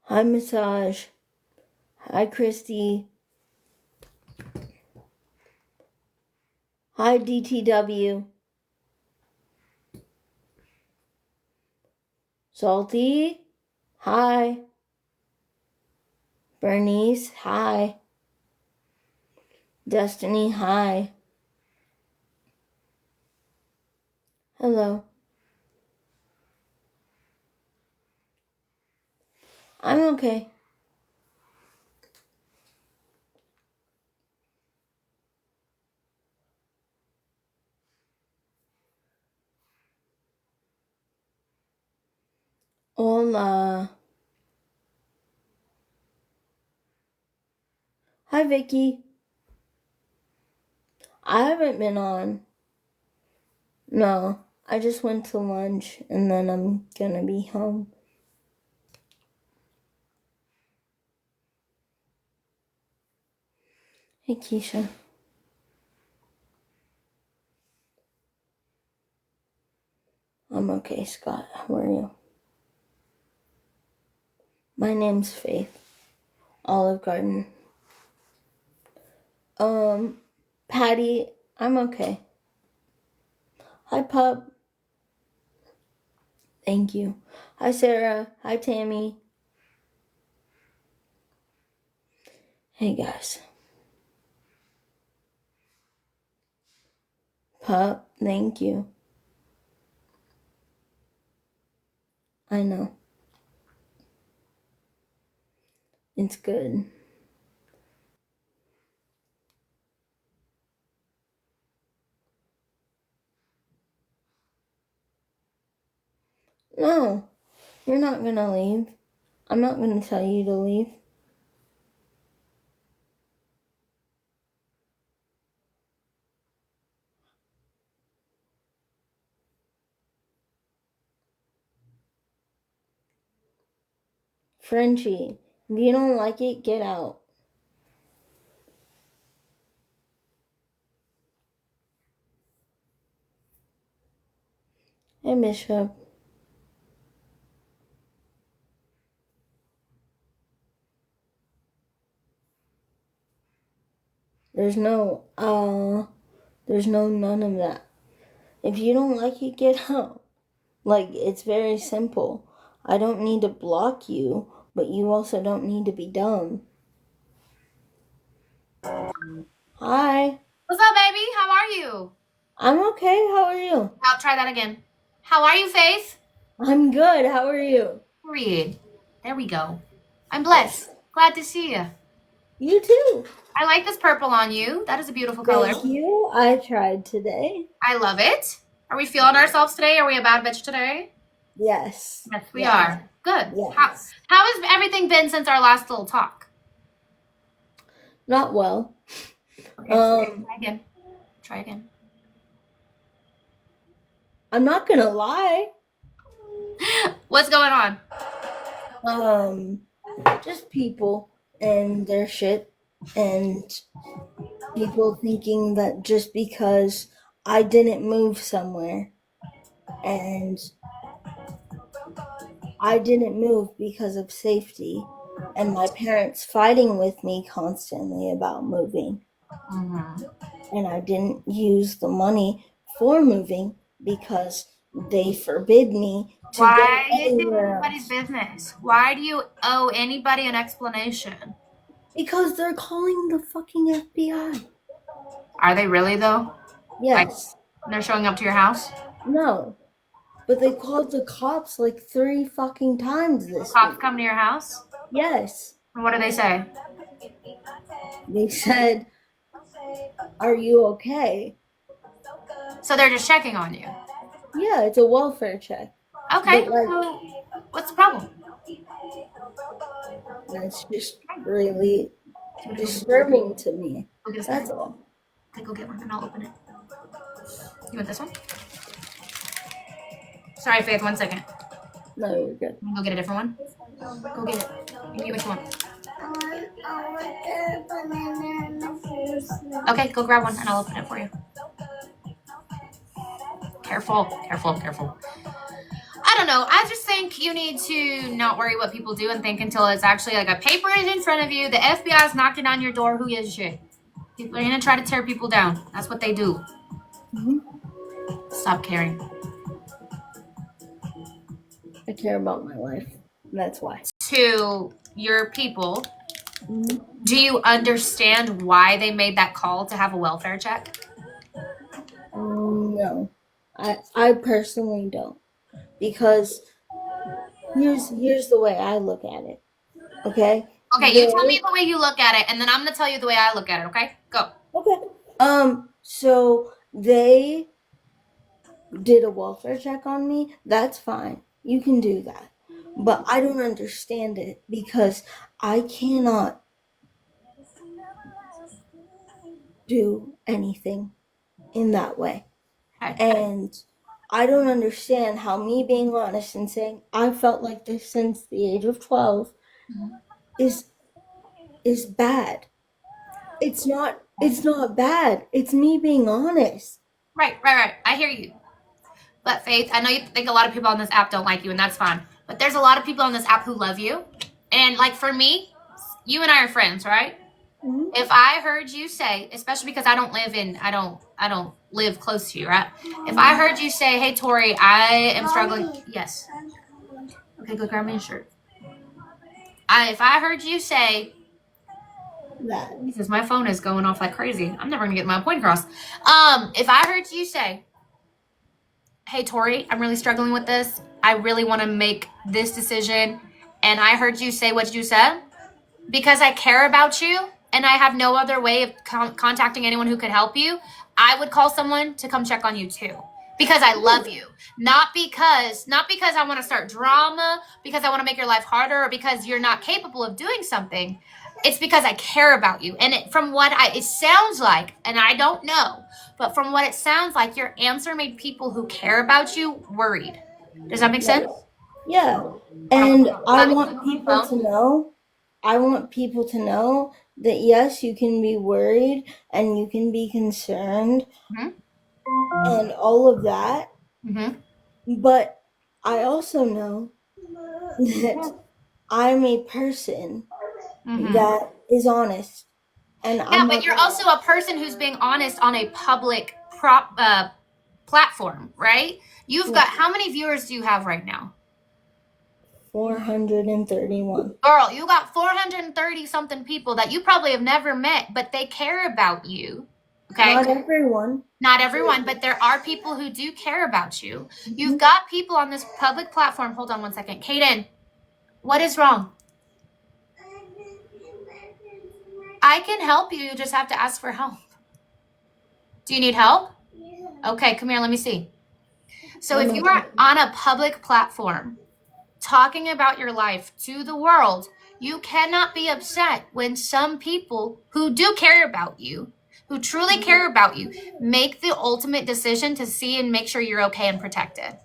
Hi, Massage. Hi, Christy. Hi, DTW. Salty. Hi. Bernice. Hi. Destiny. Hi. Hello. I'm okay. Hola. Hi, Vicky. I haven't been on. No, I just went to lunch and then I'm gonna be home. Hey, Keisha. I'm okay, Scott. How are you? My name's Faith. Olive Garden. Patty, I'm okay. Hi, Pup. Thank you. Hi, Sarah. Hi, Tammy. Hey, guys. Pup, thank you. I know. It's good. No, you're not gonna leave. I'm not gonna tell you to leave. Frenchie, if you don't like it, get out. Hey, Bishop. There's no none of that. If you don't like it, get out. Like, it's very simple. I don't need to block you, but you also don't need to be dumb. Hi. What's up, baby? How are you? I'm okay. How are you? I'll try that again. How are you, Faith? I'm good. How are you? Period. There we go. I'm blessed. Yes. Glad to see you. You too. I like this purple on you. That is a beautiful color. Thank you. I tried today. I love it. Are we feeling ourselves today? Are we a bad bitch today? Yes. Yes, we Yes. are. Good. Yes. How has everything been since our last little talk? Not well. Okay, try again. Try again. I'm not gonna lie. What's going on? Just people and their shit, and people thinking that just because I didn't move somewhere and I didn't move because of safety, and my parents fighting with me constantly about moving, and I didn't use the money for moving because they forbid me to go Why is it anywhere anybody's else. business? Why do you owe anybody an explanation? Because they're calling the fucking FBI. Are they really, though? Like, Yes. they're showing up to your house? No. But they called the cops like 3 fucking times this Cops week. come to your house? Yes. And what do they say? They said, "Are you okay?" So they're just checking on you. Yeah, it's a welfare check. Okay, But like, so what's the problem? that's just really Do you want to disturbing to me. go get a That's snack? all. Okay, go get one and I'll open it. You want this one? Sorry, Faith, 1 second. No, you're good. You go get a different one? Go get it. Give me which one. Okay, go grab one and I'll open it for you. Careful, careful, careful. don't know. I just think you need to not worry what people do and think until it's actually like a paper is in front of you. The FBI is knocking on your door. Who gives a shit? People are going to try to tear people down. That's what they do. Stop caring. I care about my life. That's why. To your people, do you understand why they made that call to have a welfare check? No. I personally don't. Because here's the way I look at it. Okay? Okay, you tell me the way you look at it, and then I'm going to tell you the way I look at it, okay? Go. Okay. So they did a welfare check on me. That's fine. You can do that. But I don't understand it because I cannot do anything in that way. Okay. And I don't understand how me being honest and saying I felt like this since the age of 12 is bad. It's not bad. It's me being honest. Right. I hear you. But Faith, I know you think a lot of people on this app don't like you, and that's fine. But there's a lot of people on this app who love you. And like for me, you and I are friends, right? Mm-hmm. If I heard you say, especially because I don't live close to you, right? If I heard you say, "Hey Tori, I am struggling," yes. Okay, go grab me a shirt. If I heard you say that, Jesus, my phone is going off like crazy. I'm never gonna get my point across. If I heard you say, "Hey Tori, I'm really struggling with this. I really want to make this decision," and I heard you say what you said, because I care about you and I have no other way of contacting anyone who could help you, I would call someone to come check on you too. Because I love you. Not because I want to start drama, because I want to make your life harder, or because you're not capable of doing something. It's because I care about you. And from what it sounds like, and I don't know, but from what it sounds like, your answer made people who care about you worried. Does that make sense? Yeah. And I want people to know that yes, you can be worried and you can be concerned and all of that. But I also know that I'm a person that is honest. And but you're also a person who's being honest on a public platform, right? You've got, how many viewers do you have right now? 431. Girl, you got 430 something people that you probably have never met, but they care about you. Okay? Not everyone, but there are people who do care about you. You've got people on this public platform. Hold on one second. Kaden, what is wrong? I can help you. You just have to ask for help. Do you need help? Okay, come here. Let me see. So if you are on a public platform talking about your life to the world, you cannot be upset when some people who do care about you, who truly care about you, make the ultimate decision to see and make sure you're okay and protected.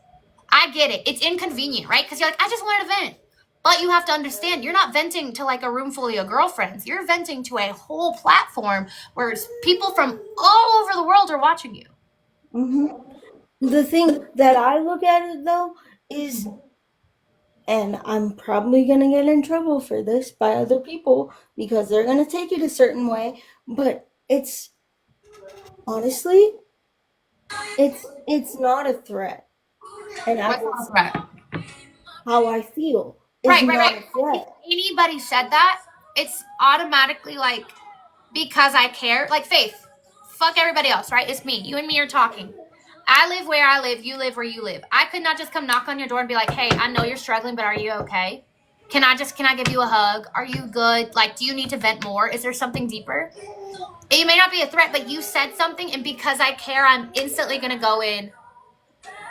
I get it. It's inconvenient, right? Because you're like, I just wanted to vent. But you have to understand, you're not venting to like a room full of your girlfriends. You're venting to a whole platform where people from all over the world are watching you. The thing that I look at it though is, and I'm probably going to get in trouble for this by other people because they're going to take it a certain way, but it's honestly, it's not a threat. And what's not a threat? How I feel. Right. If anybody said that, it's automatically like, because I care. Like Faith, fuck everybody else, right? It's me. You and me are talking. I live where I live. You live where you live. I could not just come knock on your door and be like, hey, I know you're struggling, but are you okay? Can I give you a hug? Are you good? Like, do you need to vent more? Is there something deeper? It may not be a threat, but you said something, and because I care, I'm instantly going to go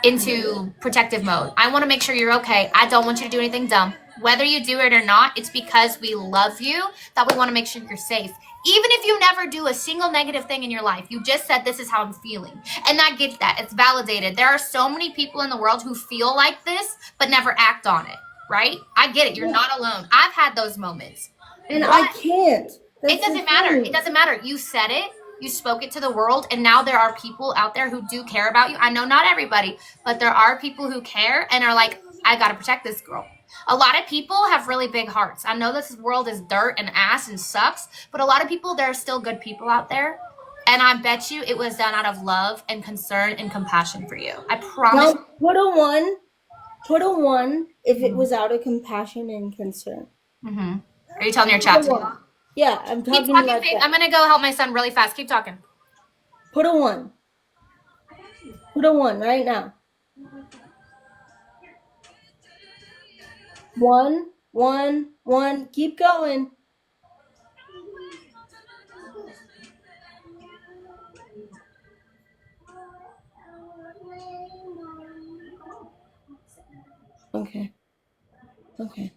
into protective mode. I want to make sure you're okay. I don't want you to do anything dumb. Whether you do it or not, it's because we love you that we want to make sure you're safe. Even if you never do a single negative thing in your life, you just said, this is how I'm feeling. And I get that. It's validated. There are so many people in the world who feel like this, but never act on it, right? I get it. You're not alone. I've had those moments. And I can't. It doesn't matter. It doesn't matter. You said it. You spoke it to the world, and now there are people out there who do care about you. I know not everybody, but there are people who care and are like, I got to protect this girl. A lot of people have really big hearts. I know this world is dirt and ass and sucks, but a lot of people, there are still good people out there. And I bet you it was done out of love and concern and compassion for you. I promise. Now, put a one. Put a one if it was out of compassion and concern. Mm-hmm. Are you telling your chat to? Yeah, I'm talking about Faith. I'm going to go help my son really fast. Keep talking. Put a one. Put a one right now. 1, 1, 1. Keep going. Okay. Okay.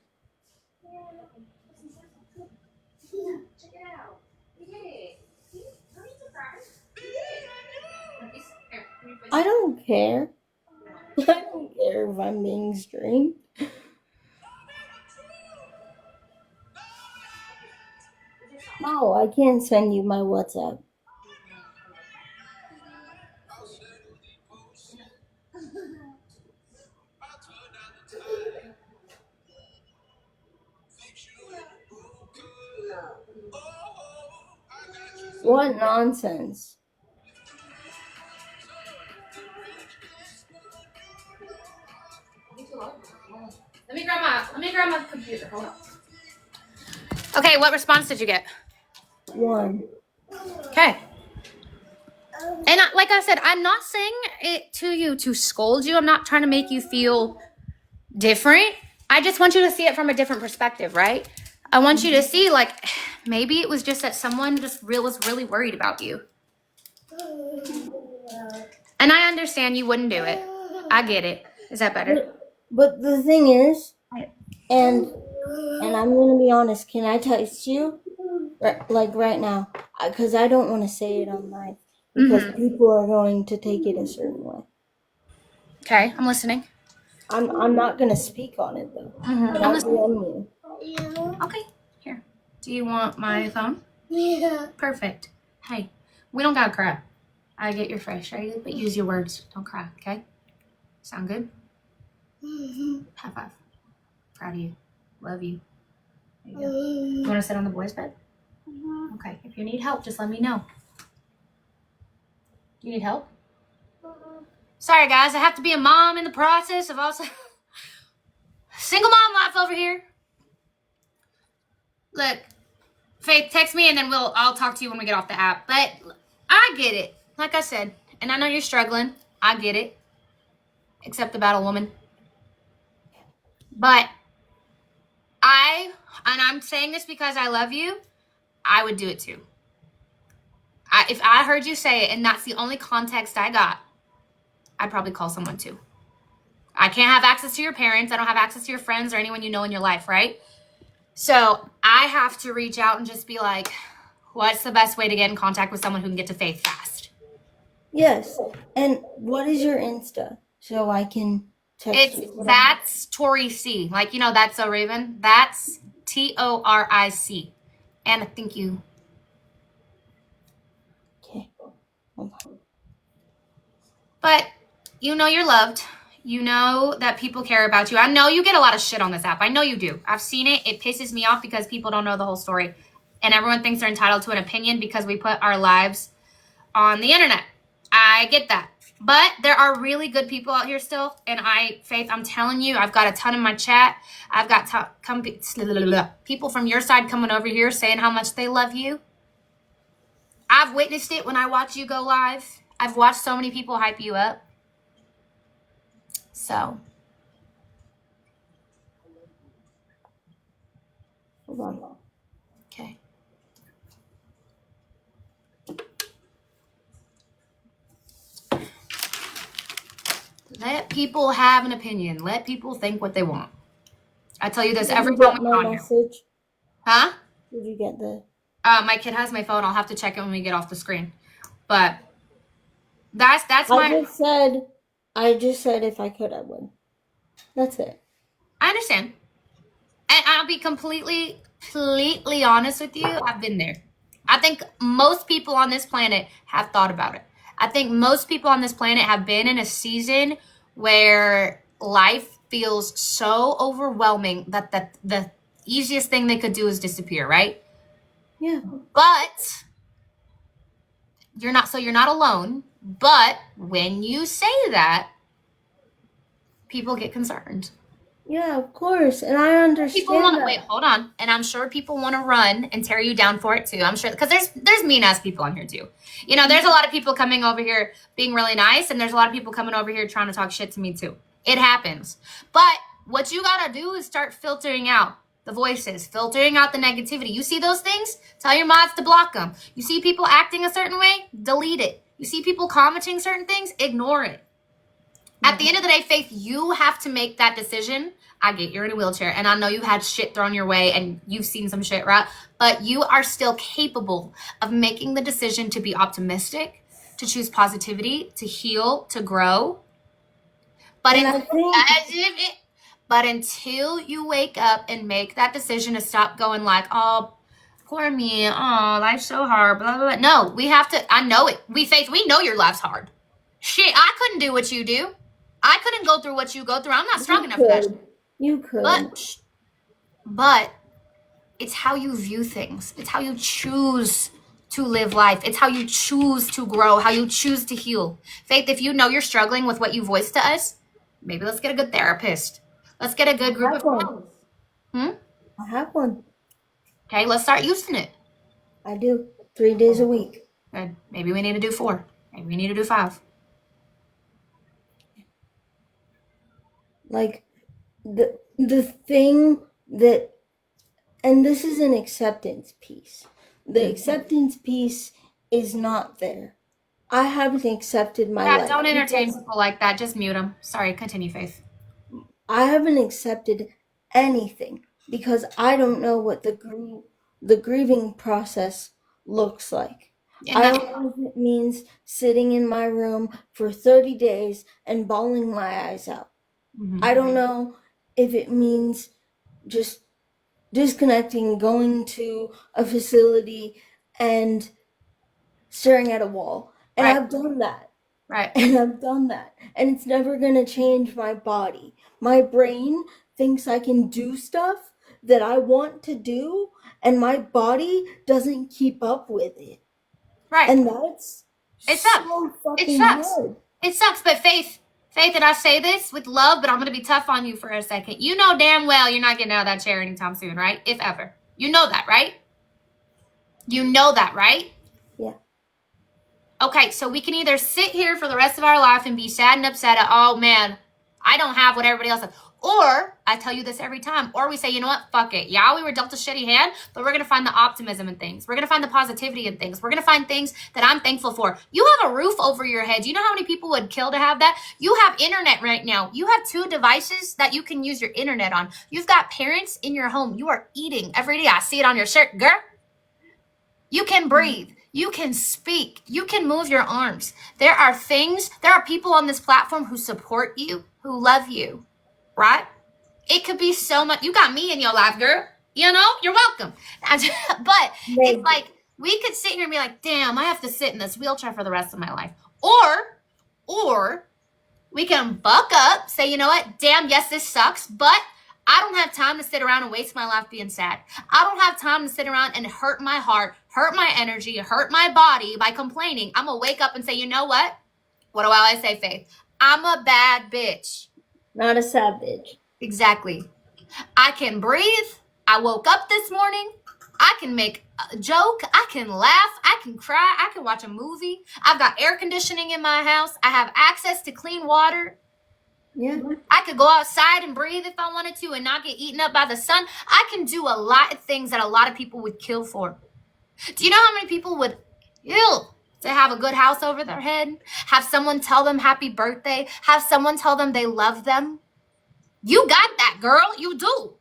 Check it out. I don't care. I don't care if I'm being streamed. No, I can't send you my WhatsApp. What nonsense. Let me grab my computer. Hold on. Okay, what response did you get? 1. Okay. And like I said, I'm not saying it to you to scold you. I'm not trying to make you feel different. I just want you to see it from a different perspective, right? I want you to see, like, maybe it was just that someone just was really worried about you. And I understand you wouldn't do it. I get it. Is that better? But the thing is, and I'm going to be honest, can I text you? Like right now? Because I don't want to say it on live. Because people are going to take it a certain way. Okay, I'm listening. I'm not going to speak on it, though. I'm listening. Okay, here. Do you want my phone? Yeah. Perfect. Hey, we don't gotta cry. I get you're frustrated, but use your words. Don't cry, okay? Sound good? High five. Proud of you. Love you. There you go. You want to sit on the boys' bed? Okay. If you need help, just let me know. Do you need help? Sorry, guys. I have to be a mom in the process of also single mom life over here. Look, Faith, text me and then I'll talk to you when we get off the app. But I get it. Like I said, and I know you're struggling. I get it. Except the battle woman. But I'm saying this because I love you, I would do it too. If I heard you say it and that's the only context I got, I'd probably call someone too. I can't have access to your parents. I don't have access to your friends or anyone you know in your life, right? So I have to reach out and just be like, what's the best way to get in contact with someone who can get to Faith fast? Yes. And what is your Insta? So I can text you. That's Tori C. Like, you know, that's so Raven. That's TORIC. Anna, thank you. Okay. But you know you're loved. You know that people care about you. I know you get a lot of shit on this app. I know you do. I've seen it. It pisses me off because people don't know the whole story. And everyone thinks they're entitled to an opinion because we put our lives on the internet. I get that. But there are really good people out here still. And Faith, I'm telling you, I've got a ton in my chat. I've got people from your side coming over here saying how much they love you. I've witnessed it when I watch you go live. I've watched so many people hype you up. So. Hold on. Okay. Let people have an opinion. Let people think what they want. I tell you this every time we on message. Huh? Did you get the? My kid has my phone. I'll have to check it when we get off the screen. But that's my. I just said if I could, I would. That's it. I understand. And I'll be completely honest with you. I've been there. I think most people on this planet have thought about it. I think most people on this planet have been in a season where life feels so overwhelming that the easiest thing they could do is disappear, right? Yeah. But you're not alone. But when you say that, people get concerned. Yeah, of course. And I understand that. Wait, hold on. And I'm sure people want to run and tear you down for it too. I'm sure, because there's mean ass people on here too. You know, there's a lot of people coming over here being really nice, and there's a lot of people coming over here trying to talk shit to me too. It happens. But what you gotta do is start filtering out the voices, filtering out the negativity. You see those things? Tell your mods to block them. You see people acting a certain way? Delete it. You see people commenting certain things? Ignore it. At the end of the day, Faith, you have to make that decision. I get you're in a wheelchair, and I know you had shit thrown your way, and you've seen some shit, right? But you are still capable of making the decision to be optimistic, to choose positivity, to heal, to grow. But until you wake up and make that decision to stop going like, oh, poor me, oh, life's so hard, blah, blah, blah. No, we have to, I know it. Faith, we know your life's hard. Shit, I couldn't do what you do. I couldn't go through what you go through. I'm not strong enough for that. You could. But it's how you view things. It's how you choose to live life. It's how you choose to grow, how you choose to heal. Faith, if you know you're struggling with what you voiced to us, maybe let's get a good therapist. Let's get a good group of friends. I have one. Okay, let's start using it. I do. 3 days a week. Good. Maybe we need to do 4. Maybe we need to do 5. Like, the thing that, and this is an acceptance piece. The acceptance piece is not there. I haven't accepted my life. Don't entertain people like that. Just mute them. Sorry, continue, Faith. I haven't accepted anything because I don't know what the grieving process looks like. I don't know if it means sitting in my room for 30 days and bawling my eyes out. I don't know if it means just disconnecting, going to a facility and staring at a wall. And I've done that. Right. And I've done that. And it's never going to change my body. My brain thinks I can do stuff that I want to do, and my body doesn't keep up with it. Right. And that's so fucking hard. It sucks, but Faith, and I say this with love, but I'm going to be tough on you for a second. You know damn well you're not getting out of that chair anytime soon, right? If ever. You know that, right? You know that, right? Yeah. Okay, so we can either sit here for the rest of our life and be sad and upset at, oh man, I don't have what everybody else has. Or, I tell you this every time, or we say, you know what, fuck it. Yeah, we were dealt a shitty hand, but we're going to find the optimism in things. We're going to find the positivity in things. We're going to find things that I'm thankful for. You have a roof over your head. Do you know how many people would kill to have that? You have internet right now. You have 2 devices that you can use your internet on. You've got parents in your home. You are eating every day. I see it on your shirt, girl. You can breathe. You can speak. You can move your arms. There are people on this platform who support you, who love you. Right? It could be so much. You got me in your life, girl. You know, you're welcome. But it's like, we could sit here and be like, damn, I have to sit in this wheelchair for the rest of my life. Or we can buck up, say, you know what? Damn, yes, this sucks, but I don't have time to sit around and waste my life being sad. I don't have time to sit around and hurt my heart, hurt my energy, hurt my body by complaining. I'm going to wake up and say, you know what? What do I always say, Faith? I'm a bad bitch. Not a savage. Exactly. I can breathe. I woke up this morning. I can make a joke. I can laugh. I can cry. I can watch a movie. I've got air conditioning in my house. I have access to clean water. Yeah. I could go outside and breathe if I wanted to and not get eaten up by the sun. I can do a lot of things that a lot of people would kill for. Do you know how many people would kill to have a good house over their head? Have someone tell them happy birthday? Have someone tell them they love them? You got that, girl. You do.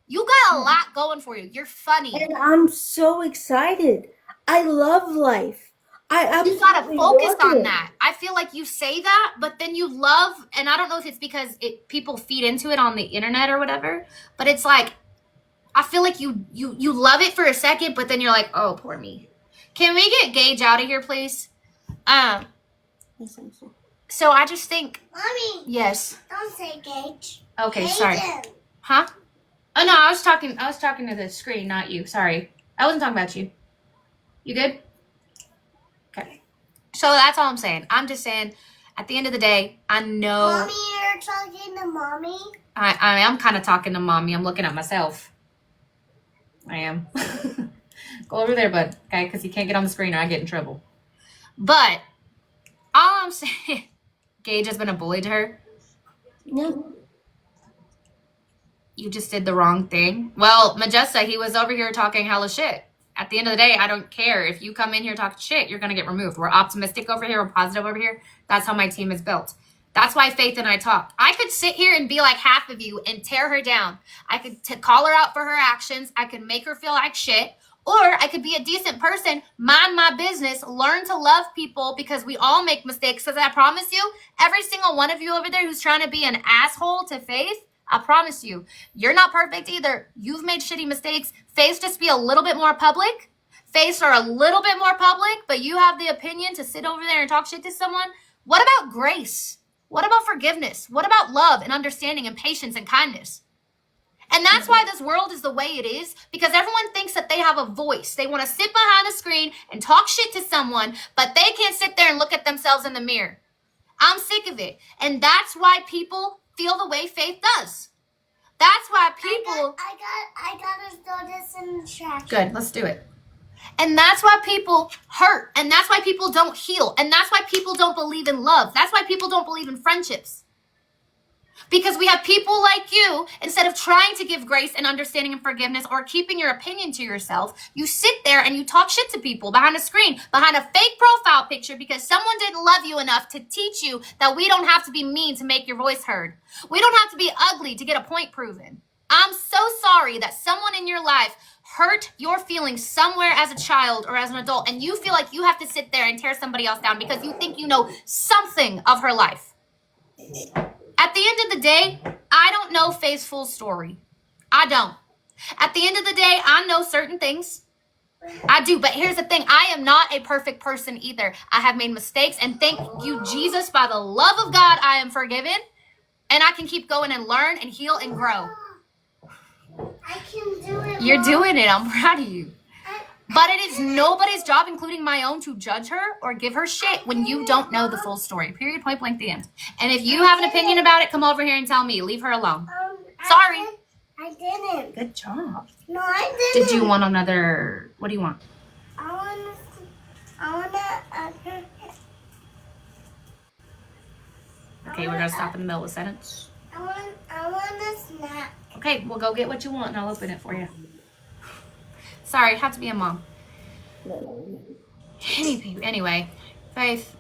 You got a lot going for you. You're funny. And I'm so excited. I love life. You gotta focus on that. I feel like you say that, but then you love, and I don't know if it's because people feed into it on the internet or whatever, but it's like, I feel like you love it for a second, but then you're like, oh, poor me. Can we get Gage out of here, please? So I just think, Mommy. Yes. Don't say Gage. Okay, sorry. Huh? Oh no, I was talking to the screen, not you. Sorry. I wasn't talking about you. You good? Okay. So that's all I'm saying. I'm just saying, at the end of the day, I know. Mommy, you're talking to Mommy? I am kind of talking to Mommy. I'm looking at myself. I am. Go over there, bud. Okay, because you can't get on the screen or I get in trouble. But all I'm saying, Gage has been a bully to her. No. You just did the wrong thing. Well, Majesta, he was over here talking hella shit. At the end of the day, I don't care. If you come in here talking shit, you're going to get removed. We're optimistic over here. We're positive over here. That's how my team is built. That's why Faith and I talk. I could sit here and be like half of you and tear her down. I could call her out for her actions. I could make her feel like shit. Or I could be a decent person, mind my business, learn to love people because we all make mistakes. Because I promise you, every single one of you over there who's trying to be an asshole to Faith, I promise you, you're not perfect either. You've made shitty mistakes. Faith, just be a little bit more public. Faith are a little bit more public, but you have the opinion to sit over there and talk shit to someone. What about grace? What about forgiveness? What about love and understanding and patience and kindness? And that's why this world is the way it is, because everyone thinks that they have a voice. They want to sit behind a screen and talk shit to someone, but they can't sit there and look at themselves in the mirror. I'm sick of it. And that's why people feel the way Faith does. That's why people... I gotta throw this in the trash. Good, let's do it. And that's why people hurt. And that's why people don't heal. And that's why people don't believe in love. That's why people don't believe in friendships. Because we have people like you, instead of trying to give grace and understanding and forgiveness or keeping your opinion to yourself, you sit there and you talk shit to people behind a screen, behind a fake profile picture because someone didn't love you enough to teach you that we don't have to be mean to make your voice heard. We don't have to be ugly to get a point proven. I'm so sorry that someone in your life hurt your feelings somewhere as a child or as an adult, and you feel like you have to sit there and tear somebody else down because you think you know something of her life. At the end of the day, I don't know Faye's full story. I don't. At the end of the day, I know certain things. I do, but here's the thing. I am not a perfect person either. I have made mistakes, and thank you, Jesus, by the love of God, I am forgiven, and I can keep going and learn and heal and grow. I can do it. You're doing it. I'm proud of you. But it is nobody's job, including my own, to judge her or give her shit when you don't know the full story. Period, point blank, the end. And if you have an opinion about it, come over here and tell me. Leave her alone. Sorry. I didn't. Good job. No, I didn't. Did you want another... What do you want? I want Okay, we're going to stop in the middle of a sentence. I want a snack. Okay, we'll go get what you want and I'll open it for you. Sorry, have to be a mom. Anyway, Faith.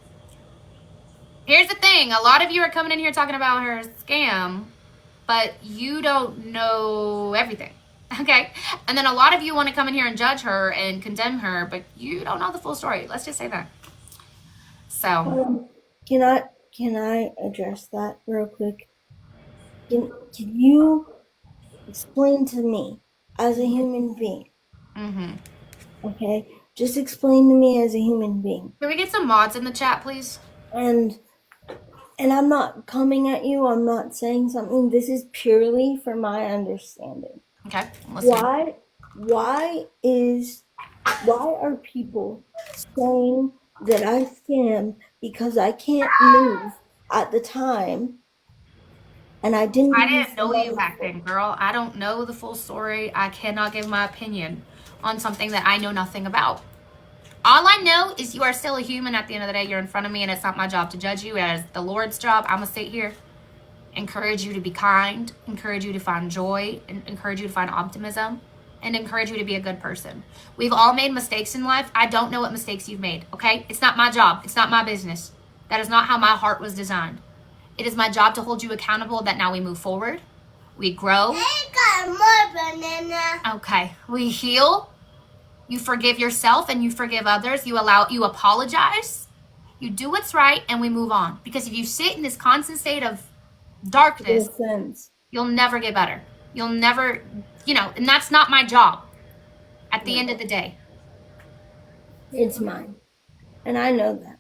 Here's the thing. A lot of you are coming in here talking about her scam, but you don't know everything. Okay? And then a lot of you want to come in here and judge her and condemn her, but you don't know the full story. Let's just say that. So. Can I address that real quick? Can you explain to me as a human being? Mm-hmm. Okay? Just explain to me as a human being. Can we get some mods in the chat, please? And I'm not coming at you. I'm not saying something. This is purely for my understanding. Okay. Why are people saying that I scam because I can't move at the time? And I didn't know you back then, girl. I don't know the full story. I cannot give my opinion on something that I know nothing about. All I know is you are still a human at the end of the day. You're in front of me, and it's not my job to judge you. It is the Lord's job. I'm going to sit here, encourage you to be kind, encourage you to find joy, and encourage you to find optimism, and encourage you to be a good person. We've all made mistakes in life. I don't know what mistakes you've made, okay? It's not my job. It's not my business. That is not how my heart was designed. It is my job to hold you accountable that now we move forward. We grow. I got more banana. Okay. We heal. You forgive yourself and you forgive others. You apologize. You do what's right and we move on. Because if you sit in this constant state of darkness, you'll never get better. You'll never, and that's not my job at the end of the day. It's mine. And I know that.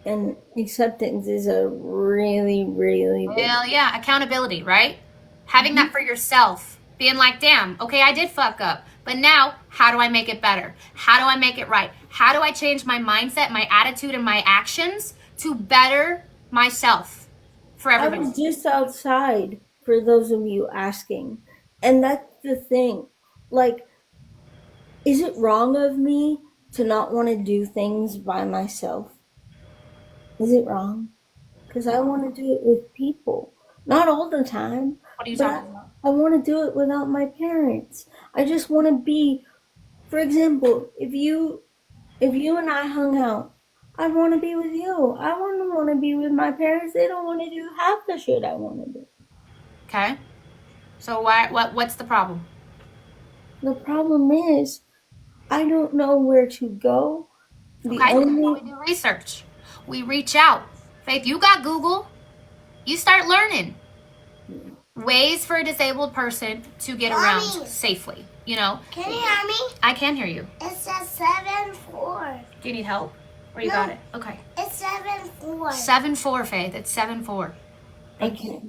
And acceptance is a really, really big. Well, yeah, accountability, right? Having that for yourself. Being like, damn, okay, I did fuck up. But now, how do I make it better? How do I make it right? How do I change my mindset, my attitude, and my actions to better myself for I everybody? was just outside, for those of you asking. And that's the thing. Like, is it wrong of me to not want to do things by myself? Is it wrong? Because I want to do it with people. Not all the time, What are you but talking about? I want to do it without my parents. I just want to be, for example, if you and I hung out, I want to be with you. I want to be with my parents. They don't want to do half the shit I want to do. Okay. So what's the problem? The problem is, I don't know where to go. The Okay. only So we do research. We reach out. Faith, you got Google. You start learning ways for a disabled person to get around safely. You know. Can you hear me? I can hear you. It says 7-4. Do you need help? Or you No. got it? Okay. It's 7-4. 7-4, Faith. It's 7-4. okay.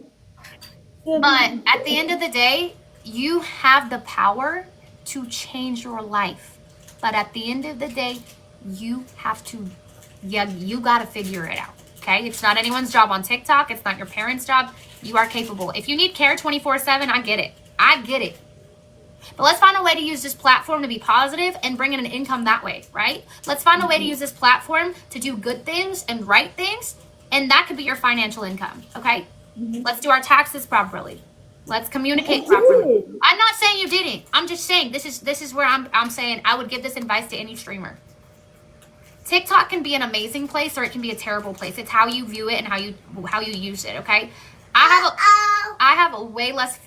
But at the end of the day, you have the power to change your life. But at the end of the day, you have to, you got to figure it out. Okay? It's not anyone's job on TikTok. It's not your parents' job. You are capable. If you need care 24/7, I get it. I get it. But let's find a way to use this platform to be positive and bring in an income that way, right? Let's find a way to use this platform to do good things and right things, and that could be your financial income, okay? Let's do our taxes properly. Let's communicate properly. I'm not saying you didn't. I'm just saying this is where I'm saying I would give this advice to any streamer. TikTok can be an amazing place or it can be a terrible place. It's how you view it and how you use it, okay? I have a way less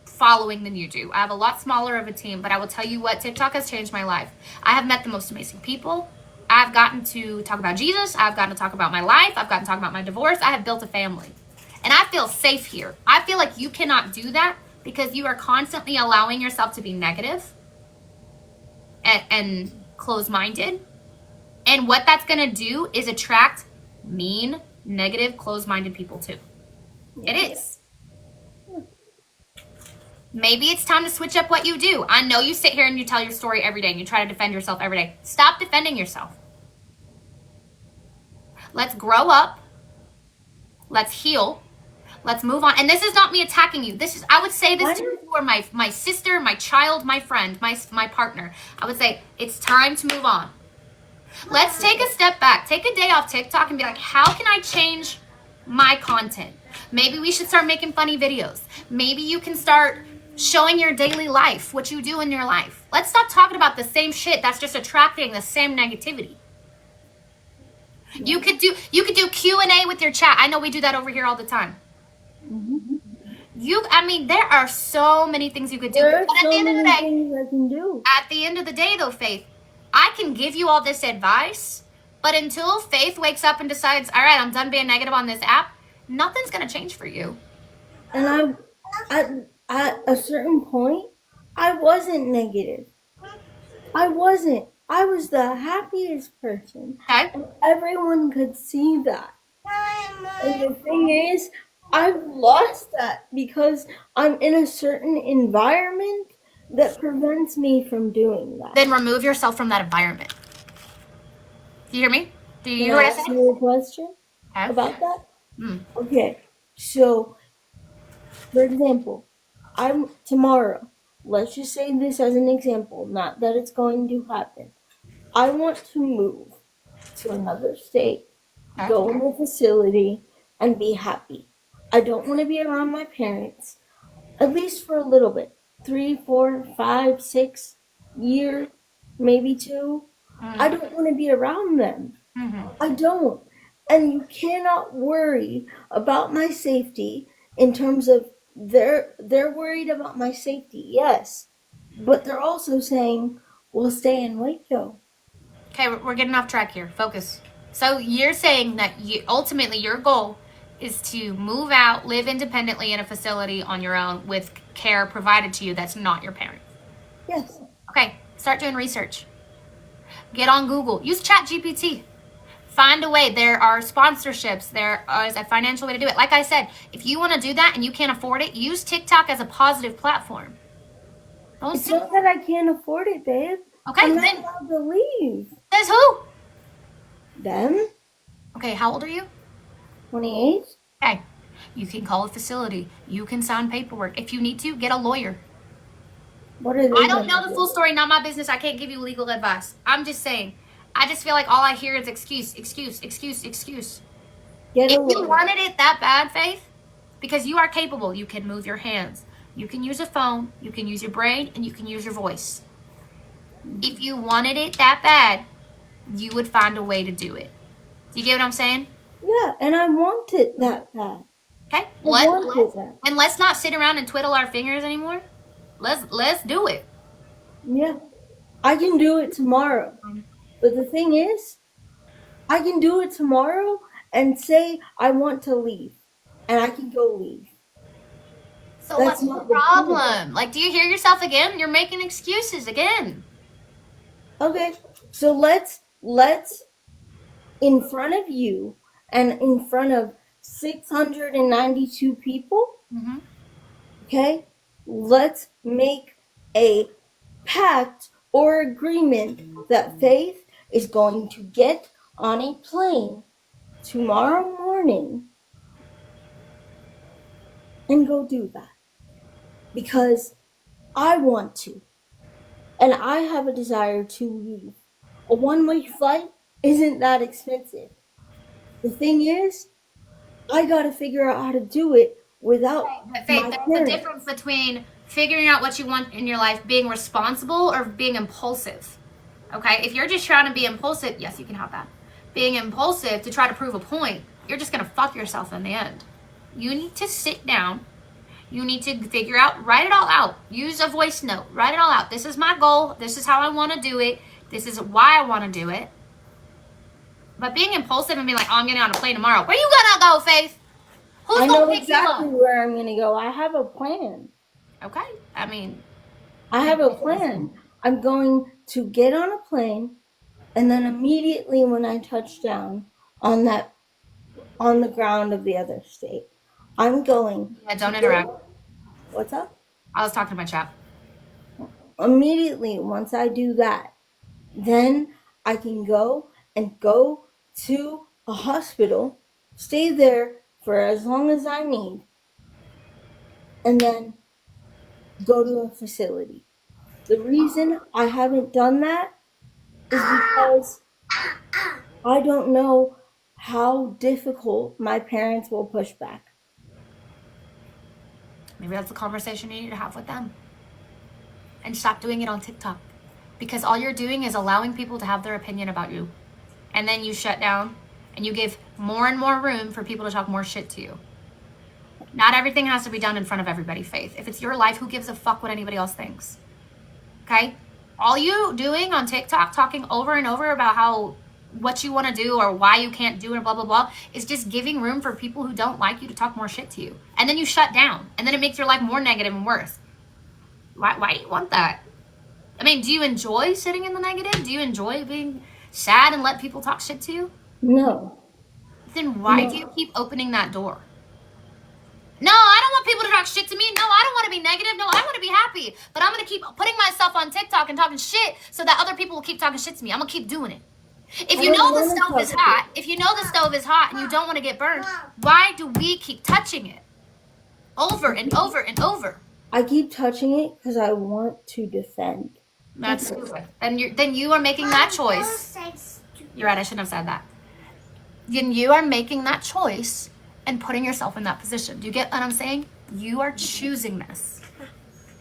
following than you do. I have a lot smaller of a team, but I will tell you what, TikTok has changed my life. I have met the most amazing people. I've gotten to talk about Jesus. I've gotten to talk about my life. I've gotten to talk about my divorce. I have built a family. And I feel safe here. I feel like you cannot do that because you are constantly allowing yourself to be negative and closed-minded. And what that's going to do is attract mean, negative, closed-minded people too. It is. Maybe it's time to switch up what you do. I know you sit here and you tell your story every day and you try to defend yourself every day. Stop defending yourself. Let's grow up. Let's heal. Let's move on. And this is not me attacking you. I would say this to you or my sister, my child, my friend, my partner. I would say it's time to move on. Let's take a step back. Take a day off TikTok and be like, how can I change my content? Maybe we should start making funny videos. Maybe you can start showing your daily life, what you do in your life. Let's stop talking about the same shit that's just attracting the same negativity. You could do Q&A with your chat. I know we do that over here all the time. There are so many things you could do. There are but so many things I can do. At the end of the day, though, Faith, I can give you all this advice, but until Faith wakes up and decides, all right, I'm done being negative on this app, nothing's going to change for you. And at a certain point, I wasn't negative. I wasn't. I was the happiest person. Okay. And everyone could see that. And the thing is, I've lost that because I'm in a certain environment that prevents me from doing that. Then remove yourself from that environment. Do you hear me? Do you hear what I said? Ask me a question about that? Okay. So, for example, tomorrow, let's just say this as an example, not that it's going to happen. I want to move to another state, go in a facility, and be happy. I don't want to be around my parents, at least for a little bit. 3, 4, 5, 6 years, maybe 2. I don't want to be around them. I don't. And you cannot worry about my safety in terms of they're worried about my safety, yes. But they're also saying, we'll stay in Waco. Okay, we're getting off track here. Focus. So you're saying that ultimately your goal is to move out, live independently in a facility on your own with care provided to you that's not your parent. Yes. Okay, start doing research. Get on Google. Use ChatGPT. Find a way. There are sponsorships. There is a financial way to do it. Like I said, if you want to do that and you can't afford it, use TikTok as a positive platform. It's not that I can't afford it, babe. Okay, I'm not then allowed to leave. says who? Them? Okay, how old are you? 28? Okay, you can call a facility. You can sign paperwork. If you need to, get a lawyer. What are they? I don't know the full story. Not my business. I can't give you legal advice. I'm just saying. I just feel like all I hear is excuse. Get If a you lawyer. wanted it that bad, Faith, because you are capable, you can move your hands. You can use a phone. You can use your brain, and you can use your voice. If you wanted it that bad, you would find a way to do it. Do you get what I'm saying? Yeah, and I want it that bad. Okay. Let's not sit around and twiddle our fingers anymore. Let's do it. Yeah. I can do it tomorrow. But the thing is, I can do it tomorrow and say I want to leave. And I can go leave. So what's the problem? Like, do you hear yourself again? You're making excuses again. Okay. So let's in front of you and in front of 692 people, okay, let's make a pact or agreement that Faith is going to get on a plane tomorrow morning and go do that. Because I want to. And I have a desire to leave. A one-way flight isn't that expensive. The thing is, I gotta figure out how to do it without my parents. There's a difference between figuring out what you want in your life, being responsible, or being impulsive. Okay? If you're just trying to be impulsive, yes, you can have that. Being impulsive to try to prove a point, you're just gonna fuck yourself in the end. You need to sit down. You need to figure out, write it all out. Use a voice note. Write it all out. This is my goal. This is how I want to do it. This is why I want to do it. But being impulsive and being like, oh, I'm getting on a plane tomorrow. Where you gonna go, Faith? Who's gonna pick exactly you up? where I'm gonna go. I have a plan. Okay. I mean, I have a plan. I'm going to get on a plane, and then immediately when I touch down on the ground of the other state, I'm going. Yeah, don't interact. What's up? I was talking to my chat. Immediately, once I do that, then I can go to a hospital, stay there for as long as I need, and then go to a facility. The reason I haven't done that is because I don't know how difficult my parents will push back. Maybe that's a conversation you need to have with them. And stop doing it on TikTok. Because all you're doing is allowing people to have their opinion about you. And then you shut down and you give more and more room for people to talk more shit to you. Not everything has to be done in front of everybody, Faith. If it's your life, who gives a fuck what anybody else thinks? Okay? All you doing on TikTok, talking over and over about what you want to do or why you can't do it, blah, blah, blah, is just giving room for people who don't like you to talk more shit to you. And then you shut down. And then it makes your life more negative and worse. Why do you want that? I mean, do you enjoy sitting in the negative? Do you enjoy being sad and let people talk shit to you? No. Then why do you keep opening that door? No, I don't want people to talk shit to me. No, I don't want to be negative. No, I want to be happy. But I'm going to keep putting myself on TikTok and talking shit so that other people will keep talking shit to me. I'm going to keep doing it. If you know the stove is hot, and you don't want to get burned, why do we keep touching it? Over and over and over. I keep touching it because I want to defend. That's stupid. And then you are making that choice. You're right, I shouldn't have said that. Then you are making that choice and putting yourself in that position. Do you get what I'm saying? You are choosing this.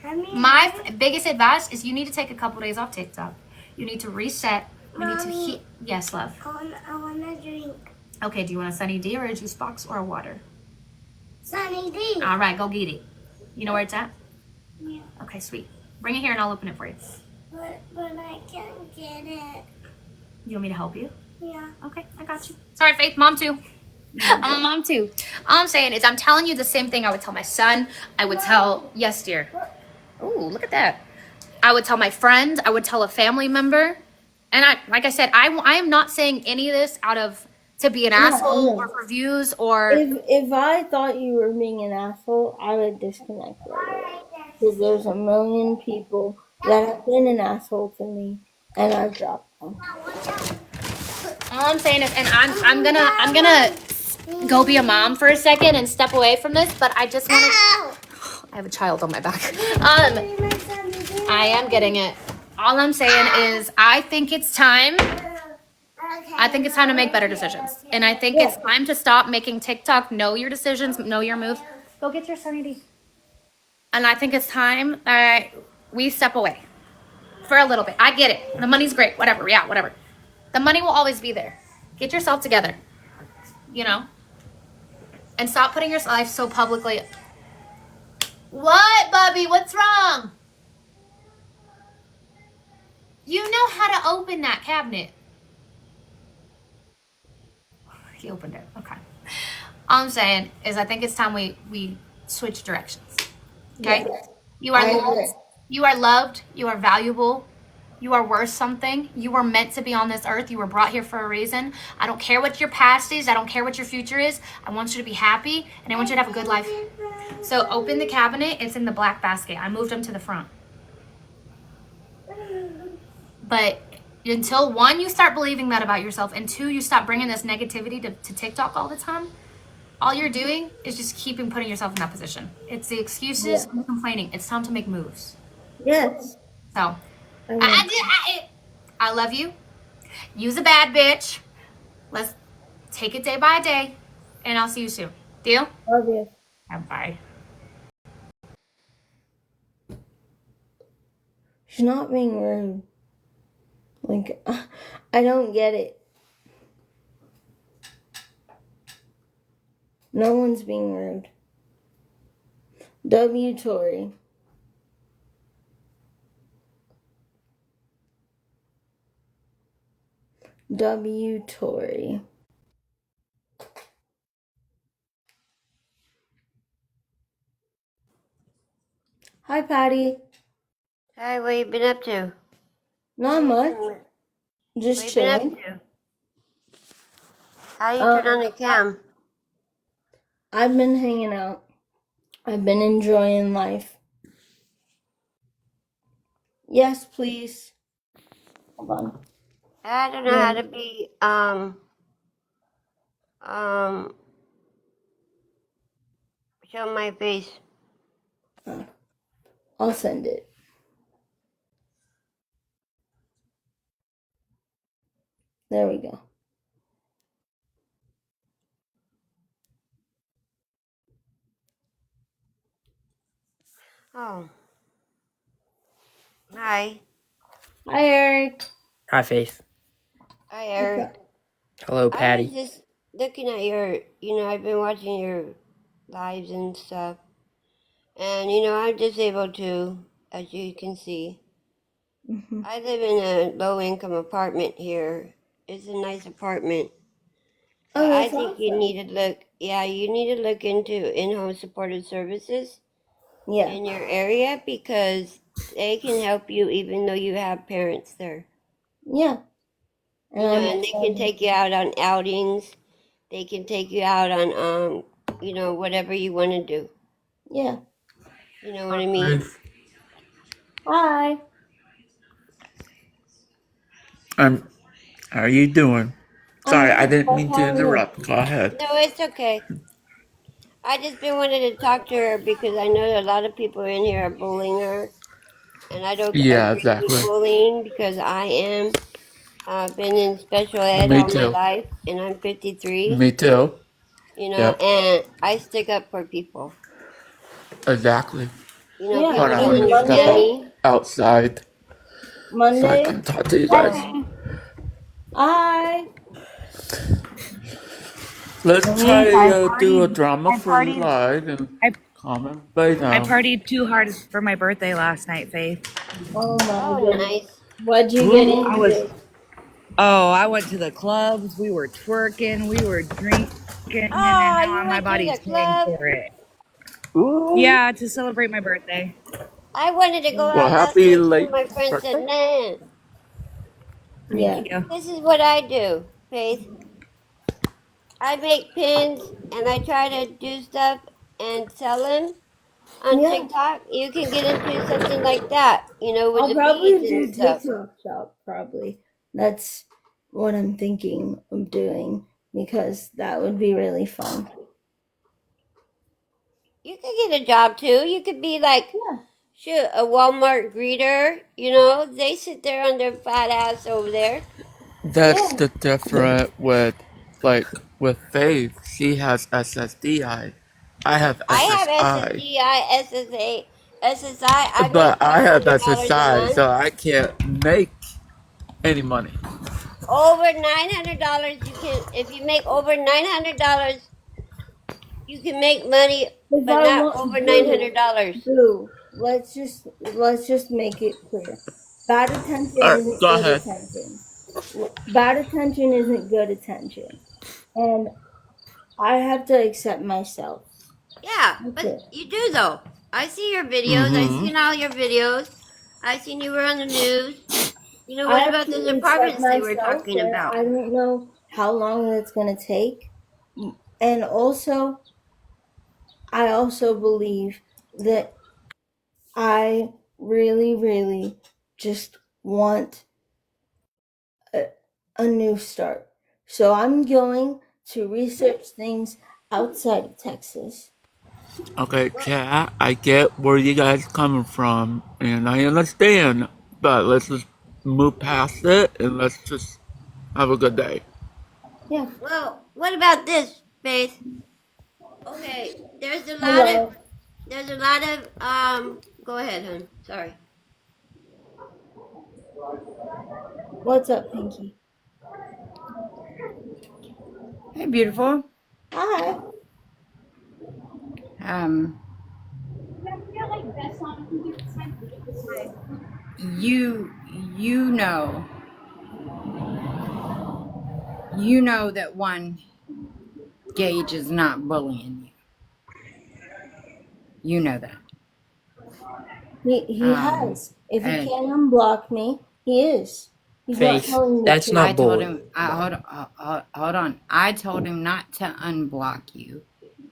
My biggest advice is you need to take a couple days off TikTok. You need to reset. You need to Yes, love. I want a drink. Okay, do you want a Sunny D or a juice box or a water? Sunny D. All right, go get it. You know where it's at? Yeah. Okay, sweet. Bring it here and I'll open it for you. But I can't get it. You want me to help you? Yeah. Okay, I got you. Sorry, Faith. Mom, too. I'm a mom, too. All I'm saying is I'm telling you the same thing I would tell my son. I would tell... Yes, dear. Oh, look at that. I would tell my friend. I would tell a family member. And like I said, I am not saying any of this out of to be an asshole or for views or. If I thought you were being an asshole, I would disconnect right away. Because there's a million people that have been an asshole to me, and I've dropped them. All I'm saying is, and I'm gonna go be a mom for a second and step away from this, but I just want to. I have a child on my back. I am getting it. All I'm saying is, I think it's time. I think it's time to make better decisions, and I think it's time to stop making TikTok know your decisions, know your moves. Go get your Sunny D. And I think it's time that we step away for a little bit. I get it. The money's great. Whatever. Yeah, whatever. The money will always be there. Get yourself together, you know? And stop putting your life so publicly. What, Bubby? What's wrong? You know how to open that cabinet. He opened it. Okay. All I'm saying is I think it's time we switch directions. Okay? Yes. You are loved. You are loved. You are valuable. You are worth something. You were meant to be on this earth. You were brought here for a reason. I don't care what your past is. I don't care what your future is. I want you to be happy, and I want you to have a good life. So open the cabinet. It's in the black basket. I moved them to the front. But until, one, you start believing that about yourself, and two, you stop bringing this negativity to TikTok all the time, all you're doing is just keeping putting yourself in that position. It's the excuses and complaining. It's time to make moves. Yes. So, I love you. You's a bad bitch. Let's take it day by day, and I'll see you soon. Deal? Love you. Bye. She's not being rude. Like, I don't get it. No one's being rude. W. Tori. W. Tori. Hi, Patty. Hi, what you been up to? Not much. Just What you been chilling. up to? How you turn on the cam? I've been hanging out. I've been enjoying life. Yes, please. Hold on. I don't know how to be, show my face. I'll send it. There we go. Oh. Hi. Hi, Eric. Hi, Faith. Hi, Eric. Hello, I was Patty. just looking at your, I've been watching your lives and stuff. And, I'm disabled too, as you can see. Mm-hmm. I live in a low-income apartment here. It's a nice apartment. Oh, I that's think awesome. you need to look into in-home supportive services Yeah. in your area because they can help you even though you have parents there. Yeah. And they can take you out on outings. They can take you out on, whatever you want to do. Yeah. You know what I mean? Hi. How are you doing? Sorry, I didn't mean How to are you? interrupt. Go ahead. No, it's okay. I just been wanting to talk to her because I know that a lot of people in here are bullying her. And I don't Yeah, agree exactly. with bullying because I've been in special ed Me all my too. life, and I'm 53. Me too. And I stick up for people. Exactly. Yeah. People Hold on, don't let me understand step me. outside so I Monday. can talk to you guys. Hi. Let's try to do a drama-free live and comment right now. I partied too hard for my birthday last night, Faith. Oh my Oh, goodness. nice. What'd you get into? I went to the clubs. We were twerking. We were drinking. And Oh, now you my went to body's the paying club? for it. Ooh. Yeah, to celebrate my birthday. I wanted to go Well, out last happy night too. late My friend said, birthday. nah. Yeah. Thank you. This is what I do, Faith. I make pins and I try to do stuff and sell them on Yeah. TikTok. You can get into something like that, with I'll the probably beads do and stuff. TikTok shop, probably. That's what I'm thinking of doing because that would be really fun. You could get a job too. You could be like, Yeah. shoot, a Walmart greeter. They sit there on their fat ass over there. That's Yeah. the different with Faith. She has SSDI. I have I have SSI. SSDI, SSA, SSI. I make But I have $500 a SSI, month. so I can't make any money. Over $900, you can. If you make over $900, you can make money, If but I not want over $900. Boo, let's just make it clear. Bad attention Alright, isn't go good ahead. attention. Bad attention isn't good attention. And I have to accept myself. Yeah, That's but it. you do though. I see your videos. I Mm-hmm. seen all your videos. I seen you were on the news. I What have about those to accept apartments they were myself, talking and about? I don't know how long that's going to take. And also, I also believe that I really, really just want a, a new start. So I'm going to research things outside of Texas. Okay, chat, I get where you guys coming from, and I understand, but let's just move past it, and let's just have a good day. Yeah. Well, what about this, Faith? Okay, Hello. there's a lot of go ahead, hon. Sorry. What's up, Pinky? Hey, beautiful. Hi. Um, you you know that one Gage is not bullying you. You know that. He has. If he And can't unblock me, he is. He's not Faith, telling the that's truth. I not told bullying. him. Hold on. I told him not to unblock you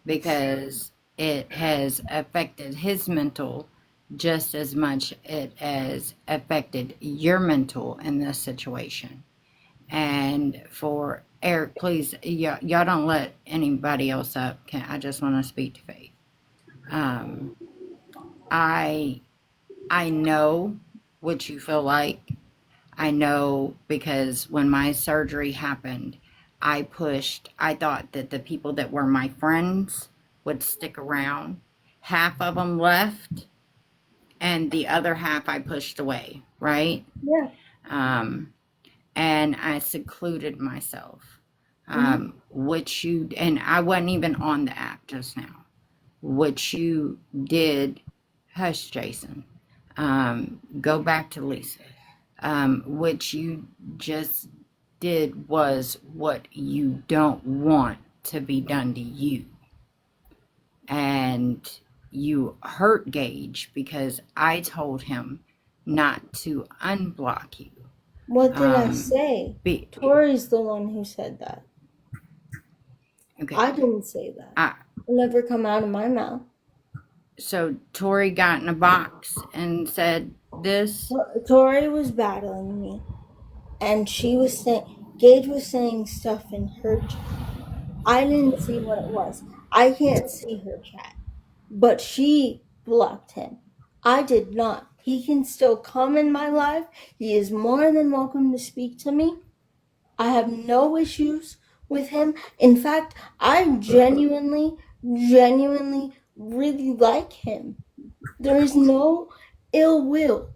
because it has affected his mental just as much it has affected your mental in this situation. And for Eric, please, y'all don't let anybody else up. I just want to speak to Faith. Um, I know what you feel like. I know because when my surgery happened, I thought that the people that were my friends would stick around. Half of them left, and the other half I pushed away, right? Yeah. And I secluded myself, Mm-hmm. and I wasn't even on the app just now. What you did, hush, Jason. Go back to Lisa. What you just did was what you don't want to be done to you. And you hurt Gage because I told him not to unblock you. What did I say? Tori's the one who said that. Okay. I didn't say that. It'll never come out of my mouth. So Tori got in a box and said this. Tori was battling me, and Gage was saying stuff in her chat. I didn't see what it was. I can't see her chat, but she blocked him. I did not. He can still come in my life. He is more than welcome to speak to me. I have no issues with him. In fact, I genuinely really like him. There is no ill will.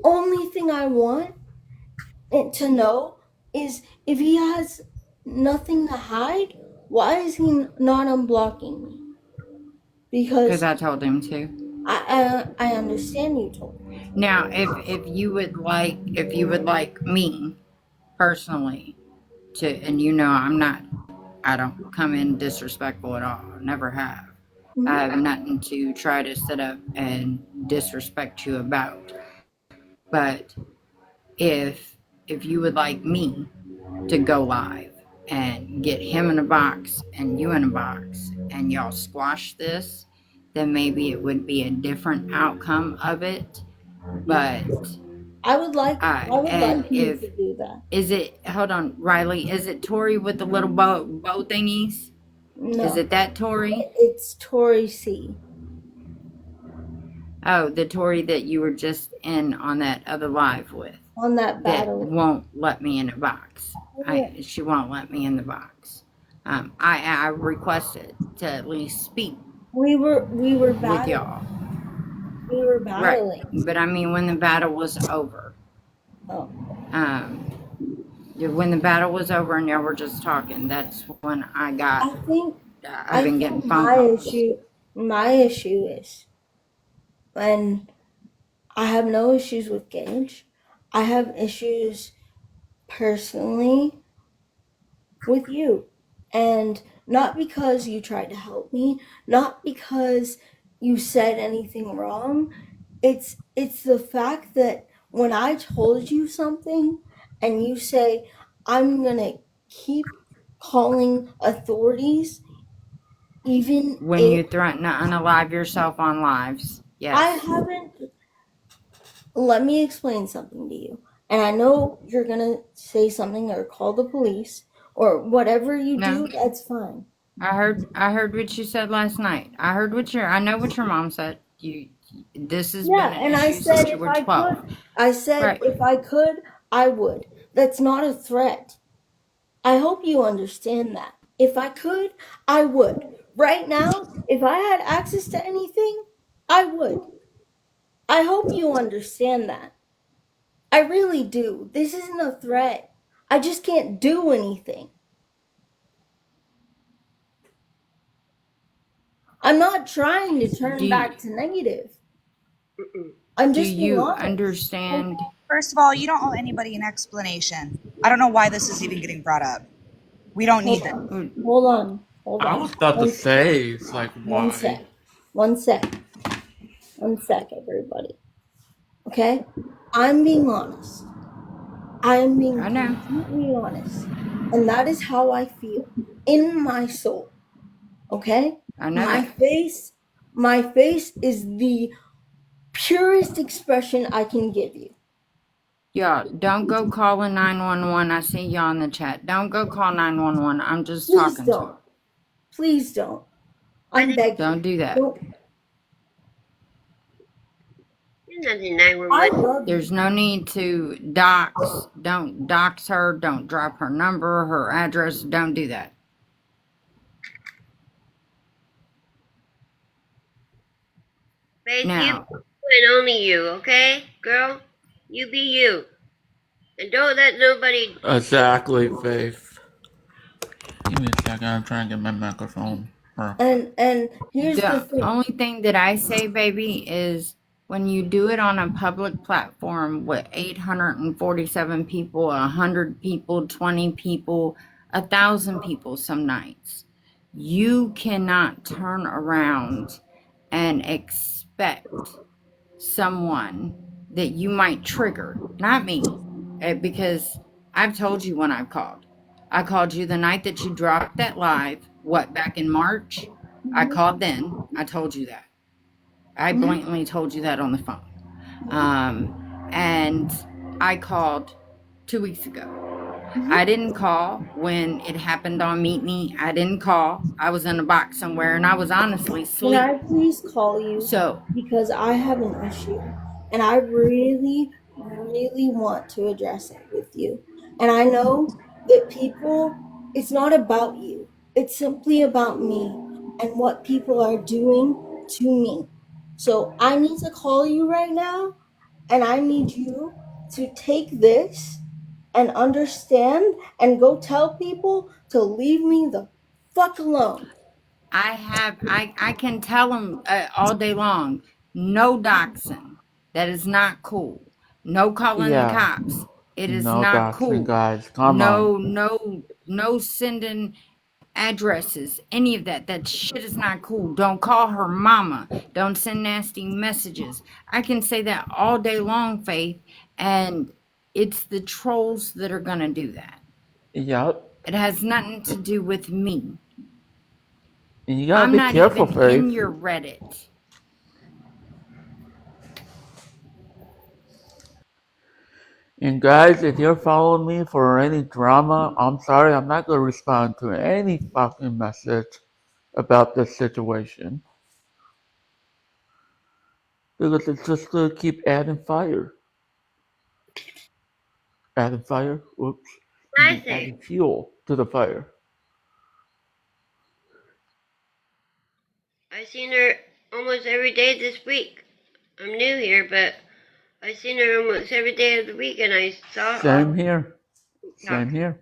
Only thing I want to know is if he has nothing to hide, why is he not unblocking me? Because I told him to. I understand you told me. Now, if you would like me personally to, and I don't come in disrespectful at all. Never have. Mm-hmm. I have nothing to try to sit up and disrespect you about. But if you would like me to go live and get him in a box and you in a box and y'all squash this, then maybe it would be a different outcome of it. But I would like and you if to do that. is it, hold on, Riley, is it Tori with the little bow thingies? No, Is it that Tori? it's Tori C. Oh, the Tori that you were just in on that other live with. On that That battle. won't let me in a box. She won't let me in the box. I requested to at least speak We were with battling. y'all. We were Right. battling. But I mean, when the battle was over. Oh. When the battle was over and y'all were just talking, that's when I got. I've been getting phone calls. My issue is, and I have no issues with Gage. I have issues personally with you. And not because you tried to help me, not because you said anything wrong. It's the fact that when I told you something and you say, I'm going to keep calling authorities, even when you threaten to unalive yourself on lives. Yes. I haven't. Let me explain something to you. And I know you're going to say something or call the police or whatever you do, that's fine. I heard what you said last night. I know what your mom said. This has been an issue since you were 12. I said if I could, I would. That's not a threat. I hope you understand that. If I could, I would. Right now, if I had access to anything, I would. I hope you understand that. I really do. This isn't a threat. I just can't do anything. I'm not trying to turn back to negative. I'm just being honest. Do you understand? First of all, you don't owe anybody an explanation. I don't know why this is even getting brought up. We don't need that. Hold on. I was about to say, it's like, why? One sec, everybody. Okay? I'm being honest. I'm being completely honest. And that is how I feel in my soul. Okay? I know. My face is the purest expression I can give you. Y'all, don't go calling 911. I see y'all in the chat. Don't go call 911. I'm just talking to her. Please don't. I'm begging. Don't do that. There's no need to dox. Don't dox her. Don't drop her number, her address. Don't do that. Faith, now, you and only you, okay, girl? You be you. And don't let nobody... Exactly, Faith. Give me a second. I'm trying to get my microphone. And here's the thing. The only thing that I say, baby, is when you do it on a public platform with 847 people, 100 people, 20 people, 1,000 people some nights, you cannot turn around and expect someone that you might trigger, not me, because I've told you when I've called. I called you the night that you dropped that live, back in March? I called then. I told you that. I blatantly told you that on the phone. And I called 2 weeks ago. I didn't call when it happened on Meet Me. I didn't call. I was in a box somewhere, and I was honestly asleep. Can I please call you? Because I have an issue, and I really, really want to address it with you. And I know that people, it's not about you. It's simply about me and what people are doing to me. So I need to call you right now, and I need you to take this and understand and go tell people to leave me the fuck alone. I can tell them all day long, no doxing. That is not cool. No calling the cops. It is not cool. Guys. Come on. No sending addresses, any of that. That shit is not cool. Don't call her mama. Don't send nasty messages. I can say that all day long, Faith, and It's the trolls that are going to do that. Yep. It has nothing to do with me. And you gotta I'm be not careful, even Faith. in your Reddit. And guys, if you're following me for any drama, I'm sorry, I'm not gonna respond to any fucking message about this situation. Because it's just gonna keep adding fire. Adding fire? Oops. You mean adding fuel to the fire. I've seen her almost every day this week. I'm new here, but I've seen her almost every day of the week, and I saw Same here. Same here.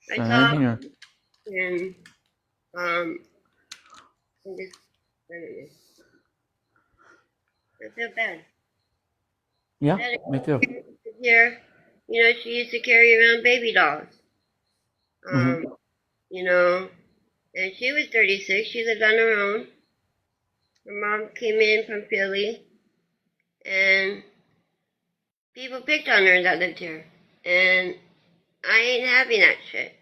Same here. And I just, I don't know. I feel bad. Yeah, me too. Here, you know, she used to carry around baby dolls. You know, and she was 36. She lived on her own. Her mom came in from Philly, and people picked on her that lived here. And I ain't having that shit.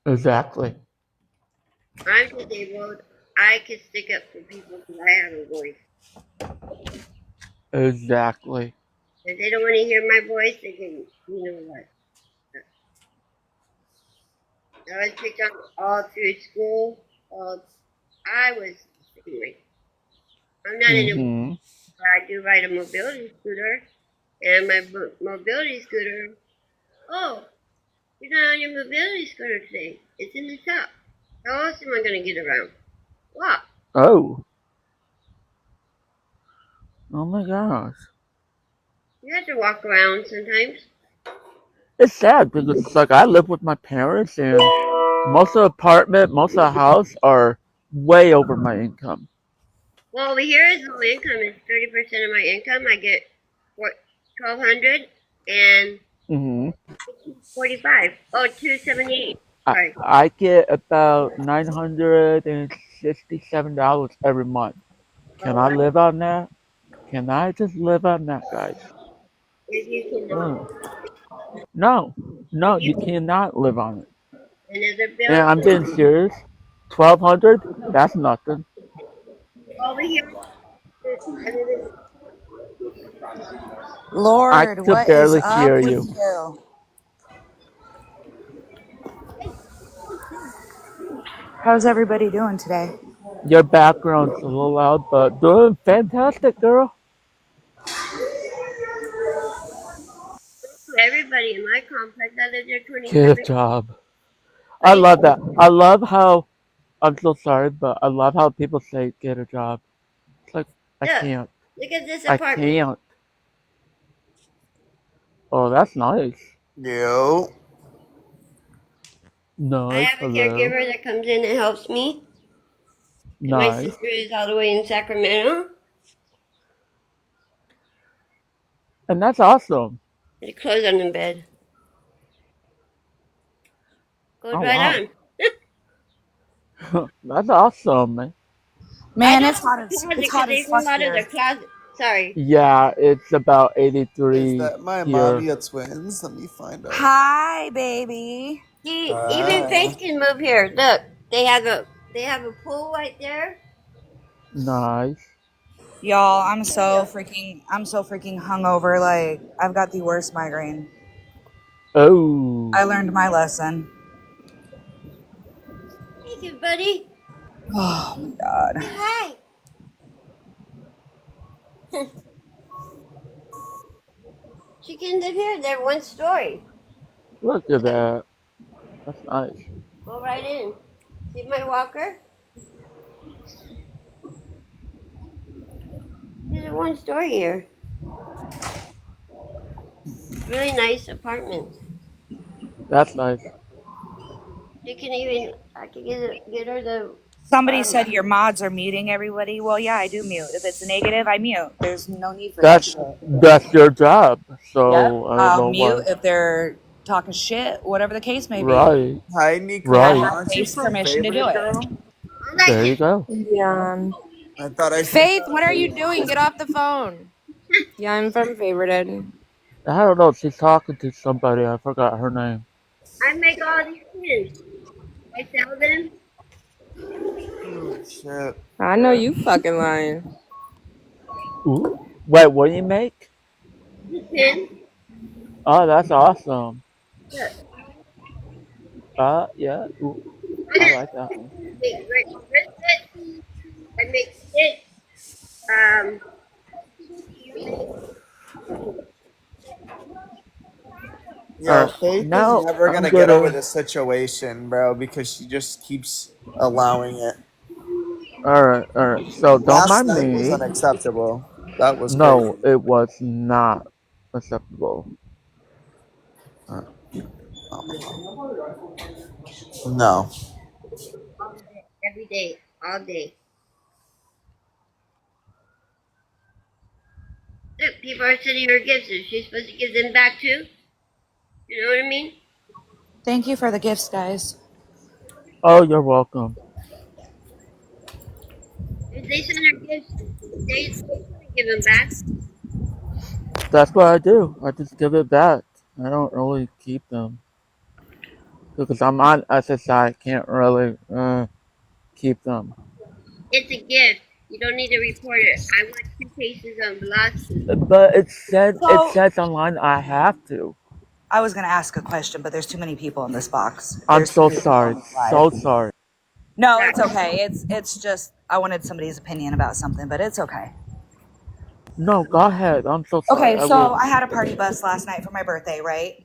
Exactly. I'm disabled. I can stick up for people because I have a voice. Exactly. If they don't want to hear my voice, they can, you know what. I was picked on all through school. I was anyway. I'm not in a. I do ride a mobility scooter, and my mobility scooter. Oh, you're not on your mobility scooter today. It's in the shop. How else am I going to get around? Walk. Oh. Oh my gosh. You have to walk around sometimes. It's sad because it's like I live with my parents and most of the apartment, most of the house are way over my income. Well, over here is low income. It's 30% of my income. I get $1,200 and 45. Oh, 278. Sorry. I get about $967 every month. Can I live on that? Can I just live on that, guys? If you can, No, no, you cannot live on it. and there's a And bill I'm being serious. 1,200? That's nothing. over here. I live in I Lord, could what is barely up hear with you. you? How's everybody doing today? Your background's a little loud, but doing fantastic, girl. everybody in my complex. I lived there Get a 27. job. I love that. I love how, I'm so sorry, but I love how people say get a job. It's like, I can't. Look at this I apartment. can't. Oh, that's nice. Yo. I Nice, have a hello. caregiver that comes in and helps me. And my Nice. sister is all the way in Sacramento. And that's awesome. There's clothes on the bed. Goes Oh, right wow. That's awesome, man. I Man, don't it's have hot a as closet it's because hot they as fall fuck out of their here. closet. Sorry. Yeah, it's about Is 83 that my here. mommy twins? Let me find out. Hi, baby. See, even Faith can move here. Look, they have a pool right there. Nice. Y'all, I'm so freaking hungover. Like, I've got the worst migraine. Oh. I learned my lesson. Thank you, buddy. Oh my god. Hi. Chickens live here. They're one story. Look at that. That's nice. Go right in. See my walker? There's a one story here. Really nice apartment. That's nice. You can even I can get her the Somebody said your mods are muting everybody. Well, yeah, I do mute. If it's a negative, I mute. There's no need for that shit. That's your job. So Yep. I don't I'll know mute why. if they're talking shit, whatever the case may be. Right. Hi, I Nicole. Right. have Aren't you base from permission to do Favorite it. Girl? There you go. Yeah. I thought I Faith, what are you doing? Get off the phone. Yeah, I'm from Favorited. I don't know. She's talking to somebody. I forgot her name. I make all these pins. I sell them. Oh, shit. I know you fucking lying. Ooh. Wait, what do you make? These pins. Oh, that's awesome. Look. Yeah. Ooh, I I like that one. make bracelets. I make sticks. I make Yo, Faith is Now never I'm gonna get over gonna. this situation, bro, because she just keeps allowing it. Alright. So don't Last mind night was me. unacceptable. That was crazy. No, it was not acceptable. No. all day, every day, all day. Look, people are sending her gifts. Is she supposed to give them back too? You know what I mean? Thank you for the gifts, guys. Oh, you're welcome. If they send her gifts, they shouldn't give them back. That's what I do. I just give it back. I don't really keep them because I'm on SSI. I can't really keep them. It's a gift. You don't need to report it. I want 2 cases on velocity. But it So says online I have to. I was gonna ask a question, but there's too many people in this box. I'm There's too so many people on sorry. this live. So sorry. No, it's okay. It's just I wanted somebody's opinion about something, but it's okay. No, go ahead. I'm so sorry. Okay, so I had a party bus last night for my birthday, right?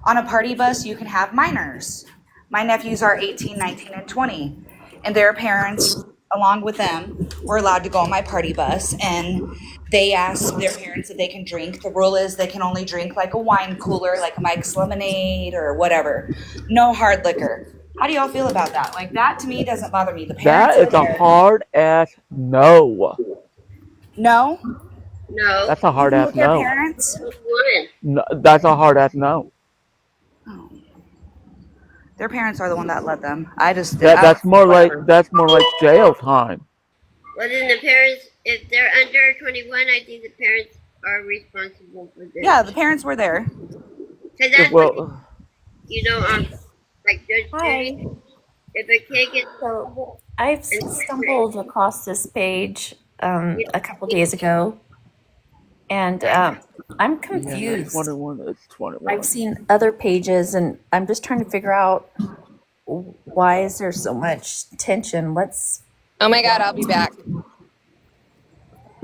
On a party bus, you can have minors. My nephews are 18, 19, and 20, and their parents, along with them, were allowed to go on my party bus, and they asked their parents if they can drink. The rule is they can only drink like a wine cooler, like Mike's Lemonade or whatever. No hard liquor. How do y'all feel about that? Like, that to me doesn't bother me. The parents That is a hard ass no. No? No. That's a hard Even ass with their no. parents? No. That's a hard ass no. Oh. Their parents are the one that let them. That's more like jail time. Well, then the parents, if they're under 21, I think the parents are responsible for this. Yeah, the parents were there. Because that's like Judge Judy, if a kid gets So I've stumbled across this page a couple days ago, and I'm confused. 21 is 21. I've seen other pages, and I'm just trying to figure out why is there so much tension. Oh my god, I'll be back.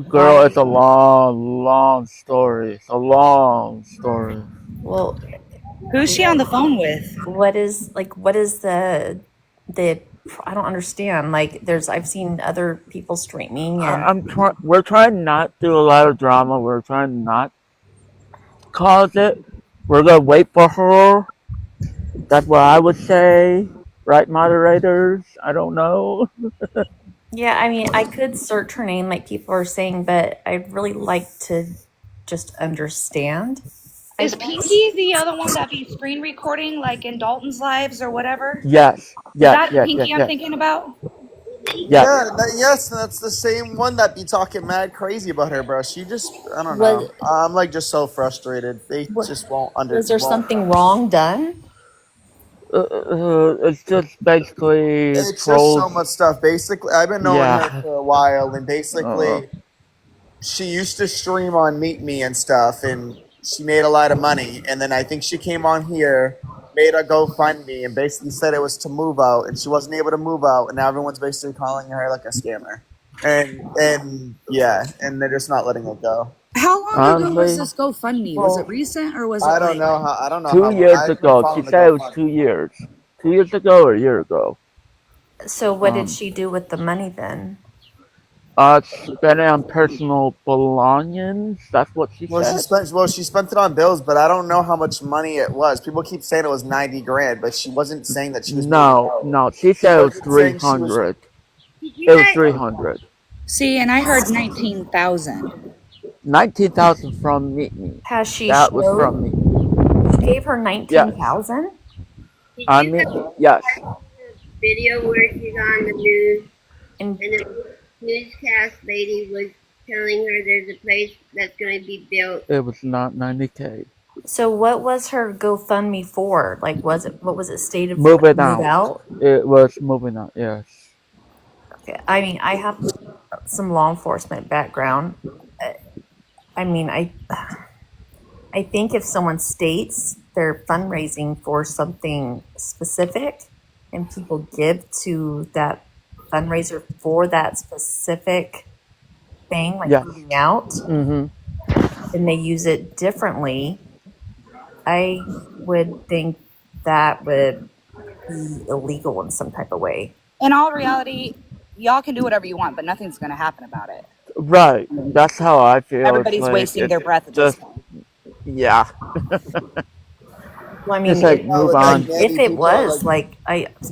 Girl, it's a long story. It's a long story. Well, who's she on the phone with? What is the I don't understand. Like, I've seen other people streaming, and we're trying not to do a lot of drama. We're trying not cause it. We're gonna wait for her. That's what I would say. Right, moderators? I don't know. yeah, I mean, I could search her name like people are saying, but I'd really like to just understand. Is Pinky the other one that be screen recording, like in Dalton's Lives or whatever? Yes. Is that Pinky I'm thinking about? Yes. Yes, that's the same one that be talking mad crazy about her, bro. She just, I don't know. I'm like just so frustrated. They just won't understand. Was there something wrong done? It's just basically it's trolls. just so much stuff. Basically, I've been knowing her for a while, and basically, she used to stream on Meet Me and stuff, and she made a lot of money. And then I think she came on here, made a GoFundMe, and basically said it was to move out, and she wasn't able to move out, and now everyone's basically calling her like a scammer. And yeah, and they're just not letting it go. How long ago was this GoFundMe? Was it recent or was it? I don't know. I don't know. 2 years ago. She said it was 2 years. 2 years ago or a year ago. So what did she do with the money then? Spent it on personal belongings. That's what she said. She spent it on bills, but I don't know how much money it was. People keep saying it was 90 grand, but she wasn't saying that she was. No. She said it was 300. It was 300. See, and I heard 19,000. 19,000 from Meet Me. Has she? That was from me. She gave her 19,000. Yes. Video where she's on the news, and newscast lady was telling her there's a place that's going to be built. It was not 90K. So what was her GoFundMe for? Like, what was it stated for? Move it Move out. out? It was moving out, yes. Okay. I mean, I have some law enforcement background. I mean, I think if someone states they're fundraising for something specific and people give to that fundraiser for that specific thing, like moving out, and they use it differently, I would think that would be illegal in some type of way. In all reality, y'all can do whatever you want, but nothing's going to happen about it. Right. That's how I feel. Everybody's wasting their breath at this point. Yeah. Well, I mean, it's like move on. If it was like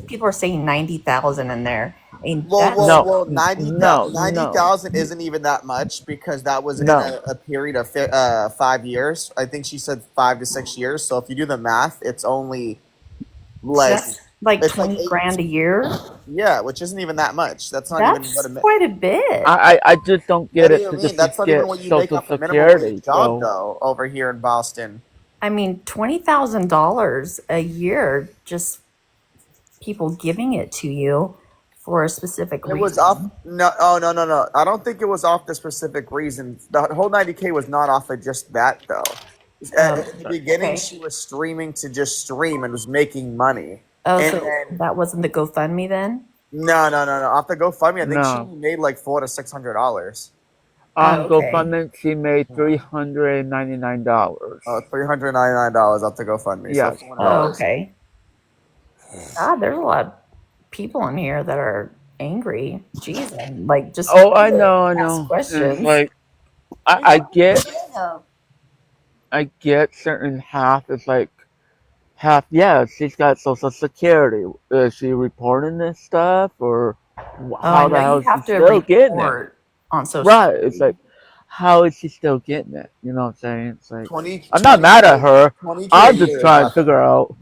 people are saying 90,000 in there. I mean, Well, 90,000 isn't even that much because that was in a period of 5 years. I think she said 5 to 6 years. So if you do the math, it's only like 20 grand a year. Yeah, which isn't even that much. That's not even what it quite a bit. I just don't get what it. do you mean? That's not even what you make off a minimum wage job, though, over here in Boston. I mean, $20,000 a year, just people giving it to you for a specific reason. It was off. No. I don't think it was off the specific reason. The whole 90K was not off of just that, though. At the beginning, she was streaming to just stream and was making money. Oh, and so that wasn't the GoFundMe then? No. Off the GoFundMe, I think she made like $400 to $600. On GoFundMe, she made $399. Oh, $399 off the GoFundMe. Yeah. So okay. God, there's a lot of people in here that are angry. Jeez, like just. Oh, I know. Questions. It's like I get certain half. It's like half. Yeah, she's got Social Security. Is she reporting this stuff or how the hell is she still getting it? On social right, it's like, how is she still getting it? You know what I'm saying? It's like, 20, I'm not mad at her. I'm just trying to figure out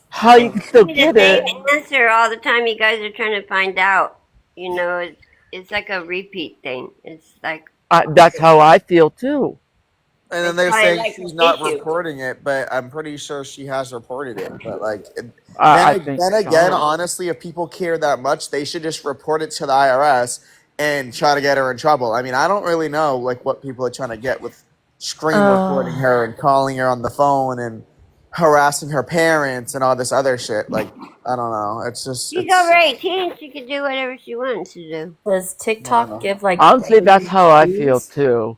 how you can still get it. The same answer all the time. You guys are trying to find out. You know, it's like a repeat thing. It's like that's how I feel too. And then they're saying she's not reporting it, but I'm pretty sure she has reported it. But like, then again, honestly, if people care that much, they should just report it to the IRS and try to get her in trouble. I mean, I don't really know like what people are trying to get with screen recording her and calling her on the phone and harassing her parents and all this other shit. Like, I don't know. It's just she's over 18. She can do whatever she wants to do. Does TikTok give like? Honestly, that's how I feel too.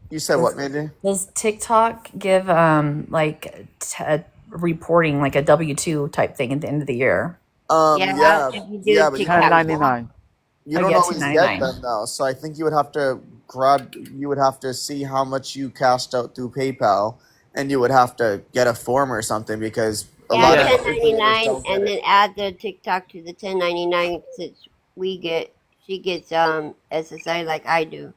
You said what, Mandy? Does TikTok give like reporting like a W-2 type thing at the end of the year? Yeah, but 1099. You don't always get them though, so I think you would have to see how much you cashed out through PayPal, and you would have to get a form or something because a lot of 1099 and then add the TikTok to the 1099 since she gets SSI like I do.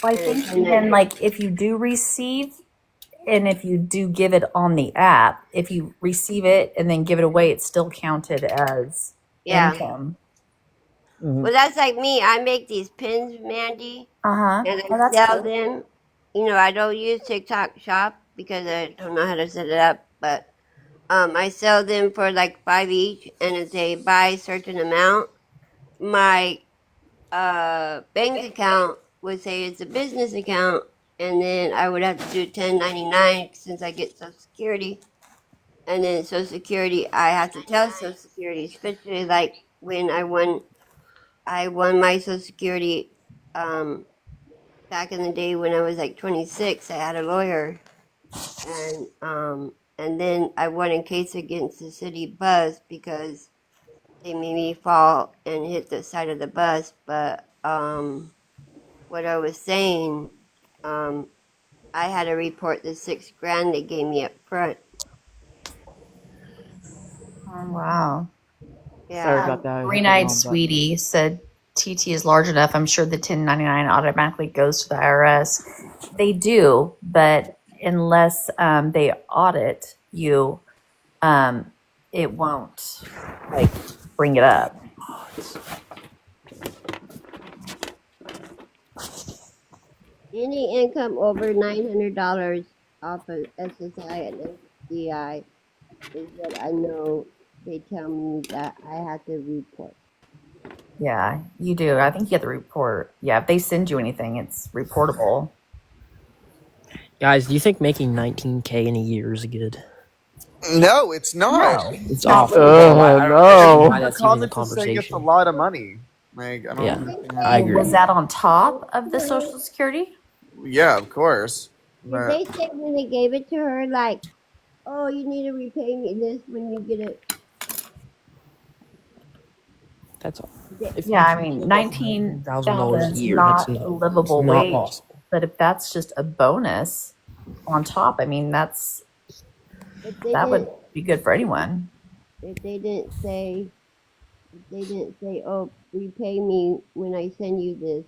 Well, I think even like if you do receive and if you do give it on the app, if you receive it and then give it away, it's still counted as income. Mm-hmm. Well, that's like me. I make these pins, Mandy, and I sell them. You know, I don't use TikTok Shop because I don't know how to set it up, but I sell them for like $5 each, and if they buy a certain amount, my bank account would say it's a business account, and then I would have to do 1099 since I get Social Security, and then Social Security I have to tell Social Security, especially like when I won my Social Security back in the day when I was like 26. I had a lawyer, and then I won a case against the city bus because they made me fall and hit the side of the bus, but what I was saying, I had to report the $6,000 they gave me up front. Oh, wow. Yeah. Sorry about that. Green-eyed Sweetie said TT is large enough. I'm sure the 1099 automatically goes to the IRS. They do, but unless they audit you, it won't. Like bring it up. Any income over $900 off of SSI and SDI is what I know. They tell me that I have to report. Yeah, you do. I think you have to report. Yeah, if they send you anything, it's reportable. Guys, do you think making 19K in a year is good? No, it's not. No, It's not awful. really. no. Why that's even a Comments is saying it's a conversation. lot of money. Like, I don't Yeah, understand. I And agree. was that on top of the Social Security? Yeah, of course. Did But they say when they gave it to her, like, oh, you need to repay me this when you get it? That's all. If Yeah, I you mean, make $19,000 a $19,000 year, that's not a not, it's livable not wage. possible. But if that's just a bonus on top, I mean, that would be good for anyone. If they didn't say, oh, repay me when I send you this,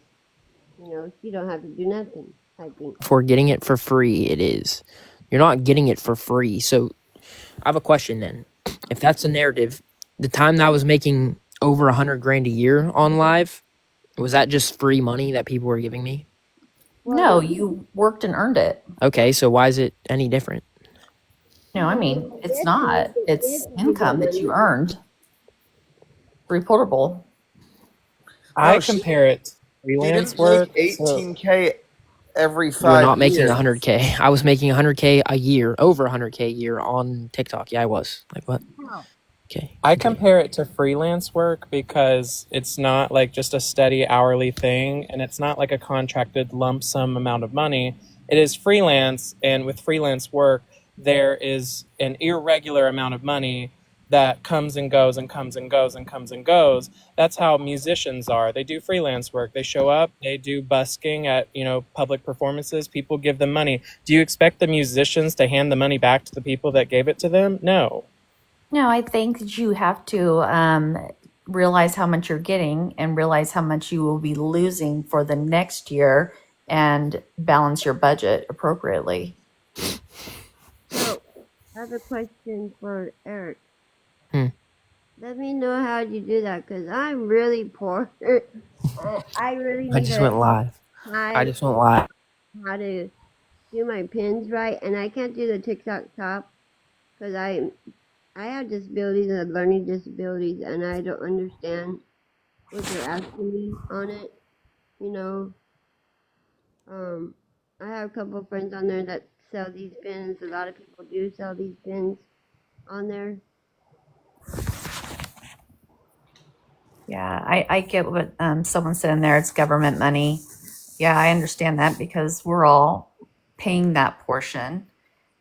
she don't have to do nothing, I think. For getting it for free, it is. You're not getting it for free. So I have a question then. If that's the narrative, the time that I was making over 100 grand a year on live, was that just free money that people were giving me? No, you worked and earned it. Okay, so why is it any different? No, I mean, it's not. It's income that you earned. Reportable. I compare it to She freelance didn't work. make 18K every 5 You were not making years. 100K. I was making 100K a year, over 100K a year on TikTok. Yeah, I was. Like, what? Okay. I compare it to freelance work because it's not like just a steady hourly thing, and it's not like a contracted lump sum amount of money. It is freelance, and with freelance work, there is an irregular amount of money that comes and goes and comes and goes and comes and goes. That's how musicians are. They do freelance work. They show up, they do busking at, public performances. People give them money. Do you expect the musicians to hand the money back to the people that gave it to them? No. No, I think that you have to realize how much you're getting and realize how much you will be losing for the next year and balance your budget appropriately. So, I have a question for Eric. Hmm. Let me know how you do that, because I'm really poor. I really need I just went live. How to do my pins right, and I can't do the TikTok top because I have disabilities and learning disabilities, and I don't understand what they're asking me on it. I have a couple of friends on there that sell these pins. A lot of people do sell these pins on there. Yeah, I get what someone said in there. It's government money. Yeah, I understand that because we're all paying that portion.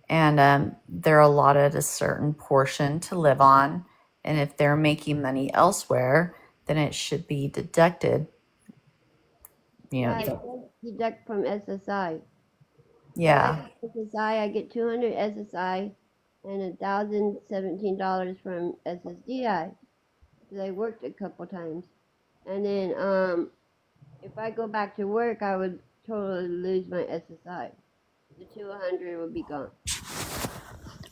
And they're allotted a certain portion to live on. And if they're making money elsewhere, then it should be deducted. Deduct from SSI. Yeah. SSI, I get 200 SSI and $1,017 from SSDI. Because I worked a couple times. And then if I go back to work, I would totally lose my SSI. The 200 would be gone.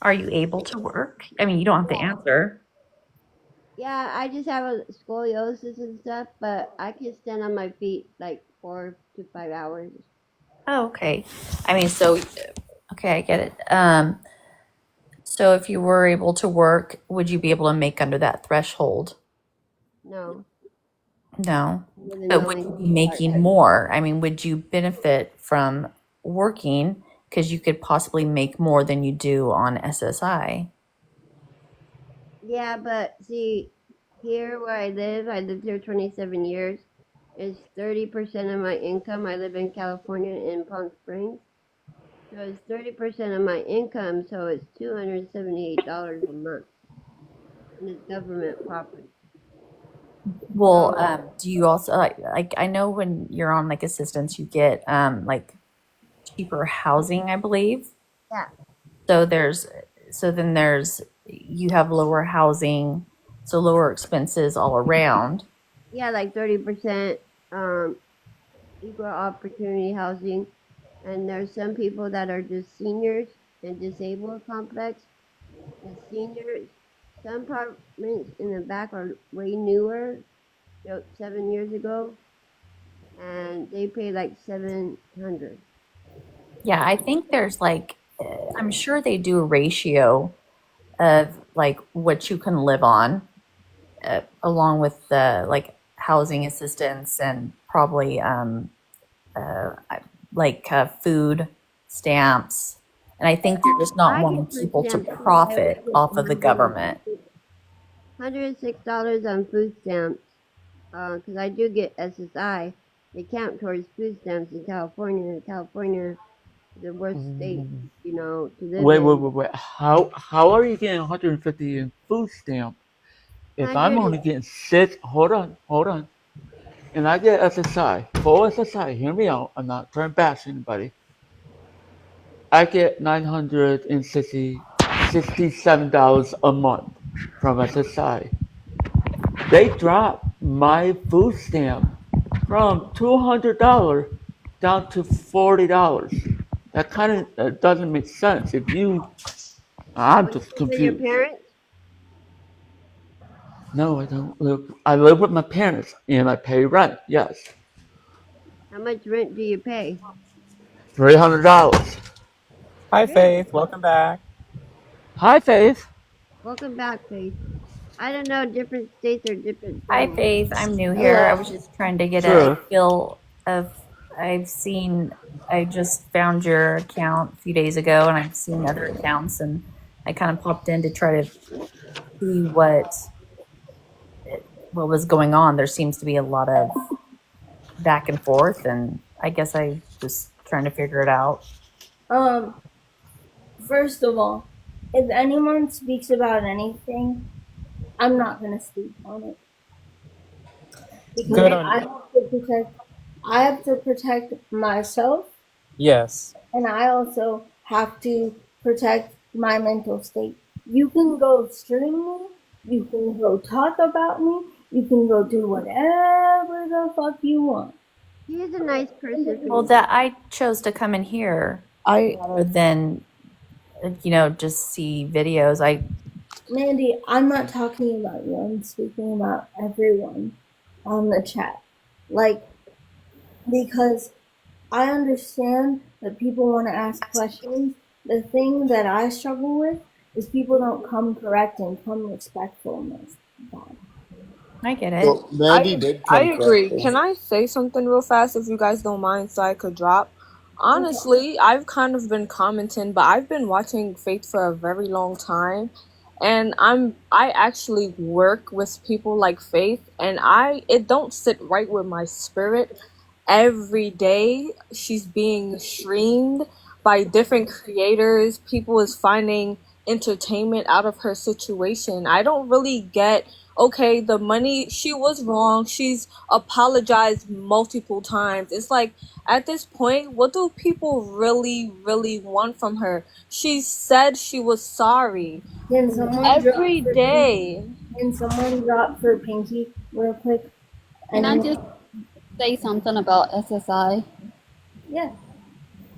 Are you able to work? I mean, you don't have to answer. Yeah, I just have a scoliosis and stuff, but I can stand on my feet like 4 to 5 hours. Oh, okay. I mean, okay, I get it. So if you were able to work, would you be able to make under that threshold? No. No. But would you be making more? I mean, would you benefit from working because you could possibly make more than you do on SSI? Yeah, but see, here where I lived here 27 years. It's 30% of my income. I live in California in Palm Springs. So it's 30% of my income, so it's $278 a month. And it's government property. Well, do you also like I know when you're on like assistance you get like cheaper housing, I believe. Yeah. So then there's you have lower housing, so lower expenses all around. Yeah, like 30% equal opportunity housing. And there's some people that are just seniors and disabled complex. The seniors, Some apartments in the back are way newer, built 7 years ago, and they pay like $700. Yeah, I think there's like, I'm sure they do a ratio of like what you can live on, along with the like housing assistance and probably food stamps. And I think they're just not I wanting get food people to stamps. profit off of the government. $106 on food stamps, because I do get SSI. They count towards food stamps in California. California is the worst state, to live in. Wait. How are you getting 150 in food stamp if I'm 100 only getting six? Hold on. And I get SSI, full SSI. Hear me out. I'm not trying to bash anybody. I get $967 a month from SSI. They dropped my food stamp from $200 down to $40. That kind of doesn't make sense. I'm But you just live with your confused. parents? No, I don't live. I live with my parents and I pay rent. Yes, How much rent do you pay? $300. Hi, Really? Faith. Welcome back. Hi, Faith. Welcome back, Faith. I don't know, different states are different Hi, bills. Faith. I'm new here. I Hello. was just trying to get a Sure. feel of. I just found your account a few days ago, and I've seen other accounts, and I kind of popped in to try to see what was going on. There seems to be a lot of back and forth, and I guess I just trying to figure it out. First of all, if anyone speaks about anything, I'm not gonna speak on it because Good on I you. have to protect myself, Yes. and I also have to protect my mental state. You can go stream me, you can go talk about me, you can go do whatever the fuck you want. He's a nice person. Well, that I chose to come in here rather than just see videos. Mandy, I'm not talking about you. I'm speaking about everyone on the chat. Because I understand that people want to ask questions. The thing that I struggle with is people don't come correct and come respectfulness. I get it. Well, Mandy did come agree. correctly. Can I say something real fast if you guys don't mind so I could drop? Honestly, I've kind of been commenting, but I've been watching Faith for a very long time. And I actually work with people like Faith, and it don't sit right with my spirit. Every day she's being streamed by different creators. People is finding entertainment out of her situation. I don't really get, okay, the money, she was wrong. She's apologized multiple times. It's like, at this point, what do people really, really want from her? She said she was sorry. Can someone Every day. Can someone drop for Pinky real quick? Can I just say something about SSI? Yeah.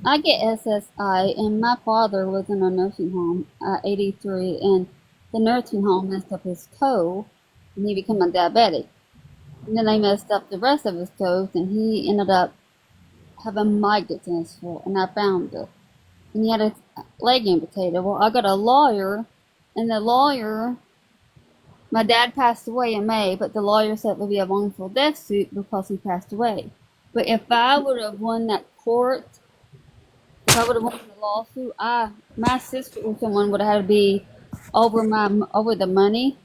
I get SSI, and my father was in a nursing home at 83, and the nursing home messed up his toe, and he became a diabetic. And then they messed up the rest of his toes, and he ended up having maggots in his foot, and I found it. And he had a leg amputated. Well, I got a lawyer, and the lawyer, my dad passed away in May, but the lawyer said it would be a wrongful death suit because he passed away. But if I would have won that court, if I would have won the lawsuit, my sister or someone would have had to be over the money,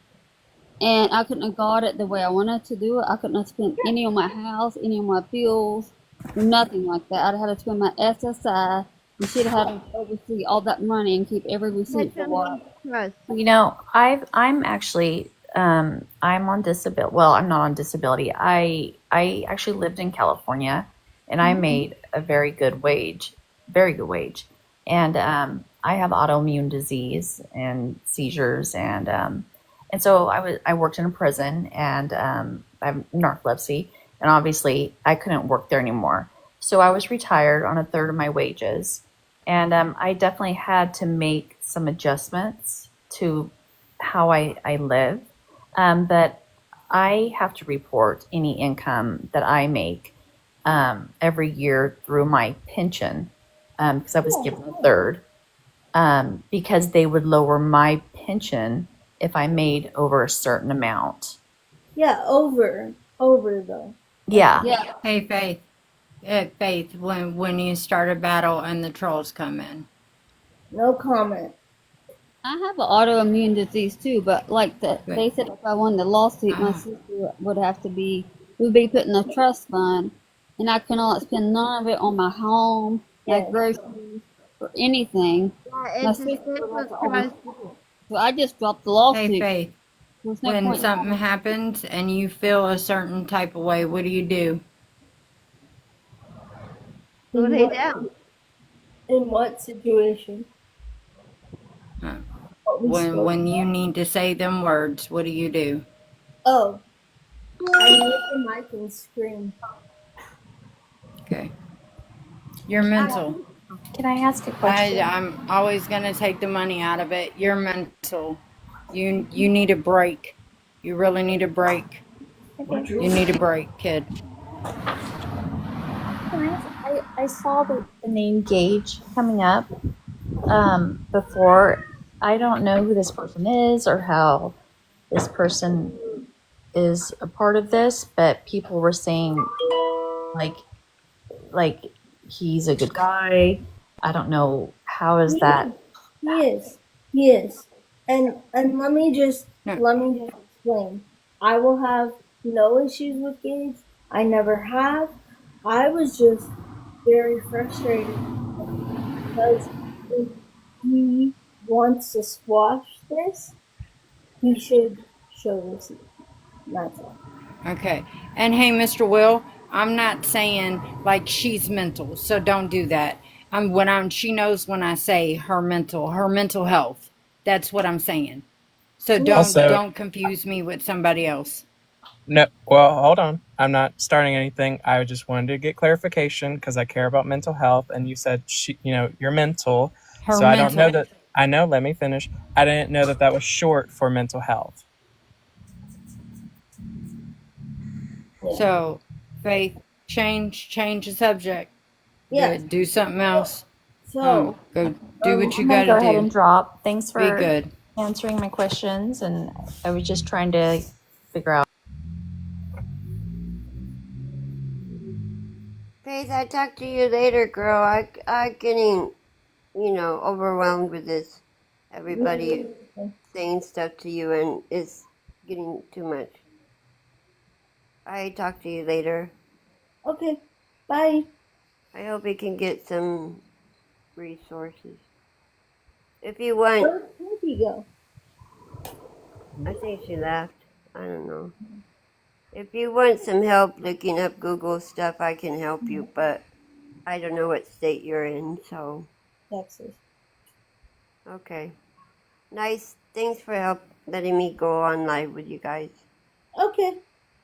and I couldn't have got it the way I wanted to do it. I couldn't have spent any on my house, any on my bills, nothing like that. I'd have had to spend my SSI, and she'd have had to oversee all that money and keep every receipt for what. I'm actually I'm on disability. Well, I'm not on disability. I actually lived in California, and I made a very good wage, and I have autoimmune disease and seizures, and so I worked in a prison, and I have narcolepsy, and obviously I couldn't work there anymore. So I was retired on a third of my wages, and I definitely had to make some adjustments to how I live, but I have to report any income that I make every year through my pension because I was given a third because they would lower my pension if I made over a certain amount. Yeah, over though. Yeah. Yeah. Hey, Faith. Faith, when you start a battle and the trolls come in. No comment. I have an autoimmune disease too, but like Good. they said, if I won the lawsuit, my sister would have to be put in a trust fund, and I cannot spend none of it on my home, my groceries, or anything. Yeah, My it's a sister would simple have to trust. oversee it. So I just dropped the Hey, lawsuit. Faith. There's no When point. something happens and you feel a certain type of way, what do? Go lay down. In what situation? When you need to say them words, what do? Oh, I mute the mic and scream. Okay. You're mental. Can I ask a question? I'm always gonna take the money out of it. You're mental. You need a break. You really need a break. You need a break, kid. I saw the name Gage coming up before. I don't know who this person is or how this person is a part of this, but people were saying like he's a good guy. I don't know, how is that? He is. And let me just explain. I will have no issues with Gage. I never have. I was just very frustrated because if he wants to squash this, he should show receipt. That's all. Okay. And hey, Mr. Will, I'm not saying like she's mental, so don't do that. She knows when I say her mental health. That's what I'm saying. So don't confuse me with somebody else. No, well, hold on. I'm not starting anything. I just wanted to get clarification because I care about mental health, and you said you're mental. I don't know that. I know. Let me finish. I didn't know that was short for mental health. So, Faith, change the subject. Yeah. Do something else. So go do what you I'm gotta gonna go do. ahead and drop. Thanks Be for good. answering my questions, and I was just trying to figure out. Faith, I'll talk to you later, girl. I'm getting, overwhelmed with this. Everybody saying stuff to you, and it's getting too much. I'll talk to you later. Okay, bye. I hope we can get some resources. If you want. Where did Pinky go? I think she left. I don't know. If you want some help looking up Google stuff, I can help you, but I don't know what state you're in, so. Texas. Okay. Nice. Thanks for letting me go on live with you guys. Okay.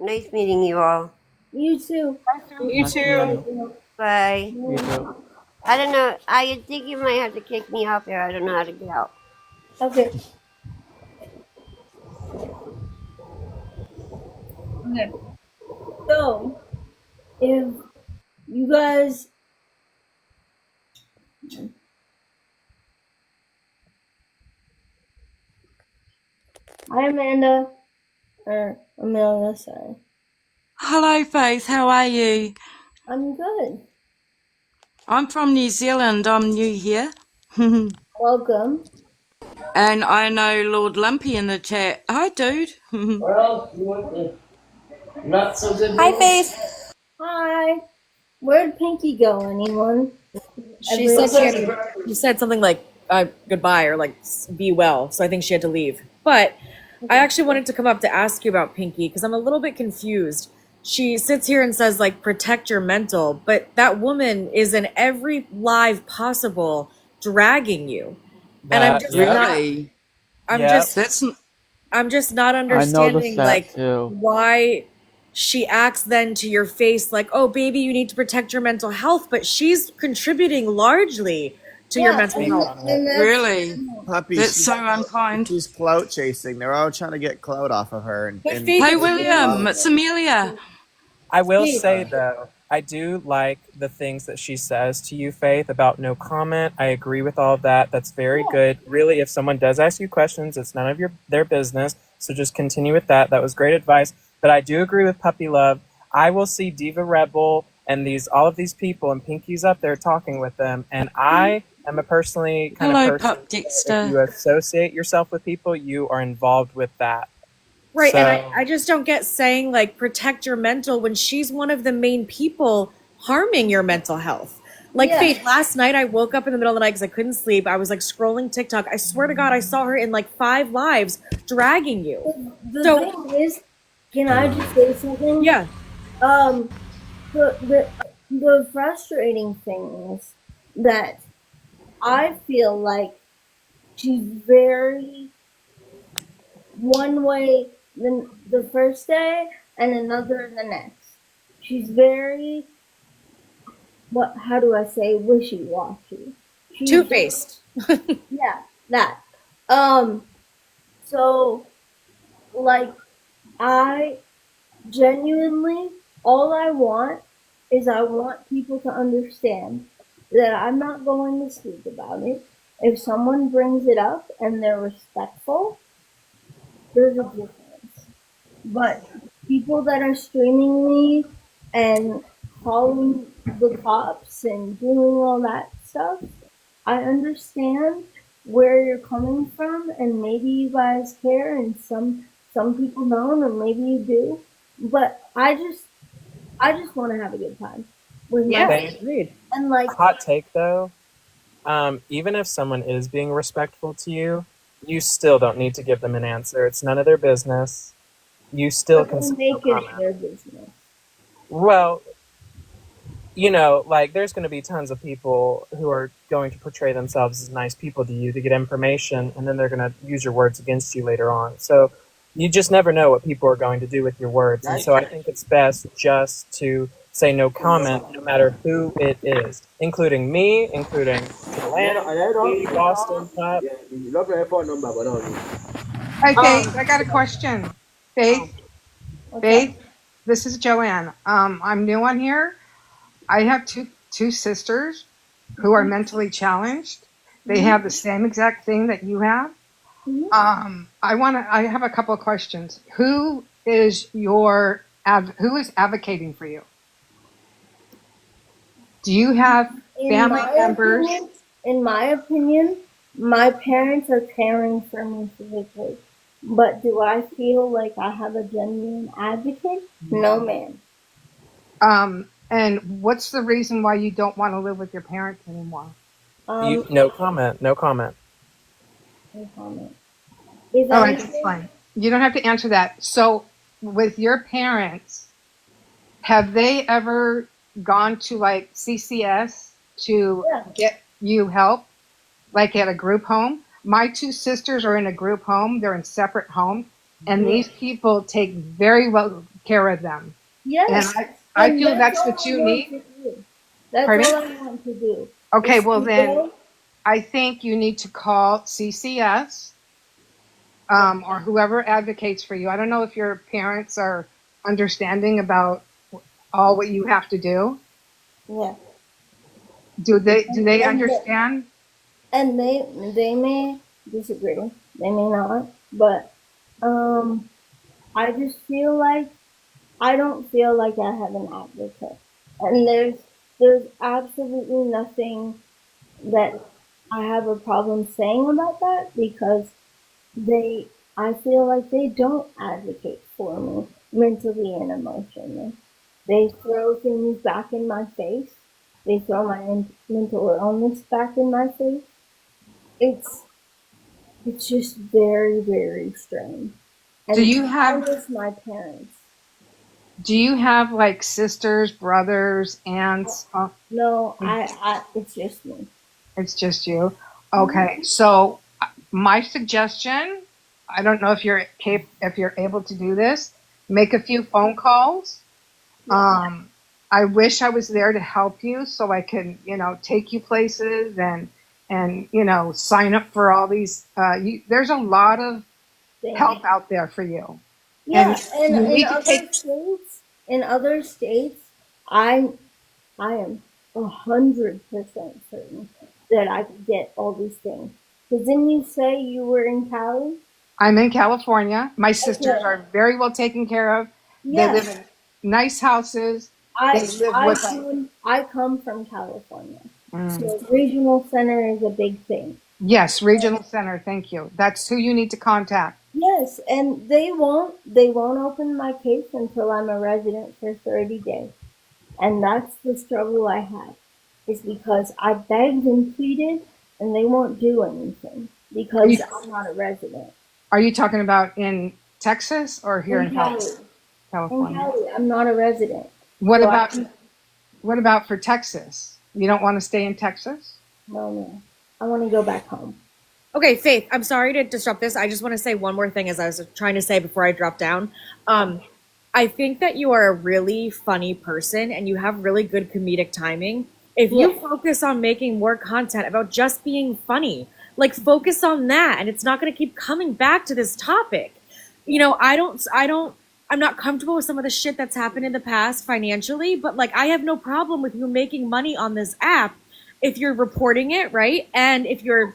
Nice meeting you all. You too. You too. Bye. You too. I don't know. I think you might have to kick me off here. I don't know how to get out. Okay. Okay. So, if you guys Hi, Amanda. Amelia, sorry. Hello, Faith. How are you? I'm good. I'm from New Zealand. I'm new here. Welcome. And I know Lord Lumpy in the chat. Hi, dude. Well, you want the not so good. Hi, Faith. Hi. Where'd Pinky go? Anyone? She said something like goodbye or like be well. So I think she had to leave. But I actually wanted to come up to ask you about Pinky because I'm a little bit confused. She sits here and says like protect your mental, but that woman is in every live possible dragging you. And I'm just Really? I'm just not understanding like why she acts then to your face like, oh baby, you need to protect your mental health, but she's contributing largely to your mental health. Really? Puppy, That's so unkind. she's clout chasing. They're all trying to get clout off of her. Hey, William, it's Amelia. I will Faith. say though, I do like the things that she says to you, Faith, about no comment. I agree with all of that. That's very good. Really, if someone does ask you questions, it's none of their business. So just continue with that. That was great advice. But I do agree with Puppy Love. I will see Diva Rebel and all of these people, and Pinky's up there talking with them. And I am a personally kind Hello, of person. Pup Dexter. If you associate yourself with people, you are involved with that. Right, So, and I just don't get saying like protect your mental when she's one of the main people harming your mental health. Like Faith, last night I woke up in the middle of the night because I couldn't sleep. I was like scrolling TikTok. I swear to God, I saw her in like 5 lives dragging you. The thing is, can I just say something? Yeah. The frustrating thing is that I feel like she's very one way the first day and another the next. She's very, how do I say, wishy-washy. Two-faced. Yeah, that. So, like, I genuinely, all I want is I want people to understand that I'm not going to speak about it. If someone brings it up and they're respectful, there's a difference. But people that are streaming me and calling the cops and doing all that stuff, I understand where you're coming from, and maybe you guys care, and some people don't, and maybe you do. But I just want to have a good time with my agreed. And like, hot take though, even if someone is being respectful to you, you still don't need to give them an answer. It's none of their business. You still can make it their business. Well, you know, like there's going to be tons of people who are going to portray themselves as nice people to you to get information, and then they're going to use your words against you later on. So you just never know what people are going to do with your words. And so I think it's best just to say no comment, no matter who it is, including me, including Atlanta, Boston, Pop. Hi, Faith. I got a question. Faith, Faith, this is Joanne. I'm new on here. I have two sisters who are mentally challenged. They have the same exact thing that you have. I have a couple of questions. Who is advocating for you? Do you have family members? In my opinion, my parents are caring for me physically. But do I feel like I have a genuine advocate? No, ma'am. And what's the reason why you don't want to live with your parents anymore? No comment. No comment. No comment. All right, that's fine. You don't have to answer that. So, with your parents, have they ever gone to like CCS to get you help, like at a group home? My two sisters are in a group home. They're in separate homes, and these people take very well care of them. Yes. And I feel that's what you need. That's all I want to do. Okay, well then, I think you need to call CCS or whoever advocates for you. I don't know if your parents are understanding about all what you have to do. Yeah. Do they understand? And they may disagree. They may not. But I just feel like I don't feel like I have an advocate. And there's absolutely nothing that I have a problem saying about that, because I feel like they don't advocate for me mentally and emotionally. They throw things back in my face. They throw my mental illness back in my face. It's just very, very strange. And Do you have my parents? Do you have like sisters, brothers, aunts? No, it's just me. It's just you. Okay, so my suggestion, I don't know if you're able to do this, make a few phone calls. I wish I was there to help you so I can, take you places and and sign up for all these. There's a lot of help out there for you. Yeah, And you and need to take. in other states, I am 100% certain that I could get all these things. Because didn't you say you were in Cali? I'm in California. My sisters Okay. are very well taken care of. They Yes. live in nice houses. They live with I come from California. Mm. So regional center is a big thing. Yes, regional center. Thank you. That's who you need to contact. Yes, and they won't open my case until I'm a resident for 30 days. And that's the struggle I had. Is because I begged and pleaded and they won't do anything because I'm not a resident. Are you talking about in Texas or here in Cali. California? In Cali, I'm not a resident. What So what about for Texas? You don't want to stay in Texas? No. I want to go back home. Okay, Faith, I'm sorry to disrupt this. I just want to say one more thing as I was trying to say before I drop down. I think that you are a really funny person and you have really good comedic timing. If you focus on making more content about just being funny, like focus on that, and it's not going to keep coming back to this topic. I'm not comfortable with some of the shit that's happened in the past financially, but like I have no problem with you making money on this app if you're reporting it, right? And if you're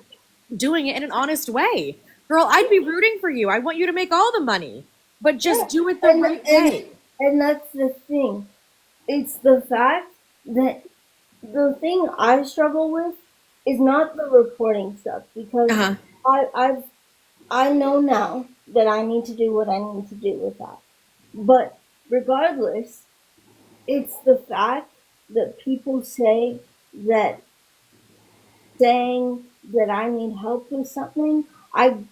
doing it in an honest way. Girl, I'd be rooting for you. I want you to make all the money, but just do it the right way. And that's the thing. It's the fact that the thing I struggle with is not the reporting stuff because I know now that I need to do what I need to do with that. But regardless, it's the fact that people saying that I need help with something.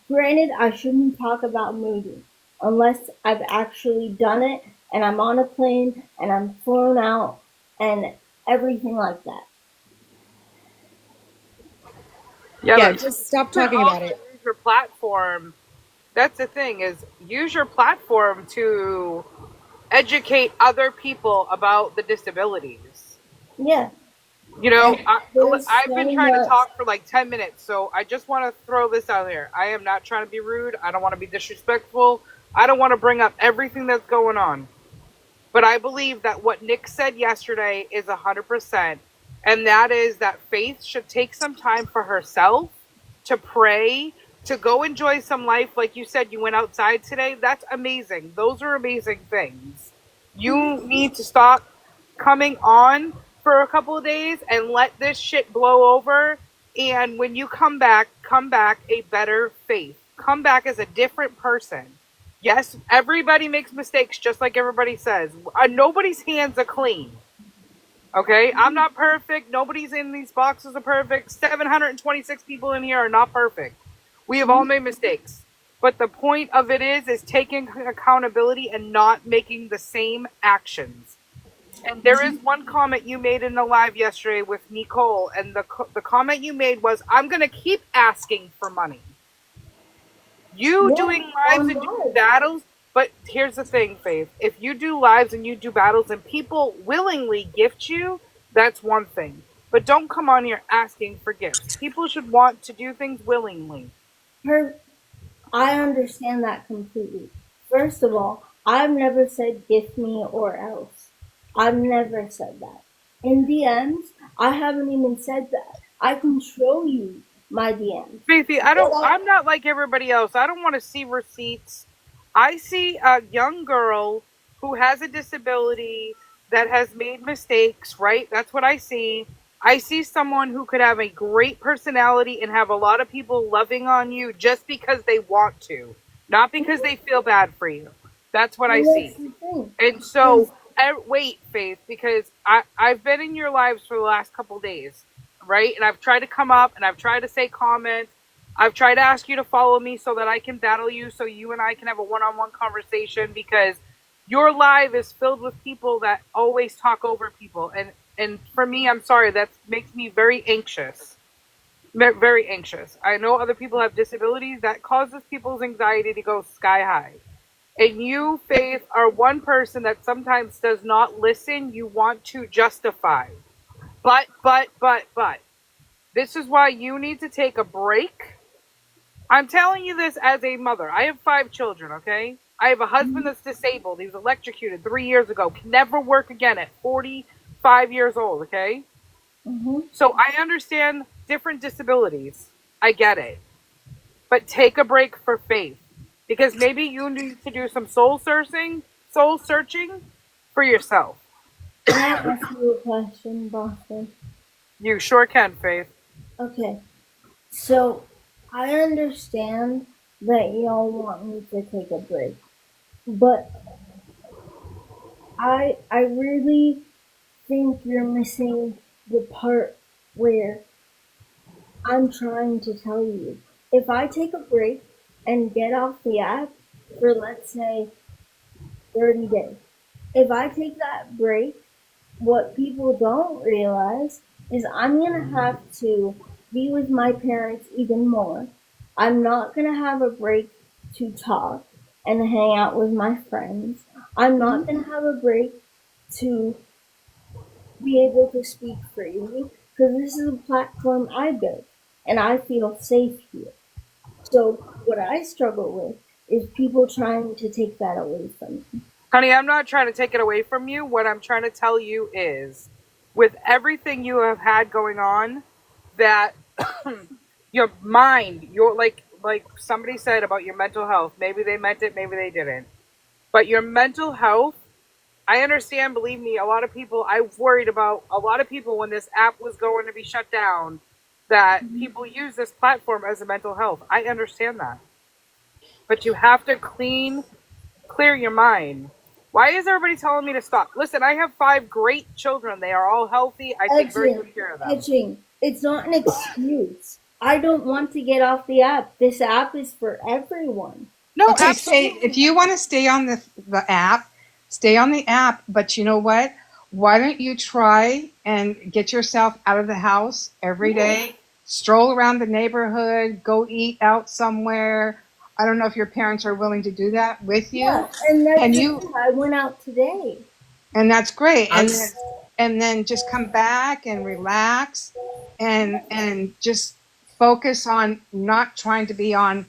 Granted, I shouldn't talk about moving unless I've actually done it and I'm on a plane and I'm flown out and everything like that. Yeah, just stop talking about it. Use your platform. That's the thing, is use your platform to educate other people about the disabilities. Yeah. I've been trying to talk for like 10 minutes, so I just want to throw this out there. I am not trying to be rude. I don't want to be disrespectful. I don't want to bring up everything that's going on. But I believe that what Nick said yesterday is 100%, and that is that Faith should take some time for herself to pray, to go enjoy some life. Like you said, you went outside today. That's amazing. Those are amazing things. You need to stop coming on for a couple of days and let this shit blow over. And when you come back a better Faith. Come back as a different person. Yes, everybody makes mistakes, just like everybody says. Nobody's hands are clean. Okay? I'm not perfect. Nobody's in these boxes are perfect. 726 people in here are not perfect. We have all made mistakes. But the point of it is taking accountability and not making the same actions. And there is one comment you made in the live yesterday with Nicole, and the comment you made was, I'm going to keep asking for money. Doing lives and doing battles, but here's the thing, Faith. If you do lives and you do battles and people willingly gift you, that's one thing. But don't come on here asking for gifts. People should want to do things willingly. I understand that completely. First of all, I've never said gift me or else. I've never said that. In DMs, I haven't even said that. I can show you my DMs. Faithy, I'm not like everybody else. I don't want to see receipts. I see a young girl who has a disability that has made mistakes, right? That's what I see. I see someone who could have a great personality and have a lot of people loving on you just because they want to, not because they feel bad for you. That's what I see. And so, wait, Faith, because I've been in your lives for the last couple days, right? And I've tried to come up and I've tried to say comments. I've tried to ask you to follow me so that I can battle you, so you and I can have a one-on-one conversation, because your live is filled with people that always talk over people. And for me, I'm sorry, that makes me very anxious. Very anxious. I know other people have disabilities. That causes people's anxiety to go sky high. And you, Faith, are one person that sometimes does not listen. You want to justify. But. This is why you need to take a break. I'm telling you this as a mother. I have 5 children, okay? I have a husband that's disabled. He was electrocuted 3 years ago. Can never work again at 45 years old, okay? So I understand different disabilities. I get it. But take a break for Faith. Because maybe you need to do some soul searching for yourself. Can I ask you a question, Boston? You sure can, Faith. Okay. So, I understand that y'all want me to take a break. But I really think you're missing the part where I'm trying to tell you. If I take a break and get off the app for, let's say, 30 days, if I take that break, what people don't realize is I'm going to have to be with my parents even more. I'm not going to have a break to talk and hang out with my friends. I'm not going to have a break to be able to speak freely because this is a platform I built and I feel safe here. So what I struggle with is people trying to take that away from me. Honey, I'm not trying to take it away from you. What I'm trying to tell you is, with everything you have had going on, that your mind, your like somebody said about your mental health, maybe they meant it, maybe they didn't. But your mental health, I understand, believe me, a lot of people, I worried about a lot of people when this app was going to be shut down, that people use this platform as a mental health. I understand that. But you have to clear your mind. Why is everybody telling me to stop? Listen, I have 5 great children. They are all healthy. I take very good care of them. It's not an excuse. I don't want to get off the app. This app is for everyone. No, okay, if you want to stay on the app, stay on the app. But you know what? Why don't you try and get yourself out of the house every day? Stroll around the neighborhood, go eat out somewhere. I don't know if your parents are willing to do that with you. Yeah, and I went out today. And that's great. And then just come back and relax and just focus on not trying to be on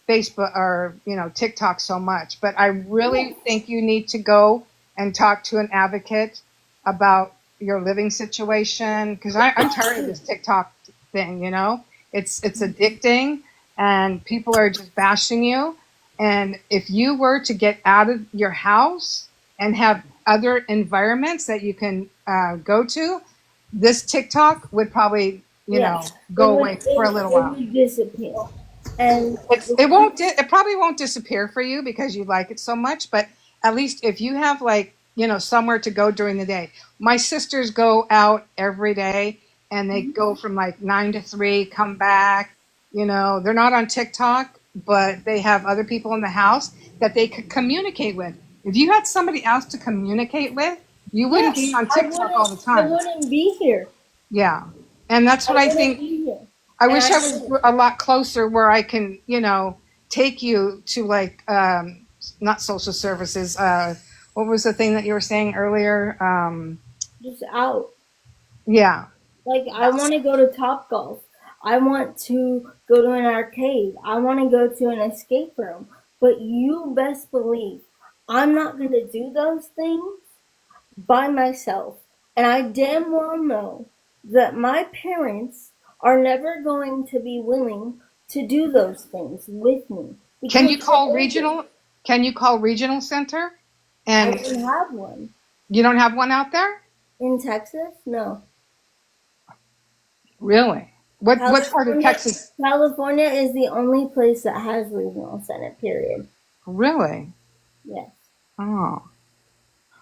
Facebook or, TikTok so much. But I really think you need to go and talk to an advocate about your living situation. Because I'm tired of this TikTok thing, It's addicting and people are just bashing you. And if you were to get out of your house and have other environments that you can go to, this TikTok would probably, go away for a little while. It would disappear. And it probably won't disappear for you because you like it so much, but at least if you have somewhere to go during the day. My sisters go out every day and they go from 9 to 3, come back. They're not on TikTok, but they have other people in the house that they could communicate with. If you had somebody else to communicate with, you wouldn't be on TikTok all the time. I wouldn't be here. Yeah. And that's what I think. I wish I was a lot closer where I can, take you to not social services. What was the thing that you were saying earlier? Just out. Yeah. I want to go to Topgolf. I want to go to an arcade. I want to go to an escape room. But you best believe I'm not going to do those things by myself. And I damn well know that my parents are never going to be willing to do those things with me. Can you call regional? Can you call regional center? And I don't have one. You don't have one out there? In Texas? No. Really? What part of Texas? California is the only place that has regional center, period. Really? Yes. Oh.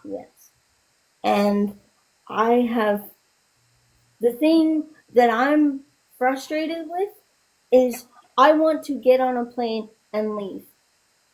Yes. And I have, the thing that I'm frustrated with is I want to get on a plane and leave.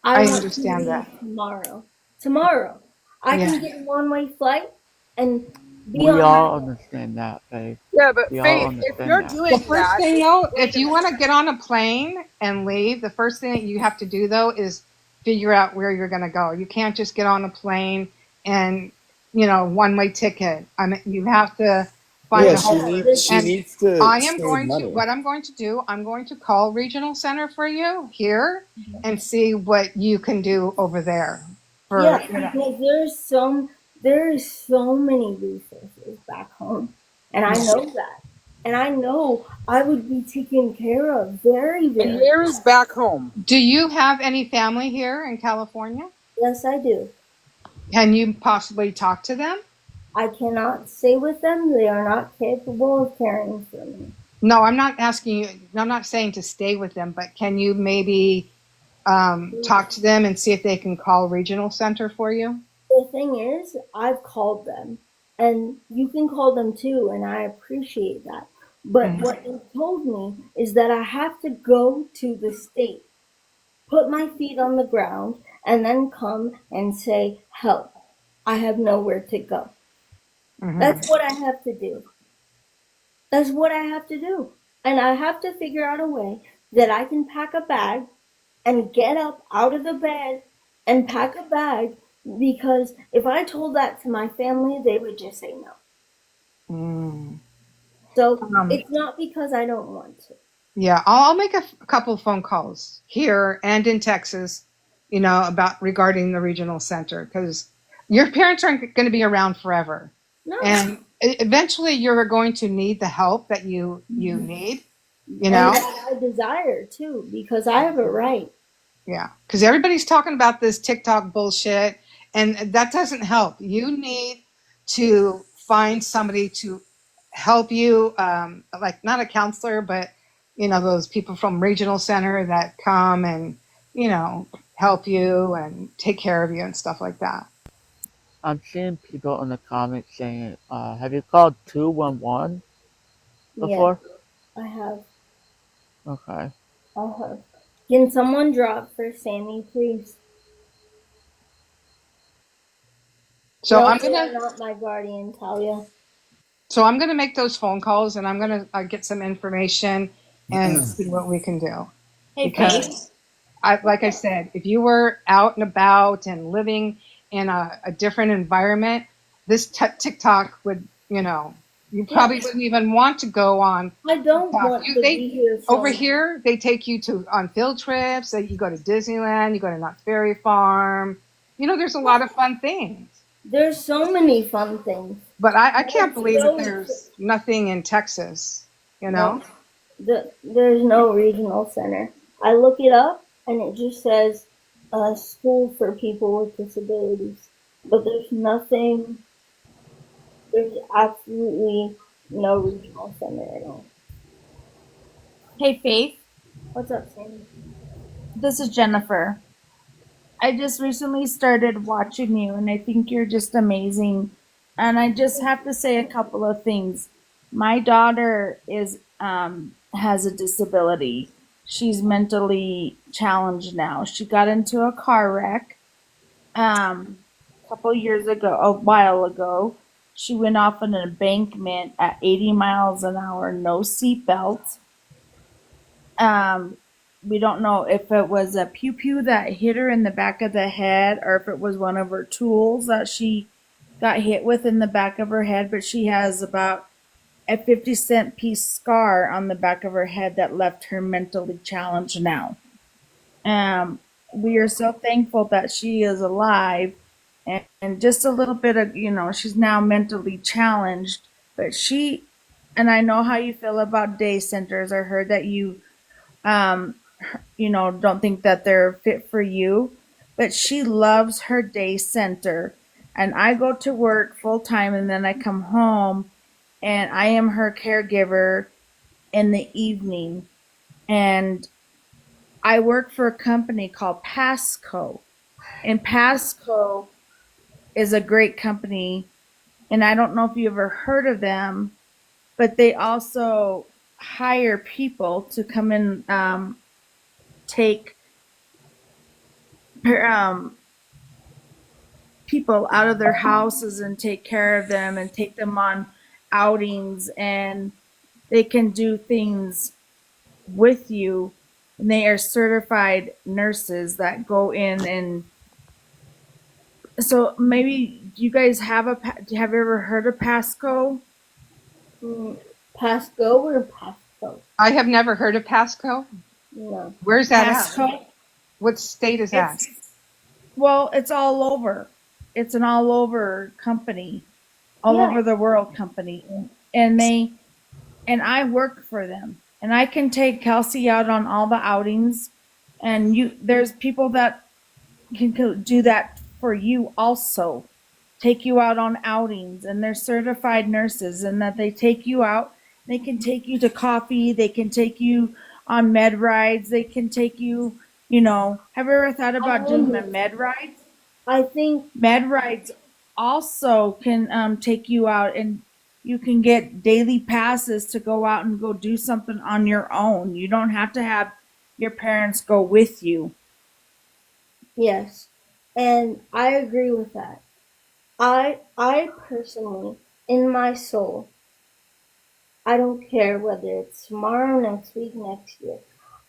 I understand that. Tomorrow. I can get a one-way flight and we all understand that, Faith. Yeah, but Faith, if you're doing the first thing though, if you want to get on a plane and leave, the first thing that you have to do though is figure out where you're going to go. You can't just get on a plane and one-way ticket. I mean, you have to find Yeah, a home. she And needs to I am save going to, money. what I'm going to do, I'm going to call Regional Center for you here and see what you can do over there. For, Yeah, because there's so many resources back home, and I know that, and I know I would be taken care of very, And very. where is back home? Do you have any family here in California? Yes, I do. Can you possibly talk to them? I cannot stay with them. They are not capable of caring for me. No, I'm not asking you, I'm not saying to stay with them, but can you maybe talk to them and see if they can call Regional Center for you? The thing is, I've called them, and you can call them too, and I appreciate that. But what they told me is that I have to go to the state, put my feet on the ground, and then come and say, help. I have nowhere to go. That's what I have to do. That's what I have to do. And I have to figure out a way that I can pack a bag and get up out of the bed and pack a bag, because if I told that to my family, they would just say no. So it's not because I don't want to. Yeah, I'll make a couple phone calls here and in Texas, about regarding the regional center, because your parents aren't going to be around forever, No. and eventually you're going to need the help that you need. And that I desire too, because I have a right. Yeah, because everybody's talking about this TikTok bullshit, and that doesn't help. You need to find somebody to help you, like not a counselor, but those people from regional center that come and help you and take care of you and stuff like that. I'm seeing people in the comments saying, have you called 211 before? Yes, I have. Okay. I have. Can someone drop for Sammy, please? So No, I'm you are gonna. not my guardian, Talia. So I'm gonna make those phone calls, and I'm gonna get some information and see what we can do. Hey, Because Faith. like I said, if you were out and about and living in a different environment, this TikTok would, you probably wouldn't even want to go on. I don't TikTok. want to be here Over here, they take you on field trips. You go to Disneyland, you go to Knott's Berry Farm. There's a lot of fun things. There's so many fun things. But I can't believe that there's nothing in Texas, No, there's no regional center. I look it up and it just says school for people with disabilities. But there's nothing, there's absolutely no regional center at all. Hey, Faith. What's up, Sandy? This is Jennifer. I just recently started watching you, and I think you're just amazing. And I just have to say a couple of things. My daughter has a disability. She's mentally challenged now. She got into a car wreck a while ago. She went off an embankment at 80 miles an hour, no seatbelt. We don't know if it was a pew-pew that hit her in the back of the head or if it was one of her tools that she got hit with in the back of her head, but she has about a 50-cent piece scar on the back of her head that left her mentally challenged now. We are so thankful that she is alive, and just a little bit of, she's now mentally challenged, but and I know how you feel about day centers. I heard that you don't think that they're fit for you, but she loves her day center. And I go to work full time and then I come home and I am her caregiver in the evening. And I work for a company called Pasco. And Pasco is a great company. And I don't know if you ever heard of them, but they also hire people to come in, take people out of their houses and take care of them and take them on outings, and they can do things with you, and they are certified nurses that go in. And so maybe you guys have you ever heard of Pasco? Pasco or Pasco? I have never heard of Pasco. No. Where's that Pasco? at? What state is that? Well, it's all over. It's an all over company, all over the world company, and I work for them, and I can take Kelsey out on all the outings, and there's people that can do that for you also, take you out on outings, and they're certified nurses, and that they take you out. They can take you to coffee. They can take you on med rides. They can take you. Have you ever thought about doing a med ride? I think med rides also can take you out, and you can get daily passes to go out and go do something on your own. You don't have to have your parents go with you. Yes, and I agree with that. I personally, in my soul, I don't care whether it's tomorrow, next week, next year.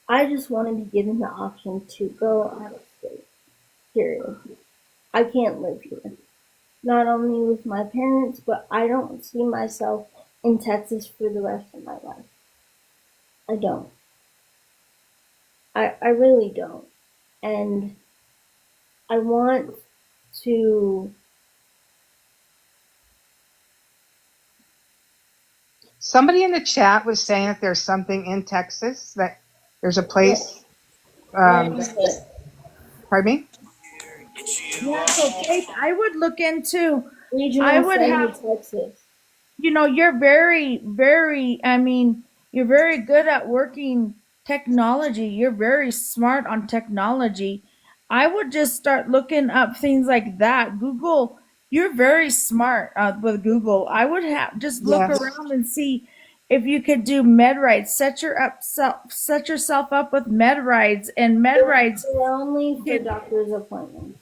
I just want to be given the option to go out of state. Period. I can't live here. Not only with my parents, but I don't see myself in Texas for the rest of my life. I don't. I really don't. And I want to. Somebody in the chat was saying that there's something in Texas, that there's a place. Pardon me? Yeah, so Faith, I would look into. Regional I would Center, have. Texas. You're very, very. You're very good at working technology. You're very smart on technology. I would just start looking up things like that. Google. You're very smart with Google. I would have just look around and see if you could do med rides. Set yourself up with med rides, and med rides. They're only for doctor's appointments.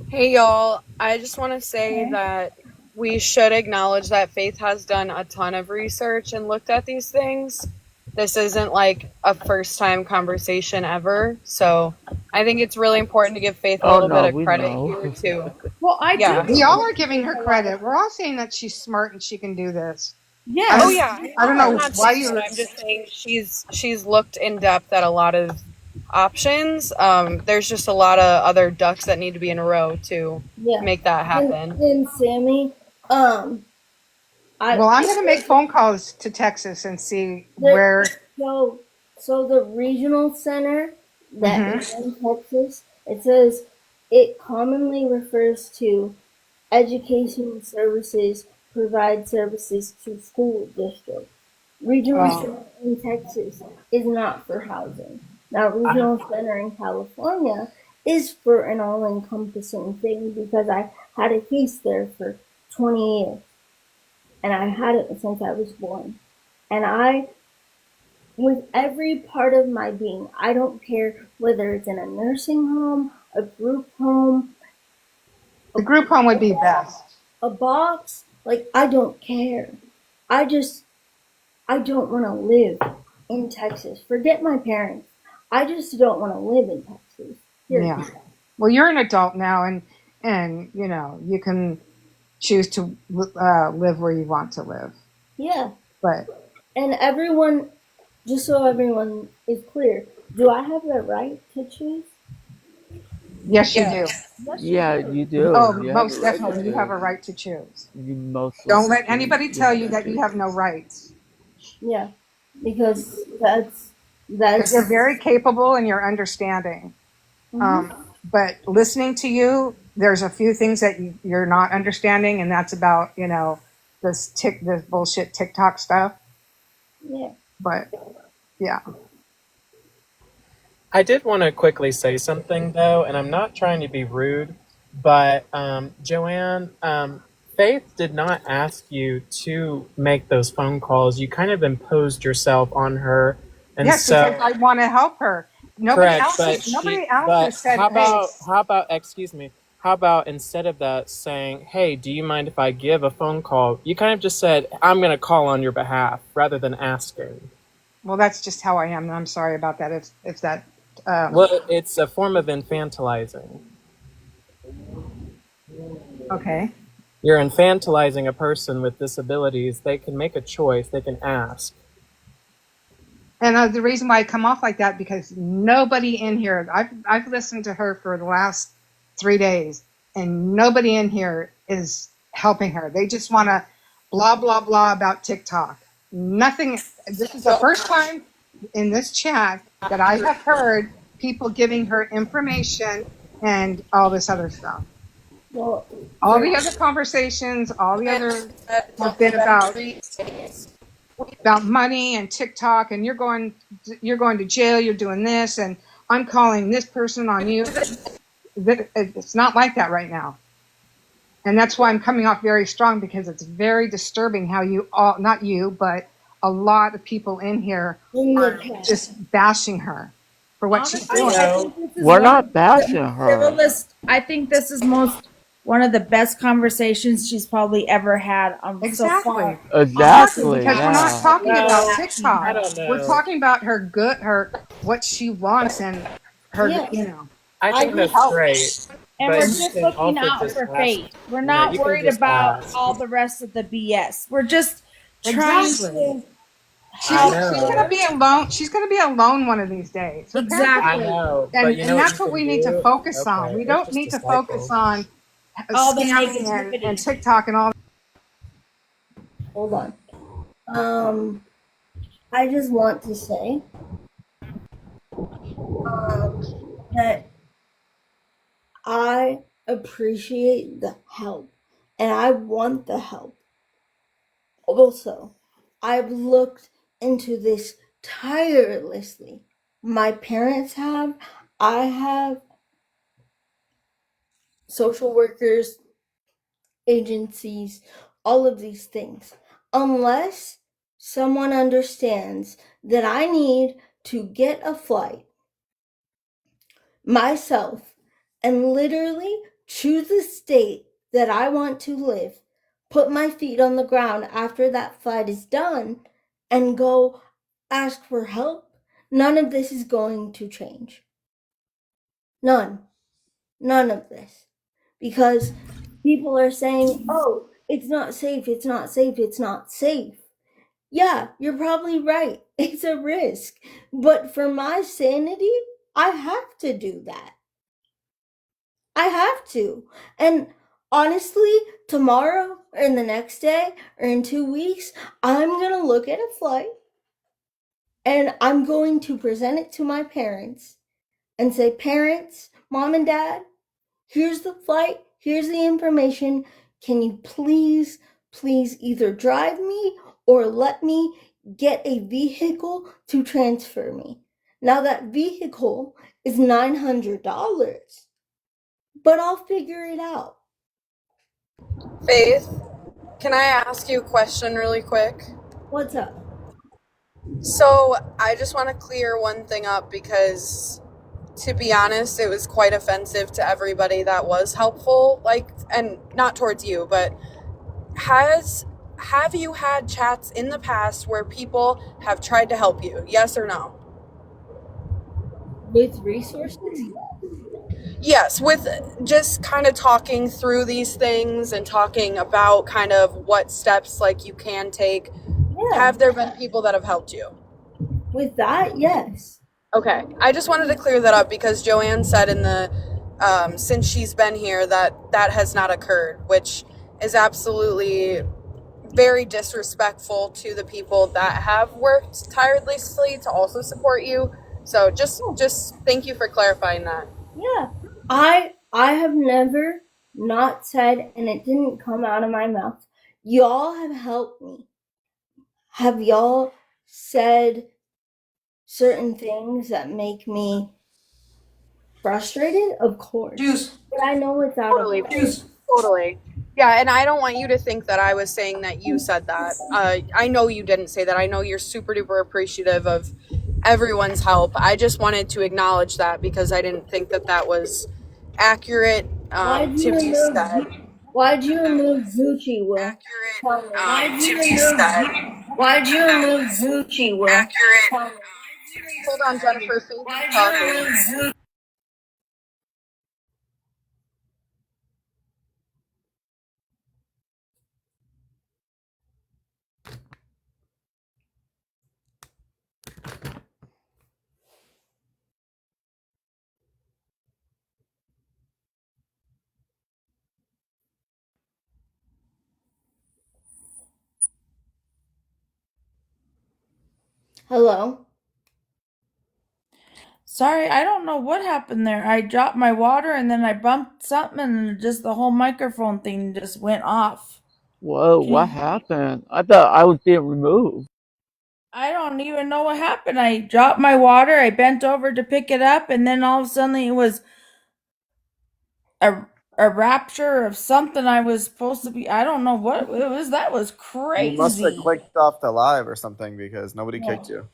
Hey y'all, I just want to say that we should acknowledge that Faith has done a ton of research and looked at these things. This isn't like a first time conversation ever. So I think it's really important to give Faith a little bit of credit here too. Well, We all are giving her credit. We're all saying that she's smart and she can do this. Yes. Oh yeah. I don't know why you. I'm just saying she's looked in depth at a lot of options. There's just a lot of other ducks that need to be in a row to make that happen. And Sammy, I'm gonna make phone calls to Texas and see where. So the regional center that is in Texas, it says it commonly refers to education services, provide services to school districts. Regional center in Texas is not for housing. Now, regional center in California is for an all-encompassing thing because I had a case there for 20 years. And I had it since I was born. And with every part of my being, I don't care whether it's in a nursing home, a group home. The group home would be best. A box, I don't care. I don't want to live in Texas. Forget my parents. I just don't want to live in Texas. Yeah. Well, you're an adult now, and you can choose to live where you want to live. Yeah. But and everyone, just so everyone is clear, do I have the right to choose? Yes, you do. Yeah, you do. Oh, You most have a right definitely, to you have a choose. right to choose. You most Don't let likely anybody do tell have you that you have no rights. Yeah, because that's You're very capable and you're understanding. But listening to you, there's a few things that you're not understanding, and that's about this bullshit TikTok stuff. Yeah. But yeah. I did want to quickly say something though, and I'm not trying to be rude, but Joanne, Faith did not ask you to make those phone calls. You kind of imposed yourself on her, and Yes, so because I want to help her. Nobody else has said, how about excuse me? How about instead of that saying, "Hey, do you mind if I give a phone call?" You kind of just said, "I'm going to call on your behalf," rather than asking. Well, that's just how I am. I'm sorry about that. If that. Well, it's a form of infantilizing. Okay. You're infantilizing a person with disabilities. They can make a choice. They can ask. And the reason why I come off like that, because nobody in here, I've listened to her for the last 3 days, and nobody in here is helping her. They just want to blah, blah, blah about TikTok. Nothing. This is the first time in this chat that I have heard people giving her information and all this other stuff. Well, all the other conversations, all the other have been about money and TikTok, and you're going to jail, you're doing this, and I'm calling this person on you. It's not like that right now. And that's why I'm coming off very strong, because it's very disturbing how you all, not you, but a lot of people in here are just bashing her for what she's doing. We're not bashing her. I think this is one of the best conversations she's probably ever had so far. Exactly. Because we're not talking about TikTok. I don't know. We're talking about her what she wants, and her, I think that's great. And but we're you just can looking also out just for ask- Faith. We're you not you can worried just about ask. all the rest of the BS. We're just trying Exactly. to She's gonna be alone. She's gonna be alone one of these days. Her parents are- I know, and, but you know and what that's you what can we need to do? focus on. Okay, We it's don't just need a to cycle. focus on all the scamming negativity and TikTok and all. Hold on. I just want to say that I appreciate the help and I want the help. Also, I've looked into this tirelessly. My parents have, I have, social workers, agencies, all of these things. Unless someone understands that I need to get a flight myself and literally choose the state that I want to live, put my feet on the ground after that flight is done, and go ask for help, none of this is going to change. None. None of this. Because people are saying, oh, it's not safe, it's not safe, it's not safe. Yeah, you're probably right. It's a risk. But for my sanity, I have to do that. I have to. And honestly, tomorrow or the next day or in 2 weeks, I'm going to look at a flight and I'm going to present it to my parents and say, parents, mom and dad, here's the flight, here's the information. Can you please either drive me or let me get a vehicle to transfer me? Now that vehicle is $900, but I'll figure it out. Faith, can I ask you a question really quick? What's up? So I just want to clear one thing up, because to be honest, it was quite offensive to everybody that was helpful, and not towards you, but have you had chats in the past where people have tried to help you? Yes or no? With resources? Yes, with just kind of talking through these things and talking about kind of what steps you can take. Yeah. Have there been people that have helped you? With that, yes. Okay. I just wanted to clear that up, because Joanne said in the since she's been here that has not occurred, which is absolutely very disrespectful to the people that have worked tirelessly to also support you. So just thank you for clarifying that. Yeah. I have never not said, and it didn't come out of my mouth, y'all have helped me. Have y'all said certain things that make me frustrated? Of course. But I know it's out of line. Totally. Yeah, and I don't want you to think that I was saying that you said that. I know you didn't say that. I know you're super duper appreciative of everyone's help. I just wanted to acknowledge that, because I didn't think that was accurate to be said. Why'd you remove Gucci, Will? Why'd you remove Gucci, Will? Hold on, Jennifer. Faith is talking. Hello? Sorry, I don't know what happened there. I dropped my water and then I bumped something and just the whole microphone thing just went off. Whoa, Can what you? happened? I thought I was being removed. I don't even know what happened. I dropped my water, I bent over to pick it up, and then all of a sudden it was a a rapture of something I was supposed to be. I don't know what it was. That was You must have crazy. clicked off the live or something because nobody Yeah. kicked you.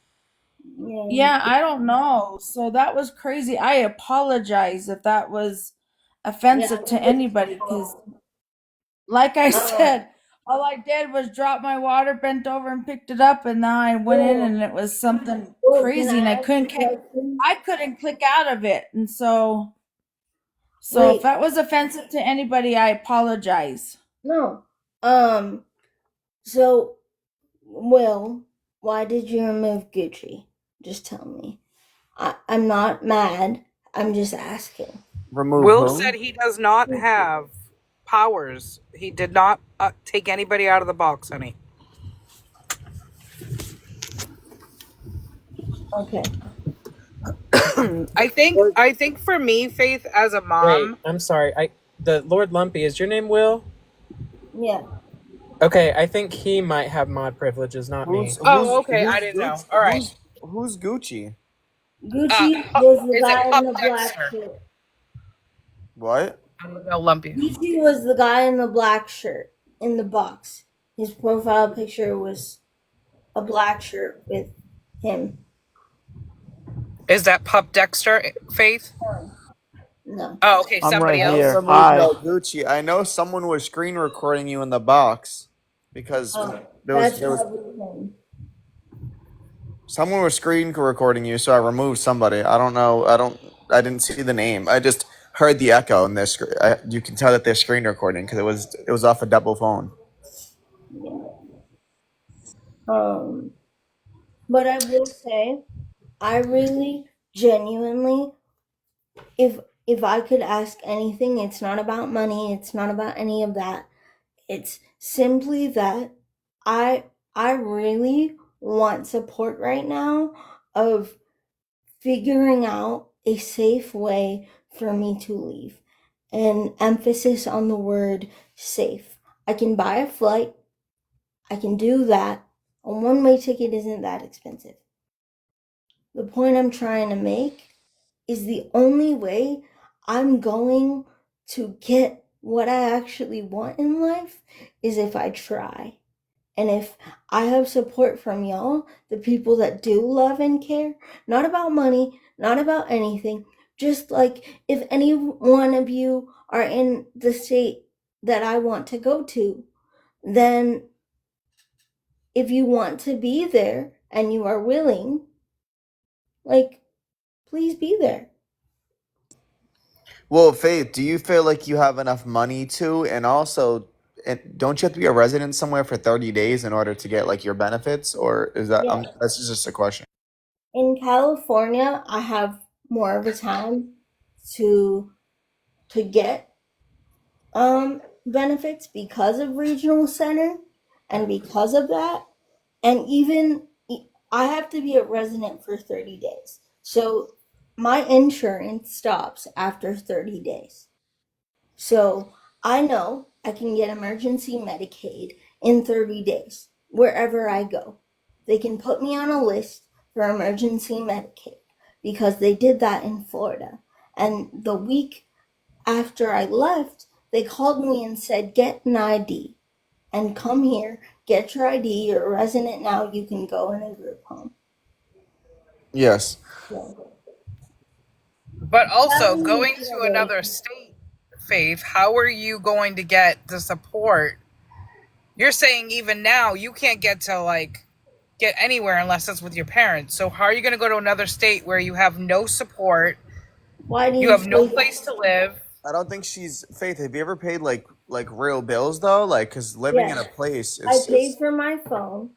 Yeah, I don't know. So that was crazy. I apologize if that was offensive to anybody because, like I said, all I did was drop my water, bent over and picked it up, and now I went in and it was something Oh, can crazy, I and ask a question? I couldn't click out of it, and so if Wait, that was offensive to anybody, I apologize. no. So, Will, why did you remove Gucci? Just tell me. I'm not mad. I'm just asking. Remove Will who? said he does not have powers. He did not take anybody out of the box, honey. Okay. I think for me, Faith, as a Wait, mom. I'm sorry. The Lord Lumpy, is your name Will? Yeah. Okay, I think he might have mod privileges, not me. Oh, okay. I didn't know. All right. Who's Gucci? Gucci was the Is it guy in Pup the black Dexter? shirt. What? I'm gonna lump you. Gucci was the guy in the black shirt in the box. His profile picture was a black shirt with him. Is that Pup Dexter, Faith? No. Oh, okay. I'm Somebody right Don't here. else. remove Hi. no Gucci. I know someone was screen recording you in the box because That's there was probably him. someone was screen recording you, so I removed somebody. I don't know. I didn't see the name. I just heard the echo in this. You can tell that they're screen recording because it was off a double phone. Yeah. But I will say, I really genuinely, if I could ask anything, it's not about money, it's not about any of that. It's simply that I really want support right now of figuring out a safe way for me to leave. And emphasis on the word safe. I can buy a flight, I can do that. A one-way ticket isn't that expensive. The point I'm trying to make is the only way I'm going to get what I actually want in life is if I try. And if I have support from y'all, the people that do love and care, not about money, not about anything, just like if any one of you are in the state that I want to go to, then if you want to be there and you are willing, like, please be there. Well, Faith, do you feel like you have enough money to, and also, don't you have to be a resident somewhere for 30 days in order to get like your benefits, or is that Yeah. that's just a question? In California, I have more of a time to get benefits because of regional center and because of that. And even I have to be a resident for 30 days. So my insurance stops after 30 days. So I know I can get emergency Medicaid in 30 days wherever I go. They can put me on a list for emergency Medicaid because they did that in Florida. And the week after I left, they called me and said, get an ID and come here, get your ID, you're a resident now, you can go in a group home. Yes. So, But also, having going it to together, another state, Faith, how are you going to get the support? You're saying even now you can't get to like get anywhere unless it's with your parents. So how are you going to go to another state where you have no support? why do You you have no say place that? to live. I don't think she's Faith. Have you ever paid like real bills though? Like, because living in a Yes, place I is pay for my phone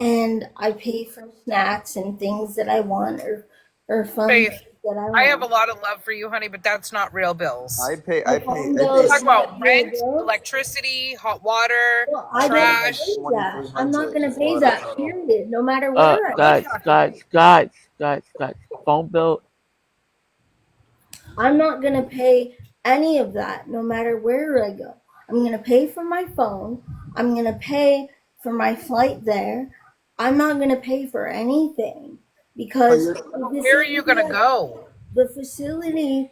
and I pay for snacks and things that I want or fun Faith, things that I I have a want. lot of love for you, honey, but that's not real bills. I pay. My I pay. phone I bill pay. is Talk about not real rent, bills. electricity, hot water, Well, I don't trash. pay that. I'm not going to pay Florida that, total. period, no matter where I Guys, phone bill. I'm not going to pay any of that, no matter where I go. I'm going to pay for my phone. I'm going to pay for my flight there. I'm not going to pay for anything because Where are you going to go? the facility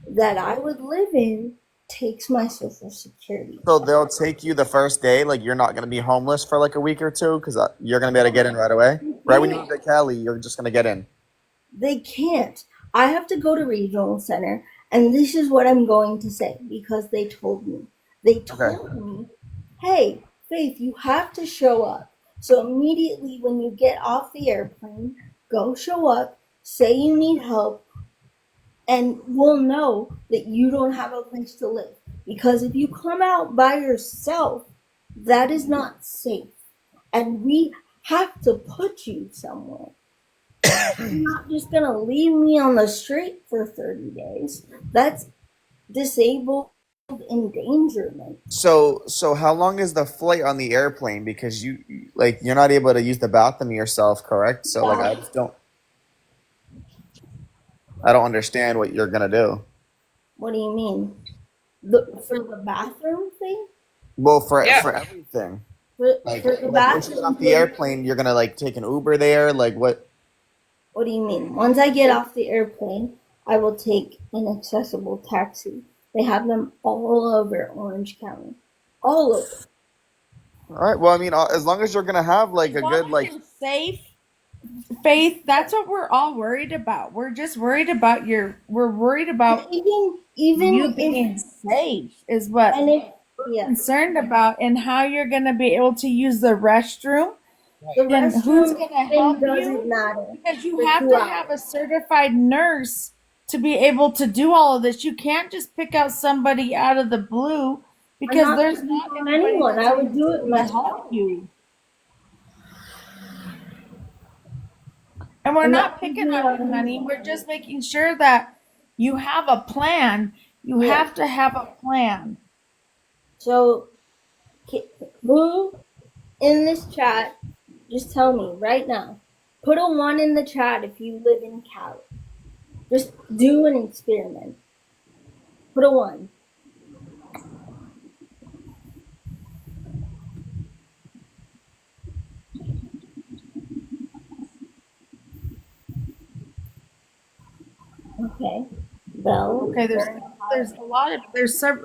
that I would live in takes my social security. So they'll take you the first day, like you're not gonna be homeless for like a week or two, because you're gonna be able to get in right away. Right when you move to Cali, you're just gonna get in. They can't. I have to go to regional center, and this is what I'm going to say because they told me. They told me, hey, Faith, you have to show up. So immediately when you get off the airplane, go show up, say you need help, and we'll know that you don't have a place to live. Because if you come out by yourself, that is not safe. And we have to put you somewhere. You're not just going to leave me on the street for 30 days. That's disabled endangerment. So how long is the flight on the airplane? Because you're not able to use the bathroom yourself, correct? So like I don't understand what you're gonna do. What do you mean? For the bathroom thing? Well, for everything. For the Once you get bathroom off the thing? airplane, you're gonna like take an Uber there. Like what? What do you mean? Once I get off the airplane, I will take an accessible taxi. They have them all over Orange County. All over. All right. Well, I mean, as long as you're gonna have like a good like safe, Faith, that's what we're all worried about. We're just worried about we're worried about even you being safe is what we're concerned about, and how you're going to be able to use the restroom. And who's going to help you? Matter. Because you have to have a certified nurse to be able to do all of this. You can't just pick out somebody out of the blue because there's not anyone. I would do it myself. Help you. And we're not picking on you, honey. We're just making sure that you have a plan. You have to have a plan. So, who in this chat, just tell me right now. Put a 1 in the chat if you live in Cali. Just do an experiment. Put a 1. Okay. Bell. Okay, there's a lot of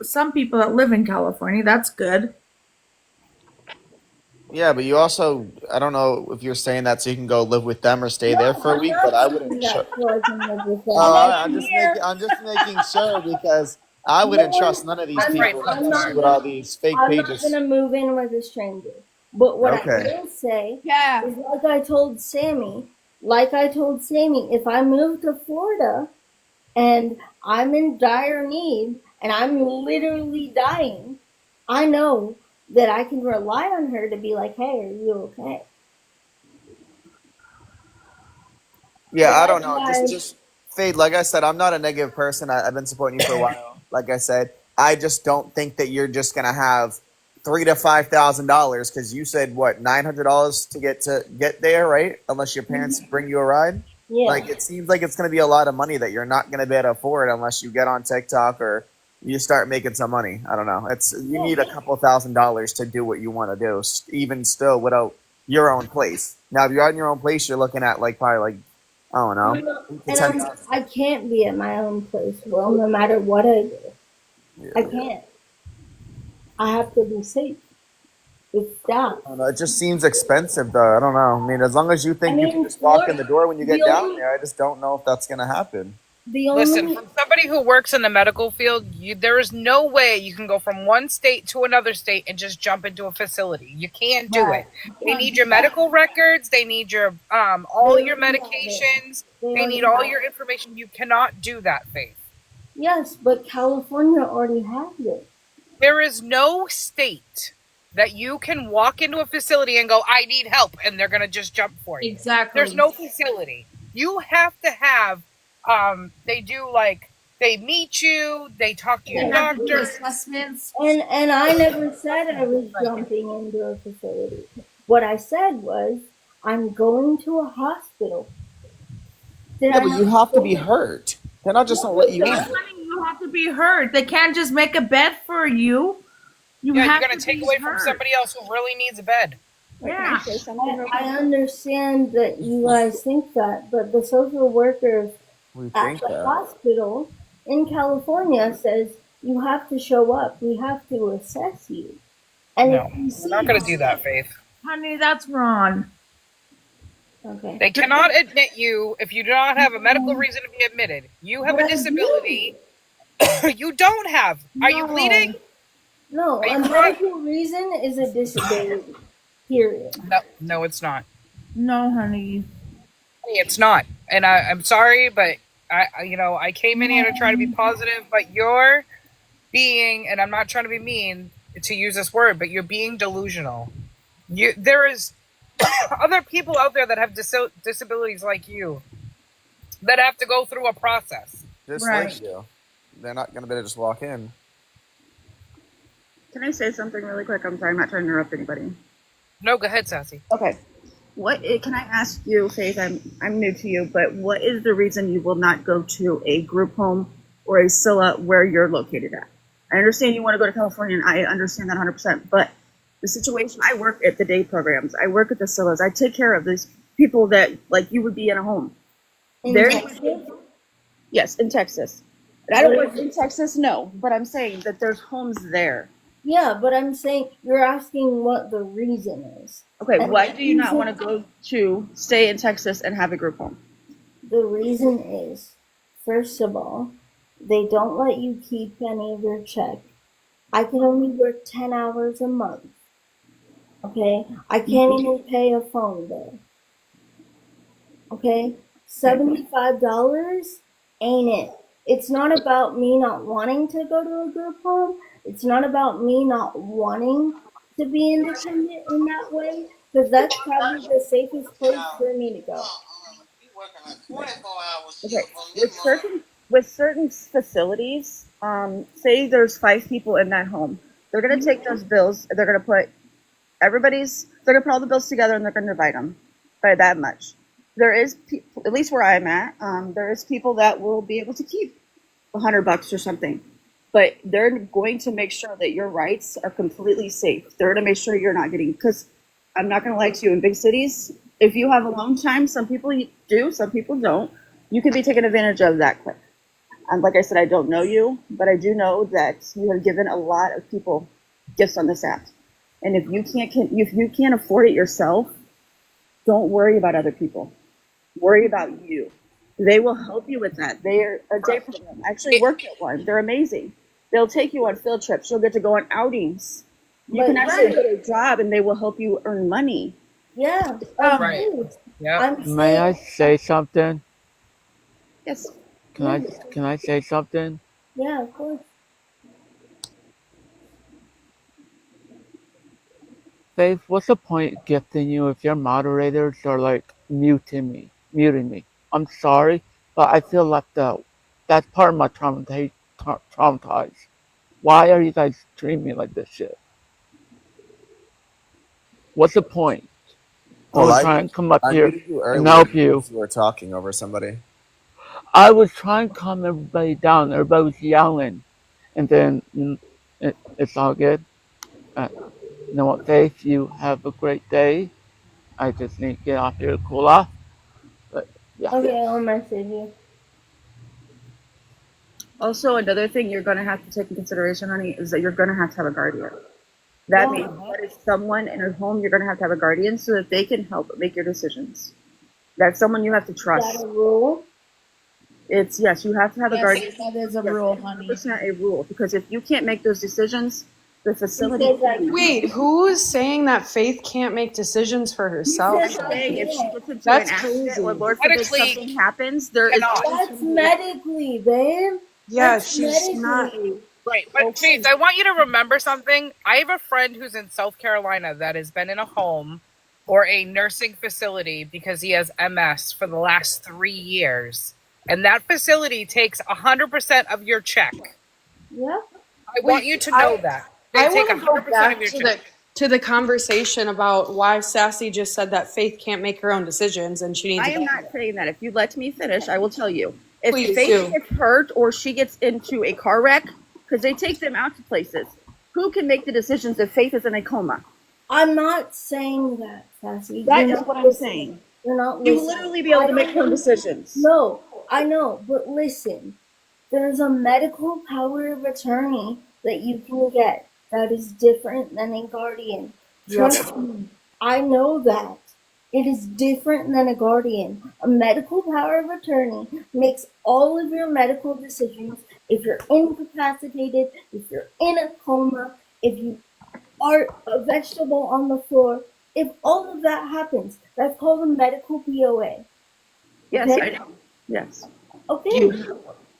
some people that live in California. That's good. yeah, but you also I don't know if you're saying that so you can go live with them or stay there for a week, but I wouldn't. I'm just making sure because I wouldn't trust none of these people, especially with all these fake pages. I'm not gonna move in with a stranger. But what I will say is like I told Sammy, if I move to Florida and I'm in dire need and I'm literally dying, I know that I can rely on her to be like, hey, are you okay? Yeah, I don't know. Just Fade. Like I said, I'm not a negative person. I've been supporting you for a while. Like I said, I just don't think that you're just gonna have $3,000 to $5,000 because you said what $900 to get there, right? Unless your parents bring you a ride. Yeah. Like it seems like it's gonna be a lot of money that you're not gonna be able to afford unless you get on TikTok or you start making some money. I don't know. You need a couple $1,000s to do what you want to do, even still without your own place. Now, if you're in your own place, you're looking at probably I don't know. And I can't be at my own place, well, no matter what I do. Yeah. I can't. I have to be safe. It's that. It just seems expensive, though. I don't know. I mean, as long as you think you can just walk in the door when you get down there, I just don't know if that's going to happen. Listen, from somebody who works in the medical field, there is no way you can go from one state to another state and just jump into a facility. You can't do it. They need your medical records. They need your all your medications. They need all your information. You cannot do that, Faith. Yes, but California already has it. There is no state that you can walk into a facility and go, I need help, and they're going to just jump for you. Exactly. There's no facility. You have to have They do like they meet you, they talk to your doctor. Assessments. And I never said I was jumping into a facility. What I said was I'm going to a hospital. Yeah, but you have to be hurt. They're not just gonna let you in. You have to be hurt. They can't just make a bed for you. You're gonna take away from somebody else who really needs a bed. Yeah. I understand that you guys think that, but the social worker at the hospital in California says you have to show up. We have to assess you. And no, we're not going to do that, Faith. Honey, that's wrong. Okay. They cannot admit you if you do not have a medical reason to be admitted. You have a disability. You don't have. Are you bleeding? No, a medical reason is a disability. Period. No, it's not. No, honey. It's not. And I'm sorry, but I came in here to try to be positive, but you're being, and I'm not trying to be mean to use this word, but you're being delusional. There is other people out there that have disabilities like you that have to go through a process. Just like you. They're not going to be able to just walk in. Can I say something really quick? I'm sorry, I'm not trying to interrupt anybody. No, go ahead, Sassy. Okay. Can I ask you, Faith? I'm new to you, but what is the reason you will not go to a group home or a SILA where you're located at? I understand you want to go to California, and I understand that 100%. But the situation, I work at the day programs, I work at the SILAs, I take care of these people that like you would be in a home. Yes, in Texas. And I don't work in Texas, no, but I'm saying that there's homes there. Yeah, but I'm saying you're asking what the reason is. Okay, why do you not want to go to stay in Texas and have a group home? The reason is, first of all, they don't let you keep any of your check. I can only work 10 hours a month. Okay? I can't even pay a phone bill. Okay? $75 ain't it. It's not about me not wanting to go to a group home. It's not about me not wanting to be independent in that way, because that's probably the safest place for me to go. Okay, with certain facilities, say there's 5 people in that home, they're gonna take those bills. They're gonna put they're gonna put all the bills together and they're gonna divide them by that much. There is, at least where I'm at, there is people that will be able to keep $100 or something. But they're going to make sure that your rights are completely safe. They're going to make sure you're not getting, because I'm not going to lie to you, in big cities, if you have alone time, some people do, some people don't. You can be taken advantage of that quick. And like I said, I don't know you, but I do know that you have given a lot of people gifts on this app. And if you can't afford it yourself, don't worry about other people. Worry about you. They will help you with that. They're a day program. I actually worked at one. They're amazing. They'll take you on field trips. You'll get to go on outings. You can actually get a job, and they will help you earn money. Yeah. Right. Yeah. May I say something? Yes. Can I say something? Yeah, of course. Faith, what's the point of gifting you if your moderators are like muting me? I'm sorry, but I feel left out. That's part of my traumatized. Why are you guys treating me like this shit? What's the point? I was trying to come up here and help you. You were talking over somebody. I was trying to calm everybody down. Everybody was yelling. And then it's all good. You know what, Faith? You have a great day. I just need to get off here to cool off. But, yeah. Okay, I'll message you. Also, another thing you're going to have to take in consideration, honey, is that you're going to have a guardian. That means that if someone in a home, you're going to have a guardian so that they can help make your decisions. That's someone you have to trust. Is that a rule? Yes, you have to have a guardian. That is a rule, honey. It's not a rule, because if you can't make those decisions, the facility. Wait, who is saying that Faith can't make decisions for herself? If she gets into That's an accident crazy. or Lord forbid something happens, there is. That's medically, babe. Yeah, That's she's not. Right, but Faith, I want you to remember something. I have a friend who's in South Carolina that has been in a home or a nursing facility because he has MS for the last 3 years. and that facility takes 100% of your check. Yeah. I want you to know that. They I take want to go 100% back of your to check. the conversation about why Sassy just said that Faith can't make her own decisions and she needs. I am not saying that. If you let me finish, I will tell you. If Please Faith do. gets hurt or she gets into a car wreck, because they take them out to places, who can make the decisions if Faith is in a coma? I'm not saying that, Sassy. That is what I'm saying. You're not You listening. will literally be able to make her own decisions. No, I know, but listen. There's a medical power of attorney that you can get that is different than a guardian. Trust me, I know that. It is different than a guardian. A medical power of attorney makes all of your medical decisions. If you're incapacitated, if you're in a coma, if you are a vegetable on the floor, if all of that happens, that's called a medical POA. Yes, Okay? I know. Yes. Okay.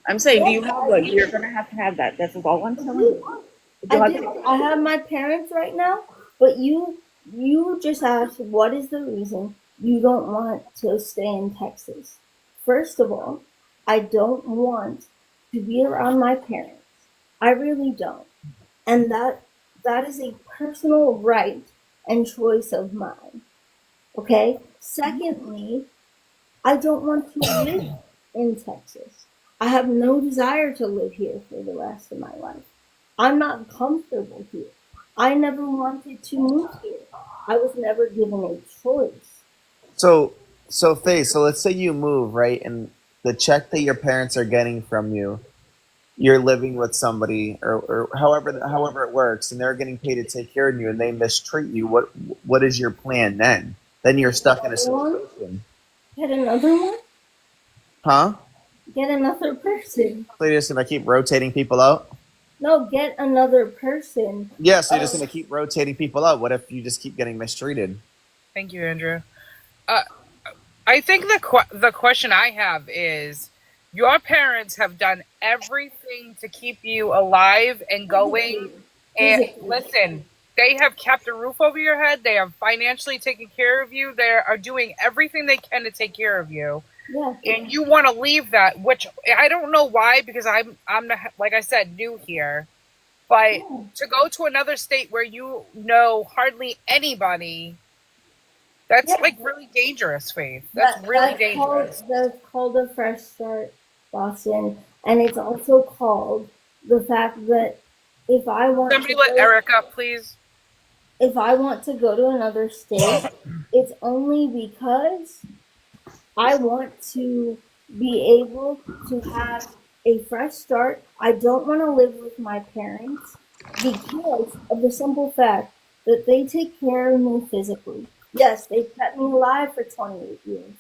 I'm saying, do you have one? You're going to have that. That's all I'm telling you. I have my parents right now, but you just asked what is the reason you don't want to stay in Texas. First of all, I don't want to be around my parents. I really don't. And that is a personal right and choice of mine. Okay? Secondly, I don't want to live in Texas. I have no desire to live here for the rest of my life. I'm not comfortable here. I never wanted to move here. I was never given a choice. So Faye, so let's say you move, right? And the check that your parents are getting from you, you're living with somebody or however it works, and they're getting paid to take care of you and they mistreat you. What is your plan then? Then you're stuck in a situation. Get another one? Huh? Get another person. So you're just gonna keep rotating people out? No, get another person. Yeah, so you're just gonna keep rotating people out. What if you just keep getting mistreated? Thank you, Andrew. I think the question I have is, your parents have done everything to keep you alive and going. And listen, they have kept a roof over your head. They have financially taken care of you. They are doing everything they can to take care of you. Yeah. And you want to leave that, which I don't know why, because I'm like I said, new here. But to go to another state where you know hardly anybody, that's like really dangerous, Faith. That's really dangerous. That's called a fresh start, Boston. And it's also called the fact that if I want Somebody let Erica, please. If I want to go to another state, it's only because I want to be able to have a fresh start. I don't want to live with my parents because of the simple fact that they take care of me physically. Yes, they kept me alive for 28 years.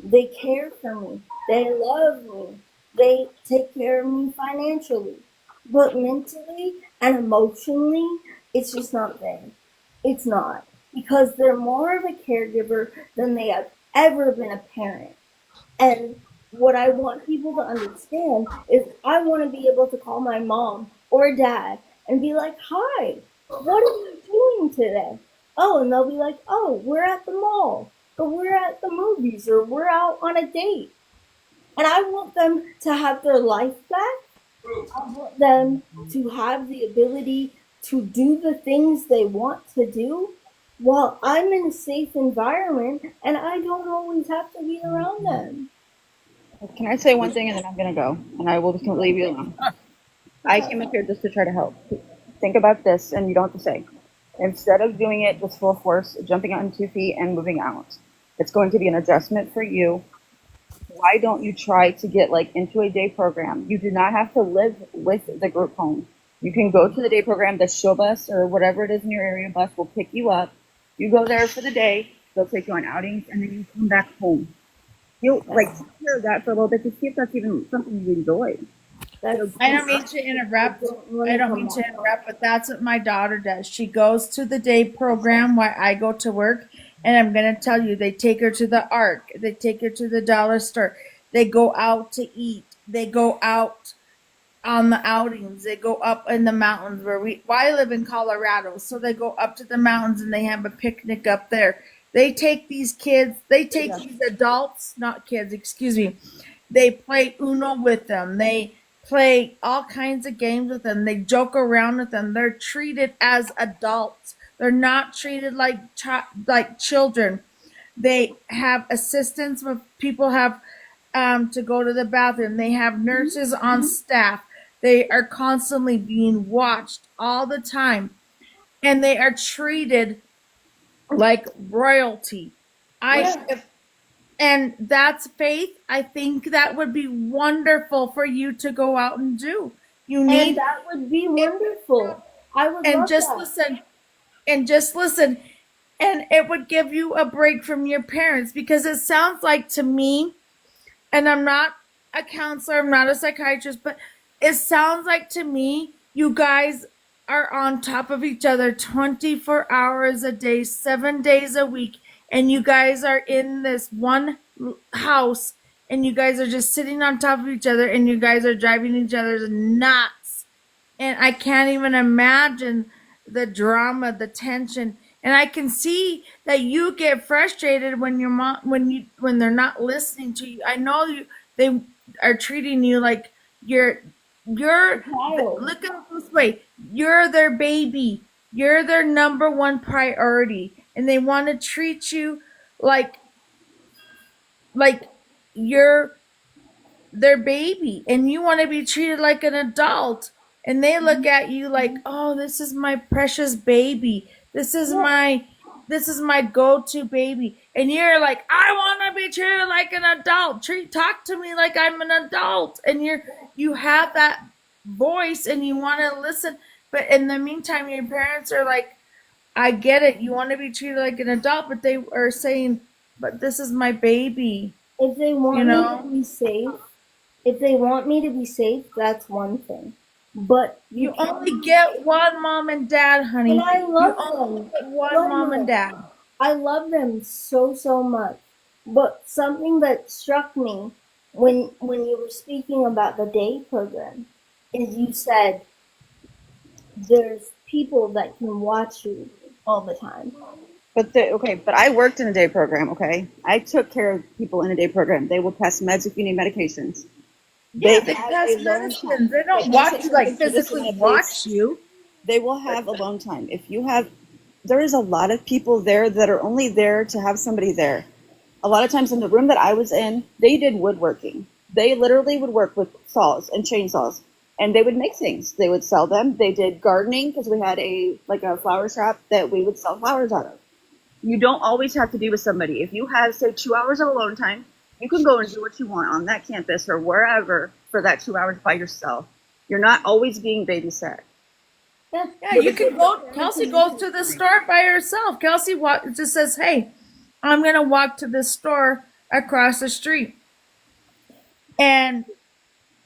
They care for me. They love me. They take care of me financially. But mentally and emotionally, it's just not there. It's not. Because they're more of a caregiver than they have ever been a parent. And what I want people to understand is I want to be able to call my mom or dad and be like, hi, what are you doing today? Oh, and they'll be like, oh, we're at the mall, or we're at the movies, or we're out on a date. And I want them to have their life back. I want them to have the ability to do the things they want to do while I'm in a safe environment and I don't always have to be around them. Can I say one thing and then I'm going to go and I will just leave you alone. I came up here just to try to help. Think about this and you don't have to say. Instead of doing it just full force, jumping on 2 feet and moving out, it's going to be an adjustment for you. Why don't you try to get into a day program? You do not have to live with the group home. You can go to the day program. The show bus or whatever it is in your area bus will pick you up. You go there for the day. They'll take you on outings and then you come back home. You'll take care of that for a little bit to see if that's even something you enjoy. I don't mean to interrupt. But that's what my daughter does. She goes to the day program while I go to work. And I'm going to tell you, they take her to the Ark. They take her to the dollar store. They go out to eat. They go out on the outings. They go up in the mountains I live in Colorado. So they go up to the mountains and they have a picnic up there. They take these kids, these adults, not kids, excuse me. They play Uno with them. They play all kinds of games with them. They joke around with them. They're treated as adults. They're not treated like children. They have assistants when people have to go to the bathroom. They have nurses on staff. They are constantly being watched all the time. And they are treated like royalty. And that's Faith. I think that would be wonderful for you to go out and do. And that would be wonderful. I would love that. Listen, and it would give you a break from your parents, because it sounds like to me, and I'm not a counselor, I'm not a psychiatrist, but it sounds like to me you guys are on top of each other 24 hours a day, 7 days a week, and you guys are in this one house, and you guys are just sitting on top of each other, and you guys are driving each other nuts. And I can't even imagine the drama, the tension. And I can see that you get frustrated when your mom, when they're not listening to you. I know they are treating you like you're look at it this way. You're their baby. You're their number one priority, and they want to treat you like you're their baby, and you want to be treated like an adult. And they look at you like, oh, this is my precious baby. This is my go-to baby. And you're like, I want to be treated like an adult. Talk to me like I'm an adult. And you have that voice and you want to listen. But in the meantime, your parents are like, I get it. You want to be treated like an adult, but they are saying, but this is my baby. If they want me to be safe, that's one thing. But you only get one mom and dad, honey. And I love them. One mom and dad. I love them so, so much. But something that struck me when you were speaking about the day program is you said there's people that can watch you all the time. But I worked in a day program, okay? I took care of people in a day program. They will pass meds if you need medications. Yeah, they pass medicine. They don't watch you, like physically watch you. They will have alone time. There is a lot of people there that are only there to have somebody there. A lot of times in the room that I was in, they did woodworking. They literally would work with saws and chainsaws, and they would make things. They would sell them. They did gardening because we had a flower shop that we would sell flowers out of. You don't always have to be with somebody. If you have, say, 2 hours of alone time, you can go and do what you want on that campus or wherever for that 2 hours by yourself. You're not always being babysat. Yeah, you can go. Kelsey goes to the store by herself. Kelsey just says, hey, I'm going to walk to this store across the street. And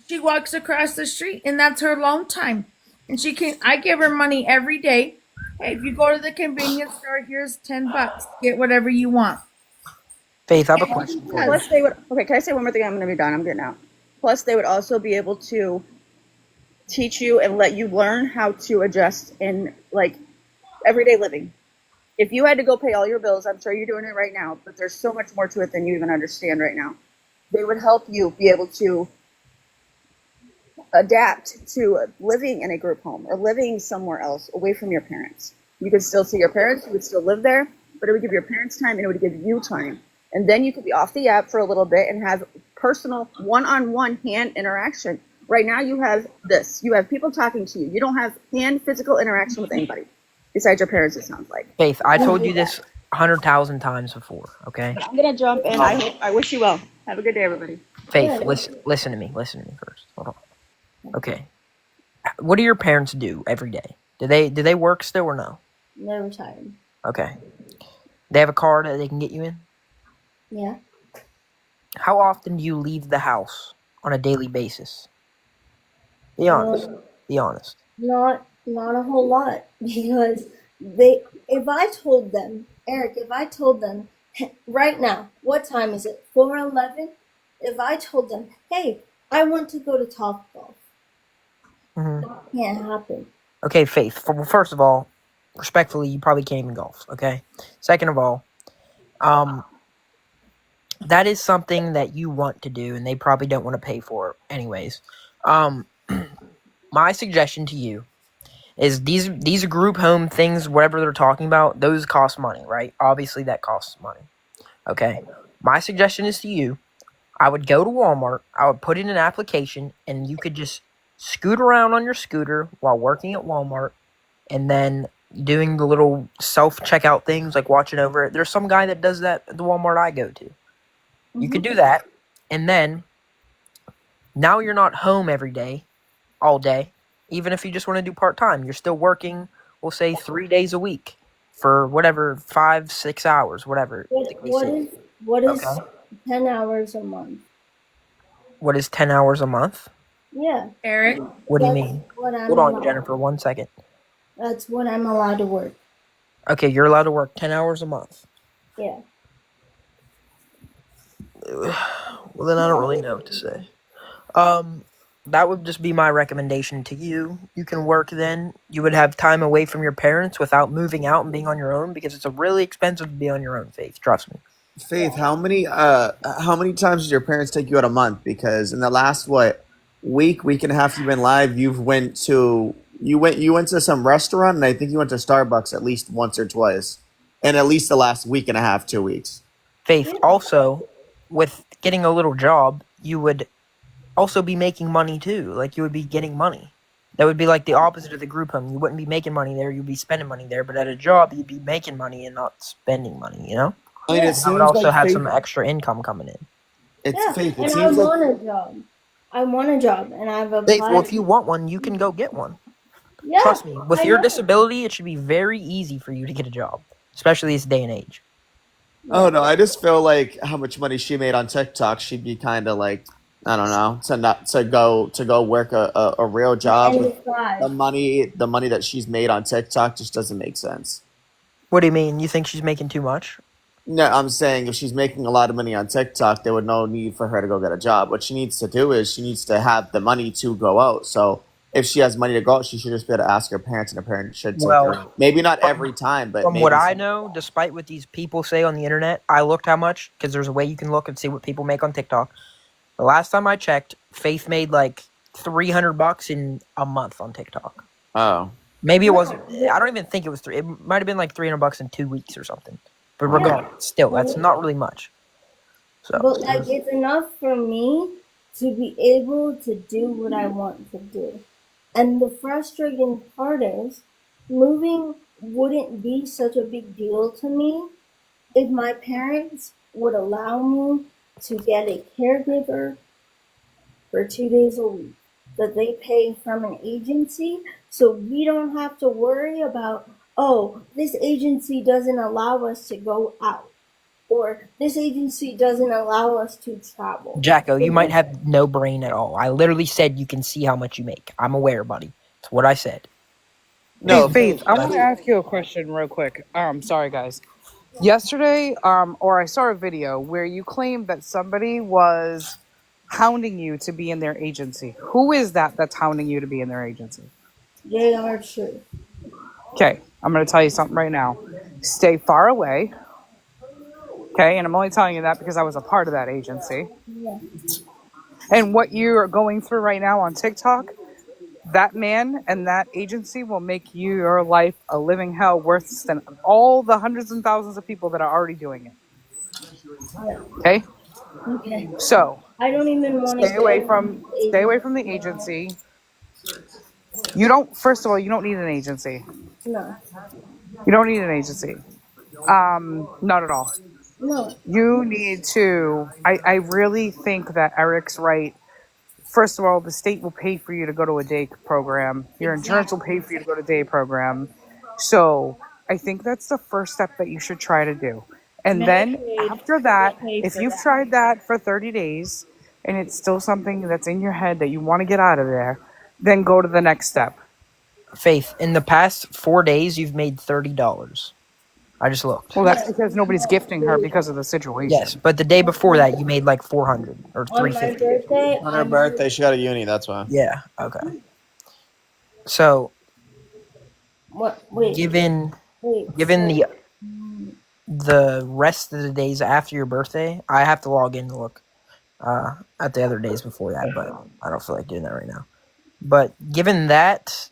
she walks across the street, and that's her alone time. And I give her money every day. Hey, if you go to the convenience store, here's $10. Get whatever you want. Faith, I have a question for you. Plus, can I say one more thing? I'm going to be done. I'm getting out. Plus, they would also be able to teach you and let you learn how to adjust in everyday living. If you had to go pay all your bills, I'm sure you're doing it right now, but there's so much more to it than you even understand right now. They would help you be able to adapt to living in a group home or living somewhere else away from your parents. You could still see your parents, you would still live there, but it would give your parents time and it would give you time. And then you could be off the app for a little bit and have personal one-on-one hand interaction. Right now you have this. You have people talking to you. You don't have physical interaction with anybody besides your parents, it sounds like. Faith, I told you this 100,000 times before, okay? But I'm going to jump in. I wish you well. Have a good day, everybody. Faith, listen to me. Listen to me first. Hold on. Okay. What do your parents do every day? Do they work still or no? They're retired. Okay. They have a car that they can get you in? Yeah. How often do you leave the house on a daily basis? Be honest. Be honest. Not a whole lot, because if I told them, Eric, right now, what time is it? 4:11? If I told them, hey, I want to go to Topgolf, that can't happen. Okay, Faith. First of all, respectfully, you probably can't even golf. Okay. Second of all, that is something that you want to do, and they probably don't want to pay for it anyways. My suggestion to you is these group home things, whatever they're talking about, those cost money, right? Obviously, that costs money. Okay. My suggestion is to you, I would go to Walmart, I would put in an application, and you could just scoot around on your scooter while working at Walmart, and then doing the little self-checkout things, like watching over it. There's some guy that does that at the Walmart I go to. You could do that, and then now you're not home every day, all day. Even if you just want to do part-time, you're still working, we'll say 3 days a week for whatever, 5-6 hours, whatever. What is 10 hours a month? What is 10 hours a month? Yeah. Eric? What do you mean? Hold on, Jennifer, 1 second. That's what I'm allowed to work. Okay, you're allowed to work 10 hours a month. Yeah. Well, then I don't really know what to say. That would just be my recommendation to you. You can work then. You would have time away from your parents without moving out and being on your own, because it's really expensive to be on your own, Faith. Trust me. Faith, how many times did your parents take you out a month? Because in the last week and a half you've been live, you went to some restaurant, and I think you went to Starbucks at least once or twice, and at least the last week and a half, 2 weeks. Faith, also, with getting a little job, you would also be making money too. Like, you would be getting money. That would be like the opposite of the group home. You wouldn't be making money there, you'd be spending money there. But at a job, you'd be making money and not spending money, you know? I mean, I would also have some extra income coming in. Faith, and I want a job. I want a job, and I've applied. Faith, well, if you want one, you can go get one. Yeah, trust me, with your disability, it should be very easy for you to get a job, especially this day and age. Oh no, I just feel like how much money she made on TikTok, she'd be kind of like, I don't know, to go work a real job. The money that she's made on TikTok just doesn't make sense. What do you mean? You think she's making too much? No, I'm saying if she's making a lot of money on TikTok, there would no need for her to go get a job. What she needs to do is she needs to have the money to go out. So if she has money to go out, she should just be able to ask her parents, and her parents should take her out. Maybe not every time, but from what I know, despite what these people say on the internet, I looked how much, because there's a way you can look and see what people make on TikTok. The last time I checked, Faith made like $300 in a month on TikTok. Oh. Maybe it wasn't. I don't even think it was three. It might have been like $300 in 2 weeks or something. But regardless, still, that's not really much. So. But like, it's enough for me to be able to do what I want to do. And the frustrating part is, moving wouldn't be such a big deal to me if my parents would allow me to get a caregiver for 2 days a week that they pay from an agency, so we don't have to worry about, oh, this agency doesn't allow us to go out, or this agency doesn't allow us to travel. Jacko, you might have no brain at all. I literally said you can see how much you make. I'm aware, buddy. That's what I said. No, Faith, I want to ask you a question real quick. Sorry, guys. Yesterday, or I saw a video where you claimed that somebody was hounding you to be in their agency. Who is that that's hounding you to be in their agency? They are true. Okay, I'm going to tell you something right now. Stay far away. Okay, and I'm only telling you that because I was a part of that agency. Yeah. And what you are going through right now on TikTok, that man and that agency will make your life a living hell worse than all the hundreds and thousands of people that are already doing it. Okay? Okay. So, I don't even want to stay away from the agency. You don't, first of all, you don't need an agency. No. You don't need an agency. Not at all. No. You need to, I really think that Eric's right. First of all, the state will pay for you to go to a day program. Your insurance will pay for you to go to a day program. So I think that's the first step that you should try to do. And then after that, if you've tried that for 30 days and it's still something that's in your head that you want to get out of there, then go to the next step. Faith, in the past 4 days, you've made $30. I just looked. Well, that's because nobody's gifting her because of the situation. Yes, but the day before that, you made like $400 or $350. On her birthday, she got a uni. That's why. Yeah. Okay. So, what? Wait. given the the rest of the days after your birthday, I have to log in to look at the other days before that, but I don't feel like doing that right now. But given that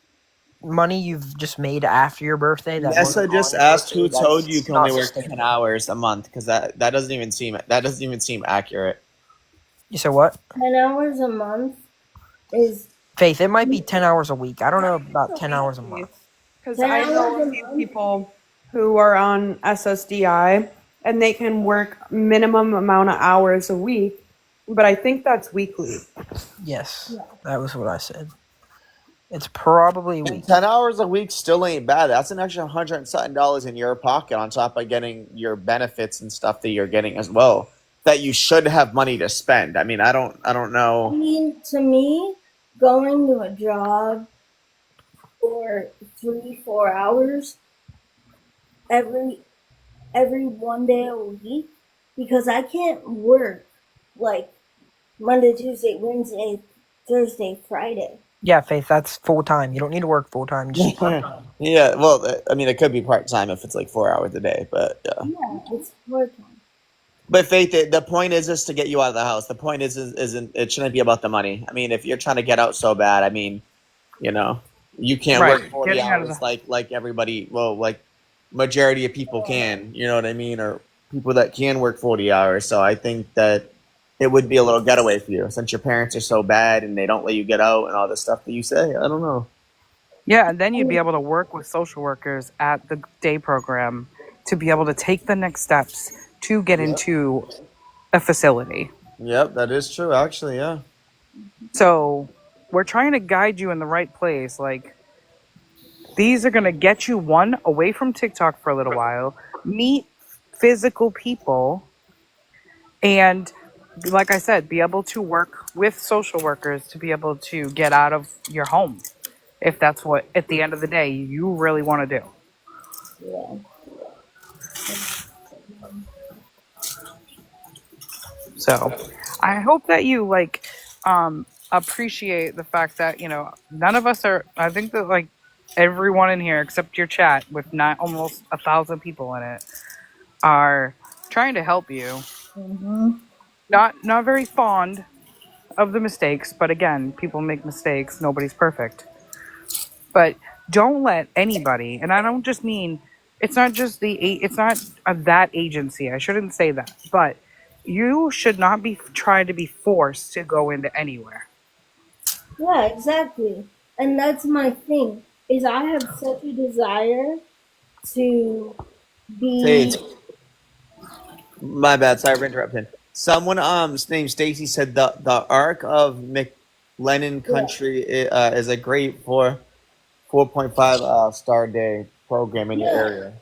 money you've just made after your birthday, that Nessa just on your asked who birthday, told you that's can not only work 10 sustainable. hours a month, because that doesn't even seem accurate. You said what? 10 hours a month is Faith, it might be 10 hours a week. I don't know about 10 hours a month. Because 10 I hours know a a few month. people who are on SSDI and they can work minimum amount of hours a week, but I think that's weekly. Yes, that was what I said. It's probably a week. 10 hours a week still ain't bad. That's an extra $100 and something in your pocket on top of getting your benefits and stuff that you're getting as well. That you should have money to spend. I mean, I don't know. I mean, to me, going to a job for 3-4 hours every 1 day a week, because I can't work like Monday, Tuesday, Wednesday, Thursday, Friday. Yeah, Faith, that's full time. You don't need to work full time. Just Yeah, well, I mean, it could be part time if it's like 4 hours a day, but yeah. Yeah, it's part time. But Faith, the point is to get you out of the house. The point isn't it shouldn't be about the money. I mean, if you're trying to get out so bad, I mean, you can't Right, work 40 getting out of hours like everybody. Well, like majority of people can. You know what I mean? Or people that can work 40 hours. So I think that it would be a little getaway for you since your parents are so bad and they don't let you get out and all this stuff that you say. I don't know. Yeah, and then you'd be able to work with social workers at the day program to be able to take the next steps to get into a facility. Yep, that is true, actually, yeah. So we're trying to guide you in the right place. Like, these are going to get you, one, away from TikTok for a little while, meet physical people, and like I said, be able to work with social workers to be able to get out of your home, if that's what, at the end of the day, you really want to do. Yeah. So I hope that you appreciate the fact that, none of us are, I think that like everyone in here except your chat with not almost 1,000 people in it are trying to help you. Mm-hmm. Not very fond of the mistakes, but again, people make mistakes. Nobody's perfect. But don't let anybody, and I don't just mean, it's not that agency. I shouldn't say that, but you should not be trying to be forced to go into anywhere. Yeah, exactly. And that's my thing, is I have such a desire to be... Faith. My bad, sorry for interrupting. Someone named Stacy said the arc of McLennan Country is a great 4.5 star day program in your area.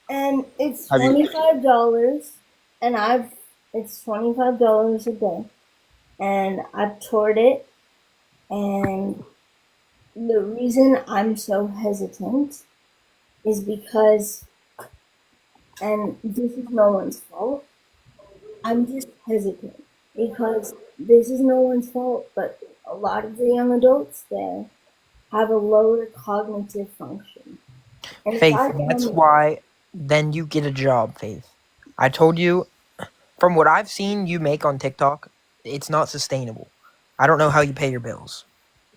And it's Have you- $25, and it's $25 a day, and I've toured it, and the reason I'm so hesitant is because, and this is no one's fault, I'm just hesitant because this is no one's fault, but a lot of the young adults there have a lower cognitive function. And Faith, that's why then you get a job, Faith. I told you, from what I've seen you make on TikTok, it's not sustainable. I don't know how you pay your bills,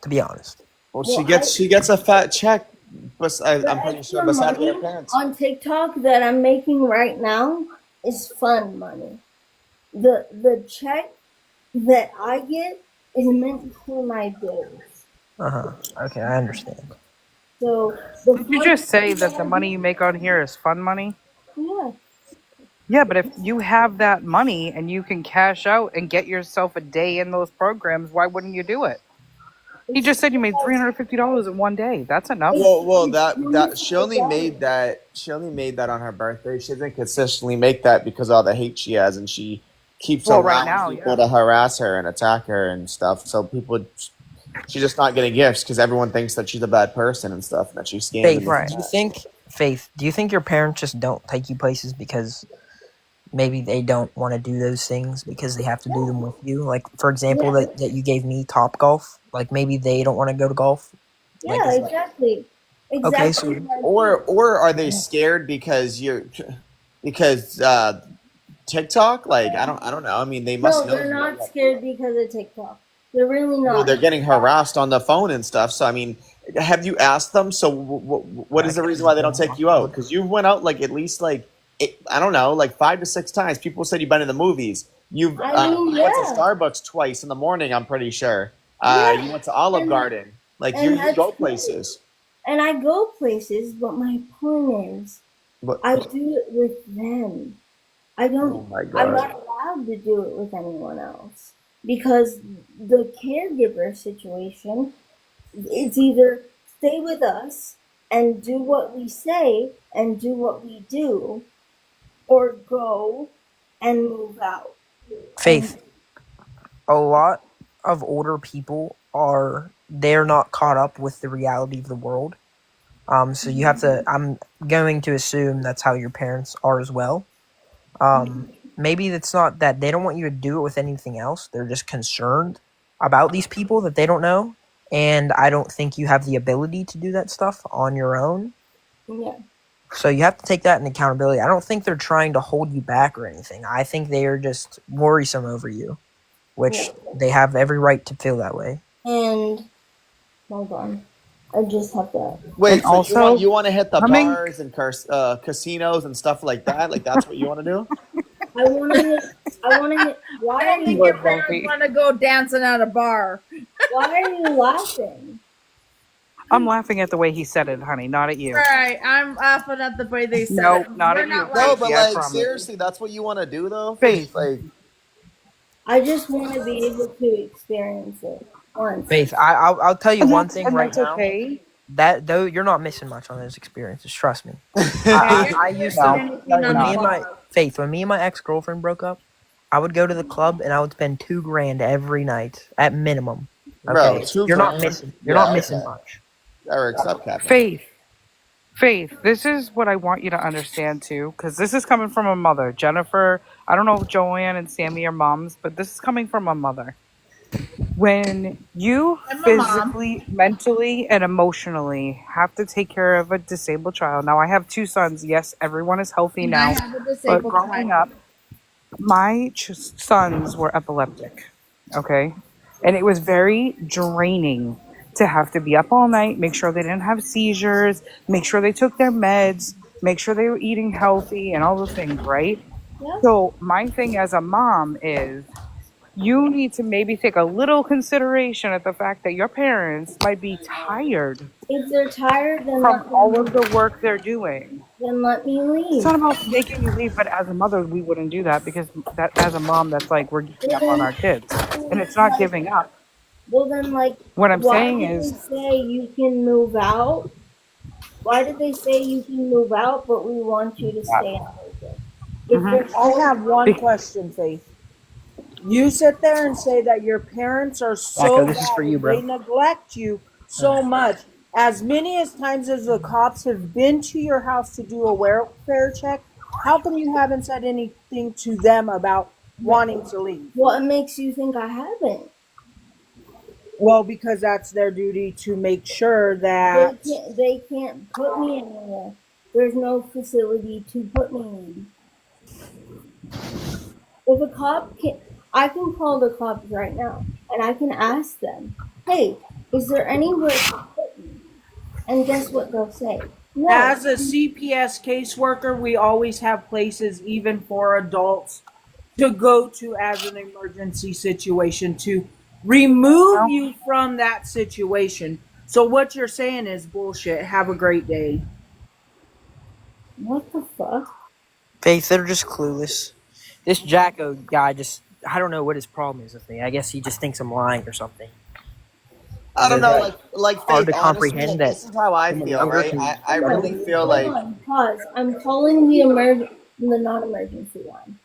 to be honest. Well, she gets a fat check, but I'm pretty sure besides money her parents. on TikTok that I'm making right now is fun money. The check that I get is meant to pay my bills. Okay, I understand. So Did you just say that the money you make on here is fun money? Yeah. Yeah, but if you have that money and you can cash out and get yourself a day in those programs, why wouldn't you do it? He just said you made $350 in one day. That's enough. Well, that she only made that on her birthday. She doesn't consistently make that because of all the hate she has, and she keeps allowing people to harass her and attack her and stuff. So she's just not getting gifts because everyone thinks that she's a bad person and stuff, and that she's scamming. Faith, do you think your parents just don't take you places because maybe they don't want to do those things because they have to do them with you? Like, for example, that you gave me Top Golf. Like, maybe they don't want to go to golf. Yeah, exactly. Okay, so or are they scared because Because TikTok, like I don't know. I mean, they must No, know. they're not scared because of TikTok. They're really No, not. they're getting harassed on the phone and stuff. So I mean, have you asked them? So what is the reason why they don't take you out? Because you went out like at least like I don't know, like 5 to 6 times. People said you've been in the movies. You've I mean, you went to yeah. Starbucks twice in the morning. I'm pretty sure. Yeah. You went to Olive Garden. Like you go places. And I go places, but my point is, But I do it with them. I don't. oh my I'm God. not allowed to do it with anyone else because the caregiver situation is either stay with us and do what we say and do what we do, or go and move out. Faith, a lot of older people they're not caught up with the reality of the world. So you have to, I'm going to assume that's how your parents are as well. Maybe it's not that they don't want you to do it with anything else. They're just concerned about these people that they don't know. And I don't think you have the ability to do that stuff on your own. Yeah. So you have to take that in accountability. I don't think they're trying to hold you back or anything. I think they are just worrisome over you, which they have every right to feel that way. And hold on, I just have to. Wait, And so also, you want to hit the coming- bars and casinos and stuff like that? Like that's what you want to do? I want to hit. Why I are don't think you? your parents want to go dancing at a bar. Why are you laughing? I'm laughing at the way he said it, honey, not at you. All right, I'm laughing at the way they said No, it. not We're at you. not No, like but Yeah, I like promise. seriously, that's what you want to do though? Faith. Like I just want to be able to experience it once. Faith, I'll tell you And one that's- thing and right that's now. okay. That though you're not missing much on those experiences. Trust me. I used to when me and my ex-girlfriend broke up, I would go to the club and I would spend $2,000 every night at minimum. Bro, Okay, $2,000? you're not missing. You're Yeah, not missing okay. much. Eric's up, Captain. Faith, this is what I want you to understand too, because this is coming from a mother. Jennifer, I don't know if Joanne and Sammy are moms, but this is coming from a mother. When you I'm a physically, mentally, and emotionally have to take care of a disabled child. Now, I have 2 sons. Yes, everyone is healthy And now. I have a But disabled growing child. up, my sons were epileptic. Okay? And it was very draining to have to be up all night, make sure they didn't have seizures, make sure they took their meds, make sure they were eating healthy and all the things, right? Yeah. So my thing as a mom is you need to maybe take a little consideration at the fact that your parents might be tired If they're tired, then from all of the work they're doing. Then let me leave. It's not about making you leave, but as a mother, we wouldn't do that because that as a mom, that's like we're giving up on our kids, and it's not giving up. Well, then, like, What I'm why saying did is- they say you can move out? Why did they say you can move out, but we want you to stay on with it? I have one question, Faith. You sit there and say that your parents are so Echo, this is for you, bro. they neglect you so much. As many as times as the cops have been to your house to do a welfare check, how come you haven't said anything to them about wanting to leave? What makes you think I haven't? Well, because that's their duty to make sure that They can't put me anywhere. There's no facility to put me in. If a cop can, I can call the cops right now and I can ask them, "Hey, is there anywhere to put me?" And guess what they'll say? No. as a CPS caseworker, we always have places even for adults to go to as an emergency situation to remove you from that situation. So what you're saying is bullshit. Have a great day. What the fuck? Faith, they're just clueless. This Jacko guy I don't know what his problem is with me. I guess he just thinks I'm lying or something. I don't know, like hard Faith, to honestly, comprehend this that. is how I someone feel, younger right? can- I really feel like Pause. I'm calling the non-emergency line.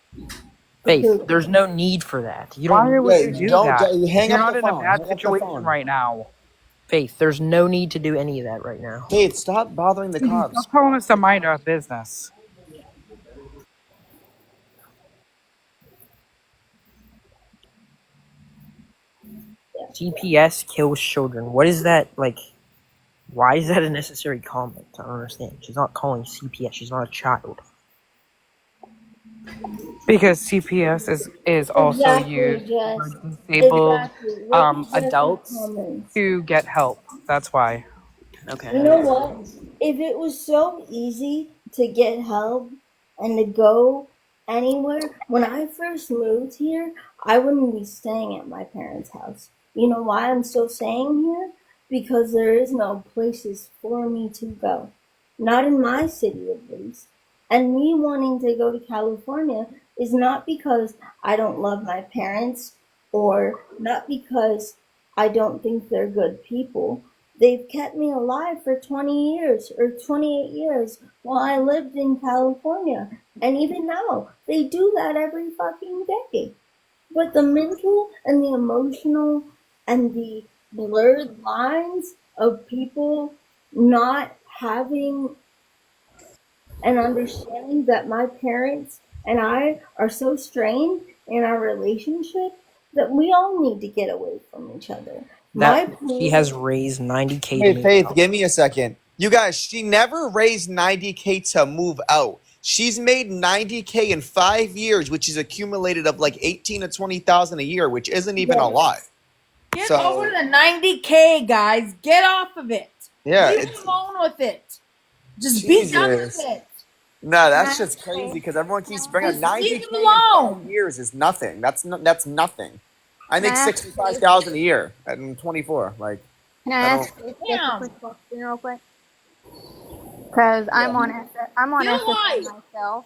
Faith, there's no need for that. You Why don't. would you do that? hang You're up not the in a phone. bad Hang up the situation phone. right now. Faith, there's no need to do any of that right now. Faith, stop bothering the cops. Stop telling us to mind our business. CPS kills children. What is that like? Why is that a necessary comment? I don't understand. She's not calling CPS. She's not a child. Because CPS is also Exactly, used for Jess. disabled Exactly. Look at Jess's adults comments. to get help. That's why. Okay. You know what? If it was so easy to get help and to go anywhere, when I first moved here, I wouldn't be staying at my parents' house. You know why I'm still staying here? Because there is no places for me to go. Not in my city, at least. And me wanting to go to California is not because I don't love my parents or not because I don't think they're good people. They've kept me alive for 20 years or 28 years while I lived in California. And even now, they do that every fucking day. But the mental and the emotional and the blurred lines of people not having an understanding that my parents and I are so strained in our relationship that we all need to get away from each other. That she has raised 90K to Hey, move Faith, out. give me a second. You guys, she never raised 90K to move out. She's made 90K in 5 years, which is accumulated of like 18 to 20,000 a year, which isn't even a lot. Get So- over the 90K, guys. Get off of it. Yeah, Leave it's- it alone with it. Just be done with Jesus. it. No, that's just crazy because everyone keeps bringing Just leave 90K it in alone. 5 years is nothing. That's nothing. I make Can I ask 65,000 a year at 24. Like, Can I ask Faith a quick question real quick? Because I'm on SSI myself.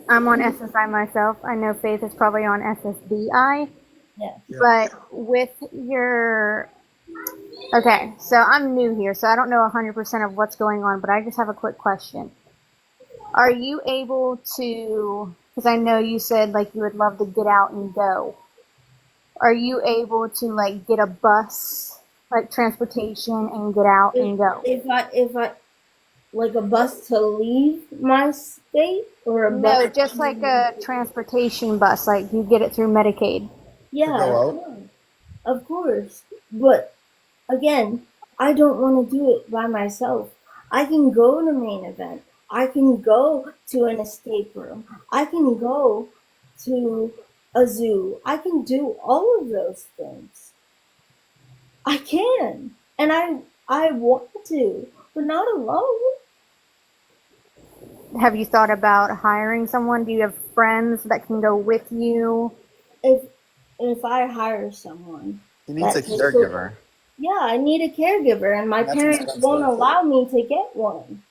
I'm on SSI myself. I know Faith is probably on SSBI. Yes. But with your... Okay, so I'm new here, so I don't know 100% of what's going on, but I just have a quick question. Are you able to... Because I know you said, like, you would love to get out and go. Are you able to, like, get a bus, like, transportation and get out and go? If I like a bus to leave my state or a bus? No, just like a transportation bus, like you get it through Medicaid. Yeah, of course. But again, I don't want to do it by myself. I can go to main event. I can go to an escape room. I can go to a zoo. I can do all of those things. I can. And I want to, but not alone. Have you thought about hiring someone? Do you have friends that can go with you? If I hire someone, he needs a caregiver. Yeah, I need a caregiver, and my parents won't allow me to get one.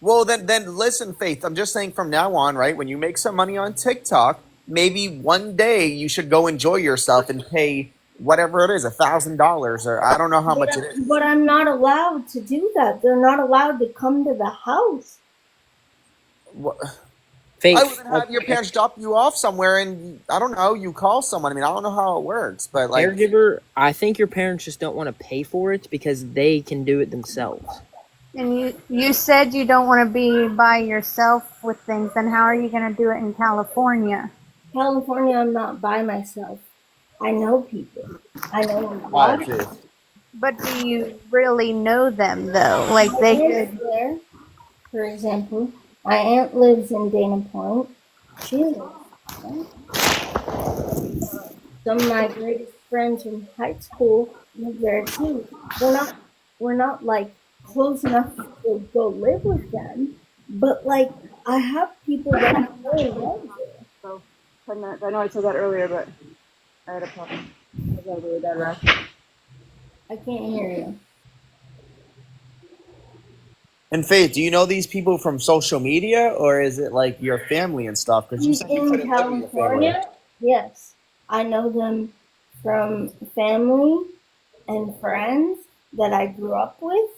Well, then listen, Faith. I'm just saying from now on, right? When you make some money on TikTok, maybe one day you should go enjoy yourself and pay whatever it is, $1,000 or I don't know how much it is. But I'm not allowed to do that. They're not allowed to come to the house. Faith, I would have your parents drop you off somewhere, and I don't know. You call someone. I mean, I don't know how it works, but like caregiver, I think your parents just don't want to pay for it because they can do it themselves. And you said you don't want to be by yourself with things, then how are you going to do it in California? California, I'm not by myself. I know people. I know a lot of people. But do you really know them, though? Like, they could... There, for example, my aunt lives in Dana Point. She lives there. Some of my greatest friends from high school live there too. We're not like close enough to go live with them, but like I have people that I really love there. So, 10 minutes. I know I said that earlier, but I had a problem. I got a really bad rash. I can't hear you. And Faith, do you know these people from social media, or is it like your family and stuff? Because you said you In couldn't live with your family. California, yes, I know them from family and friends that I grew up with.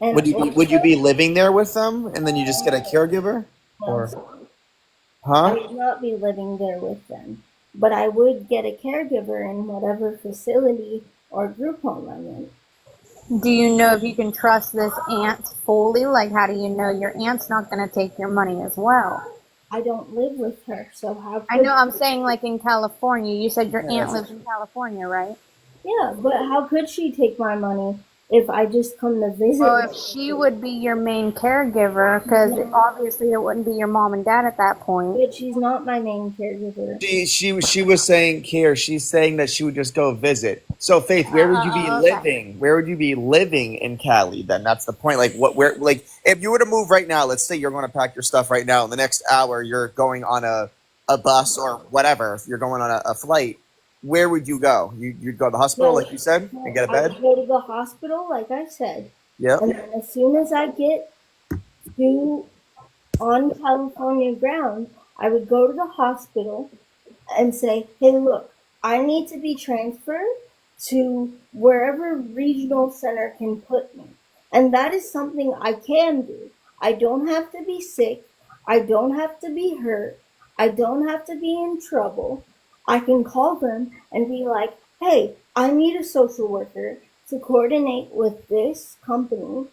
And Would you be living there with them, and then you just get a caregiver, or? I would not be living there with them, but I would get a caregiver in whatever facility or group home I'm in. Do you know if you can trust this aunt fully? Like, how do you know your aunt's not going to take your money as well? I don't live with her, so how could I know, I'm saying, like, in California. You said your Yeah, aunt lives in California, right? Yeah, but how could she take my money if I just come to visit. Well, if she would be your main caregiver, because obviously it wouldn't be your mom and dad at that point. But she's not my main caregiver. She was saying here. She's saying that she would just go visit. So Faith, where would you be Okay. living? Where would you be living in Cali? Then that's the point. Like like if you were to move right now, let's say you're going to pack your stuff right now. In the next hour, you're going on a bus or whatever. If you're going on a flight, where would you go? You'd go to the hospital, like you said, and get a I bed. would go to the hospital, like I said. Yeah. And then as soon as I get on California ground, I would go to the hospital and say, hey, look, I need to be transferred to wherever regional center can put me. And that is something I can do. I don't have to be sick. I don't have to be hurt. I don't have to be in trouble. I can call them and be like, hey, I need a social worker to coordinate with this company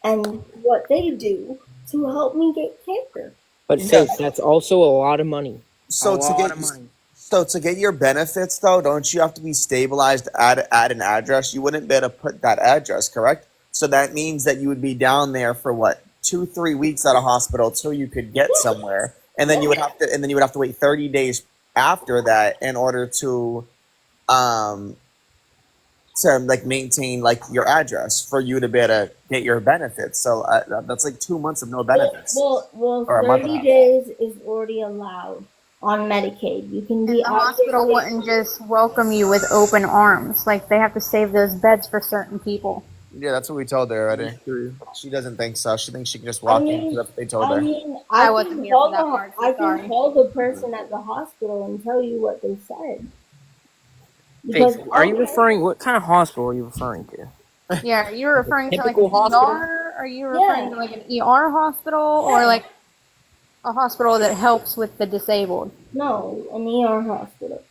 and what they do to help me get care. But Faith, that's also a lot of money. So to get your benefits though, don't you have to be stabilized at an address? You wouldn't be able to put that address, correct? So that means that you would be down there for what, 2-3 weeks at a hospital till you could get somewhere, and then you would have to wait 30 days after that in order to like maintain like your address for you to be able to get your benefits. So that's like 2 months of no benefits. Well, Or a month 30 and a half. days is already allowed on Medicaid. You can be The hospital wouldn't just welcome you with open arms. Like, they have to save those beds for certain people. Yeah, that's what we told her already. She doesn't think so. She thinks she can just walk in. That's what they told her. I wasn't can here for call that part, so I can sorry. call the person at the hospital and tell you what they said. Faith, are you referring? What kind of hospital are you referring to? Yeah, are you referring to like Typical an hospital? ER? Are you referring to like an ER hospital or like a hospital that helps with the disabled? No, an ER hospital.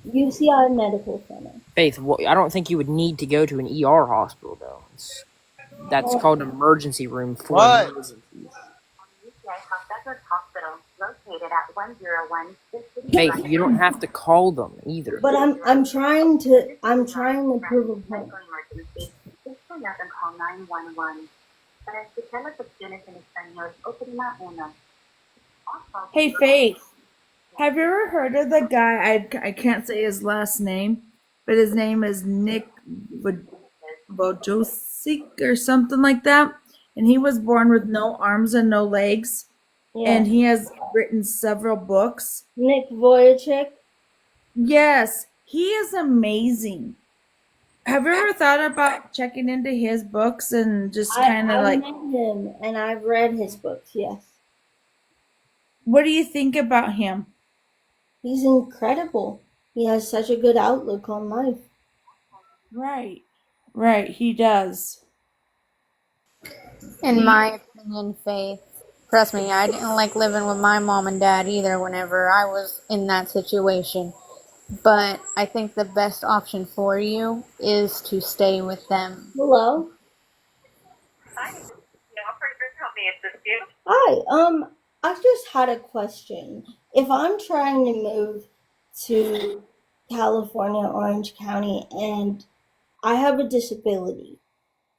UCI Medical Center. Faith, I don't think you would need to go to an ER hospital though. That's called an emergency room for emergencies. Faith, you don't have to call them either. But I'm trying to prove a point. Hey, Faith, have you ever heard of the guy? I can't say his last name, but his name is Nick Vojosic or something like that. And he was born with no arms and no legs. Yeah. And he has written several books. Nick Vujicic? Yes, he is amazing. Have you ever thought about checking into his books and just kind of like... I met him and I've read his books, yes. What do you think about him? He's incredible. He has such a good outlook on life. Right, he does. In my opinion, Faith, trust me, I didn't like living with my mom and dad either whenever I was in that situation. But I think the best option for you is to stay with them. Hello? Hi, I just had a question. If I'm trying to move to California, Orange County, and I have a disability,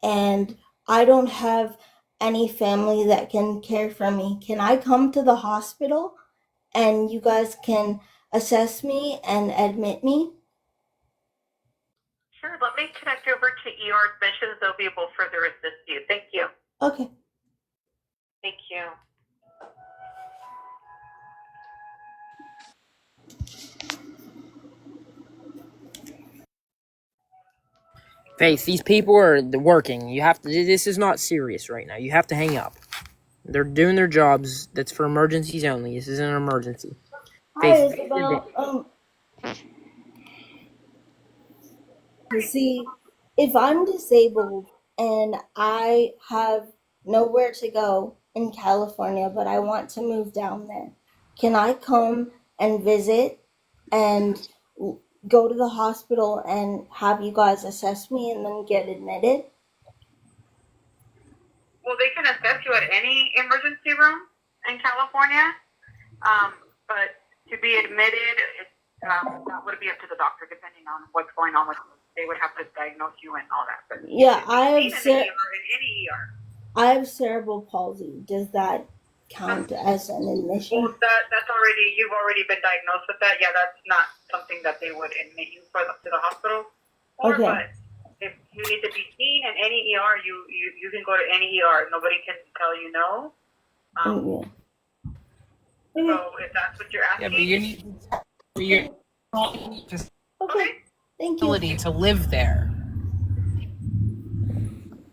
and I don't have any family that can care for me, can I come to the hospital and you guys can assess me and admit me? Sure, let me connect over to ER admissions. They'll be able to further assist you. Thank you. Okay. Thank you. Faith, these people are working. You have to. This is not serious right now. You have to hang up. They're doing their jobs. That's for emergencies only. This isn't an emergency. Hi, Faith, Isabel. You see, if I'm disabled and I have nowhere to go in California, but I want to move down there, can I come and visit and go to the hospital and have you guys assess me and then get admitted? Well, they can assess you at any emergency room in California, but to be admitted, that would be up to the doctor depending on what's going on with you. they would have to diagnose you and all that. But Yeah, in any ER. I have cerebral palsy. Does that count as an admission? Well, that's already, you've already been diagnosed with that. Yeah, that's not something that they would admit you to the hospital for. Okay. But if you need to be seen in any ER, you can go to any ER. Nobody can tell you no. So if that's what you're asking, Yeah, but you need for your Thank ability to live there.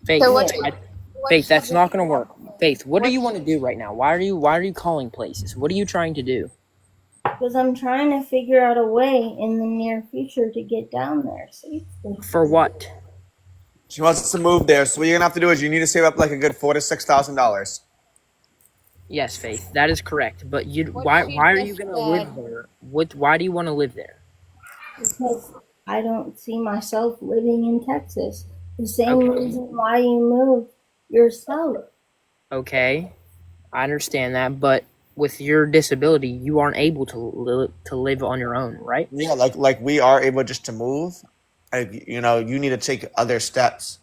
Faith, So what- Faith, that's not going to work. Faith, what do you want to do right now? Why are you calling places? What are you trying to do? Because I'm trying to figure out a way in the near future to get down there safely. For what? She wants to move there, so what you're gonna have to do is you need to save up like a good $4,000 to $6,000. Yes, Faith, that is correct. But why are you going to live there? Why do you want to live there? Because I don't see myself living in Texas. The same reason why you moved yourself. Okay, I understand that, but with your disability, you aren't able to live on your own, right? Yeah, like we are able just to move. You need to take other steps.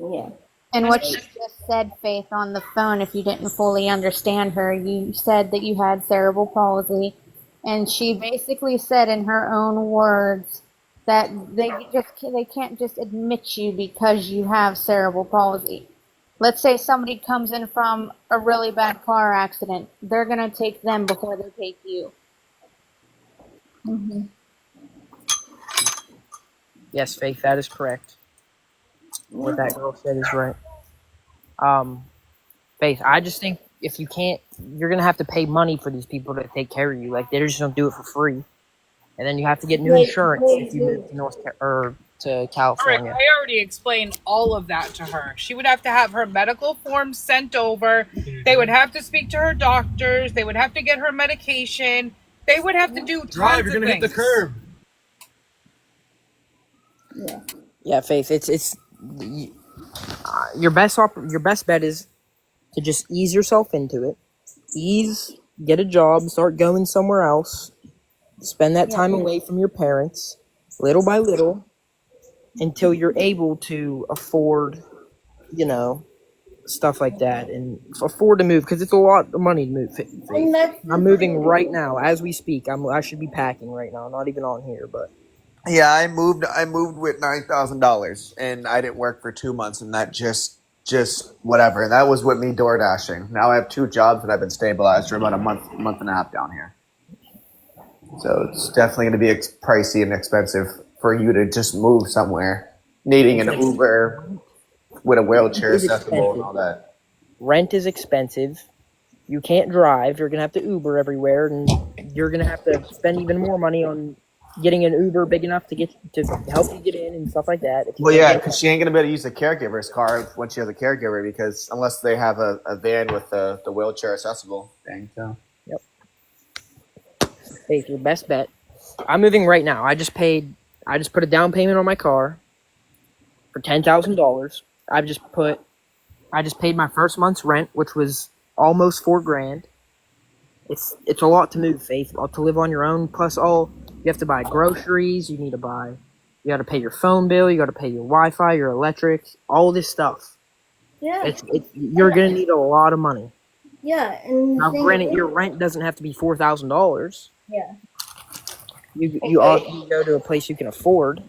Yeah. And what you just said, Faith, on the phone, if you didn't fully understand her, you said that you had cerebral palsy, and she basically said in her own words that they can't just admit you because you have cerebral palsy. Let's say somebody comes in from a really bad car accident, they're gonna take them before they take you. Mm-hmm. Yes, Faith, that is correct. What that girl said is right. Faith, I just think if you can't, you're gonna have to pay money for these people to take care of you. Like they just don't do it for free, and then you have to get new insurance if you move to California. All right, I already explained all of that to her. She would have to have her medical forms sent over. They would have to speak to her doctors. They would have to get her medication. They would have to do tons of things. Hit the curb. Yeah, Faith, it's your best bet is to just ease yourself into it. Get a job, start going somewhere else, spend that time away from your parents, little by little, until you're able to afford, stuff like that, and afford to move, because it's a lot of money to move. Faith. I'm moving right now as we speak. I should be packing right now, not even on here, but. Yeah, I moved with $9,000, and I didn't work for 2 months, and that just whatever. And that was with me door dashing. Now I have 2 jobs that I've been stabilized for about a month and a half down here. So it's definitely going to be pricey and expensive for you to just move somewhere, needing an Uber with a wheelchair accessible and all that. Rent is expensive. You can't drive. You're going to have to Uber everywhere, and you're going to have to spend even more money on getting an Uber big enough to help you get in and stuff like that. Well, yeah, because she ain't gonna be able to use the caregiver's car when she has a caregiver, because unless they have a van with the wheelchair accessible thing. So. Yep. Faith, your best bet. I'm moving right now. I just put a down payment on my car for $10,000. I just paid my first month's rent, which was almost $4,000. It's a lot to move, Faith, to live on your own. Plus, you have to buy groceries. You got to pay your phone bill. You got to pay your Wi-Fi, your electric, all this stuff. Yeah. You're gonna need a lot of money. Yeah, and now, granted, your rent doesn't have to be $4,000. Yeah. You also go to a place you can afford.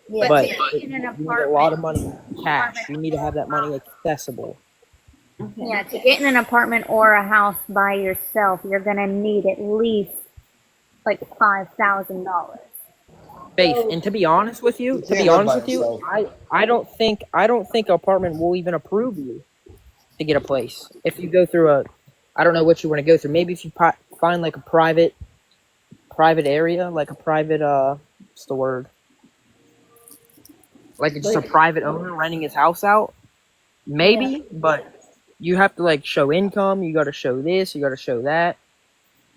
Yeah. But you need a lot of money cash. You need to have that money accessible. Yeah, to get in an apartment or a house by yourself, you're gonna need at least like $5,000. Faith, and to be honest with you, I don't think apartment will even approve you to get a place. If you go through I don't know what you want to go through. Maybe if you find like a private area, like a private what's the word? Like just a private owner renting his house out. Maybe, but you have to like show income. You got to show this. You got to show that.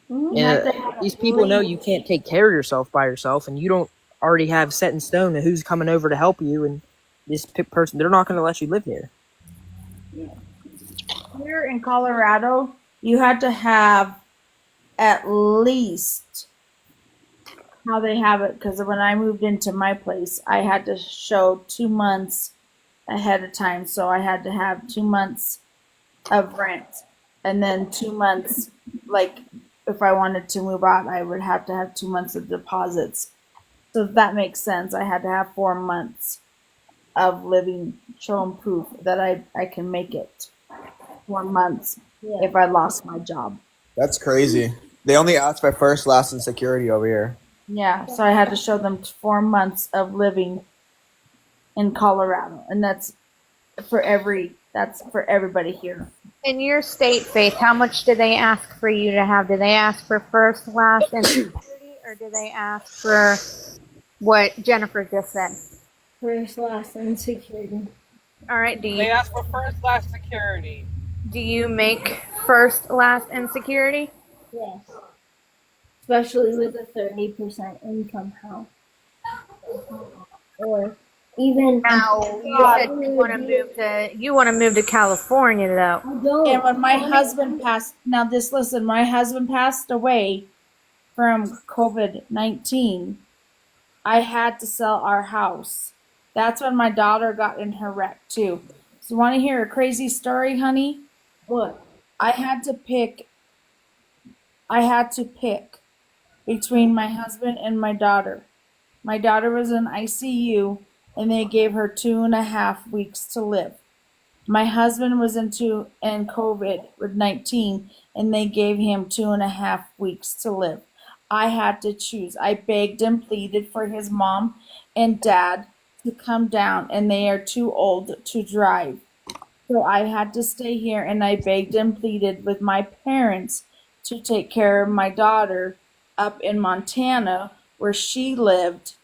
And these people know you can't take care of yourself by yourself, and you don't already have set in stone who's coming over to help you. And this person, they're not going to let you live here. Here in Colorado, you had to have at least how they have it, because when I moved into my place, I had to show 2 months ahead of time. So I had to have 2 months of rent, and then 2 months, like if I wanted to move out, I would have to have 2 months of deposits. So if that makes sense, I had to have 4 months of living, showing proof that I can make it 4 months if I lost my job. That's crazy. They only ask for first, last, and security over here. Yeah, so I had to show them 4 months of living in Colorado, and that's for everybody here. In your state, Faith, how much do they ask for you to have? Do they ask for first, last, and security, or do they ask for what Jennifer just said? First, last, and security. All right. They ask for first, last, security. Do you make first, last, and security? Yes. Especially with a 30% income house. Or even now, you said you want to move to California, though. And when my husband passed, my husband passed away from COVID-19. I had to sell our house. That's when my daughter got in her wreck too. So, want to hear a crazy story, honey? What? I had to pick between my husband and my daughter. My daughter was in ICU, and they gave her 2.5 weeks to live. My husband was in COVID with 19, and they gave him 2.5 weeks to live. I had to choose. I begged and pleaded for his mom and dad to come down, and they are too old to drive. So I had to stay here, and I begged and pleaded with my parents to take care of my daughter up in Montana where she lived,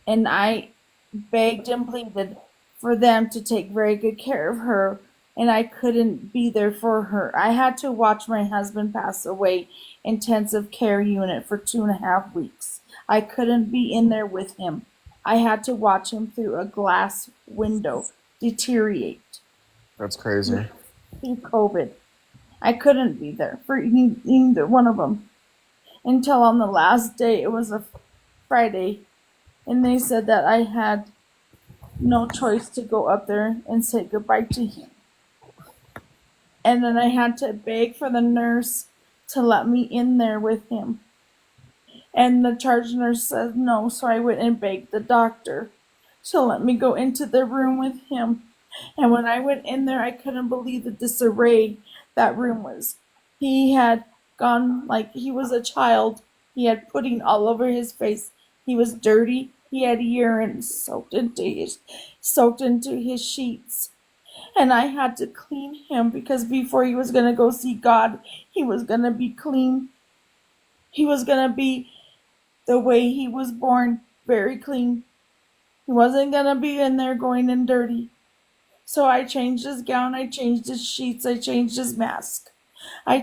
and I begged and pleaded for them to take very good care of her, and I couldn't be there for her. I had to watch my husband pass away in intensive care unit for 2.5 weeks. I couldn't be in there with him. I had to watch him through a glass window deteriorate. That's crazy. Through COVID. I couldn't be there for either one of them until on the last day. It was a Friday, and they said that I had no choice to go up there and say goodbye to him. And then I had to beg for the nurse to let me in there with him. And the charge nurse said no, so I went and begged the doctor to let me go into the room with him. And when I went in there, I couldn't believe the disarray that room was. He had gone like he was a child. He had pudding all over his face. He was dirty. He had urine soaked into his sheets. And I had to clean him because before he was going to go see God, he was going to be clean. He was going to be the way he was born, very clean. He wasn't going to be in there going in dirty. So I changed his gown, I changed his sheets, I changed his mask. I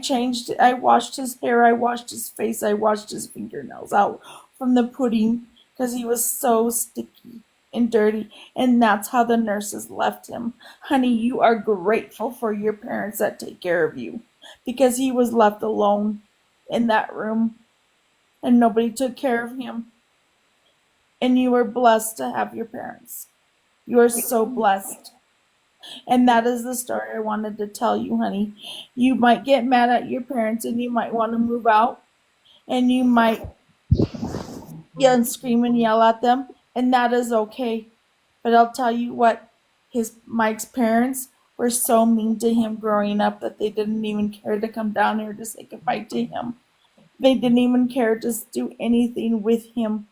washed his hair, I washed his face, I washed his fingernails out from the pudding because he was so sticky and dirty. And that's how the nurses left him. Honey, you are grateful for your parents that take care of you because he was left alone in that room and nobody took care of him. And you are blessed to have your parents. You are so blessed. And that is the story I wanted to tell you, honey. You might get mad at your parents and you might want to move out and you might yell and scream and yell at them, and that is okay. But I'll tell you what, Mike's parents were so mean to him growing up that they didn't even care to come down here to say goodbye to him. They didn't even care to do anything with him.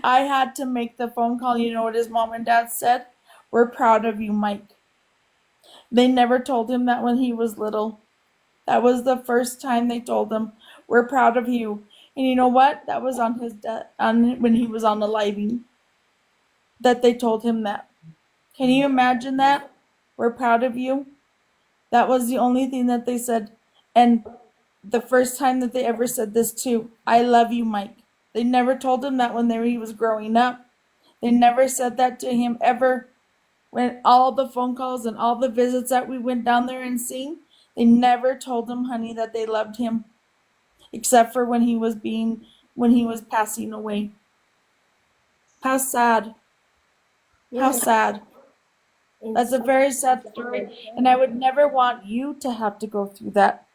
I had to make the phone call. You know what his mom and dad said? We're proud of you, Mike. They never told him that when he was little. That was the first time they told him, we're proud of you. And you know what? That was on his when he was on the living that they told him that. Can you imagine that? We're proud of you. That was the only thing that they said. And the first time that they ever said this too, I love you, Mike. They never told him that when he was growing up. They never said that to him ever. When all the phone calls and all the visits that we went down there and seen, they never told him, honey, that they loved him. Except for when he was being when he was passing away. How sad. How sad. That's a very sad story. And I would never want you to have to go through that.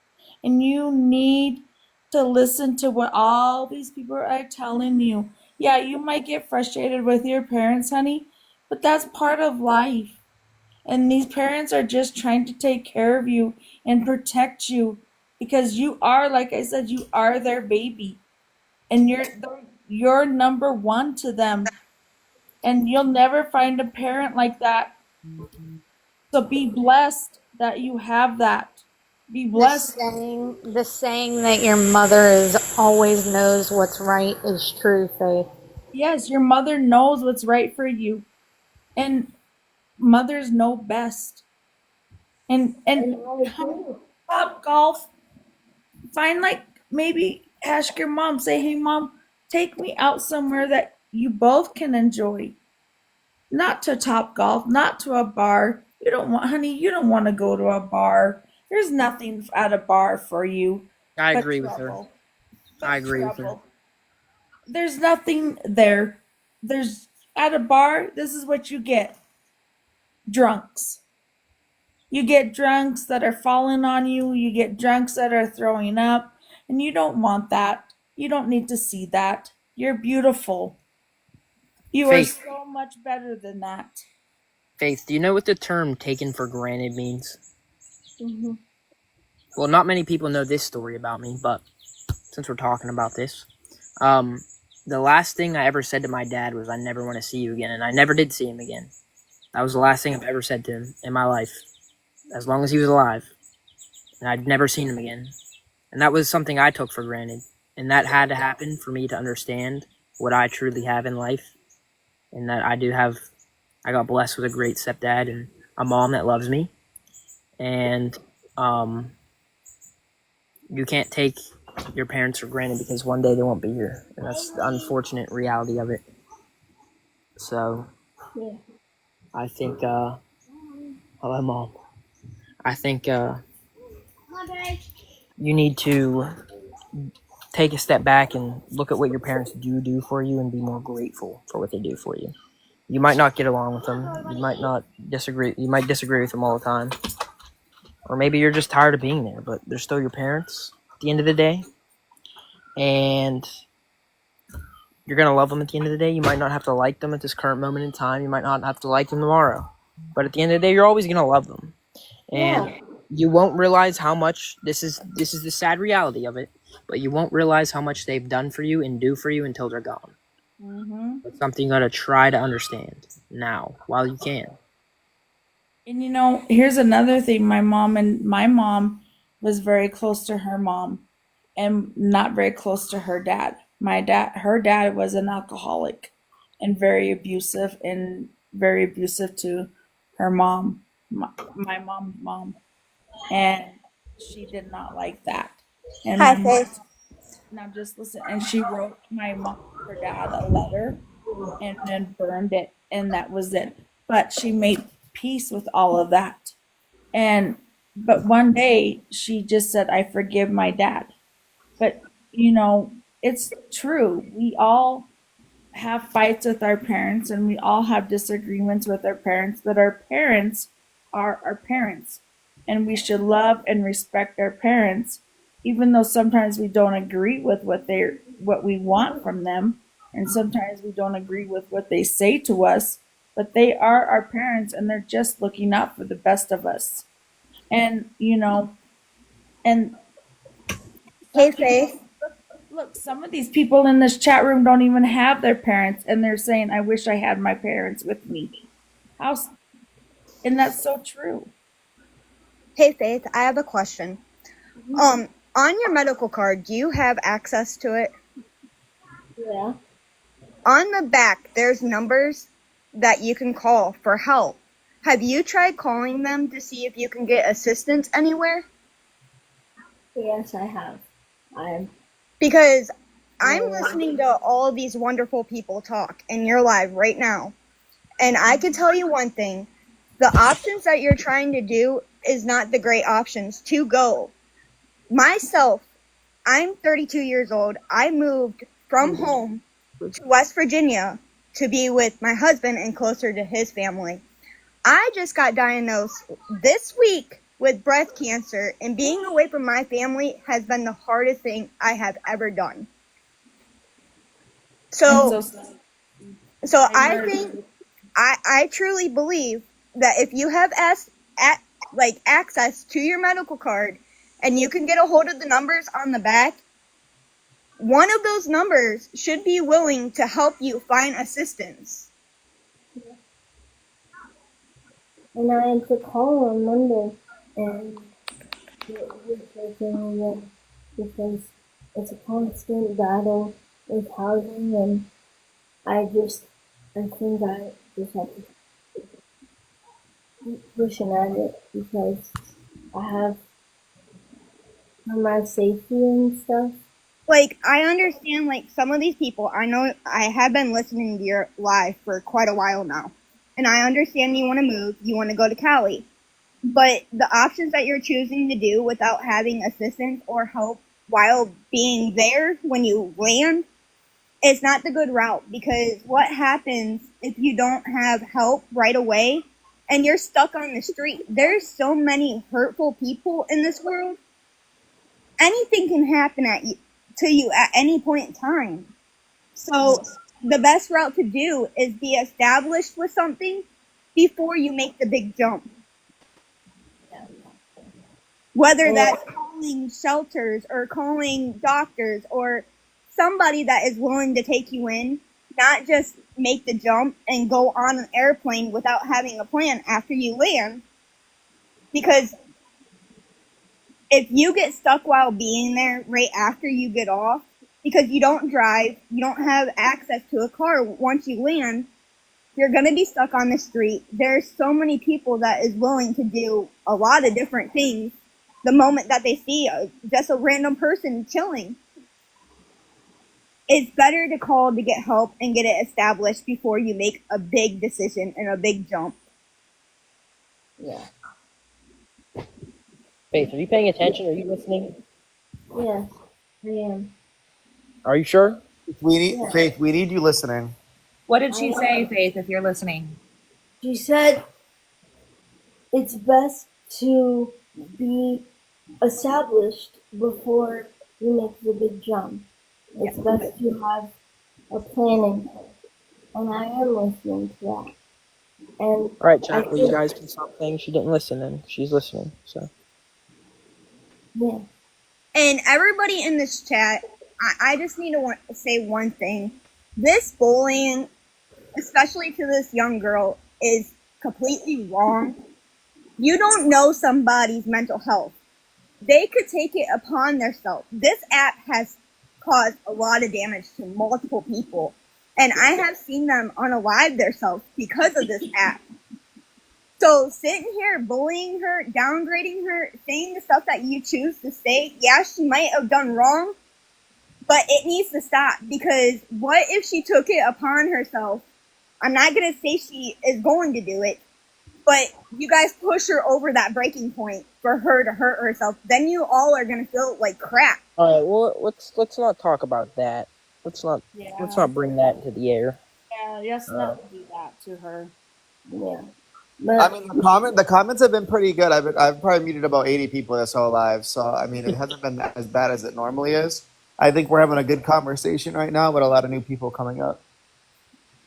And you need to listen to what all these people are telling you. Yeah, you might get frustrated with your parents, honey, but that's part of life. And these parents are just trying to take care of you and protect you because you are, like I said, you are their baby. And you're number one to them. And you'll never find a parent like that. So be blessed that you have that. Be blessed. The saying that your mother always knows what's right is true, Faith. Yes, your mother knows what's right for you. And mothers know best. And Top Golf, find maybe ask your mom, say, hey mom, take me out somewhere that you both can enjoy. Not to Top Golf, not to a bar. You don't want to go to a bar. There's nothing at a bar for you. I agree with her. I agree with her. There's nothing there. There's at a bar, this is what you get. Drunks. You get drunks that are falling on you. You get drunks that are throwing up. And you don't want that. You don't need to see that. You're beautiful. You Faith. are so much better than that. Faith, do you know what the term taken for granted means? Mm-hmm. Well, not many people know this story about me, but since we're talking about this, the last thing I ever said to my dad was, I never want to see you again, and I never did see him again. That was the last thing I've ever said to him in my life, as long as he was alive, and I'd never seen him again. And that was something I took for granted, and that had to happen for me to understand what I truly have in life, and that I got blessed with a great stepdad and a mom that loves me, and you can't take your parents for granted because one day they won't be here, and that's the unfortunate reality of it. So, yeah. I think, hello, Mom. I think you need to take a step back and look at what your parents do for you and be more grateful for what they do for you. You might not get along with them. You might not disagree. You might disagree with them all the time. Or maybe you're just tired of being there, but they're still your parents at the end of the day. And you're going to love them at the end of the day. You might not have to like them at this current moment in time. You might not have to like them tomorrow. But at the end of the day, you're always going to love them. And you won't realize how much, this is the sad reality of it, but you won't realize how much they've done for you and do for you until they're gone. Mm-hmm. It's something you got to try to understand now while you can. And here's another thing. My mom was very close to her mom and not very close to her dad. Her dad was an alcoholic and very abusive to her mom, my mom's mom. And she did not like that. And Hi, Faith. Now just listen. And she wrote her dad a letter and then burned it, and that was it. But she made peace with all of that. But one day she just said, I forgive my dad. But it's true. We all have fights with our parents and we all have disagreements with our parents, but our parents are our parents. And we should love and respect our parents, even though sometimes we don't agree with what we want from them, and sometimes we don't agree with what they say to us, but they are our parents and they're just looking out for the best of us. And Hey, Faith. Look, some of these people in this chat room don't even have their parents, and they're saying, I wish I had my parents with me. And that's so true. Hey, Faith, I have a question. On your medical card, do you have access to it? Yeah. On the back, there's numbers that you can call for help. Have you tried calling them to see if you can get assistance anywhere? Yes, I have. Because I'm listening to all these wonderful people talk, and you're live right now. And I can tell you one thing. The options that you're trying to do is not the great options to go. Myself, I'm 32 years old. I moved from home to West Virginia to be with my husband and closer to his family. I just got diagnosed this week with breast cancer, and being away from my family has been the hardest thing I have ever done. So I think I truly believe that if you have access to your medical card and you can get a hold of the numbers on the back, one of those numbers should be willing to help you find assistance. And I had to call on Monday and get researching it because it's a constant battle with housing, and I think I just have to keep pushing at it because I have for my safety and stuff. Like, I understand, like, some of these people, I know I have been listening to your live for quite a while now, and I understand you want to move, you want to go to Cali, but the options that you're choosing to do without having assistance or help while being there when you land is not the good route, because what happens if you don't have help right away and you're stuck on the street? There's so many hurtful people in this world. Anything can happen to you at any point in time. So the best route to do is be established with something before you make the big jump. Whether that's calling shelters or calling doctors or somebody that is willing to take you in, not just make the jump and go on an airplane without having a plan after you land. Because if you get stuck while being there right after you get off, because you don't drive, you don't have access to a car once you land, you're going to be stuck on the street. There's so many people that is willing to do a lot of different things the moment that they see just a random person chilling. It's better to call to get help and get it established before you make a big decision and a big jump. Yeah. Faith, are you paying attention? Are you listening? Yes, I am. Are you sure? Faith, we need you listening. What did she say, Faith, if you're listening? She said it's best to be established before you make the big jump. It's best to have a plan in place. And I am listening to that. And All right, chat. Well, you guys can stop saying she didn't listen, and she's listening. So. Yeah. And everybody in this chat, I just need to say one thing. This bullying, especially to this young girl, is completely wrong. You don't know somebody's mental health. They could take it upon themselves. This app has caused a lot of damage to multiple people. And I have seen them unalive themselves because of this app. So sitting here bullying her, downgrading her, saying the stuff that you choose to say, yeah, she might have done wrong, but it needs to stop, because what if she took it upon herself? I'm not going to say she is going to do it, but you guys push her over that breaking point for her to hurt herself. Then you all are going to feel like crap. All right. Well, let's not talk about that. Let's not bring that into the air. Yeah, let's not do that to her. Yeah. I mean, the comments have been pretty good. I've probably muted about 80 people this whole live, so I mean, it hasn't been as bad as it normally is. I think we're having a good conversation right now with a lot of new people coming up.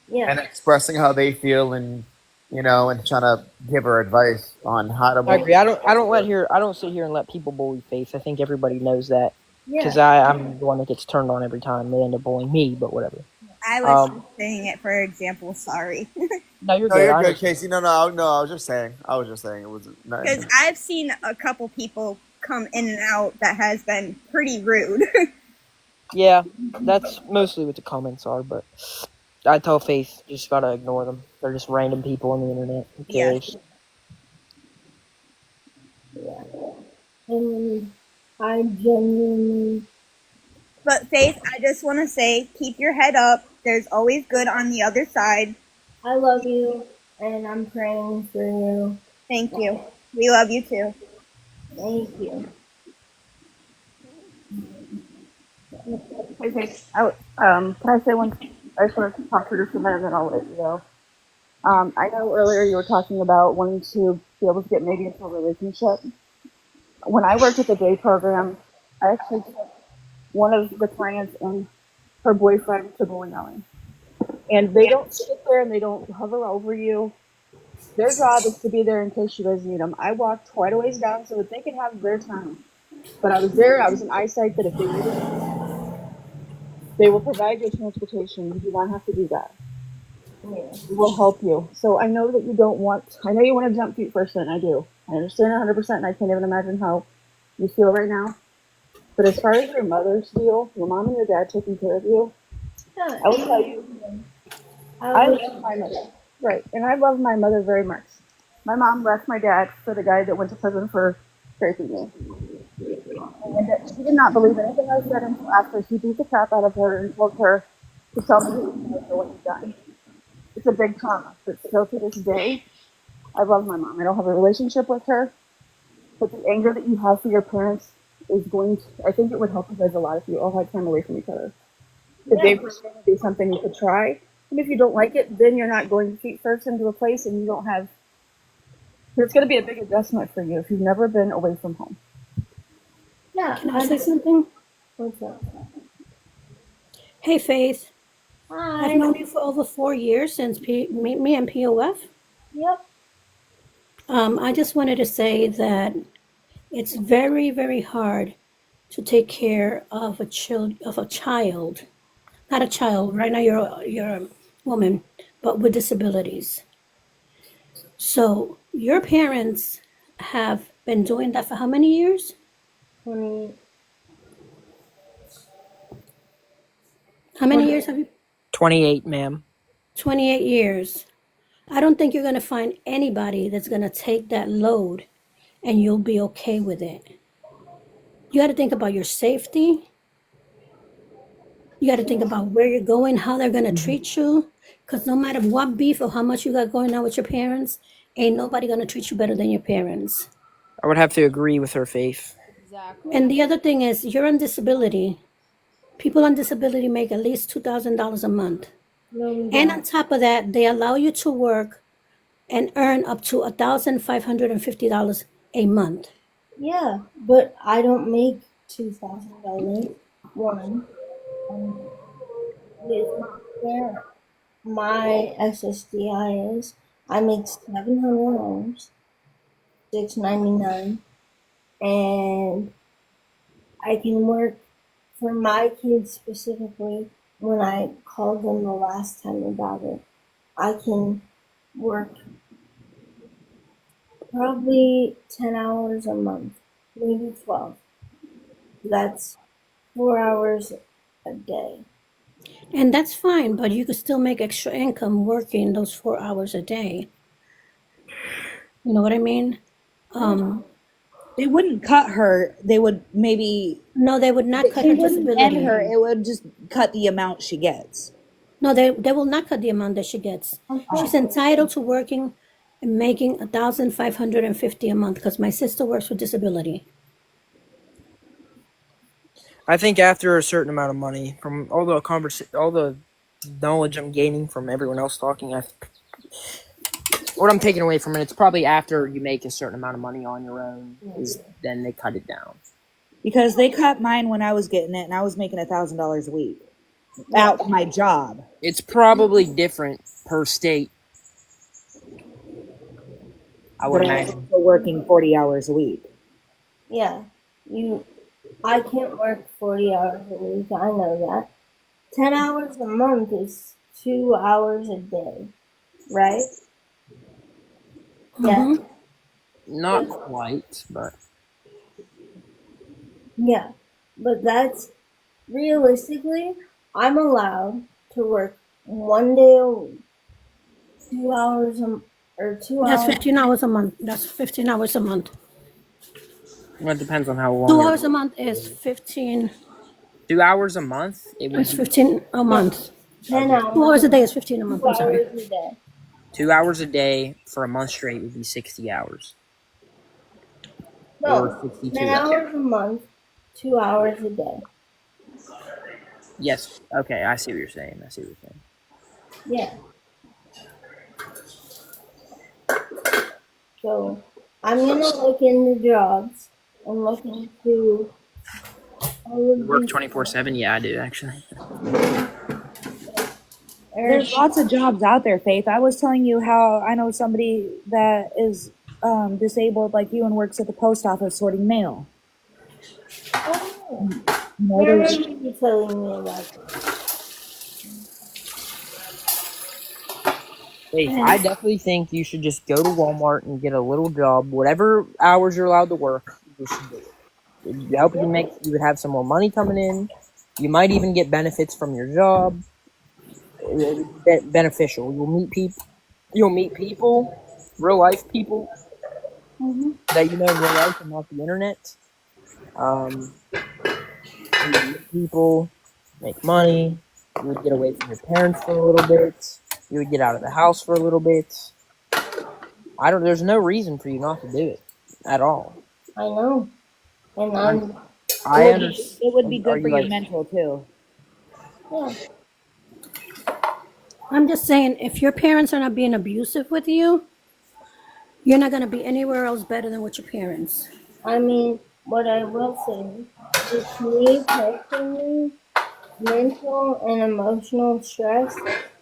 Yeah. And expressing how they feel, and and trying to give her advice on how to. I agree. I don't sit here and let people bully Faith. I think everybody knows that. Because I'm the one that gets turned on every time they end up bullying me, but whatever. I was saying it for example. Sorry. No, you're No, good. you're good, Casey. No, I was just saying. It was because I've seen a couple people come in and out that has been pretty rude. Yeah, that's mostly what the comments are, but I tell Faith, you just gotta ignore them. They're just random people on the internet. Who cares? Yeah. And I genuinely... But Faith, I just want to say, keep your head up. There's always good on the other side. I love you, and I'm praying for you. Thank you. We love you too. Thank you. Okay. Can I say one? I just want to talk for just a minute, and then I'll let you go. I know earlier you were talking about wanting to be able to get maybe into a relationship. When I worked at the day program, I actually took one of the clients and her boyfriend to bowling alley. And they don't sit there and they don't hover over you. Their job is to be there in case you guys need them. I walked quite a ways down so that they could have their time. But I was there and I was in eyesight that if they needed me, they will provide you transportation. You do not have to do that. Yeah. We will help you. So I know that you don't want, I know you want to jump feet first, and I do. I understand 100%, and I can't even imagine how you feel right now. But as far as your mother's deal, your mom and your dad taking care of you, Yeah, I will tell you, I love my mother. Right, and I love my mother very much. My mom left my dad for the guy that went to prison for raping me. And she did not believe anything I said until after he beat the crap out of her and told her to tell me who he was for what he'd done. It's a big trauma, but still to this day, I love my mom. I don't have a relationship with her, but the anger that you have for your parents is going to, I think it would help you guys a lot if you all had time away from each other. If they were going to do something you could try, and if you don't like it, then you're not going feet first into a place and you don't have, it's going to be a big adjustment for you if you've never been away from home. Yeah. Can I say something? What's up? Hey, Faith. Hi. I've known you for over 4 years since me and POF. Yep. I just wanted to say that it's very, very hard to take care of a child. Not a child. Right now, you're a woman, but with disabilities. So your parents have been doing that for how many years? 20. How many years have you? 28, ma'am. 28 years. I don't think you're going to find anybody that's going to take that load and you'll be okay with it. You got to think about your safety. You got to think about where you're going, how they're going to treat you. Because no matter what beef or how much you got going on with your parents, ain't nobody going to treat you better than your parents. I would have to agree with her, Faith. Exactly. And the other thing is, you're on disability. People on disability make at least $2,000 a month. No, and on top of that, they allow you to work and earn up to $1,550 a month. Yeah, but I don't make $2,000. One, it's not fair. My SSDI is I make $700, $699, and I can work for my kids specifically. When I called them the last time about it, I can work probably 10 hours a month, maybe 12. That's 4 hours a day. And that's fine, but you could still make extra income working those 4 hours a day. You know what I mean? They wouldn't cut her. They would maybe. No, they would not cut her disability. End her. It would just cut the amount she gets. No, they will not cut the amount that she gets. She's entitled to working and making $1,550 a month because my sister works with disability. I think after a certain amount of money, from all the knowledge I'm gaining from everyone else talking, what I'm taking away from it, it's probably after you make a certain amount of money on your own, then they cut it down. Because they cut mine when I was getting it, and I was making $1,000 a week out my job. It's probably different per state. I would imagine. Also working 40 hours a week. Yeah, I can't work 40 hours a week. I know that. 10 hours a month is 2 hours a day, right? Yeah. Not quite, but. Yeah, but that's realistically, I'm allowed to work 1 day a week, 2 hours or 2 hours. That's 15 hours a month. That's 15 hours a month. Well, it depends on how long. 2 hours a month is 15. 2 hours a month? It's 15 a month. 10 hours. 2 hours a day is 15 a month. I'm sorry. 2 hours a day. 2 hours a day for a month straight would be 60 hours. No, or 62 10 hours a month, 2 hours a day. Yes. Okay, I see what you're saying. Yeah. So I'm gonna look into jobs and look into all You of work these. 24/7? Yeah, I do actually. There's lots of jobs out there, Faith. I was telling you how I know somebody that is disabled like you and works at the post office sorting mail. Oh, No, I there's remember you telling me about that. Hey, I definitely think you should just go to Walmart and get a little job, whatever hours you're allowed to work. You should do it. It would help you make. You would have some more money coming in. You might even get benefits from your job. It would be beneficial. You'll meet people, real life people that you know in real life and not the internet. You would meet people, make money. You would get away from your parents for a little bit. You would get out of the house for a little bit. There's no reason for you not to do it at all. I know, and I understand. It would be Are good for you your like? mental too. Yeah. I'm just saying, if your parents are not being abusive with you, you're not going to be anywhere else better than with your parents. I mean, what I will say is, me personally, mental and emotional stress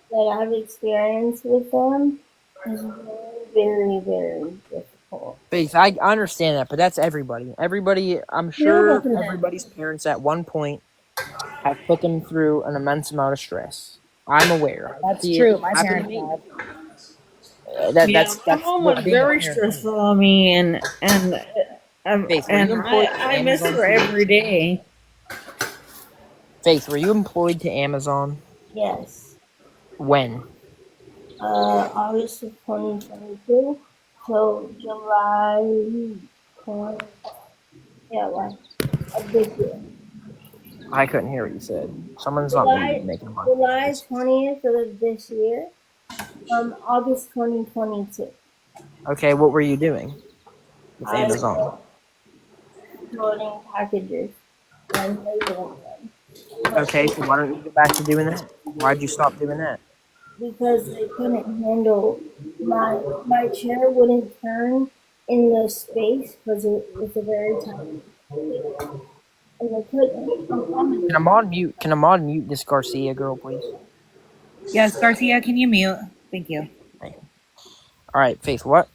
that I've experienced with them is very, very, very difficult. Faith, I understand that, but that's everybody. Everybody, I'm No, sure doesn't that? everybody's parents at one point have put them through an immense amount of stress. I'm aware. I That's see true. it My happen to parents me. have. That's My mom what was being a very parent is. stressful on me, and Faith, were you employed to I miss Amazon her for every years? day. Faith, were you employed to Amazon? Yes. When? August of 2022 till July 20, of this year. I couldn't hear what you said. Someone's not muted making fun. July 20th of this year, August 2022. Okay, what were you doing with I was Amazon? loading packages and labeling them. Okay, so why don't you go back to doing that? Why'd you stop doing that? Because they couldn't handle my chair wouldn't turn in the space because it's a very tiny space. And they couldn't accommodate. Can a mod mute this Garcia girl, please? Yes, Garcia, can you mute? Thank you. Alright, Faith, what?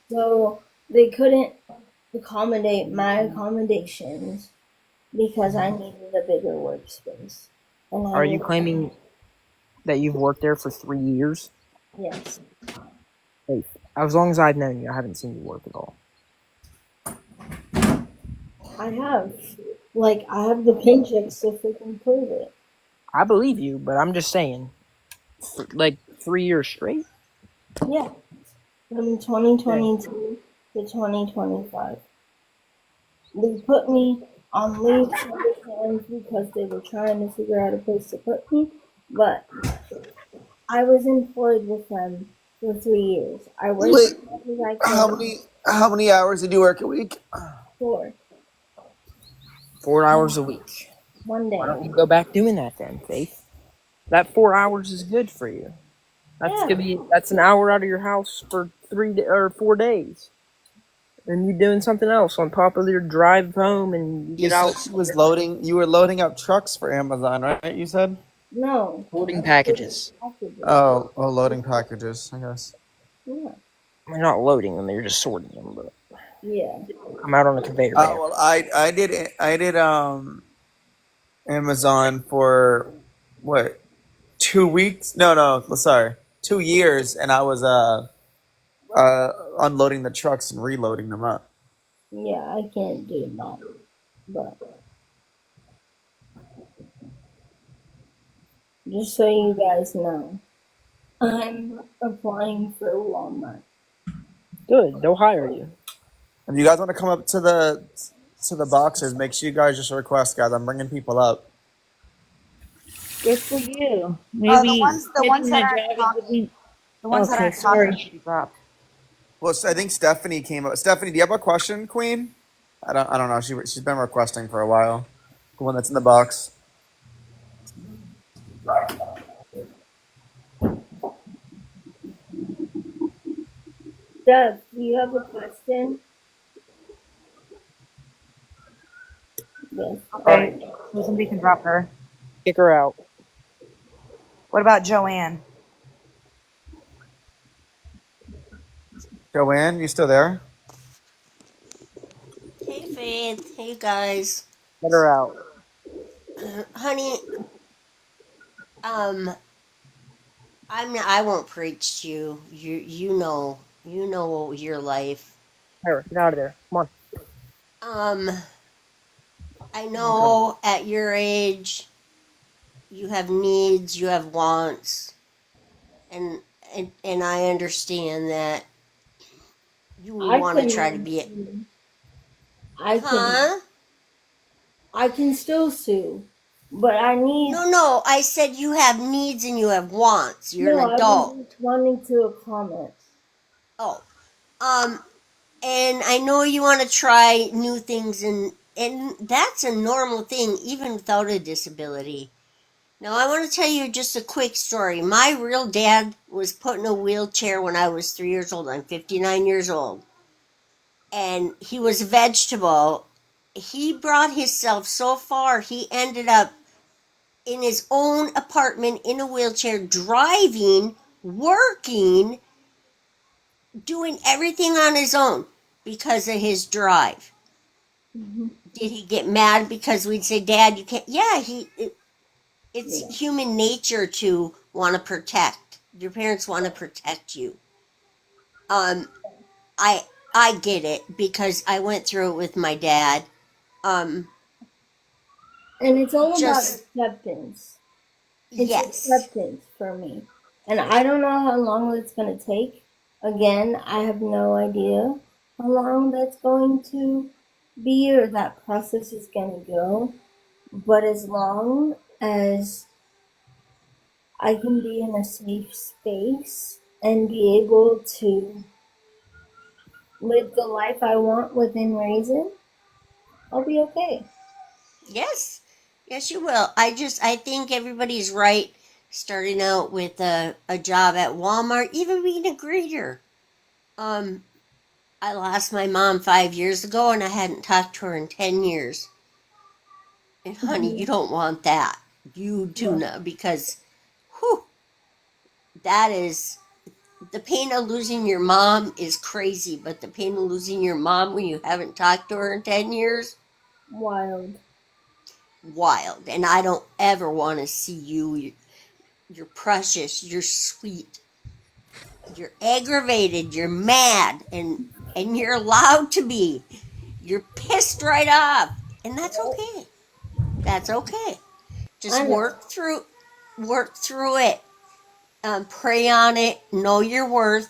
So they couldn't accommodate my accommodations because I needed a bigger workspace. And Are you claiming that you've worked there for 3 years? Yes. Faith, as long as I've known you, I haven't seen you work at all. I have. I have the paychecks to freaking prove it. I believe you, but I'm just saying, 3 years straight? Yeah. From 2022 to 2025. They put me on leave sometimes because they were trying to figure out a place to put me, but I was employed with them for 3 years. I worked Wait, as much as I could. how many hours did you work a week? 4. 4 hours a week. One day. Why don't you go back doing that then, Faith? That 4 hours is good for you. That's an hour out of your house for 4 days. And you doing something else on top of your drive home and you get out. You were loading up trucks for Amazon, right? You said? No. Loading packages. Oh, loading packages, I guess. Yeah. You're not loading them, you're just sorting them, but Yeah. I'm out on a conveyor belt. Well, I did Amazon for what, 2 weeks? No, sorry, 2 years, and I was unloading the trucks and reloading them up. Yeah, I can't do that. But just so you guys know, I'm applying for Walmart. Good, they'll hire you. If you guys want to come up to the boxes, make sure you guys just request, guys. I'm bringing people up. Good for you. Maybe the ones that aren't talking. The ones that aren't talking should be dropped. Well, I think Stephanie came up. Stephanie, do you have a question, Queen? I don't know. She's been requesting for a while. The one that's in the box. Doug, do you have a question? Yes. Okay, so somebody can drop her. Kick her out. What about Joanne? Joanne, you still there? Hey, Faith. Hey, guys. Let her out. Honey, I won't preach to you. You know your life. Here, get out of there. Come on. I know at your age, you have needs, you have wants, and I understand that you want to try to be it. I can still sue, but I need. No. I said you have needs and you have wants. You're an adult. I was just wanting to comment. Oh, and I know you want to try new things, and that's a normal thing, even without a disability. Now, I want to tell you just a quick story. My real dad was put in a wheelchair when I was 3 years old. I'm 59 years old. And he was a vegetable. He brought himself so far, he ended up in his own apartment in a wheelchair, driving, working, doing everything on his own because of his drive. Did he get mad because we'd say, Dad, you can't? Yeah, it's human nature to want to protect. Your parents want to protect you. I get it because I went through it with my dad. And it's all about acceptance. It's acceptance for me. And I don't know how long it's going to take. Again, I have no idea how long that's going to be or that process is going to go. But as long as I can be in a safe space and be able to live the life I want within reason, I'll be okay. Yes, you will. I think everybody's right starting out with a job at Walmart, even being a greeter. I lost my mom 5 years ago and I hadn't talked to her in 10 years. And honey, you don't want that. You do not, because that is, the pain of losing your mom is crazy, but the pain of losing your mom when you haven't talked to her in 10 years? Wild. And I don't ever want to see you. You're precious, you're sweet, you're aggravated, you're mad, and you're allowed to be. You're pissed right off, and that's okay. That's okay. Just work through it. Pray on it. Know your worth.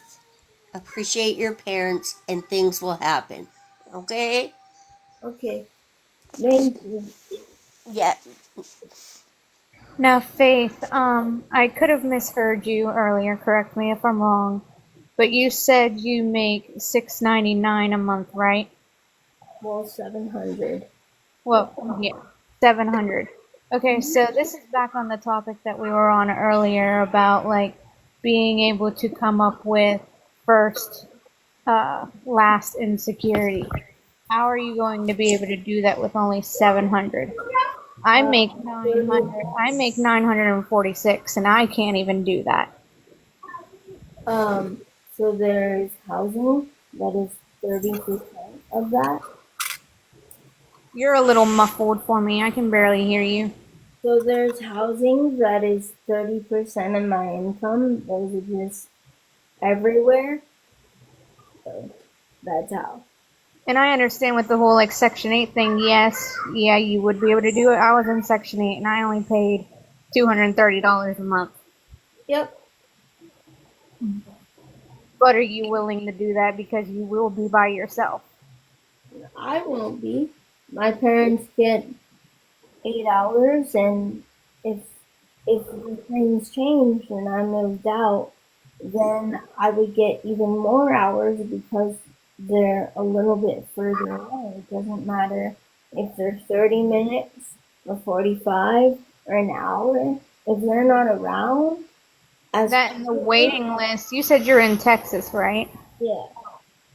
Appreciate your parents, and things will happen. Okay? Okay. Thank you. Yeah. Now, Faith, I could have misheard you earlier. Correct me if I'm wrong, but you said you make $6.99 a month, right? Well, 700. Well, yeah, 700. Okay, so this is back on the topic that we were on earlier about like being able to come up with first, last, and security. How are you going to be able to do that with only 700? I make 900. I make 946, and I can't even do that. So there's housing that is 30% of that. You're a little muffled for me. I can barely hear you. So there's housing that is 30% of my income. Those exist everywhere. So that's how. And I understand with the whole like Section 8 thing, yes, yeah, you would be able to do it. I was in Section 8 and I only paid $230 a month. Yep. But are you willing to do that because you will be by yourself? I won't be. My parents get 8 hours, and if the things change and I moved out, then I would get even more hours because they're a little bit further away. It doesn't matter if they're 30 minutes or 45 or an hour. if they're not around, that in the waiting list, you said you're in Texas, right? Yeah.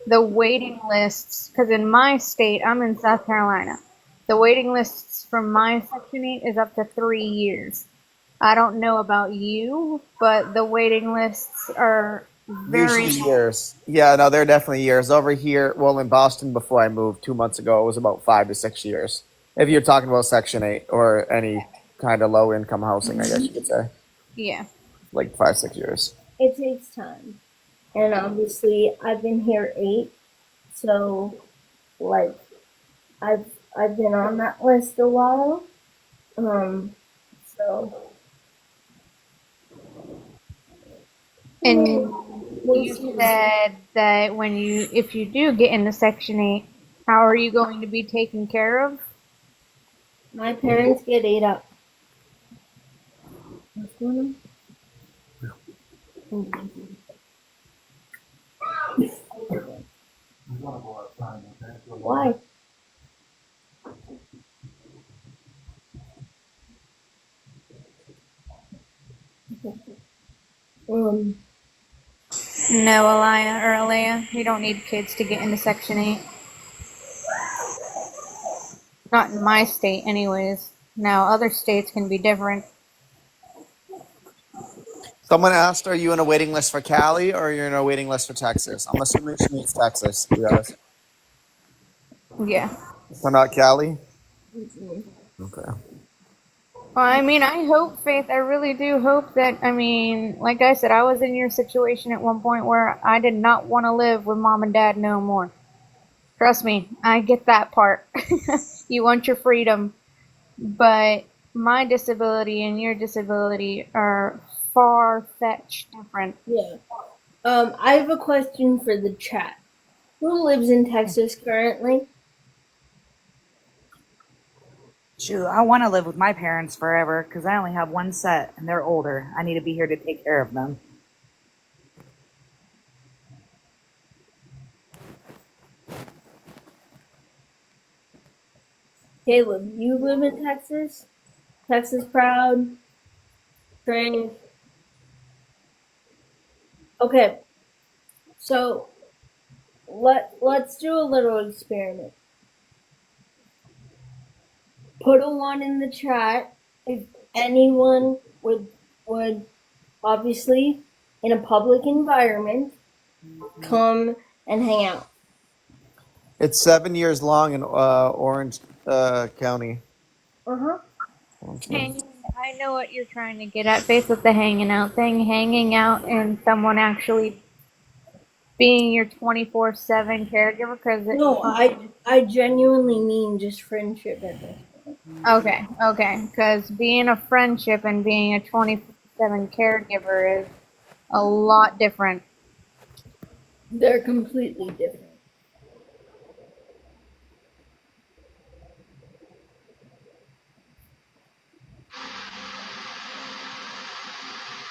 The waiting lists, because in my state, I'm in South Carolina, the waiting lists from my Section 8 is up to 3 years. I don't know about you, but the waiting lists are very Usually years. Yeah, no, they're definitely years. Over here, well, in Boston, before I moved 2 months ago, it was about 5 to 6 years. If you're talking about Section 8 or any kind of low income housing, I guess you could say. Yeah. Like 5, 6 years. It takes time. And obviously, I've been here 8, so, like, I've been on that list a while. So. And you said that if you do get into Section 8, how are you going to be taken care of? My parents get ate up. Why? No, Alea, you don't need kids to get into Section 8. Not in my state, anyways. Now, other states can be different. Someone asked, are you in a waiting list for Cali or you're in a waiting list for Texas? I'm assuming she means Texas, to be honest. Yeah. So not Cali? Okay. Well, I mean, I hope, Faith, I really do hope that, I mean, like I said, I was in your situation at one point where I did not want to live with mom and dad no more. Trust me, I get that part. You want your freedom. But my disability and your disability are far-fetched different. Yeah. I have a question for the chat. Who lives in Texas currently? Shoot, I want to live with my parents forever because I only have one set and they're older. I need to be here to take care of them. Caleb, you live in Texas? Texas proud? Trans? Okay. So, let's do a little experiment. Put a 1 in the chat if anyone would obviously in a public environment come and hang out. It's 7 years long in Orange County. Uh-huh. I know what you're trying to get at, Faith, with the hanging out thing. Hanging out and someone actually being your 24/7 caregiver. No, I genuinely mean just friendship at this point. Okay. Because being a friendship and being a 24/7 caregiver is a lot different. They're completely different.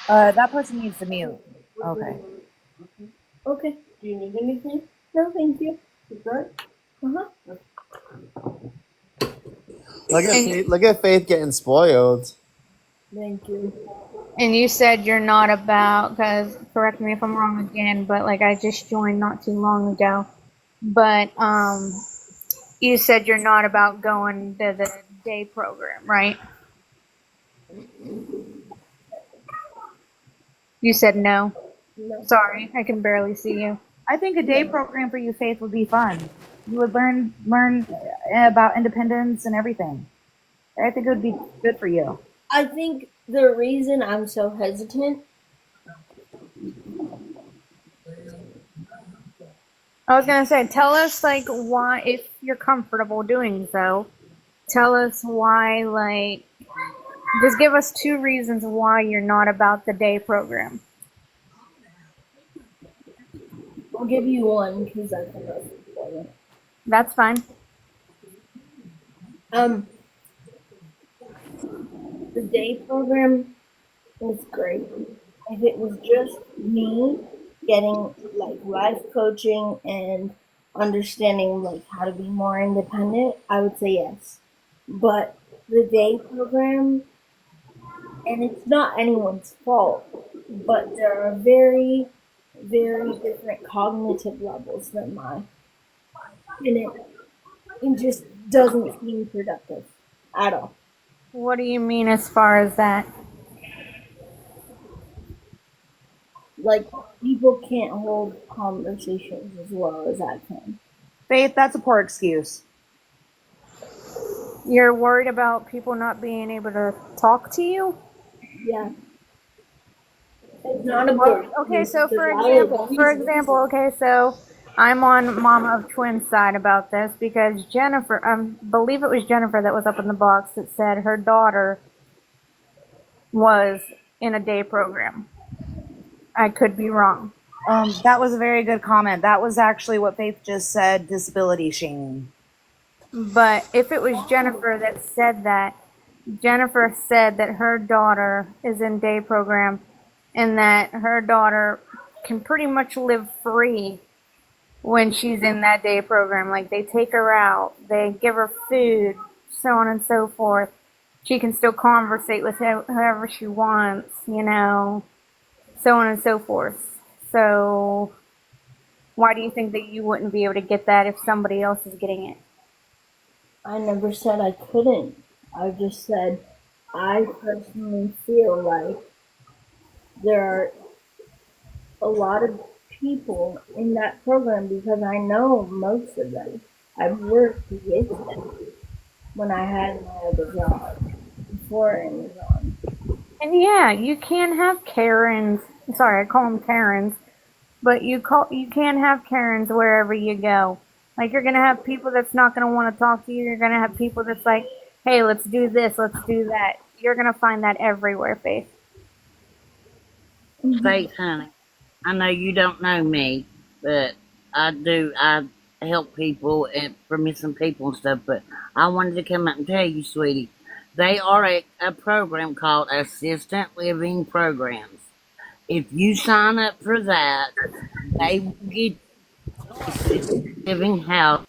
That person needs to mute. Okay. Okay. Do you need anything? No, thank you. You good? Uh-huh. Look at Faith getting spoiled. Thank you. And you said you're not about, because correct me if I'm wrong again, but like I just joined not too long ago. But you said you're not about going to the day program, right? You said no. No. Sorry, I can barely see you. I think a day program for you, Faith, would be fun. You would learn about independence and everything. I think it would be good for you. I think the reason I'm so hesitant. I was gonna say, tell us like why, if you're comfortable doing so. Tell us why, like, just give us 2 reasons why you're not about the day program. I'll give you 1 because I think that's important. That's fine. The day program is great. If it was just me getting like life coaching and understanding like how to be more independent, I would say yes. But the day program and it's not anyone's fault, but there are very, very different cognitive levels than mine, and it just doesn't seem productive at all. What do you mean as far as that? Like, people can't hold conversations as well as I can. Faith, that's a poor excuse. You're worried about people not being able to talk to you? Yeah. It's not a board. Okay, so for example, okay, so I'm on Mama of Twins side about this because Jennifer, believe it was Jennifer that was up in the box that said her daughter was in a day program. I could be wrong. That was a very good comment. That was actually what Faith just said, disability shaming. But if it was Jennifer that said that, Jennifer said that her daughter is in day program and that her daughter can pretty much live free when she's in that day program. Like, they take her out, they give her food, so on and so forth. She can still conversate with whoever she wants, you know, so on and so forth. So why do you think that you wouldn't be able to get that if somebody else is getting it? I never said I couldn't. I just said I personally feel like there are a lot of people in that program because I know most of them. I've worked with them when I had my other job before Amazon. And yeah, you can have Karens. Sorry, I call them Karens, but you can have Karens wherever you go. Like, you're gonna have people that's not gonna want to talk to you. You're gonna have people that's like, "Hey, let's do this, let's do that." You're gonna find that everywhere, Faith. Faith, honey, I know you don't know me, but I do. I help people and for missing people and stuff. But I wanted to come up and tell you, sweetie, they are a program called Assistant Living Programs. If you sign up for that, they will get assisted living house.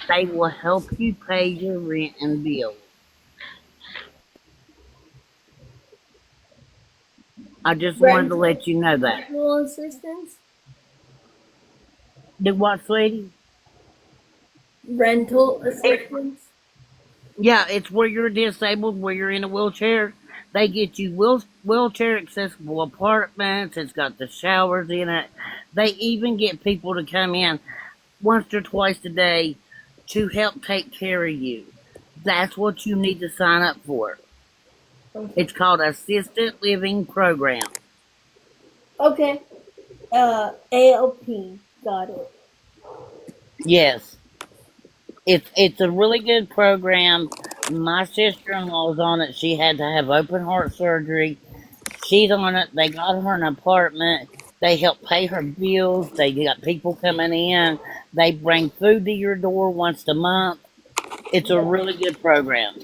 They will help you pay your rent and bills. I just wanted to let you know that. Rental assistance? Do what, sweetie? Rental assistance? Yeah, it's where you're disabled, where you're in a wheelchair. They get you wheelchair accessible apartments. It's got the showers in it. They even get people to come in once or twice a day to help take care of you. That's what you need to sign up for. It's called Assisted Living Program. Okay. ALP. Got it. Yes. It's a really good program. My sister-in-law's on it. She had to have open heart surgery. She's on it. They got her an apartment. They help pay her bills. They got people coming in. They bring food to your door once a month. It's a really good program.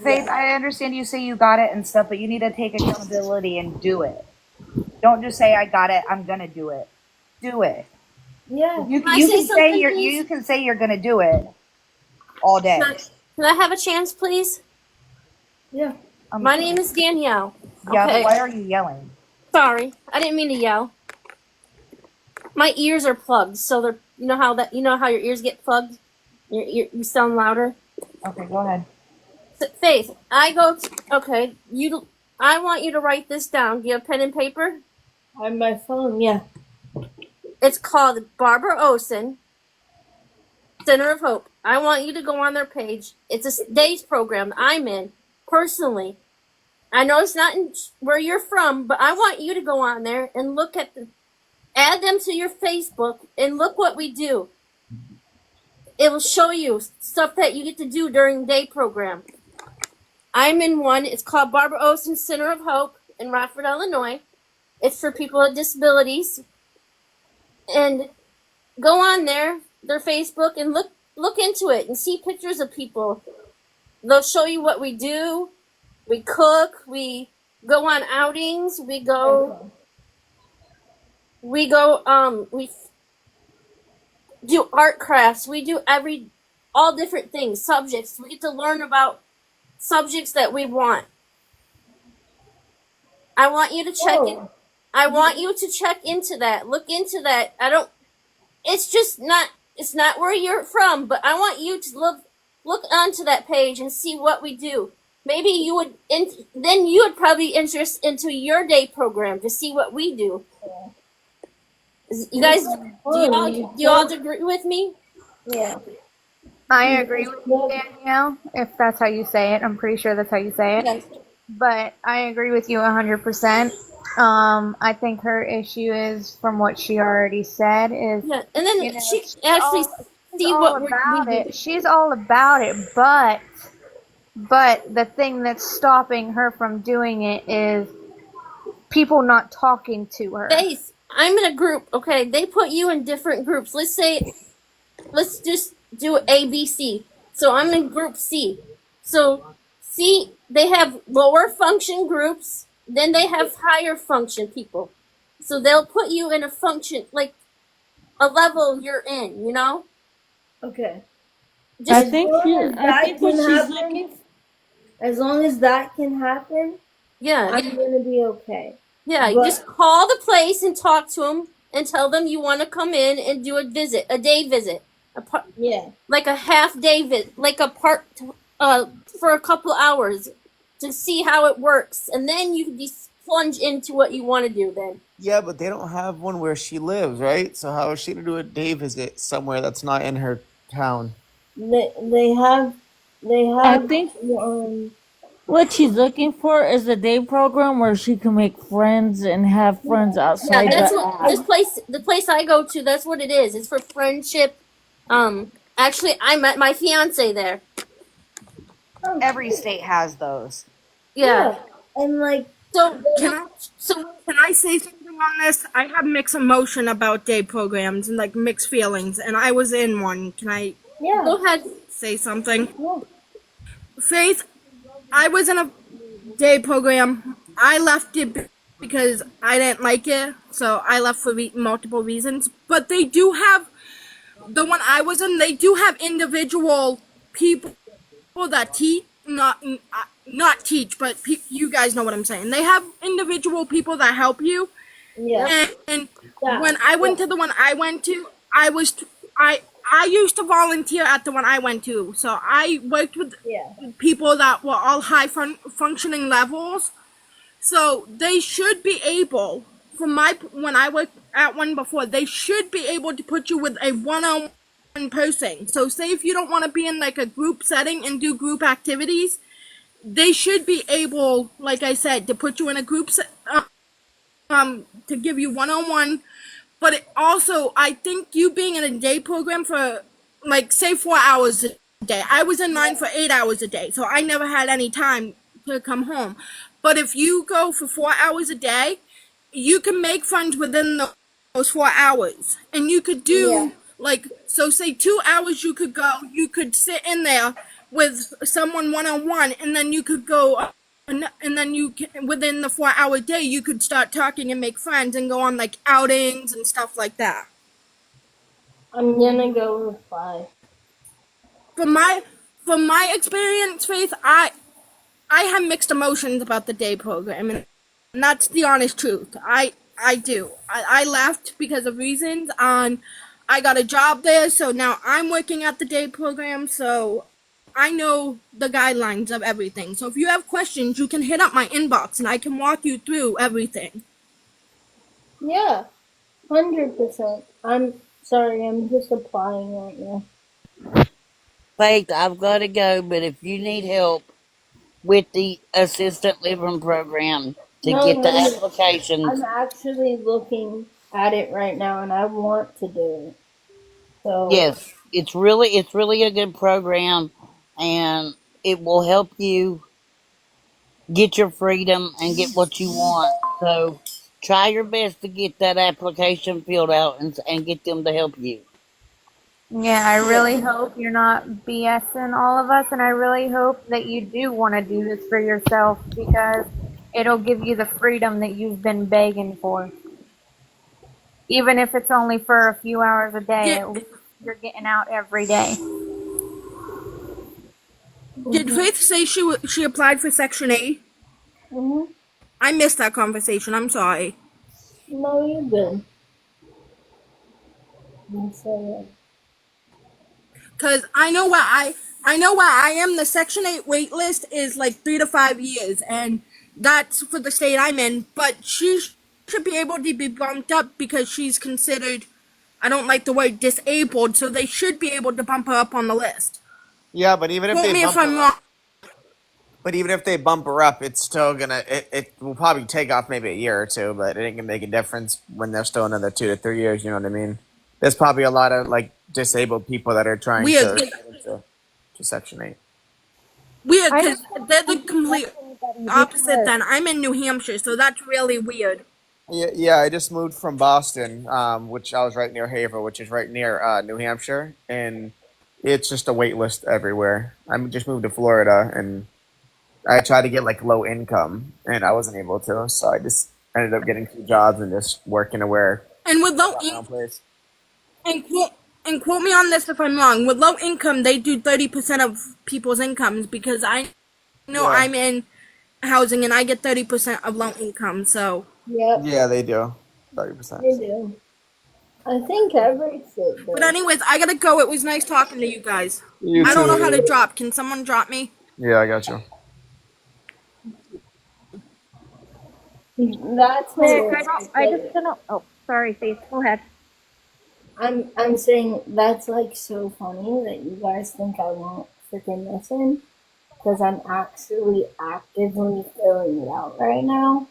Faith, I understand you say you got it and stuff, but you need to take accountability and do it. Don't just say I got it. I'm gonna do it. Do it. Yeah. You can say you're gonna do it all day. Can I have a chance, please? Yeah. My name is Danielle. Yeah, Okay. but why are you yelling? Sorry, I didn't mean to yell. My ears are plugged, so they're you know how your ears get plugged. You sound louder. Okay, go ahead. Faith, I want you to write this down. Do you have pen and paper? I have my phone. Yeah. It's called Barbara Olson Center of Hope. I want you to go on their page. It's a days program I'm in personally. I know it's not in where you're from, but I want you to go on there and look at add them to your Facebook and look what we do. It will show you stuff that you get to do during the day program. I'm in one. It's called Barbara Olson Center of Hope in Rockford, Illinois. It's for people with disabilities. And go on their Facebook and look into it and see pictures of people. They'll show you what we do. We cook. We go on outings. We do art crafts. We do all different things, subjects. We get to learn about subjects that we want. I want you to check it. Oh. I want you to check into that. Look into that. It's just not. It's not where you're from, but I want you to look onto that page and see what we do. Maybe you would. Then you would probably interest into your day program to see what we do. You guys, do you all agree with me? Yeah. I agree with you, Danielle, if that's how you say it. I'm pretty sure that's how you say it. Yes. But I agree with you 100%. I think her issue is, from what she already said, is Yeah, and then you know, she she's actually see all what about we it. do. She's all about it, but the thing that's stopping her from doing it is people not talking to her. Faith, I'm in a group. Okay, they put you in different groups. Let's just do A, B, C. So I'm in group C. So C, they have lower function groups, then they have higher function people. So they'll put you in a function, like a level you're in, you know? Okay. Just, I think what she's looking. As long as that can happen, yeah. I'm gonna be okay. Yeah, But- just call the place and talk to them and tell them you want to come in and do a day visit. Yeah. Like a half day visit, like a for a couple hours to see how it works. And then you can be plunge into what you want to do then. Yeah, but they don't have one where she lives, right? So how is she gonna do a day visit somewhere that's not in her town? They have. I think what she's looking for is a day program where she can make friends and have friends Yeah, outside that's the what the place I go to, that's what it is. It's for friendship. Actually, I met my fiance there. Every state has those. Yeah. And like, so Can I say something on this? I have mixed emotion about day programs and like mixed feelings, and I was in one. Can I? Yeah. Go ahead. Say something. Yeah. Faith, I was in a day program. I left it because I didn't like it, so I left for multiple reasons. But they do have the one I was in. They do have individual people that teach, not teach, but you guys know what I'm saying. They have individual people that help you. Yeah. And when I went to the one I went to, I used to volunteer at the one I went to, so I worked with people that were all high functioning levels. So they should be able, when I worked at one before, they should be able to put you with a one-on-one person. So say if you don't want to be in like a group setting and do group activities, they should be able, like I said, to put you in a group to give you one-on-one. But it also, I think you being in a day program for, like, say 4 hours a day. I was in mine for 8 hours a day, so I never had any time to come home. But if you go for 4 hours a day, you can make friends within those 4 hours. And you could do, like, so say 2 hours you could sit in there with someone one-on-one, and then you could go, and then you can, within the 4 hour day, you could start talking and make friends and go on like outings and stuff like that. I'm gonna go with 5. From my experience, Faith, I have mixed emotions about the day program, and that's the honest truth. I do. I left because of reasons. I got a job there, so now I'm working at the day program, so I know the guidelines of everything. So if you have questions, you can hit up my inbox and I can walk you through everything. Yeah. 100%. I'm sorry, I'm just applying right now. Faith, I've got to go, but if you need help with the assistant living program to get the applications. I'm actually looking at it right now and I want to do it. So Yes, it's really a good program, and it will help you get your freedom and get what you want. So try your best to get that application filled out and get them to help you. Yeah, I really hope you're not BSing all of us, and I really hope that you do want to do this for yourself, because it'll give you the freedom that you've been begging for. Even if it's only for a few hours a day, at least you're getting out every day. Did Faith say she applied for Section 8? Mm-hmm. I missed that conversation. I'm sorry. No, you're good. I'm sorry. Cause I know where I am. The Section 8 wait list is like 3 to 5 years, and that's for the state I'm in. But she should be able to be bumped up because she's considered, I don't like the word disabled, so they should be able to bump her up on the list. Yeah, but even if Quote they me bump if I'm her wrong. up, it's still gonna it will probably take off maybe a year or two, but it ain't gonna make a difference when there's still another 2 to 3 years. You know what I mean? There's probably a lot of like disabled people that are trying Weird. to get into Section 8. Weird, I because just they're the don't complete trust anybody opposite. because Then I'm in New Hampshire, so that's really weird. Yeah, I just moved from Boston, which I was right near Haverhill, which is right near New Hampshire, and it's just a wait list everywhere. I just moved to Florida, and I tried to get like low income, and I wasn't able to, so I just ended up getting 2 jobs and just working to where And with I low got my own place. and quote me on this if I'm wrong. With low income, they do 30% of people's incomes because I know Yeah, I'm in housing and I get 30% of low income. So Yep, yeah, they do 30%. they do. I think every state but does. anyways, I gotta go. It was nice talking to you guys. You I don't know how to too. drop. Can someone drop me? Yeah, I got you. That's Nick, hilarious. I just don't know. Oh, sorry, Faith. Go ahead. I'm saying that's like so funny that you guys think I won't freaking listen because I'm actually actively filling it out right now.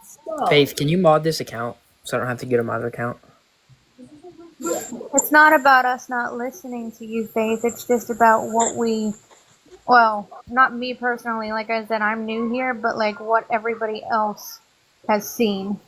So Faith, can you mod this account so I don't have to get a mod account? It's not about us not listening to you, Faith. It's just about what we, well, not me personally. Like I said, I'm new here, but like what everybody else has seen.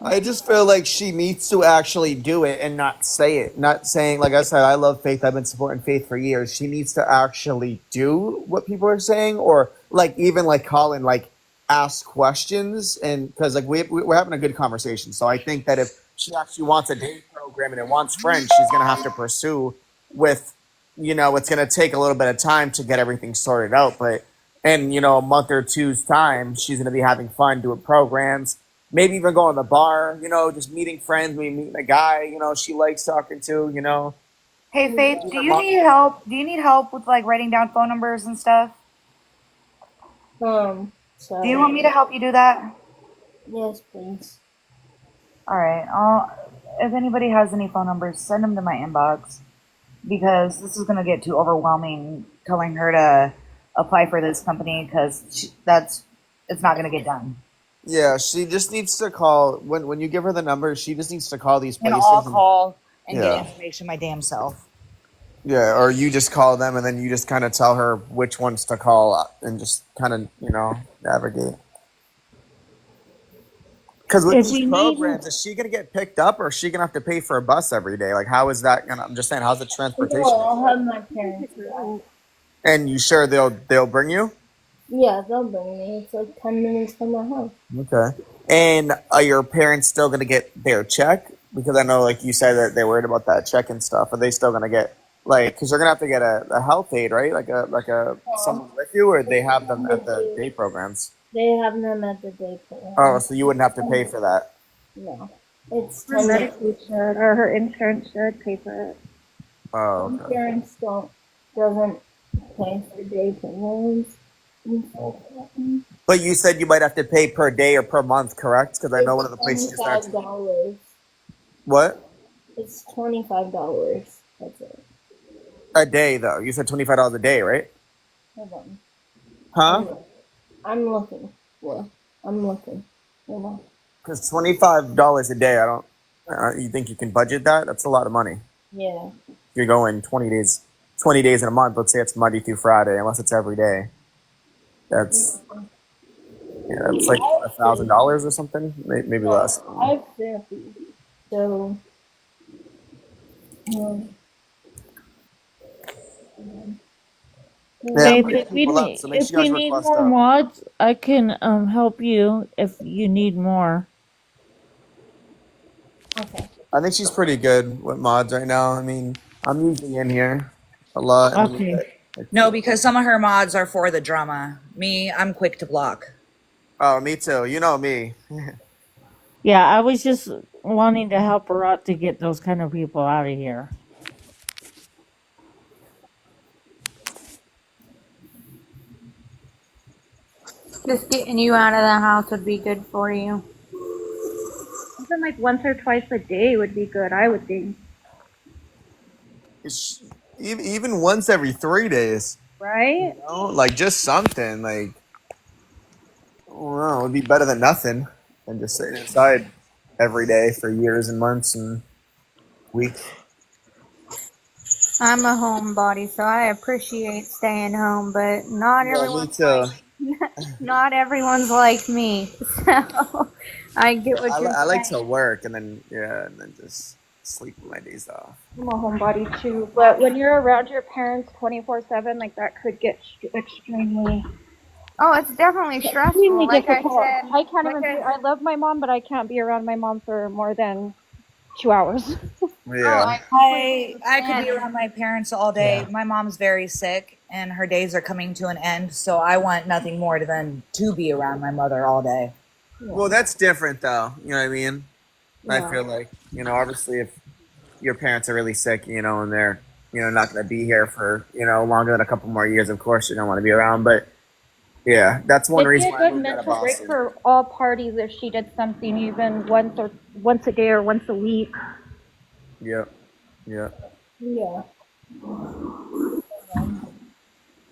I just feel like she needs to actually do it and not say it. Not saying, like I said, I love Faith. I've been supporting Faith for years. She needs to actually do what people are saying, or like even like call and like ask questions. And because like we're having a good conversation, so I think that if she actually wants a day program and wants friends, she's gonna have to pursue with, it's gonna take a little bit of time to get everything sorted out. But in a month or two's time, she's gonna be having fun doing programs. Maybe even going to the bar, just meeting friends, maybe meeting a guy, she likes talking to. Hey Faith, do you need help? Do you need help with like writing down phone numbers and stuff? sorry. Do you want me to help you do that? Yes, please. All right. If anybody has any phone numbers, send them to my inbox because this is gonna get too overwhelming telling her to apply for this company because it's not gonna get done. Yeah, she just needs to call when you give her the number. She just needs to call these And places. I'll call and Yeah. get information my damn self. Yeah, or you just call them and then you just kind of tell her which ones to call and just kind of navigate. Because with If these you programs, is she gonna get picked up or is she gonna have to pay for a bus every day? Like, how is that gonna? I'm just saying, how's the No, transportation? I'll have my parents do that. And you sure they'll bring you? Yeah, they'll bring me. It's like 10 minutes from my house. Okay. And are your parents still going to get their check? Because I know, like you said, that they're worried about that check and stuff. Are they still going to get because they're going to have to get a health aid, right? Like a someone with you, or they have them at the day programs. They have them at the day program. Oh, so you wouldn't have to pay for that. No, it's Her 10 Medicaid should, or her insurance should pay for it. Oh, okay. Insurance doesn't pay for day programs. But you said you might have to pay per day or per month, correct? Because I know one of the places you start. $25. What? It's $25. That's it. A day, though. You said $25 a day, right? Hold on. Huh? I'm looking. Well, I'm looking. Hold on. Because $25 a day, I don't. You think you can budget that? That's a lot of money. Yeah. If you're going 20 days in a month. Let's say it's Monday through Friday, unless it's every day. That's like $1,000 or something, maybe less. I have therapy, so. Faith, if you need more mods, I can help you if you need more. Okay. I think she's pretty good with mods right now. I mean, I'm usually in here a lot. Okay. No, because some of her mods are for the drama. Me, I'm quick to block. Oh, me too. You know me. Yeah, I was just wanting to help her out to get those kind of people out of here. Just getting you out of the house would be good for you. Even like once or twice a day would be good, I would think. Even once every 3 days. Right? Like just something. Like, I don't know, it would be better than nothing than just sitting inside every day for years and months and weeks. I'm a homebody, so I appreciate staying home, but not Yeah, me everyone's too. not everyone's like me. So I get what you're I like to saying. work and then just sleep my days off. I'm a homebody too, but when you're around your parents 24/7, like that could get extremely Oh, it's definitely stressful. extremely Like I difficult. said, I can't like even. I I love my mom, but I can't be around my mom for more than 2 hours. Yeah. I could be around my parents all day. Yeah. My mom's very sick and her days are coming to an end, so I want nothing more than to be around my mother all day. Well, that's different though. You know what I mean? I Yeah. feel like, obviously if your parents are really sick, and they're, not going to be here for, longer than a couple more years, of course you're going to want to be around. But yeah, that's one It'd be reason a why I good moved out of mental break Boston. for all parties if she did something even once a day or once a week. Yep. Yeah. Yeah.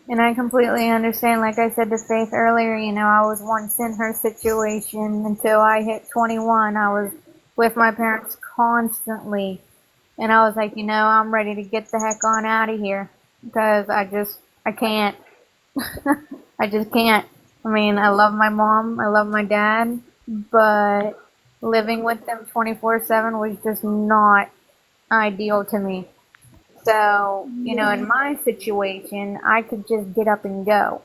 And I completely understand. Like I said to Faith earlier, I was once in her situation until I hit 21. I was with my parents constantly. And I was like, I'm ready to get the heck on out of here because I can't. I just can't. I mean, I love my mom, I love my dad, but living with them 24/7 was just not ideal to me. So, in my situation, I could just get up and go.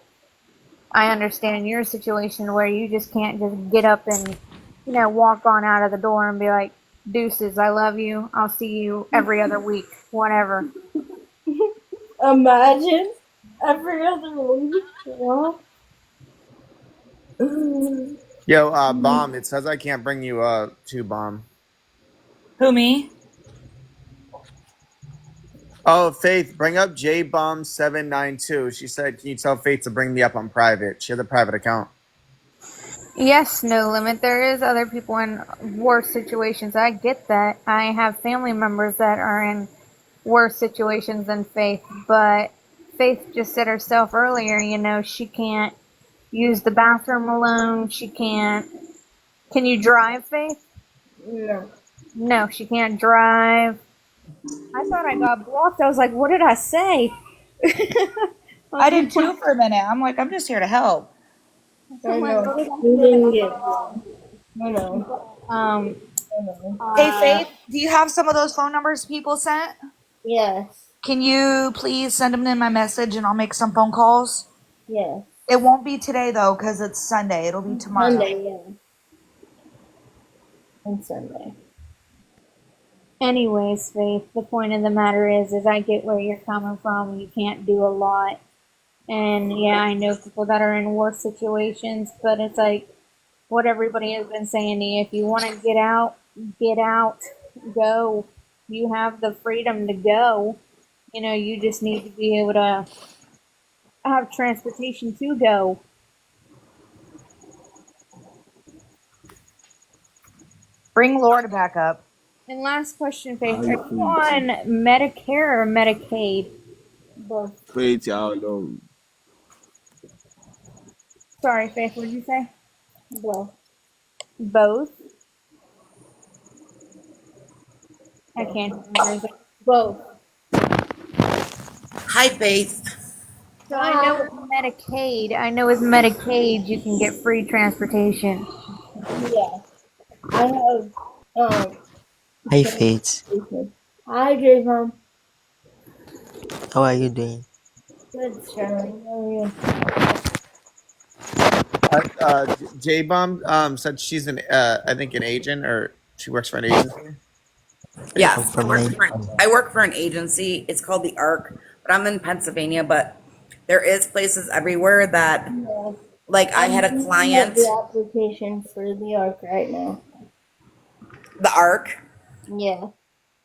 I understand your situation where you just can't just get up and, walk on out of the door and be like, deuces, I love you. I'll see you every other week, whatever. Imagine every other week. Well, Yo, Bomb, it says I can't bring you to Bomb. Who, me? Oh, Faith, bring up JBomb792. She said, can you tell Faith to bring me up on private? She has a private account. Yes, no limit. There is other people in worse situations. I get that. I have family members that are in worse situations than Faith, but Faith just said herself earlier, she can't use the bathroom alone. She can't. Can you drive, Faith? no. No, she can't drive. I thought I got blocked. I was like, what did I say? I did too for a minute. I'm like, I'm just here to help. I Like, know. what did I You say? didn't get one. I know. I know. Hey, Faith, do you have some of those phone numbers people sent? Yes. Can you please send them in my message and I'll make some phone calls? Yes. It won't be today though, because it's Sunday. It'll be tomorrow. Monday, yeah. And Sunday. Anyways, Faith, the point of the matter is I get where you're coming from. You can't do a lot. And yeah, I know people that are in worse situations, but it's like what everybody has been saying to you. If you want to get out, go. You have the freedom to go. You just need to be able to have transportation to go. Bring Laura back up. And last question, Faith. Are you on Medicare or Medicaid? Both. Faith, y'all know. Sorry, Faith, what did you say? Both. Both? I can't remember. Both. Hi, Faith. So I know with Medicaid you can get free transportation. Yeah. I have, Hi, Faith. Hi, J-Mom. How are you doing? Good, Charlie. How are you? J-Bomb said she's I think an agent, or she works for an agency. Yes, I work for an agency. It's called the ARC, but I'm in Pennsylvania. But there is places everywhere that Like I had a I'm looking at client, the application for the ARC right now. the ARC. Yeah,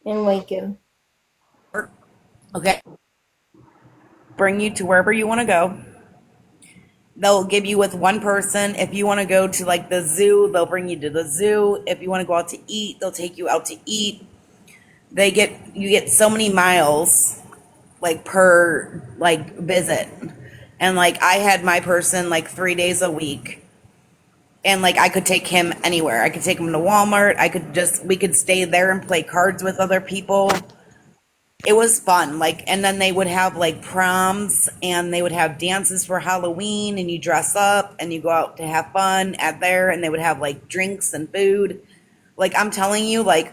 in Waco. Okay. Bring you to wherever you want to go. They'll give you with one person. If you want to go to like the zoo, they'll bring you to the zoo. If you want to go out to eat, they'll take you out to eat. You get so many miles like per like visit. And like I had my person like 3 days a week. And like I could take him anywhere. I could take him to Walmart. We could stay there and play cards with other people. It was fun. Like, and then they would have like proms and they would have dances for Halloween and you dress up and you go out to have fun at there and they would have like drinks and food. Like, I'm telling you, like,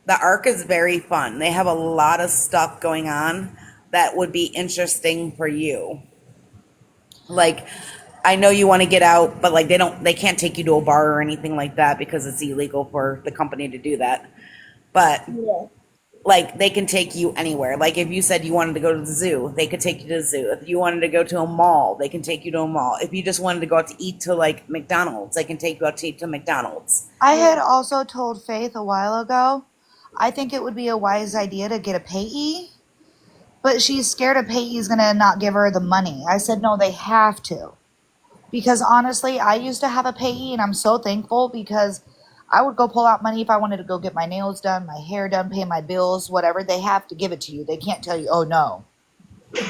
the ARC is very fun. They have a lot of stuff going on that would be interesting for you. Like, I know you want to get out, but like they can't take you to a bar or anything like that because it's illegal for the company to do that. But Yeah. like they can take you anywhere. Like if you said you wanted to go to the zoo, they could take you to the zoo. If you wanted to go to a mall, they can take you to a mall. If you just wanted to go out to eat to like McDonald's, they can take you out to eat to McDonald's. I had also told Faith a while ago, I think it would be a wise idea to get a payee, but she's scared a payee is going to not give her the money. I said, no, they have to. Because honestly, I used to have a payee and I'm so thankful because I would go pull out money if I wanted to go get my nails done, my hair done, pay my bills, whatever. They have to give it to you. They can't tell you, oh no.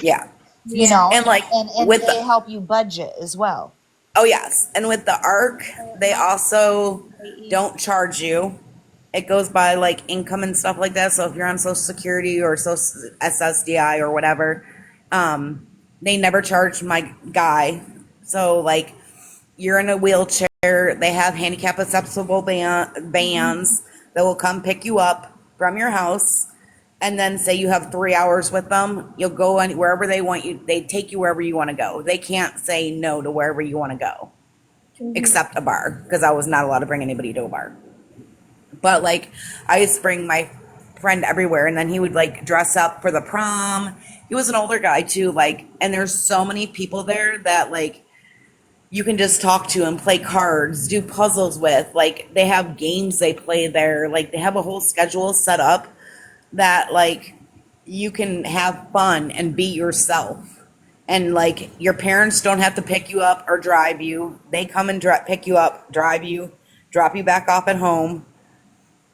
Yeah. You know, and like and with they help you budget as well. Oh yes, and with the ARC, they also don't charge you. It goes by like income and stuff like that. So if you're on Social Security or Social SSDI or whatever, they never charge my guy. So like you're in a wheelchair, they have handicap accessible vans that will come pick you up from your house. And then say you have 3 hours with them, you'll go wherever they want you. They take you wherever you want to go. They can't say no to wherever you want to go, except a bar, because I was not allowed to bring anybody to a bar. But like, I used to bring my friend everywhere, and then he would like dress up for the prom. He was an older guy too, like, and there's so many people there that like you can just talk to and play cards, do puzzles with. Like, they have games they play there. Like, they have a whole schedule set up that like you can have fun and be yourself, and like your parents don't have to pick you up or drive you. They come and pick you up, drive you, drop you back off at home.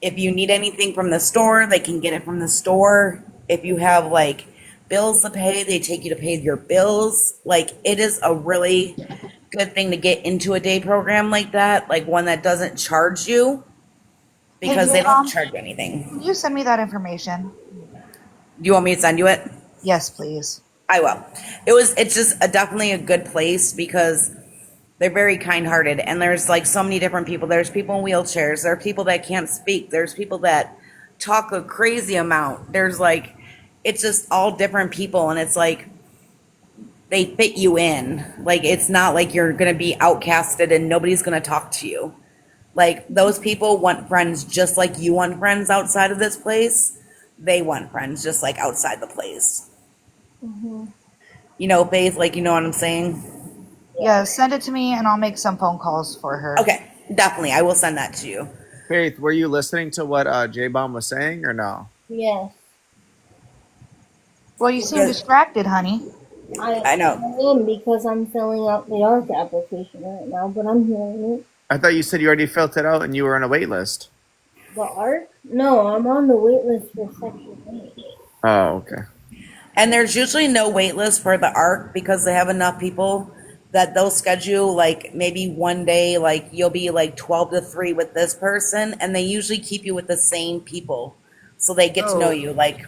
If you need anything from the store, they can get it from the store. If you have like bills to pay, they take you to pay your bills. Like, it is a really good thing to get into a day program like that, like one that doesn't charge you, because Hey, they don't charge you anything. Can you send me that information? Do you want me to send you it? Yes, please. I will. It's just definitely a good place because they're very kind-hearted, and there's like so many different people. There's people in wheelchairs. There are people that can't speak. There's people that talk a crazy amount. There's like, it's just all different people, and it's like they fit you in. Like, it's not like you're going to be outcasted and nobody's going to talk to you. Like, those people want friends just like you want friends outside of this place. They want friends just like outside the place. Mm-hmm. You know, Faith, like, you know what I'm saying? Yeah, send it to me and I'll make some phone calls for her. Okay, definitely. I will send that to you. Faith, were you listening to what J-Bomb was saying or no? Yes. Well, you seem distracted, honey. I know. I am, because I'm filling out the ARC application right now, but I'm hearing it. I thought you said you already filled it out and you were on a wait list. The ARC? No, I'm on the wait list for Section 8. Oh, okay. And there's usually no wait list for the ARC because they have enough people that they'll schedule like maybe one day, like you'll be like 12 to 3 with this person, and they usually keep you with the same people. So they get to know you. Like,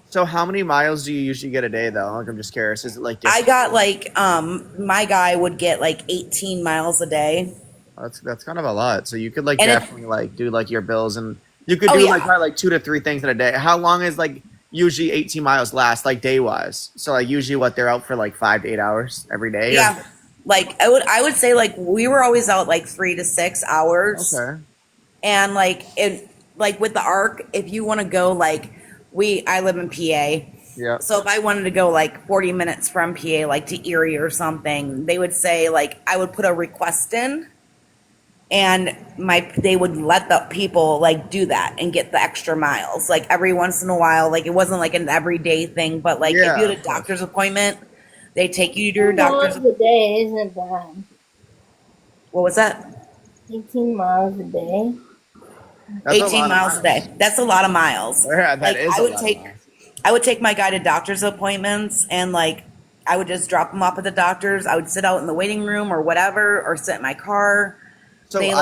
so how many miles do you usually get a day though? Like, I'm just curious. Is it like I got like my guy would get like 18 miles a day. That's kind of a lot. So you could like And definitely like do like your bills, and you could do like probably like 2 to 3 things in a day. How long is like usually 18 miles last, like day wise? So like usually what, they're out for like 5 to 8 hours every day? Yeah. Like I would say like we were always out like 3 to 6 hours. Okay. And like with the ARC, if you want to go, like I live in PA. Yeah. So if I wanted to go like 40 minutes from PA, like to Erie or something, they would say like I would put a request in, and they would let the people like do that and get the extra miles. Like every once in a while, like it wasn't like an everyday thing, but like if you had a doctor's appointment, they take you to your 18 doctor's. miles a day isn't bad. What was that? 18 miles a day. That's 18 miles a day. That's a lot of miles. Yeah, that Like is I a would lot of take, miles. I would take my guy to doctor's appointments, and like I would just drop him off at the doctor's. I would sit out in the waiting room or whatever, or sit in my car. So They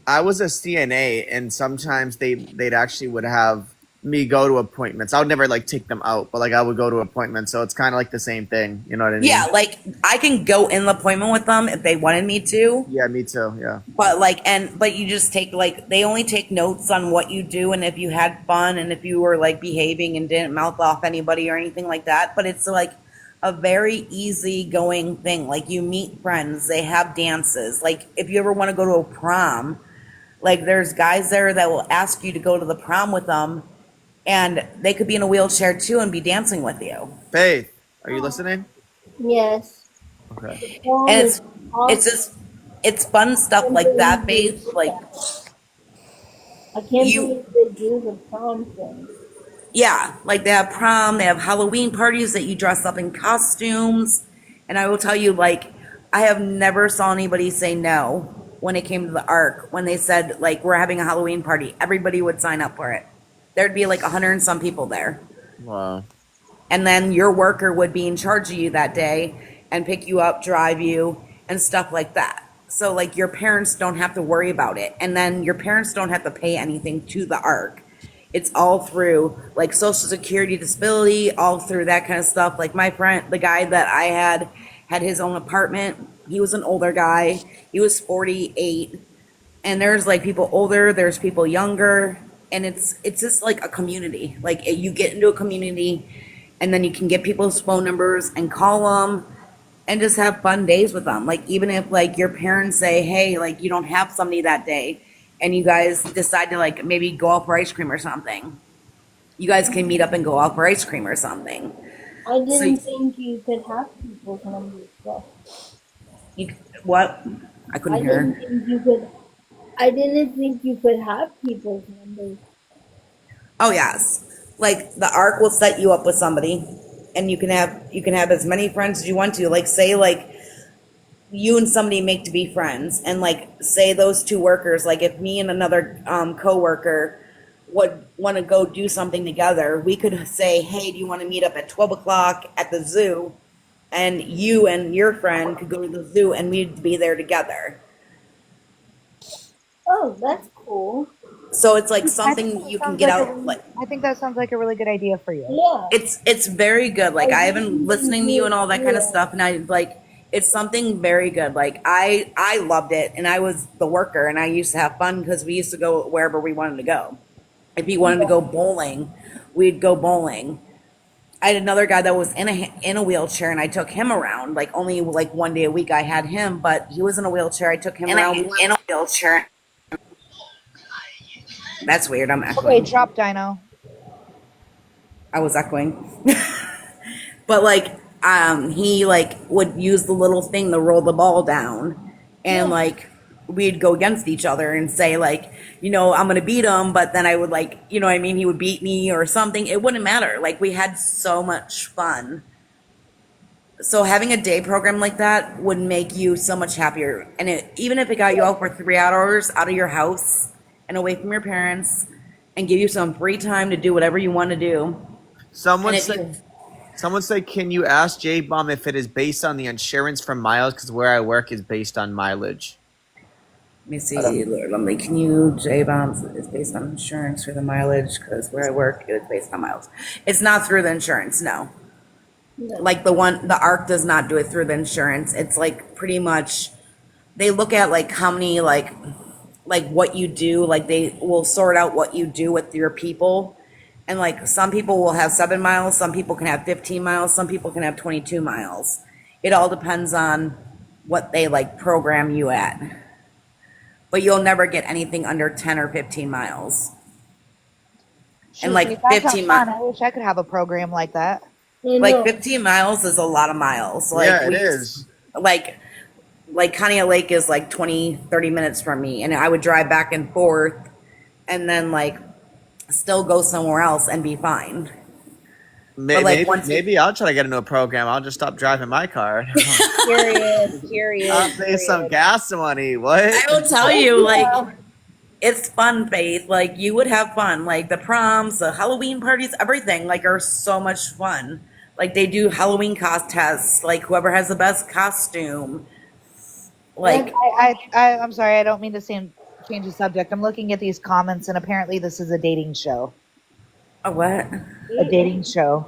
I was a CNA, and sometimes they'd actually would have me go to appointments. I would never like take them out, but like I would go to appointments. So it's kind of like the same thing. You know what I mean? yeah, like I can go in the appointment with them if they wanted me to. Yeah, me too. Yeah. But like, but you just take like, they only take notes on what you do and if you had fun and if you were like behaving and didn't mouth off anybody or anything like that. But it's like a very easy going thing. Like you meet friends, they have dances. Like if you ever want to go to a prom, like there's guys there that will ask you to go to the prom with them, and they could be in a wheelchair too and be dancing with you. Faith, are you listening? Yes. Okay. And it's fun stuff like that, Faith. Like I can't believe they do the prom thing. yeah, like they have prom, they have Halloween parties that you dress up in costumes. And I will tell you, like, I have never saw anybody say no when it came to the Ark. When they said, like, we're having a Halloween party, everybody would sign up for it. There'd be like 100 and some people there. Wow. And then your worker would be in charge of you that day and pick you up, drive you, and stuff like that. So, like, your parents don't have to worry about it. And then your parents don't have to pay anything to the Ark. It's all through, like, Social Security, disability, all through that kind of stuff. Like, my friend, the guy that I had his own apartment. He was an older guy. He was 48. And there's, like, people older. There's people younger. And it's just, like, a community. Like, you get into a community, and then you can get people's phone numbers and call them and just have fun days with them. Like, even if, like, your parents say, hey, like, you don't have somebody that day, and you guys decide to, like, maybe go out for ice cream or something, you guys can meet up and go out for ice cream or something. I didn't think you could have people's numbers. What? I couldn't hear. I didn't think you could have people's numbers. Oh yes, like the Ark will set you up with somebody, and you can have as many friends as you want to. Like say like you and somebody make to be friends, and like say those two workers, like if me and another coworker would want to go do something together, we could say, hey, do you want to meet up at 12 o'clock at the zoo? And you and your friend could go to the zoo, and we'd be there together. Oh, that's cool. So it's like something you can get out. I think that sounds like a really good idea for you. Yeah. It's very good. Like I've been listening to you and all that kind of stuff, and I like it's something very good. Like I loved it, and I was the worker, and I used to have fun because we used to go wherever we wanted to go. If he wanted to go bowling, we'd go bowling. I had another guy that was in a wheelchair, and I took him around. Like only like one day a week I had him, but he was in a wheelchair. I took him around in a wheelchair. That's weird. I'm echoing. Okay, drop Dino. I was echoing. But like he like would use the little thing to roll the ball down, and like we'd go against each other and say like, you know, I'm gonna beat him, but then I would like, you know what I mean, he would beat me or something. It wouldn't matter. Like we had so much fun. So having a day program like that would make you so much happier. And even if it got you out for 3 hours out of your house and away from your parents, and give you some free time to do whatever you want to do. Someone say, can you ask J-Bomb if it is based on the insurance from miles? Because where I work is based on mileage. Let me see, Lord, can you, J-Bomb is based on insurance for the mileage? Because where I work, it's based on miles. It's not through the insurance, no. Like the Ark does not do it through the insurance. It's like pretty much, they look at like how many like what you do, like they will sort out what you do with your people. And like some people will have 7 miles, some people can have 15 miles, some people can have 22 miles. It all depends on what they like program you at. But you'll never get anything under 10 or 15 miles. Shoot, Faith, that sounds fun. I wish I could have a program like that. Like 15 miles is a lot of miles. Like Yeah, it is. Like Conneaut Lake is like 20, 30 minutes from me, and I would drive back and forth and then like still go somewhere else and be fine. Maybe I'll try to get into a program. I'll just stop driving my car. Curious. I'll pay some gas money. What? I will tell you, like, it's fun, Faith. Like, you would have fun. Like, the proms, the Halloween parties, everything, like, are so much fun. Like, they do Halloween contests. Like, whoever has the best costume. Like, I'm sorry, I don't mean to change the subject. I'm looking at these comments, and apparently this is a dating show. A what? A dating show.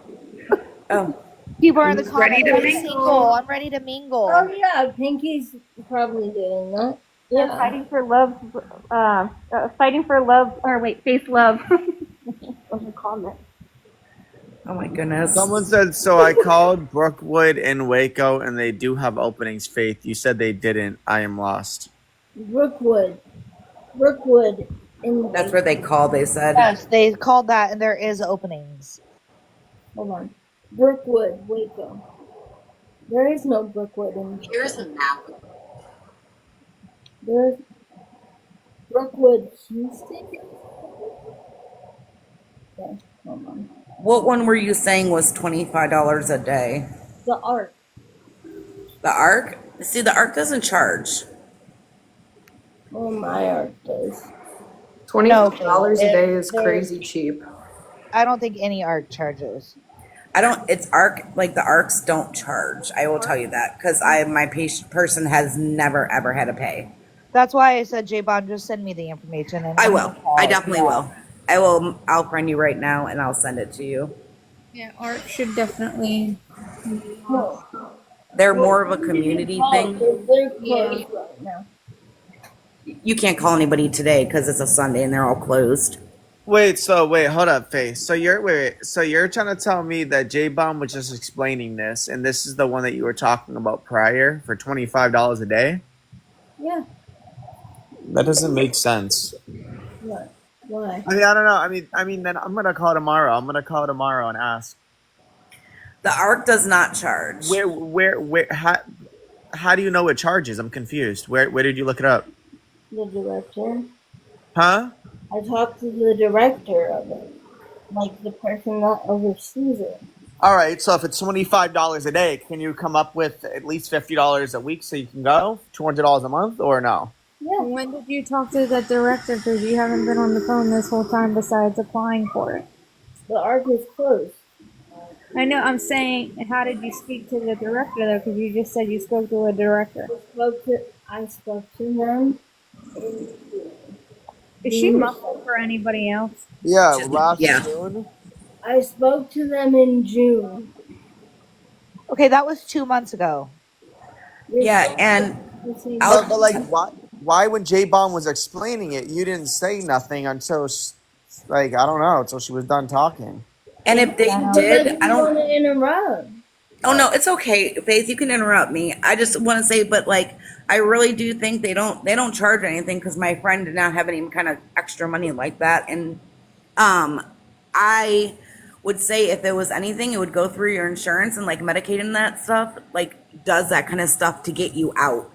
Oh. People are in the comments. Ready to mingle. I'm ready to mingle. Oh yeah, Pinky's probably doing that. Yeah, fighting for love. Fighting for love. Or wait, faith love. What's the comment? Oh my goodness. Someone said, so I called Brookwood and Waco, and they do have openings, Faith. You said they didn't. I am lost. Brookwood. That's where they called, they said. Yes, they called that, and there is openings. Hold on. Brookwood, Waco. There is no Brookwood in. Here's a map. There's Brookwood, Houston. Okay, hold on. What one were you saying was $25 a day? The Ark. The Ark? See, the Ark doesn't charge. Oh, my Ark does. $20 a day is crazy cheap. I don't think any ARC charges. It's ARC, like the ARCs don't charge. I will tell you that because my person has never ever had to pay. That's why I said, J-Bond, just send me the information. And I will. I definitely will. I'll find you right now and I'll send it to you. Yeah, art should definitely. They're more of a community thing. They're closed right now. You can't call anybody today because it's a Sunday and they're all closed. Wait, hold up, Faith. So you're trying to tell me that J-Bomb was just explaining this, and this is the one that you were talking about prior for $25 a day? Yeah. That doesn't make sense. What? Why? I mean, I don't know. I mean, then I'm gonna call tomorrow. And ask. The ARC does not charge. Where? How do you know it charges? I'm confused. Where did you look it up? The director. Huh? I talked to the director of it, like the person that oversees it. All right. So if it's $25 a day, can you come up with at least $50 a week so you can go? $200 a month, or no? Yeah. When did you talk to the director? Because you haven't been on the phone this whole time besides applying for it. The ARC is closed. I know. I'm saying, how did you speak to the director though? Because you just said you spoke to a director. I spoke to them. Is she muffled for anybody else? Yeah, last June. I spoke to them in June. Okay, that was 2 months ago. Yeah, and but like, why when J-Bomb was explaining it, you didn't say nothing until, like, I don't know, until she was done talking. And if they did, I don't want to interrupt. Oh no, it's okay, Faith. You can interrupt me. I just want to say, but like, I really do think they don't charge anything because my friend did not have any kind of extra money like that, and I would say if it was anything, it would go through your insurance and like Medicaid and that stuff. Like, does that kind of stuff to get you out.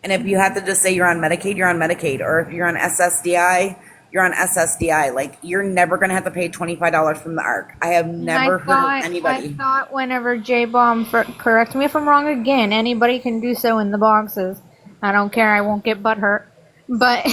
And if you have to just say you're on Medicaid, you're on Medicaid, or if you're on SSDI, you're on SSDI. Like, you're never going to have to pay $25 from the ARC. I have never heard of anybody. I thought whenever J-Bomb, correct me if I'm wrong again, anybody can do so in the boxes. I don't care, I won't get butthurt. But,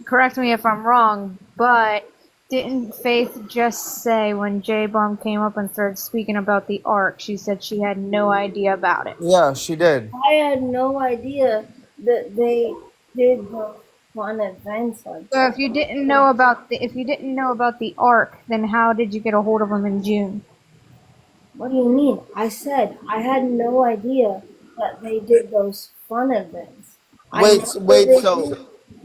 correct me if I'm wrong, but didn't Faith just say when J-Bomb came up and started speaking about the ARC, she said she had no idea about it? Yeah, she did. I had no idea that they did the fun events like that. So if you didn't know about the ARC, then how did you get a hold of them in June? What do you mean? I said I had no idea that they did those fun events.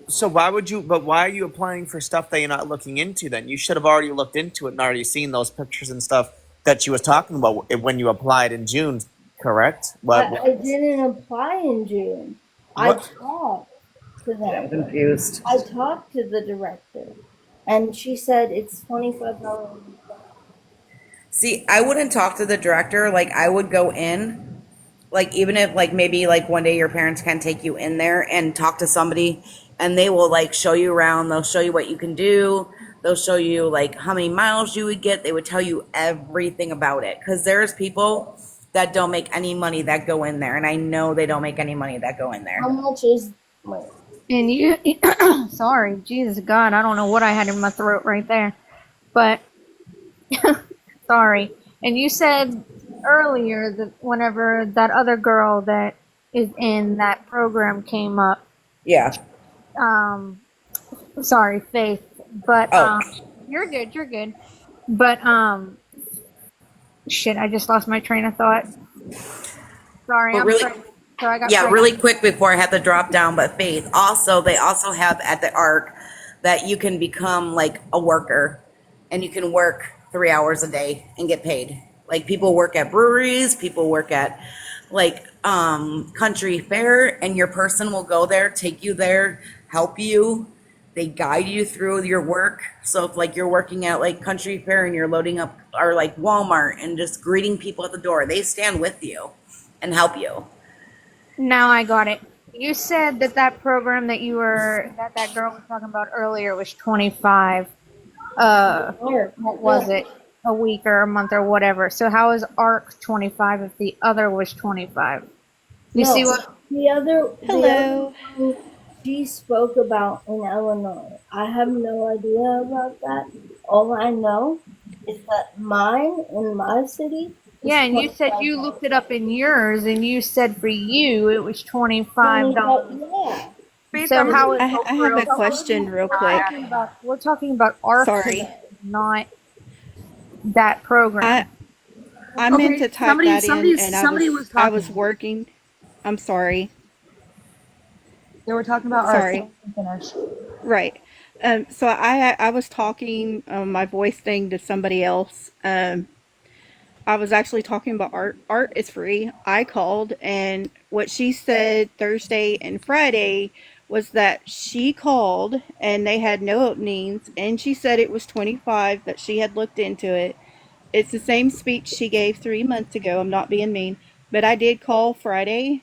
So why would you? But why are you applying for stuff that you're not looking into? Then you should have already looked into it and already seen those pictures and stuff that she was talking about when you applied in June. Correct? I didn't apply in June. I talked to them. I'm confused. I talked to the director. and she said it's $25. See, I wouldn't talk to the director. Like, I would go in, like, even if, like, maybe, like, one day your parents can take you in there and talk to somebody, and they will, like, show you around. They'll show you what you can do. They'll show you, like, how many miles you would get. They would tell you everything about it. Because there's people that don't make any money that go in there, and I know they don't make any money that go in there. How much is And you, sorry, Jesus God, I don't know what I had in my throat right there, but sorry. And you said earlier that whenever that other girl that is in that program came up, Yeah. Sorry, Faith, but Oh. you're good. But shit, I just lost my train of thought. Sorry, But I'm really- sorry. So I got Yeah, pregnant. really quick before I have to drop down, but Faith, also, they also have at the ARC that you can become like a worker and you can work 3 hours a day and get paid. Like, people work at breweries, people work at like country fair, and your person will go there, take you there, help you. They guide you through your work. So if like you're working at like country fair and you're loading up, or like Walmart and just greeting people at the door, they stand with you and help you. Now I got it. You said that program that that girl was talking about earlier was 25. What was it? A week or a month or whatever. So how is ARC 25 if the other was 25? You see what? The other Hello. one she spoke about in Illinois. I have no idea about that. All I know is that mine in my city. Yeah, and you said you looked it up in yours, and you said for you it was $25. Yeah. So how is I have a question real quick. We're talking about ARC, Sorry. not that program. I meant to type that in, and I was working. I'm sorry. They were talking about Sorry. finish. Right. So I was talking my voice thing to somebody else. I was actually talking about art. Art is free. I called, and what she said Thursday and Friday was that she called and they had no openings, and she said it was 25, that she had looked into it. It's the same speech she gave 3 months ago. I'm not being mean, but I did call Friday,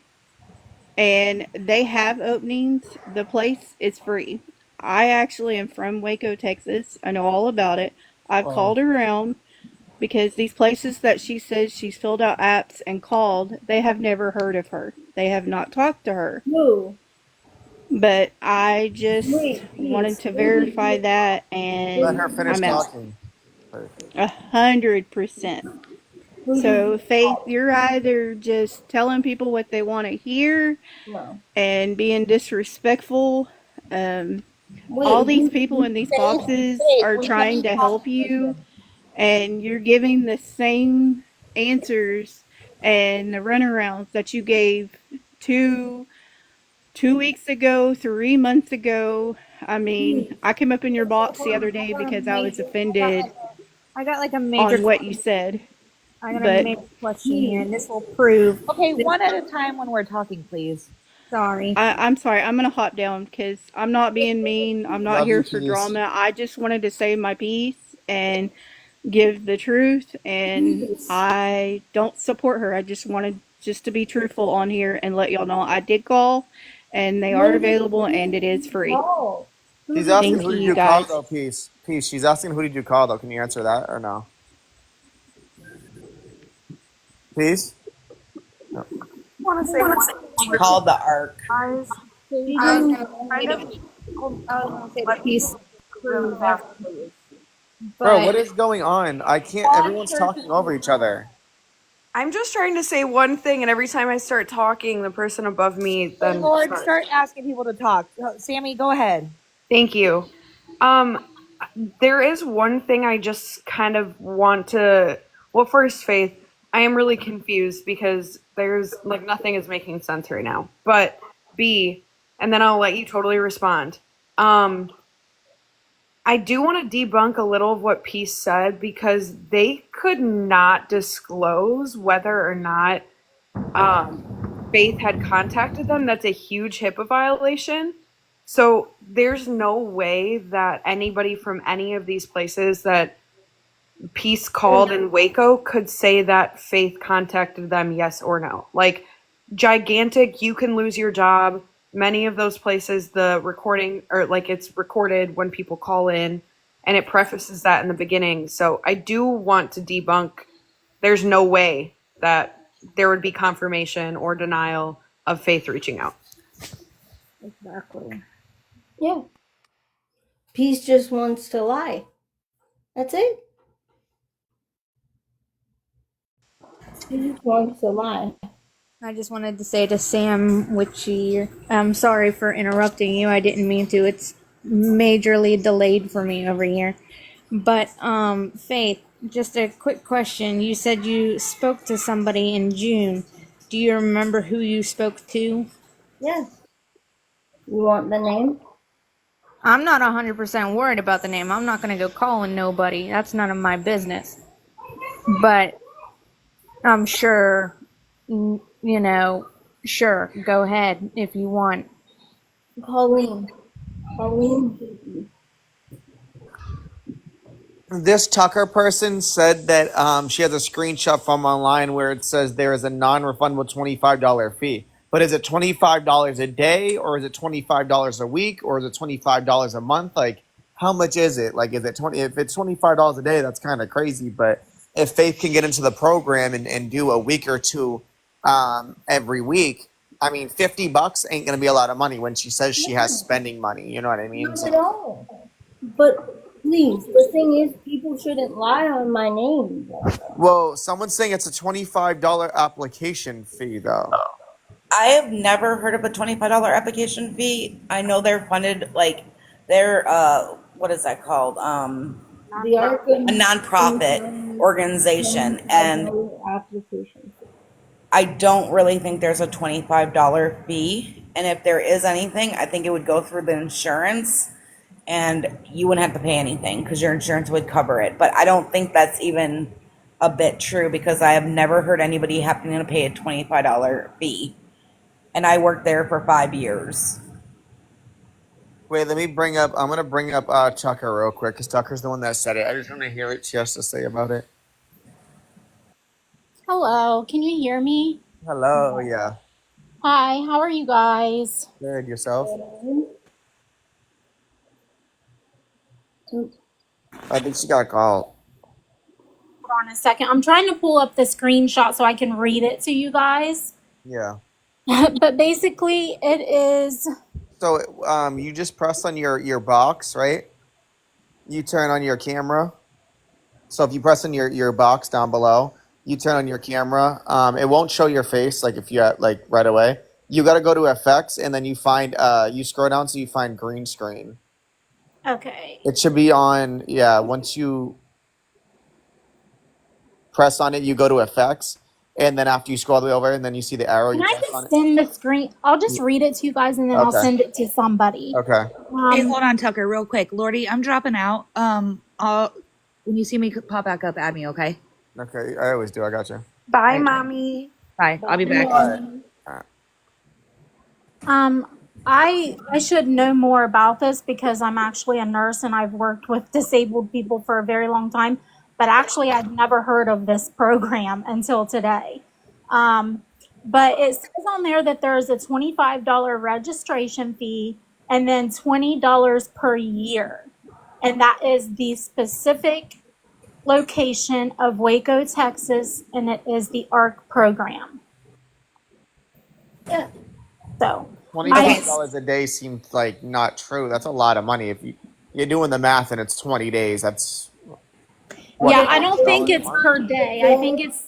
and they have openings. The place is free. I actually am from Waco, Texas. I know all about it. I've called around, because these places that she says she's filled out apps and called, they have never heard of her. They have not talked to her. No. But I just wanted to verify that, and Let her finish I'm out. talking. 100%. So, Faith, you're either just telling people what they want to hear and being disrespectful. All these people in these boxes are trying to help you, and you're giving the same answers and the runarounds that you gave 2 weeks ago, 3 months ago. I mean, I came up in your box the other day because I was offended I got like a major on what you said. I got a But major question here, and this will prove. Okay, one at a time when we're talking, please. Sorry. I'm sorry. I'm going to hop down because I'm not being mean. I'm not Love here you, for Keys. drama. I just wanted to say my piece and give the truth. And I don't support her. I just wanted just to be truthful on here and let y'all know I did call, and they are available, and it is free. She's asking Thank who did you, you call guys. though, Peace. Peace. She's asking who did you call though. Can you answer that or no? Peace? No. I want to say Called the ARC. guys. Bro, what is going on? I can't. Everyone's talking over each other. I'm just trying to say one thing, and every time I start talking, the person above me then Lord, starts. start asking people to talk. Sammy, go ahead. Thank you. There is one thing I just kind of want to. Well, first, Faith, I am really confused because there's like nothing is making sense right now. But B, and then I'll let you totally respond. I do want to debunk a little of what Peace said, because they could not disclose whether or not Faith had contacted them. That's a huge HIPAA violation. So there's no way that anybody from any of these places that Peace called in Waco could say that Faith contacted them, yes or no. Like, Gigantic, you can lose your job. Many of those places, the recording, or like it's recorded when people call in, and it prefaces that in the beginning. So I do want to debunk, there's no way that there would be confirmation or denial of Faith reaching out. Exactly. Yeah. Peace just wants to lie. That's it. He just wants to lie. I just wanted to say to Sam Witchy, I'm sorry for interrupting you. I didn't mean to. It's majorly delayed for me over here. But, Faith, just a quick question. You said you spoke to somebody in June. Do you remember who you spoke to? Yes. You want the name? I'm not 100% worried about the name. I'm not going to go calling nobody. That's none of my business. But I'm sure, sure, go ahead if you want. Pauline. This Tucker person said that she has a screenshot from online where it says there is a non-refundable $25 fee. But is it $25 a day, or is it $25 a week, or is it $25 a month? Like, how much is it? Like, is it if it's $25 a day, that's kind of crazy. But if Faith can get into the program and do a week or two every week, I mean, $50 ain't gonna be a lot of money when she says she has spending money. You know what I mean? Not at all. But please, the thing is, people shouldn't lie on my name. Well, someone's saying it's a $25 application fee, though. I have never heard of a $25 application fee. I know they're funded, like, they're, what is that called? A nonprofit organization. And I don't really think there's a $25 fee. And if there is anything, I think it would go through the insurance, and you wouldn't have to pay anything because your insurance would cover it. But I don't think that's even a bit true, because I have never heard anybody having to pay a $25 fee. And I worked there for 5 years. Wait, I'm going to bring up Tucker real quick, because Tucker's the one that said it. I just want to hear what she has to say about it. Hello, can you hear me? Hello, yeah. Hi, how are you guys? Good, yourself? I think she got a call. Hold on a second. I'm trying to pull up the screenshot so I can read it to you guys. Yeah. But basically, it is... So you just press on your box, right? You turn on your camera. So if you press on your box down below, you turn on your camera. It won't show your face, like if you like right away. You got to go to effects, and then you find you scroll down so you find green screen. Okay. It should be on. Yeah, once you press on it, you go to effects, and then after you scroll all the way over, and then you see the arrow. Can you I press on just send the screen? I'll just read it to you guys, and then I'll Okay. send it to somebody. Okay. Hey, hold on, Tucker, real quick. Lordy, I'm dropping out. When you see me pop back up, add me, okay? Okay, I always do. I got you. Bye, mommy. Bye. I'll be back. I should know more about this because I'm actually a nurse and I've worked with disabled people for a very long time. But actually, I'd never heard of this program until today. But it says on there that there's a $25 registration fee and then $20 per year. And that is the specific location of Waco, Texas, and it is the ARC program. Yeah. So $25 a day seems like not true. That's a lot of money. If you're doing the math and it's 20 days, that's what, yeah, I don't think $1 a it's month? per day. I think it's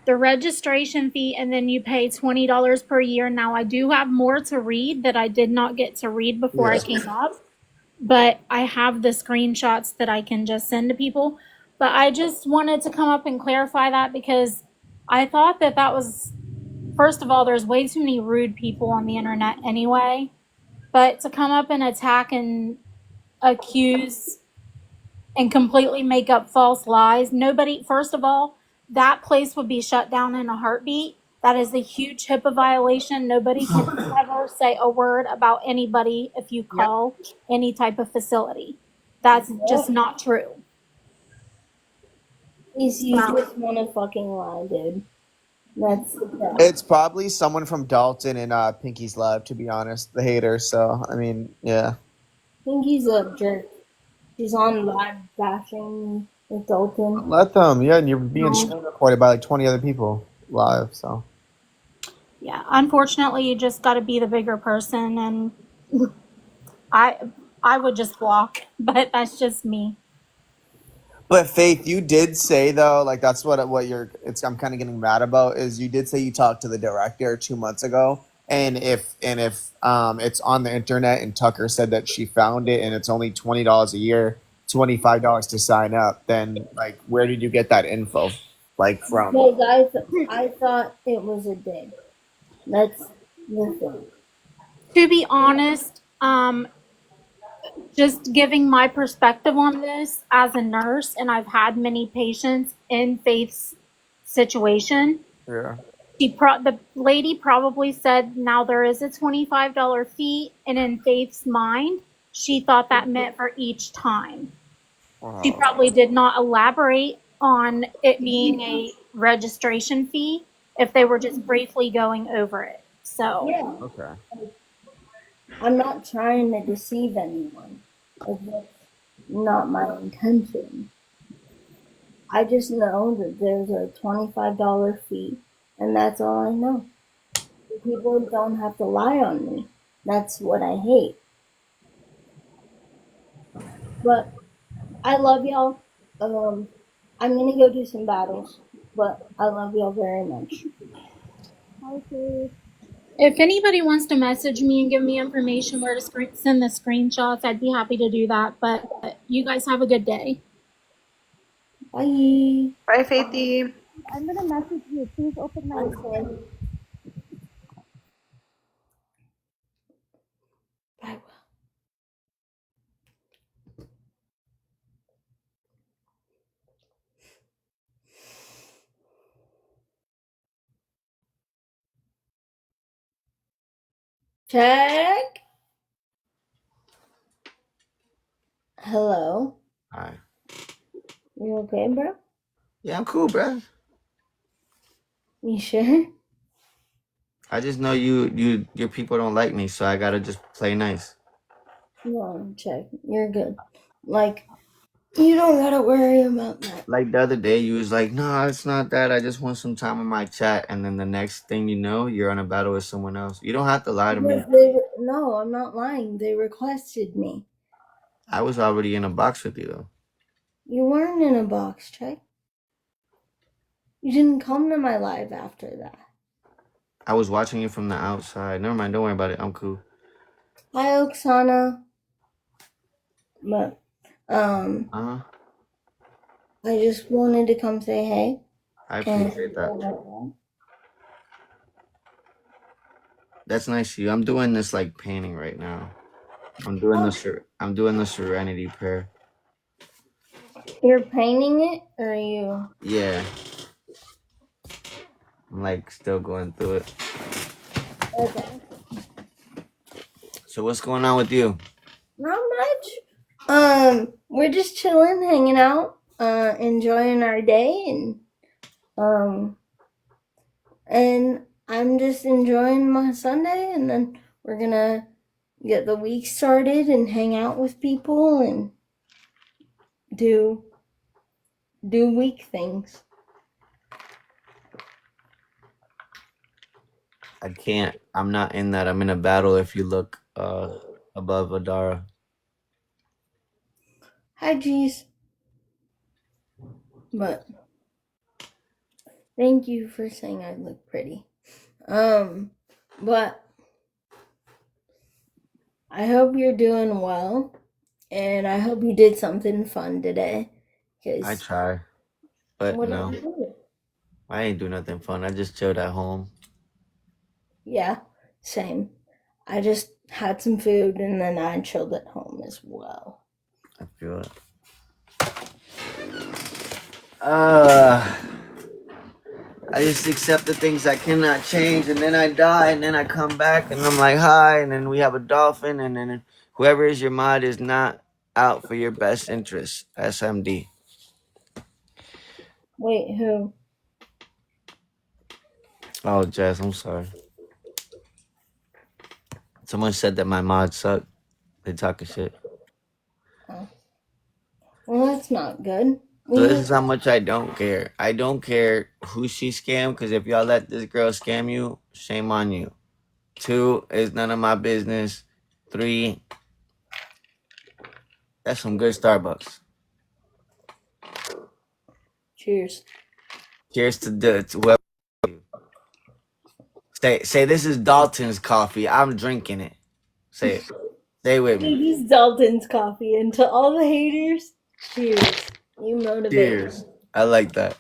the registration fee and then you pay $20 per year. Now I do have more to read that I did not get to read before I came up, but I have the screenshots that I can just send to people. But I just wanted to come up and clarify that because I thought that was, first of all, there's way too many rude people on the internet anyway. But to come up and attack and accuse and completely make up false lies, nobody, first of all, that place would be shut down in a heartbeat. That is a huge HIPAA violation. Nobody can ever say a word about anybody if you call any type of facility. That's just not true. You just want to fucking lie, dude. That's the best. It's probably someone from Dalton and Pinky's Love, to be honest, the hater. So I mean, yeah. Pinky's a jerk. She's on live bashing with Dalton. Let them, yeah, and you're being screen recorded by like 20 other people live. So Yeah, unfortunately, you just got to be the bigger person, and I would just block, but that's just me. But Faith, you did say though, like that's what I'm kind of getting mad about is you did say you talked to the director 2 months ago, and if it's on the internet and Tucker said that she found it and it's only $20 a year, $25 to sign up, then like where did you get that info? Like from? Because I thought it was a dig. That's the thing. To be honest, just giving my perspective on this as a nurse, and I've had many patients in Faith's situation. Yeah. The lady probably said, now there is a $25 fee, and in Faith's mind, she thought that meant for each time. Wow. She probably did not elaborate on it being a registration fee if they were just briefly going over it. So yeah. Okay. I'm not trying to deceive anyone. That's not my intention. I just know that there's a $25 fee, and that's all I know. People don't have to lie on me. That's what I hate. But I love y'all. I'm gonna go do some battles, but I love y'all very much. Okay. If anybody wants to message me and give me information where to send the screenshots, I'd be happy to do that. But you guys have a good day. Bye. Bye, Faithy. I'm going to message you. Please open my phone. Bye. Check. Hello. Hi. You okay, bro? Yeah, I'm cool, bro. You sure? I just know your people don't like me, so I gotta just play nice. No, check. You're good. Like, you don't gotta worry about that. Like the other day, you was like, "No, it's not that. I just want some time in my chat," and then the next thing you know, you're on a battle with someone else. You don't have to lie to me. No, I'm not lying. They requested me. I was already in a box with you, though. You weren't in a box, check. You didn't come to my live after that. I was watching you from the outside. Never mind. Don't worry about it. I'm cool. Hi, Oksana. But, Uh-huh. I just wanted to come say hey. I appreciate that. That's nice of you. I'm doing this like painting right now. I'm doing the Serenity Prayer. You're painting it, or are you? Yeah. I'm like still going through it. Okay. So what's going on with you? Not much. We're just chilling, hanging out, enjoying our day, and I'm just enjoying my Sunday, and then we're gonna get the week started and hang out with people and do week things. I can't. I'm not in that. I'm in a battle if you look above Adara. Hi, G's. But thank you for saying I look pretty. But I hope you're doing well, and I hope you did something fun today. I try, but what no. did you do? I ain't do nothing fun. I just chilled at home. Yeah, same. I just had some food and then I chilled at home as well. I feel it. I just accept the things I cannot change, and then I die, and then I come back, and I'm like, hi, and then we have a dolphin, and then whoever is your mod is not out for your best interest. SMD. Wait, who? Oh, Jess, I'm sorry. Someone said that my mods suck. They talking shit. Oh. Well, that's not good. So this is how much I don't care. I don't care who she scammed, because if y'all let this girl scam you, shame on you. 2, is none of my business. 3, that's some good Starbucks. Cheers. Cheers to whoever. Say this is Dalton's coffee. I'm drinking it. Say it. Stay with me. This is Dalton's coffee, and to all the haters, cheers. You motivate Cheers. me. I like that.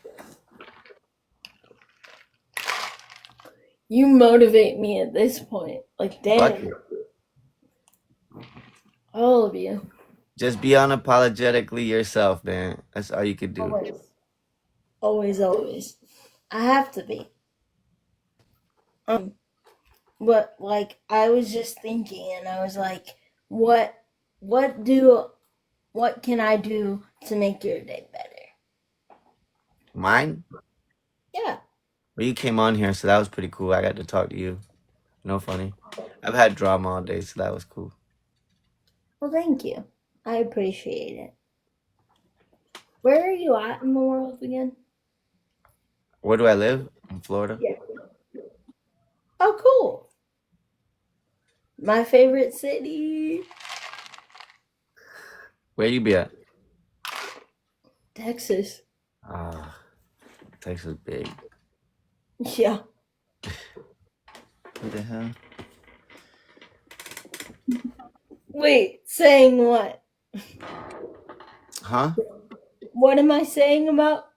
You motivate me at this point. Like, damn. All of you. Just be unapologetically yourself, man. That's all you could do. Always. Always, always. I have to be. But, like, I was just thinking, and I was like, what can I do to make your day better? Mine? Yeah. Well, you came on here, so that was pretty cool. I got to talk to you. No funny. I've had drama all day, so that was cool. Well, thank you. I appreciate it. Where are you at in the world again? Where do I live? In Florida? Yeah. Oh, cool. My favorite city. Where you be at? Texas. Ah, Texas big. Yeah. What the hell? Wait, saying what? Huh? What am I saying about?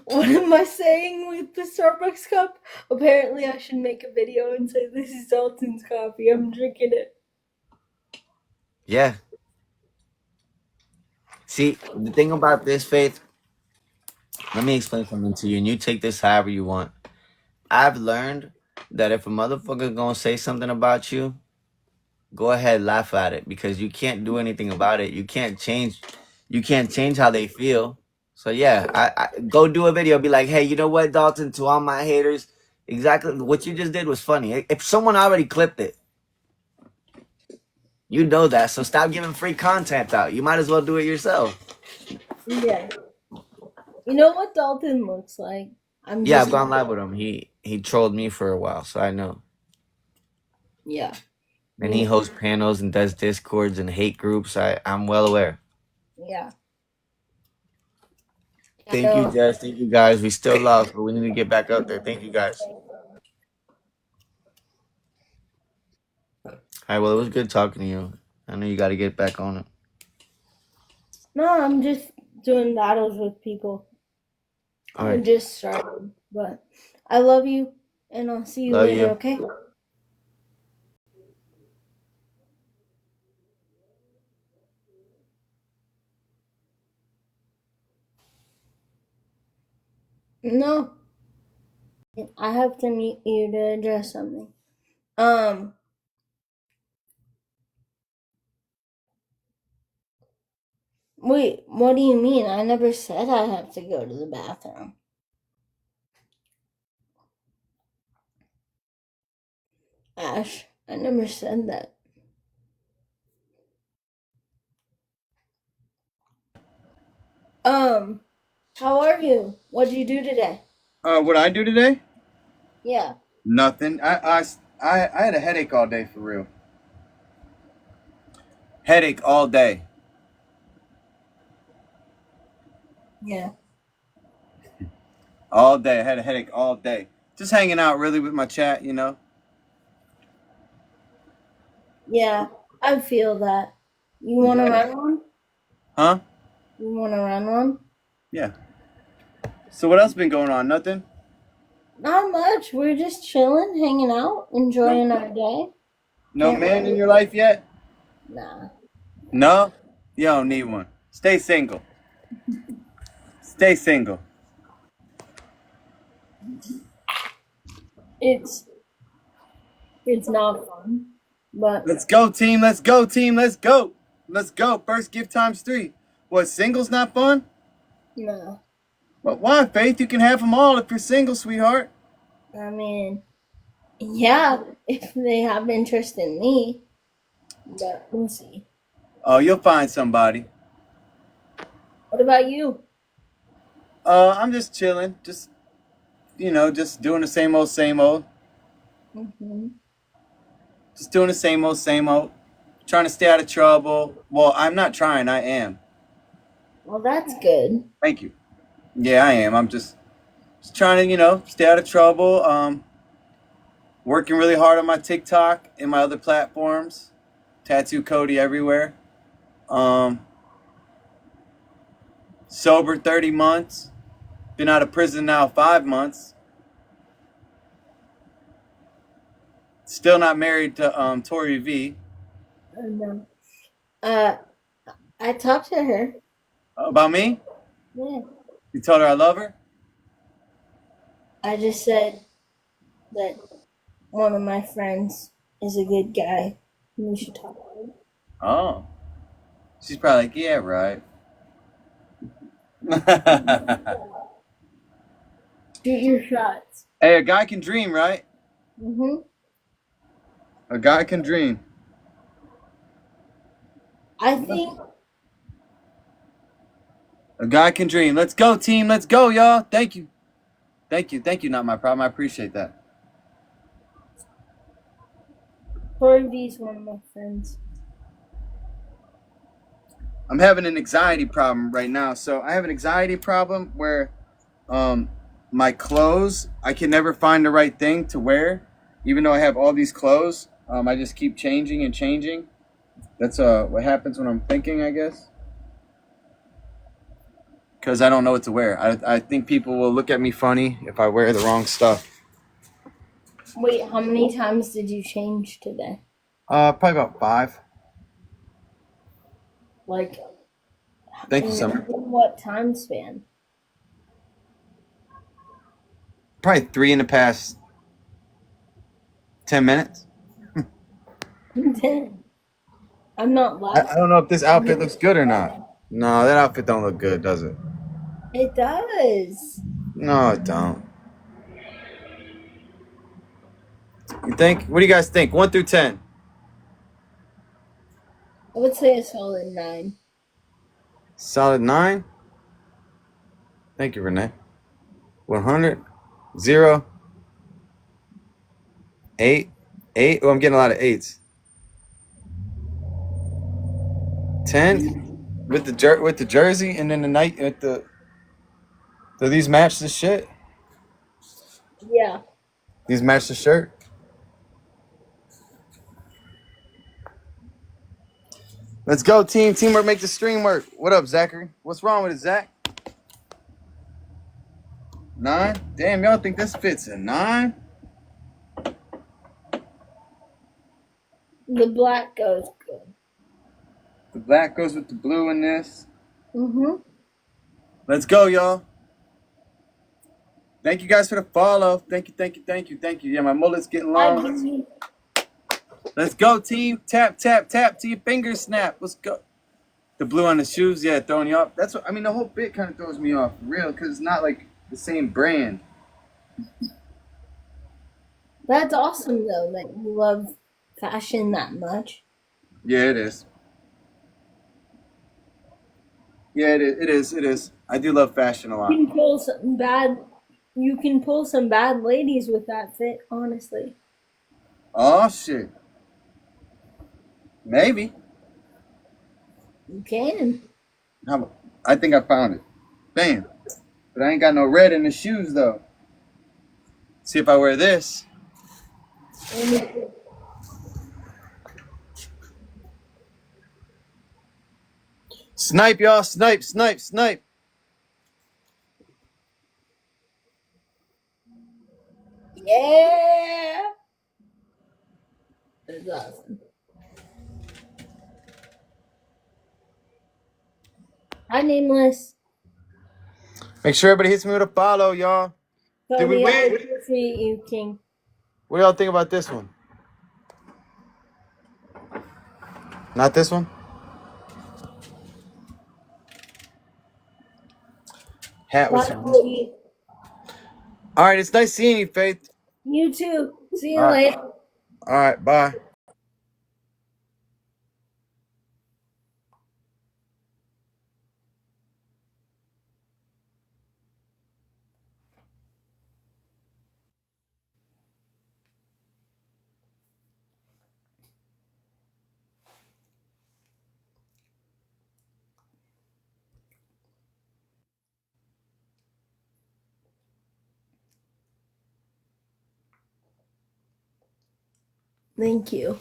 What am I saying with the Starbucks cup? Apparently, I should make a video and say, this is Dalton's coffee. I'm drinking it. Yeah. See, the thing about this, Faith, let me explain something to you, and you take this however you want. I've learned that if a motherfucker gonna say something about you, go ahead, laugh at it, because you can't do anything about it. You can't change how they feel. So yeah, I go do a video, be like, hey, you know what, Dalton, to all my haters, exactly what you just did was funny. If someone already clipped it, you know that. So stop giving free content out. You might as well do it yourself. Yeah. You know what Dalton looks like? I've gone live with him. He trolled me for a while, so I know. Yeah. And he hosts panels and does discords and hate groups. I'm well aware. Yeah. Thank you, Jess. Thank you, guys. We still love, but we need to get back out there. Thank you, guys. All right, well, it was good talking to you. I know you got to get back on it. No, I'm just doing battles with people. All right. I just started, but I love you, and I'll see you later, okay? No. I have to meet you to address something. Wait, what do you mean? I never said I have to go to the bathroom. Ash, I never said that. How are you? What'd you do today? What I do today? Yeah. Nothing. I had a headache all day, for real. Headache all day. Yeah. All day. I had a headache all day. Just hanging out really with my chat, you know. Yeah, I feel that. You want to run one? Huh? You want to run one? Yeah. So what else been going on? Nothing? Not much. We're just chilling, hanging out, enjoying our day. No man in your life yet? Nah. No? You don't need one. Stay single. Stay single. It's not fun, but Let's go, team. Let's go, team. Let's go. Let's go. First gift times 3. What, singles not fun? no. But why, Faith? You can have them all if you're single, sweetheart. I mean, yeah, if they have interest in me, but we'll see. Oh, you'll find somebody. What about you? I'm just chilling. Just, just doing the same old, same old. Mm-hmm. Just doing the same old, same old. Trying to stay out of trouble. Well, I'm not trying. I am. Well, that's good. Thank you. Yeah, I am. I'm just trying to, stay out of trouble. Working really hard on my TikTok and my other platforms. Tattoo Cody everywhere. Sober 30 months. Been out of prison now 5 months. Still not married to Tori V. Oh, no. I talked to her. About me? Yeah. You told her I love her? I just said that one of my friends is a good guy. And we should talk about it. Oh. She's probably like, yeah, right. Shoot your shots. Hey, a guy can dream, right? Mm-hmm. A guy can dream. I think A guy can dream. Let's go, team. Let's go, y'all. Thank you. Thank you. Thank you. Not my problem. I appreciate that. Tori V is one of my friends. I'm having an anxiety problem right now. So I have an anxiety problem where my clothes, I can never find the right thing to wear. Even though I have all these clothes, I just keep changing and changing. That's what happens when I'm thinking, I guess. Because I don't know what to wear. I think people will look at me funny if I wear the wrong stuff. Wait, how many times did you change today? Probably about 5. Like, Thank you, Summer. in what time span? Probably 3 in the past 10 minutes. I'm not laughing. I don't know if this outfit looks good or not. No, that outfit don't look good, does it? It does. No, it don't. You think? What do you guys think? 1 through 10. I would say a solid 9. Solid 9. Thank you, Renee. 100. 0. 8. 8. Oh, I'm getting a lot of 8s. 10 with the jersey, and then the night with the. Do these match this shit? Yeah. These match the shirt. Let's go, team. Teamwork make the stream work. What up, Zachary? What's wrong with it, Zach? 9. Damn, y'all think this fits a 9? The black goes good. The black goes with the blue in this. Mm-hmm. Let's go, y'all. Thank you guys for the follow. Thank you, thank you, thank you, thank you. Yeah, my mullet's getting long. Let's go, team. Tap, tap, tap till your fingers snap. Let's go. The blue on the shoes, yeah, throwing you off. That's what I mean. The whole bit kind of throws me off, for real, because it's not like the same brand. That's awesome, though, that you love fashion that much. Yeah, it is. Yeah, it is. It is. It is. I do love fashion a lot. You can pull some bad. You can pull some bad ladies with that fit, honestly. Oh shit. Maybe. You can. I think I found it. Bam. But I ain't got no red in the shoes though. See if I wear this. Snipe, y'all. Snipe, snipe, snipe. Yeah. That's awesome. Hi, Nameless. Make sure everybody hits me with a follow, y'all. Did we Cody, I win? appreciate you, King. What do y'all think about this one? Not this one? Hat was. Bye, Cody. All right, it's nice seeing you, Faith. You too. See you All right. later. All right, bye. Thank you.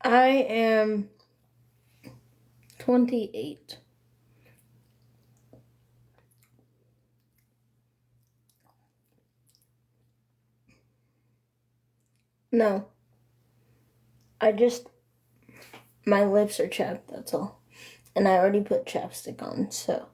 I am 28. No. My lips are chapped, that's all. And I already put chapstick on, so.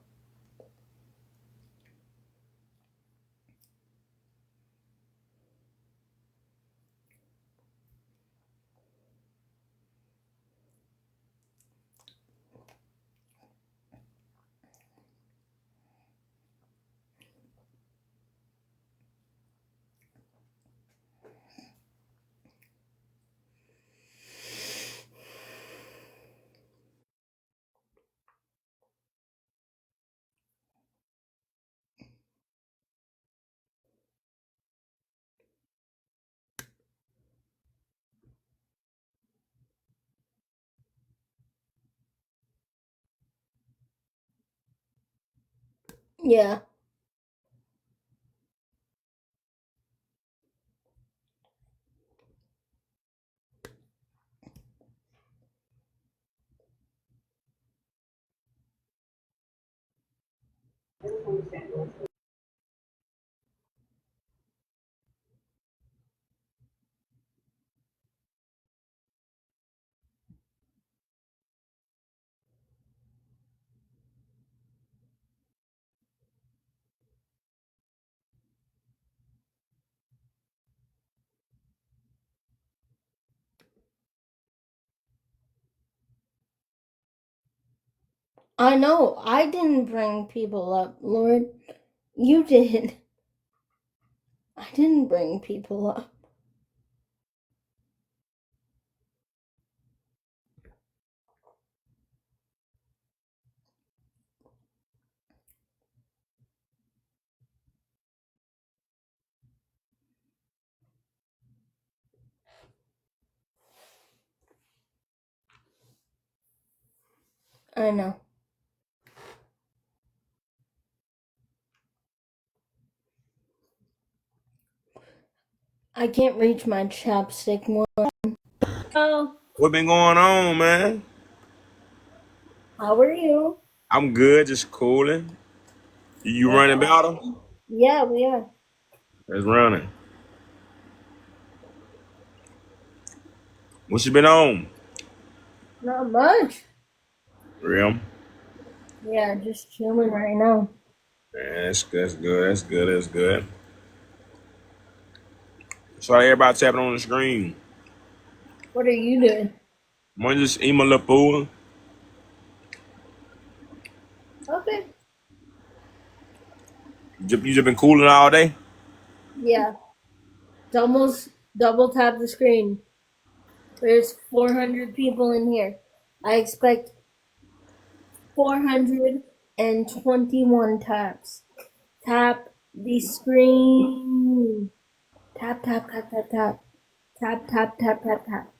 Yeah. I know. I didn't bring people up, Lord. You did. I didn't bring people up. I know. I can't reach my chapstick more. Oh, What been going on, man? how are you? I'm good, just cooling. You That's running battle? awesome. Yeah, we are. That's running. What you been on? Not much. Real? Yeah, just chilling right now. Man, that's good, that's good, that's good, that's good. So everybody tapping on the screen. What are you doing? I'm just eat my little food. Okay. You just been cooling all day? Yeah. It's almost double tap the screen. There's 400 people in here. I expect 421 taps. Tap the screen. Tap, tap, tap, tap, tap. Tap, tap, tap, tap, tap.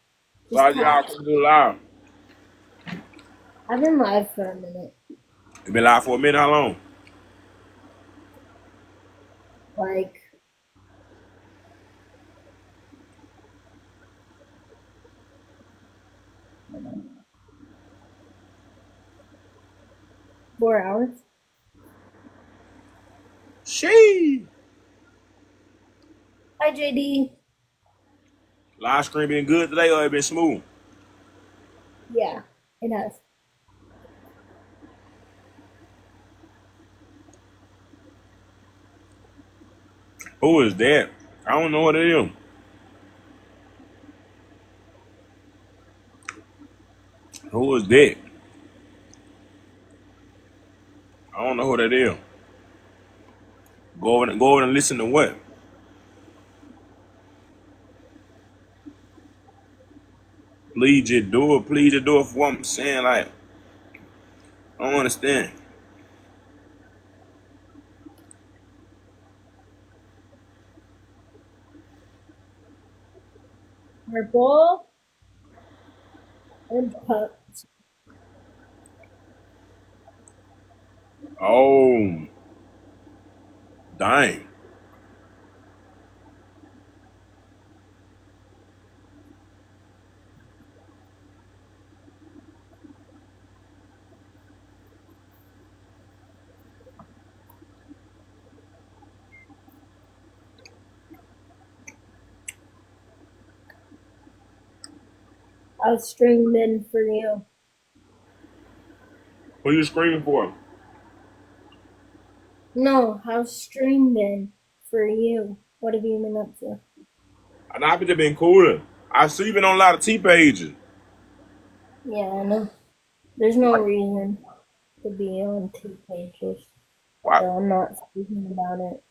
So Just tap. y'all can do live. I've been live for a minute. You been live for a minute, how long? Like, I don't know, 4 hours. She. Hi, JD. Live stream been good today or it been smooth? Yeah, it has. Who is that? I don't know what it is. Who is that? I don't know who that is. Go over and listen to what? Please just do it. Please just do it for what I'm saying. Like, I don't understand. Purple and pups. Oh, dang. I'll stream in for you. What are you screaming for? No, how's stream been for you? What have you been up to? And I've just been cooling. I see you been on a lot of T pages. Yeah, I know. There's no reason to be on 2 pages. Why? So I'm not speaking about it.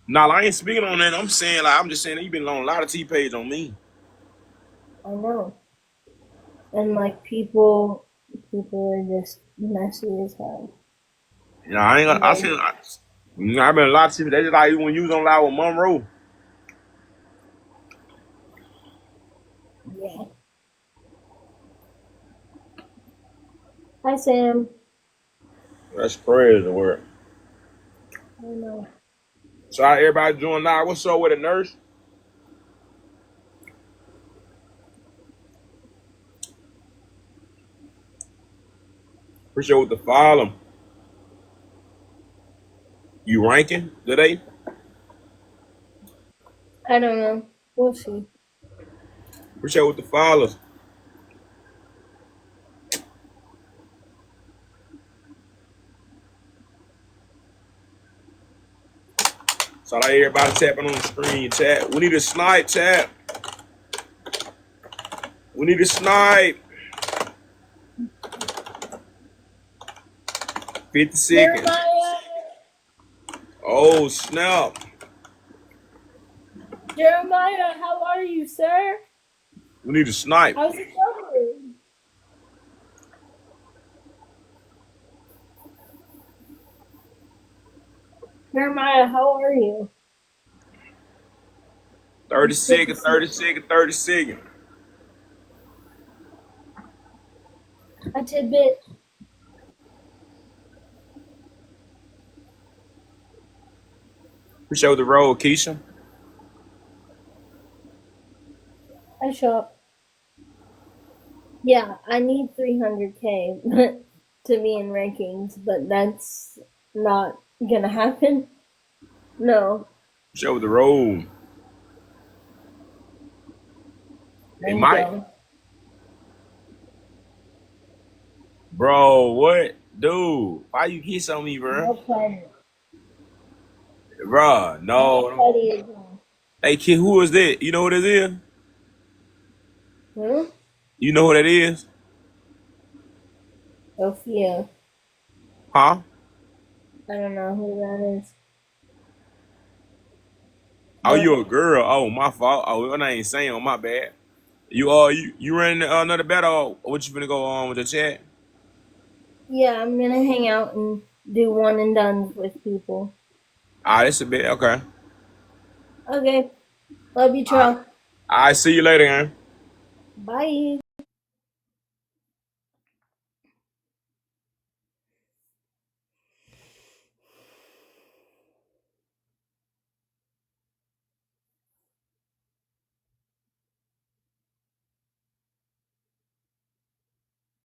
Nah, I ain't speaking on that. I'm saying, like, I'm just saying that you been on a lot of T pages on me. I know. And like people are just messy as hell. Yeah, I ain't gonna. I've been a lot of T pages. They just like when you was on live with Monroe. Yeah. Hi, Sam. That's crazy work. I know. So how everybody doing live? What's up with a nurse? Appreciate what the follow. You ranking today? I don't know. We'll see. Appreciate what the follows. So like everybody tapping on the screen, chat. We need a snipe, chat. We need a snipe. 50 seconds. Jeremiah! Oh, snap. Jeremiah, how are you, sir? We need a snipe. How's it going? Jeremiah, how are you? 30 seconds, 30 seconds, 30 seconds. A tidbit. Appreciate the roll, Keisha. I shop. Yeah, I need 300K to be in rankings, but that's not gonna happen. No. Show the roll. It might. Go. Bro, what? Dude, why you kiss on me, bro? No pleasure. Bro, no. Hey, kid, who is that? You know who that is? Hmm? You know who that is? Sophia. Huh? I don't know who that is. Oh, you a girl? Oh, my fault. Oh, I ain't saying. My bad. You running another battle? Or what you finna go on with the chat? Yeah, I'm gonna hang out and do one and dones with people. Ah, that's a bit okay. Okay. Love you, Troll. I see you later, man. Bye.